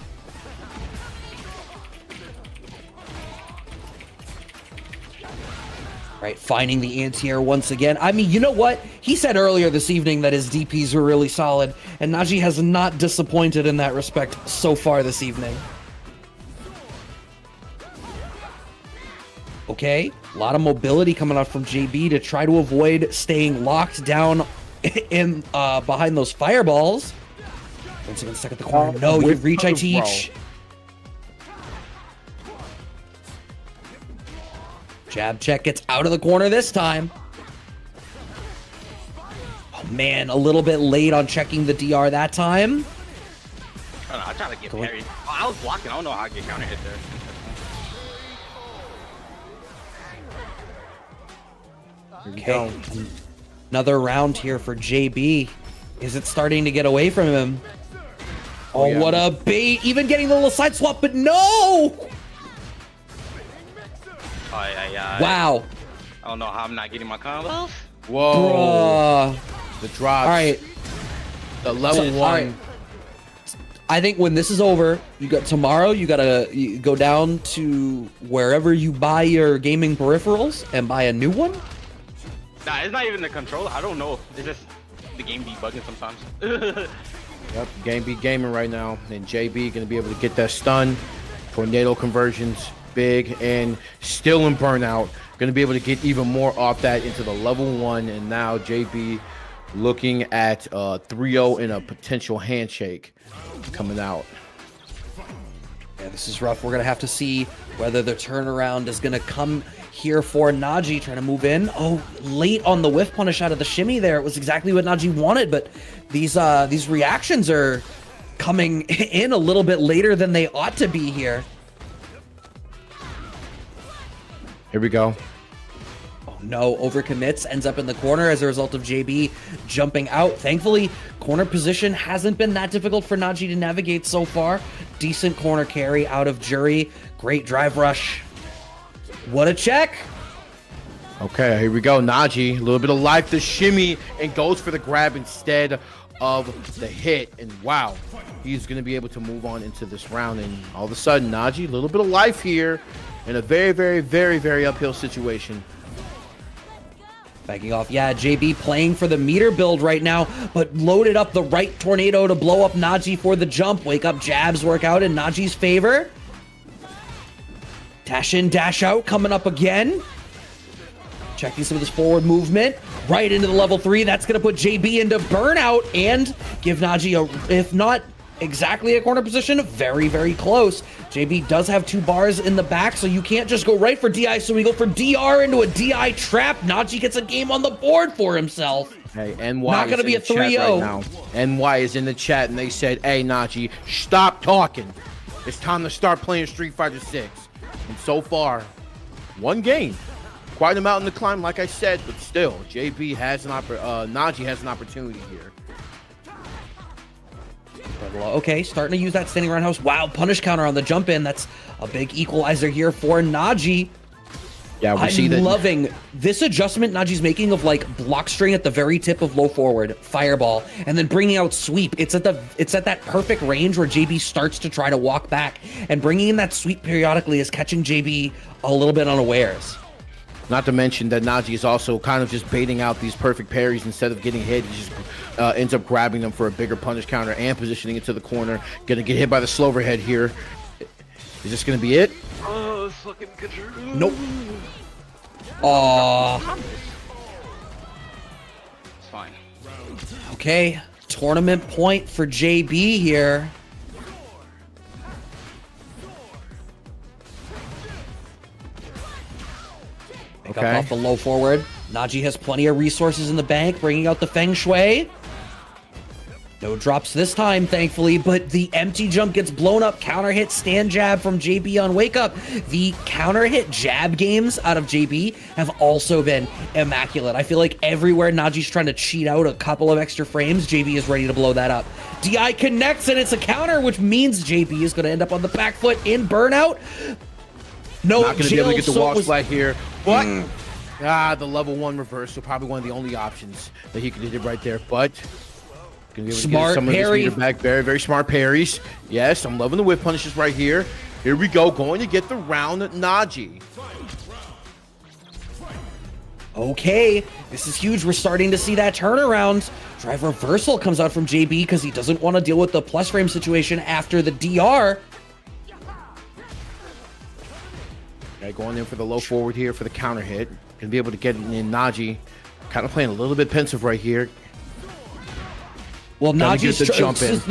Right, finding the anti-air once again. I mean, you know what? He said earlier this evening that his DPs were really solid, and NaJi has not disappointed in that respect so far this evening. Okay, a lot of mobility coming out from JB to try to avoid staying locked down in behind those fireballs. Once again, stuck at the corner. No, you reach, I teach. Jab check gets out of the corner this time. Oh man, a little bit late on checking the DR that time. I don't know, I tried to get parried. Oh, I was blocking. I don't know how I get counter hit there. Okay, another round here for JB. Is it starting to get away from him? Oh, yeah. What a bait. Even getting the little side swap, but no! Wow. I don't know how I'm not getting my combos. Whoa. The drops. All right. The level So, one. all right. I think when this is over, tomorrow you gotta go down to wherever you buy your gaming peripherals and buy a new one. Nah, it's not even the controller. I don't know. It's just the game be bugging sometimes. Yep, game be gaming right now. And JB gonna be able to get that stun. Tornado conversions, big, and still in burnout. Gonna be able to get even more off that into the level 1. And now JB looking at 3-0 in a potential handshake coming out. Yeah, this is rough. We're gonna have to see whether the turnaround is gonna come here for NaJi, trying to move in. Oh, late on the whiff punish out of the shimmy there. It was exactly what NaJi wanted, but these reactions are coming in a little bit later than they ought to be here. Here we go. Oh no, overcommits, ends up in the corner as a result of JB jumping out. Thankfully, corner position hasn't been that difficult for NaJi to navigate so far. Decent corner carry out of Jury. Great drive rush. What a check. Okay, here we go. NaJi, a little bit of life to shimmy and goes for the grab instead of the hit. And wow, he's going to be able to move on into this round. And all of a sudden, NaJi, a little bit of life here in a very, very, very, very uphill situation. Backing off. Yeah, JB playing for the meter build right now, but loaded up the right tornado to blow up NaJi for the jump. Wake up jabs work out in NaJi's favor. Dash in, dash out, coming up again. Checking some of this forward movement. Right into the level 3. That's going to put JB into burnout and give NaJi a, if not exactly a corner position, very, very close. JB does have 2 bars in the back, so you can't just go right for DI, so we go for DR into a DI trap. NaJi gets a game on the board for himself. Hey, NY not going to be a 3-0. Right now. NY is in the chat, and they said, hey, NaJi, stop talking. It's time to start playing Street Fighter 6. And so far, 1 game. Quite a mountain to climb, like I said, but still, JB has NaJi has an opportunity here. Okay, starting to use that standing roundhouse. Wow, punish counter on the jump in. That's a big equalizer here for NaJi. Yeah, we see that. I'm loving this adjustment NaJi's making of like block string at the very tip of low forward, fireball, and then bringing out sweep. It's at that perfect range where JB starts to try to walk back, and bringing in that sweep periodically is catching JB a little bit unawares. Not to mention that NaJi is also kind of just baiting out these perfect parries instead of getting hit. He just ends up grabbing them for a bigger punish counter and positioning it to the corner. Gonna get hit by the slow overhead here. Is this gonna be it? Oh, fucking control. Nope. Aww. It's fine. Okay, tournament point for JB here. Pick up off the low forward. NaJi has plenty of resources in the bank, bringing out the Feng Shui. No drops this time, thankfully, but the empty jump gets blown up. Counter hit, stand jab from JB on Wake Up. The counter hit jab games out of JB have also been immaculate. I feel like everywhere NaJi's trying to cheat out a couple of extra frames, JB is ready to blow that up. DI connects, and it's a counter, which means JB is going to end up on the back foot in burnout. No, not going to be able to get the wall slide here. But the level 1 reversal, probably one of the only options that he could hit right there. But gonna be able to smart get some parry. of his meter back. Very, very smart parries. Yes, I'm loving the whip punishes right here. Here we go, going to get the round NaJi. Okay, this is huge. We're starting to see that turnaround. Drive reversal comes out from JB because he doesn't want to deal with the plus frame situation after the DR. Okay, going in for the low forward here for the counter hit. Gonna be able to get it in. NaJi kind of playing a little bit pensive right here. Well, NaJi's the jump in.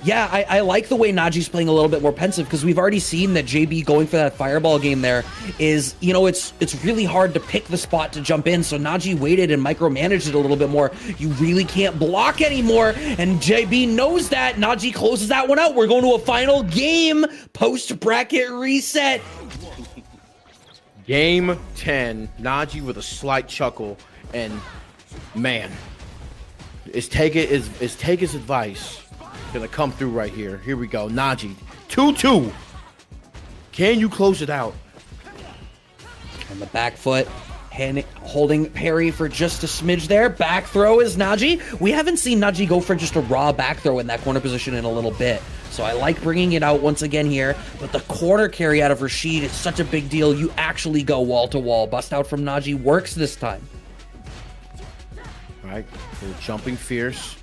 Yeah, I like the way NaJi's playing a little bit more pensive because we've already seen that JB going for that fireball game there is, you know, it's really hard to pick the spot to jump in. So NaJi waited and micromanaged it a little bit more. You really can't block anymore, and JB knows that. NaJi closes that one out. We're going to a final game post bracket reset. Game 10. NaJi with a slight chuckle, and man, is Tega's advice gonna come through right here. Here we go. NaJi 2-2. Can you close it out? On the back foot, Holding parry for just a smidge there. Back throw is NaJi. We haven't seen NaJi go for just a raw back throw in that corner position in a little bit. So I like bringing it out once again here. But the corner carry out of Rashid is such a big deal. You actually go wall to wall. Bust out from NaJi works this time. All right, they're jumping fierce.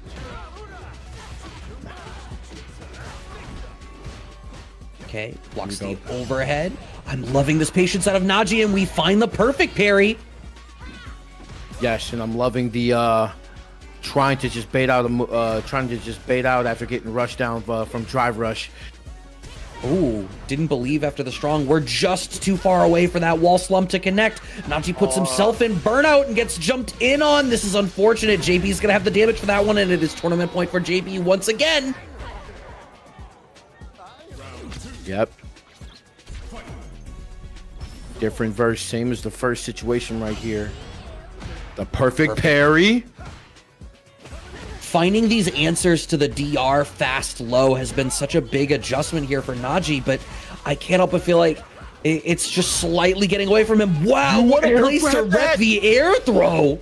Okay, blocks the overhead. I'm loving this patience out of NaJi, and we find the perfect parry. Yes, and I'm loving the trying to just bait out after getting rushed down from drive rush. Ooh, didn't believe after the strong. We're just too far away for that wall slump to connect. NaJi puts himself in burnout and gets jumped in on. This is unfortunate. JB's gonna have the damage for that one, and it is tournament point for JB once again. Yep. Different verse, same as the first situation right here. The perfect parry. Finding these answers to the DR fast low has been such a big adjustment here for NaJi, but I can't help but feel like it's just slightly getting away from him. Wow, what a place to wreck the air throw.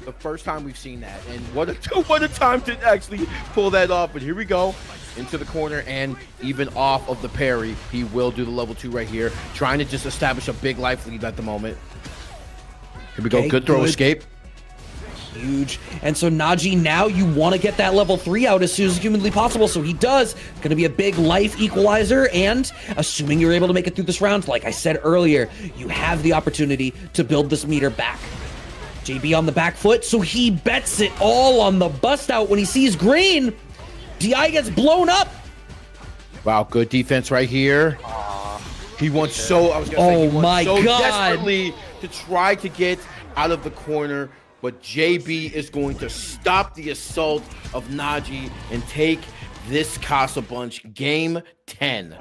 The first time we've seen that, and what a time to actually pull that off. But here we go. Into the corner, and even off of the parry, he will do the level 2 right here, trying to just establish a big life lead at the moment. Here we go. Okay, good throw escape. Huge. And so NaJi, now you want to get that level 3 out as soon as humanly possible, so he does. Going to be a big life equalizer, and assuming you're able to make it through this round, like I said earlier, you have the opportunity to build this meter back. JB on the back foot, so he bets it all on the bust out when he sees green. DI gets blown up. Wow, good defense right here. He wants so, I was gonna say, he wants so desperately to try to get out of the corner, but JB is going to stop the assault of NaJi and take this CasaBunch game 10.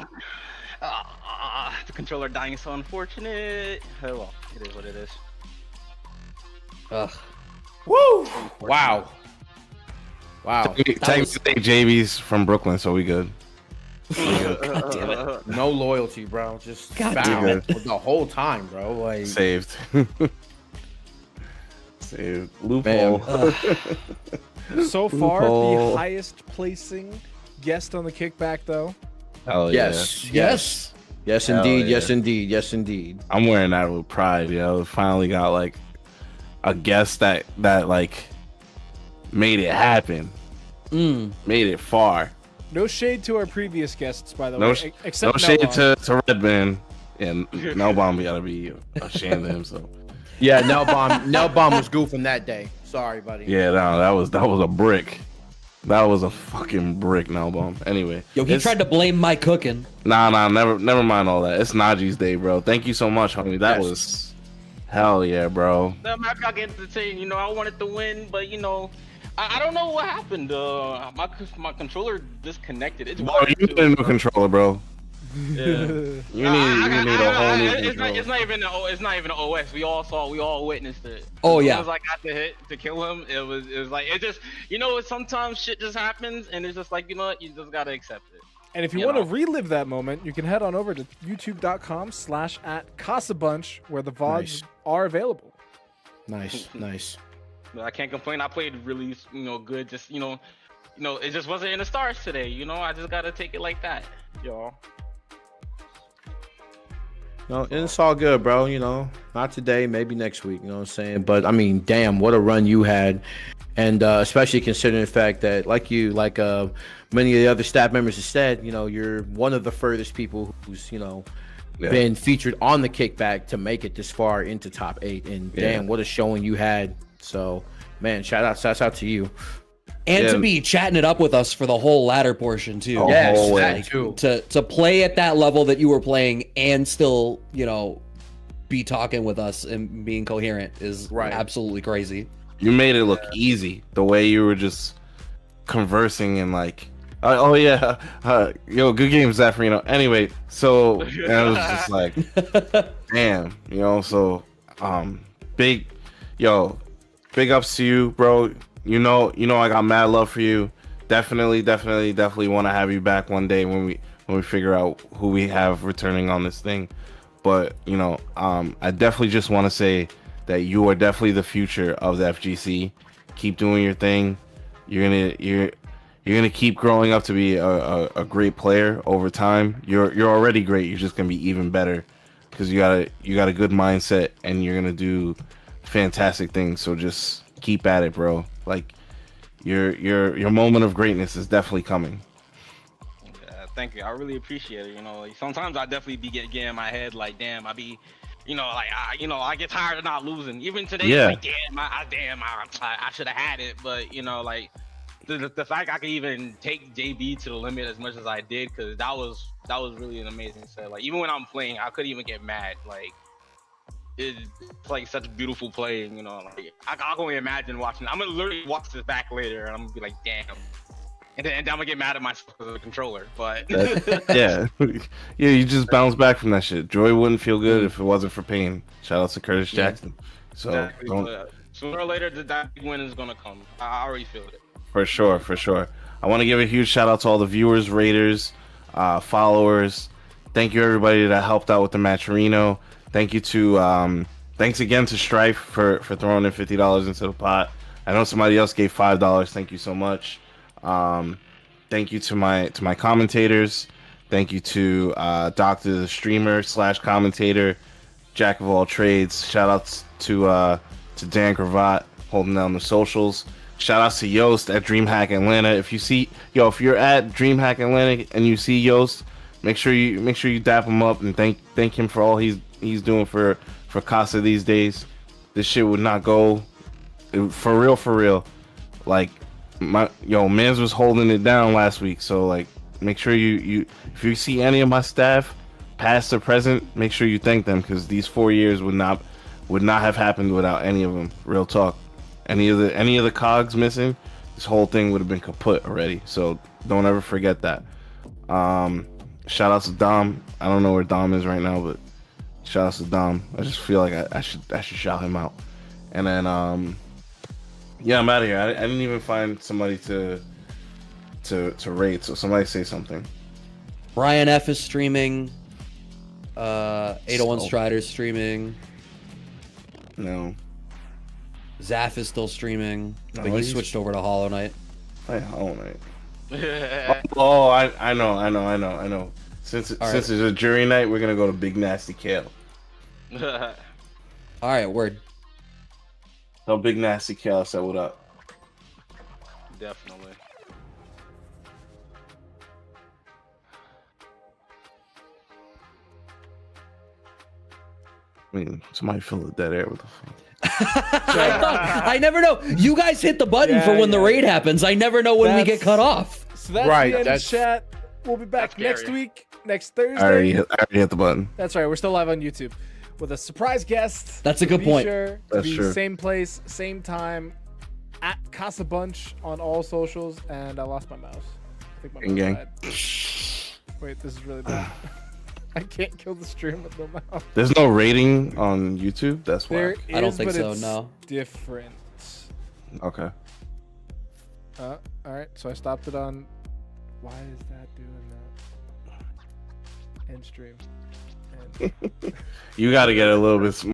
The controller dying is so unfortunate. Oh well, it is what it is. Ugh. Woo! Wow. Wow. Technically, JB's from Brooklyn, so we good. God damn it. No loyalty, bro. Just God foul damn it. the whole time, bro. Like Saved. Saved. Loophole. So far, Loophole. the highest placing guest on the kickback, though. Hell yes. yeah. Yes, Hell indeed. yeah. Yes, indeed. Yes, indeed. I'm wearing that with pride, yo. Finally got like a guest that like made it happen. Made it far. No shade to our previous guests, by the No, way. Except no shade Nelbon. to Redman. And NaJi gotta be ashamed of himself. Yeah, Nelbon was goofing that day. Sorry, buddy. Yeah, no, that was a brick. That was a fucking brick, NaJi. Anyway. Yo, he tried to blame my cooking. Nah, never mind all that. It's NaJi's day, bro. Thank you so much, homie. That Yes. was hell yeah, bro. I'm not gonna get to say, I wanted to win, but I don't know what happened. My controller disconnected. It's Bro, you need a new controller, bro. Yeah. You need a whole new It's controller. it's not even an OS. We all witnessed it. Oh, As yeah. soon as I got the hit to kill him, it was like it just sometimes shit just happens, and it's just like you just gotta accept it. And if you want to relive that moment, you can head on over to youtube.com/@CasaBunch, where the VODs are available. Nice. But I can't complain. I played really good. Just it just wasn't in the stars today. I just gotta take it like that, y'all. No, it's all good, bro. Not today, maybe next week. You know what I'm saying? But I mean, damn, what a run you had, and especially considering the fact that, like many of the other staff members have said, you're one of the furthest people who's been featured on the kickback to make it this far into top 8. And damn, what a showing you had. So, man, shouts out to you. And to be chatting it up with us for the whole ladder portion too. Oh, Yes, whole that way. too. To play at that level that you were playing and still, be talking with us and being coherent is absolutely crazy. You made it look easy. The way you were just conversing and like, oh yeah, yo, good game, Zaffarino. Anyway, so and it was just like, damn, so big ups to you, bro. I got mad love for you. Definitely want to have you back one day when we figure out who we have returning on this thing. But I definitely just want to say that you are definitely the future of the FGC. Keep doing your thing. You're gonna keep growing up to be a great player over time. You're already great. You're just gonna be even better because you got a good mindset and you're gonna do fantastic things. So just keep at it, bro. Like your moment of greatness is definitely coming. Thank you. I really appreciate it. You know, like, sometimes I definitely be getting in my head like, damn, I be, you know, like, I get tired of not losing. Even today, Yeah. like, I should have had it. But, you know, like, the fact I could even take JB to the limit as much as I did, because that was really an amazing set. Like, even when I'm playing, I couldn't even get mad. Like, it's like such beautiful playing, you know. Like, I can only imagine watching. I'm gonna literally watch this back later, and I'm gonna be like, damn. And then I'm gonna get mad at myself as a controller, but Yeah, you just bounce back from that shit. Joy wouldn't feel good if it wasn't for pain. Shout out to Curtis Jackson. So exactly. don't, Sooner or later, that big win is gonna come. I already feel it. for sure. I want to give a huge shout out to all the viewers, raters, followers. Thank you everybody that helped out with the Matcherino. Thank you to thanks again to Strife for throwing in $50 into the pot. I know somebody else gave $5. Thank you so much. Thank you to my commentators. Thank you to Doctor the streamer / commentator, jack of all trades. Shout outs to Dan Cravat holding down the socials. Shout outs to Yost at DreamHack Atlanta. If you're at DreamHack Atlanta and you see Yost, make sure you dap him up and thank him for all he's doing for Casa these days. This shit would not go for real. Like, mans was holding it down last week, so like make sure you if you see any of my staff past or present, make sure you thank them, because these 4 years would not have happened without any of them. Real talk. Any of the cogs missing, this whole thing would have been kaput already. So don't ever forget that. Shout out to Dom. I don't know where Dom is right now, but shout out to Dom. I just feel like I should shout him out. And then yeah, I'm out of here. I didn't even find somebody to rate, so somebody say something. Brian F is streaming. 801 Strider's streaming. No. Zaf is still streaming, but he he's- switched over to Hollow Knight. Hey, Hollow Knight. Oh, I know. Since it's a jury night, we're gonna go to Big Nasty Kale. All right, word. Tell Big Nasty Kale I said what up. Definitely. I mean, somebody fill the dead air with the fuck. I never know. You guys hit the button for when the raid happens. I never know when we get cut off. So that's Right, the end of that's- chat. We'll be back That's next scary. week, next Thursday. I already hit the button. That's right. We're still live on YouTube with a surprise guest. That's a good Be point. Sure to That's be true. Same place, same time, at CasaBunch on all socials. And I lost my mouse. I think my Gang, mouse died. Wait, this is really bad. I can't kill the stream with no mouse. There's no rating on YouTube. That's why. There is, I don't think but so, it's no. different. Okay. All right. So I stopped it on. Why is that doing that? End stream. And You got to get a little bit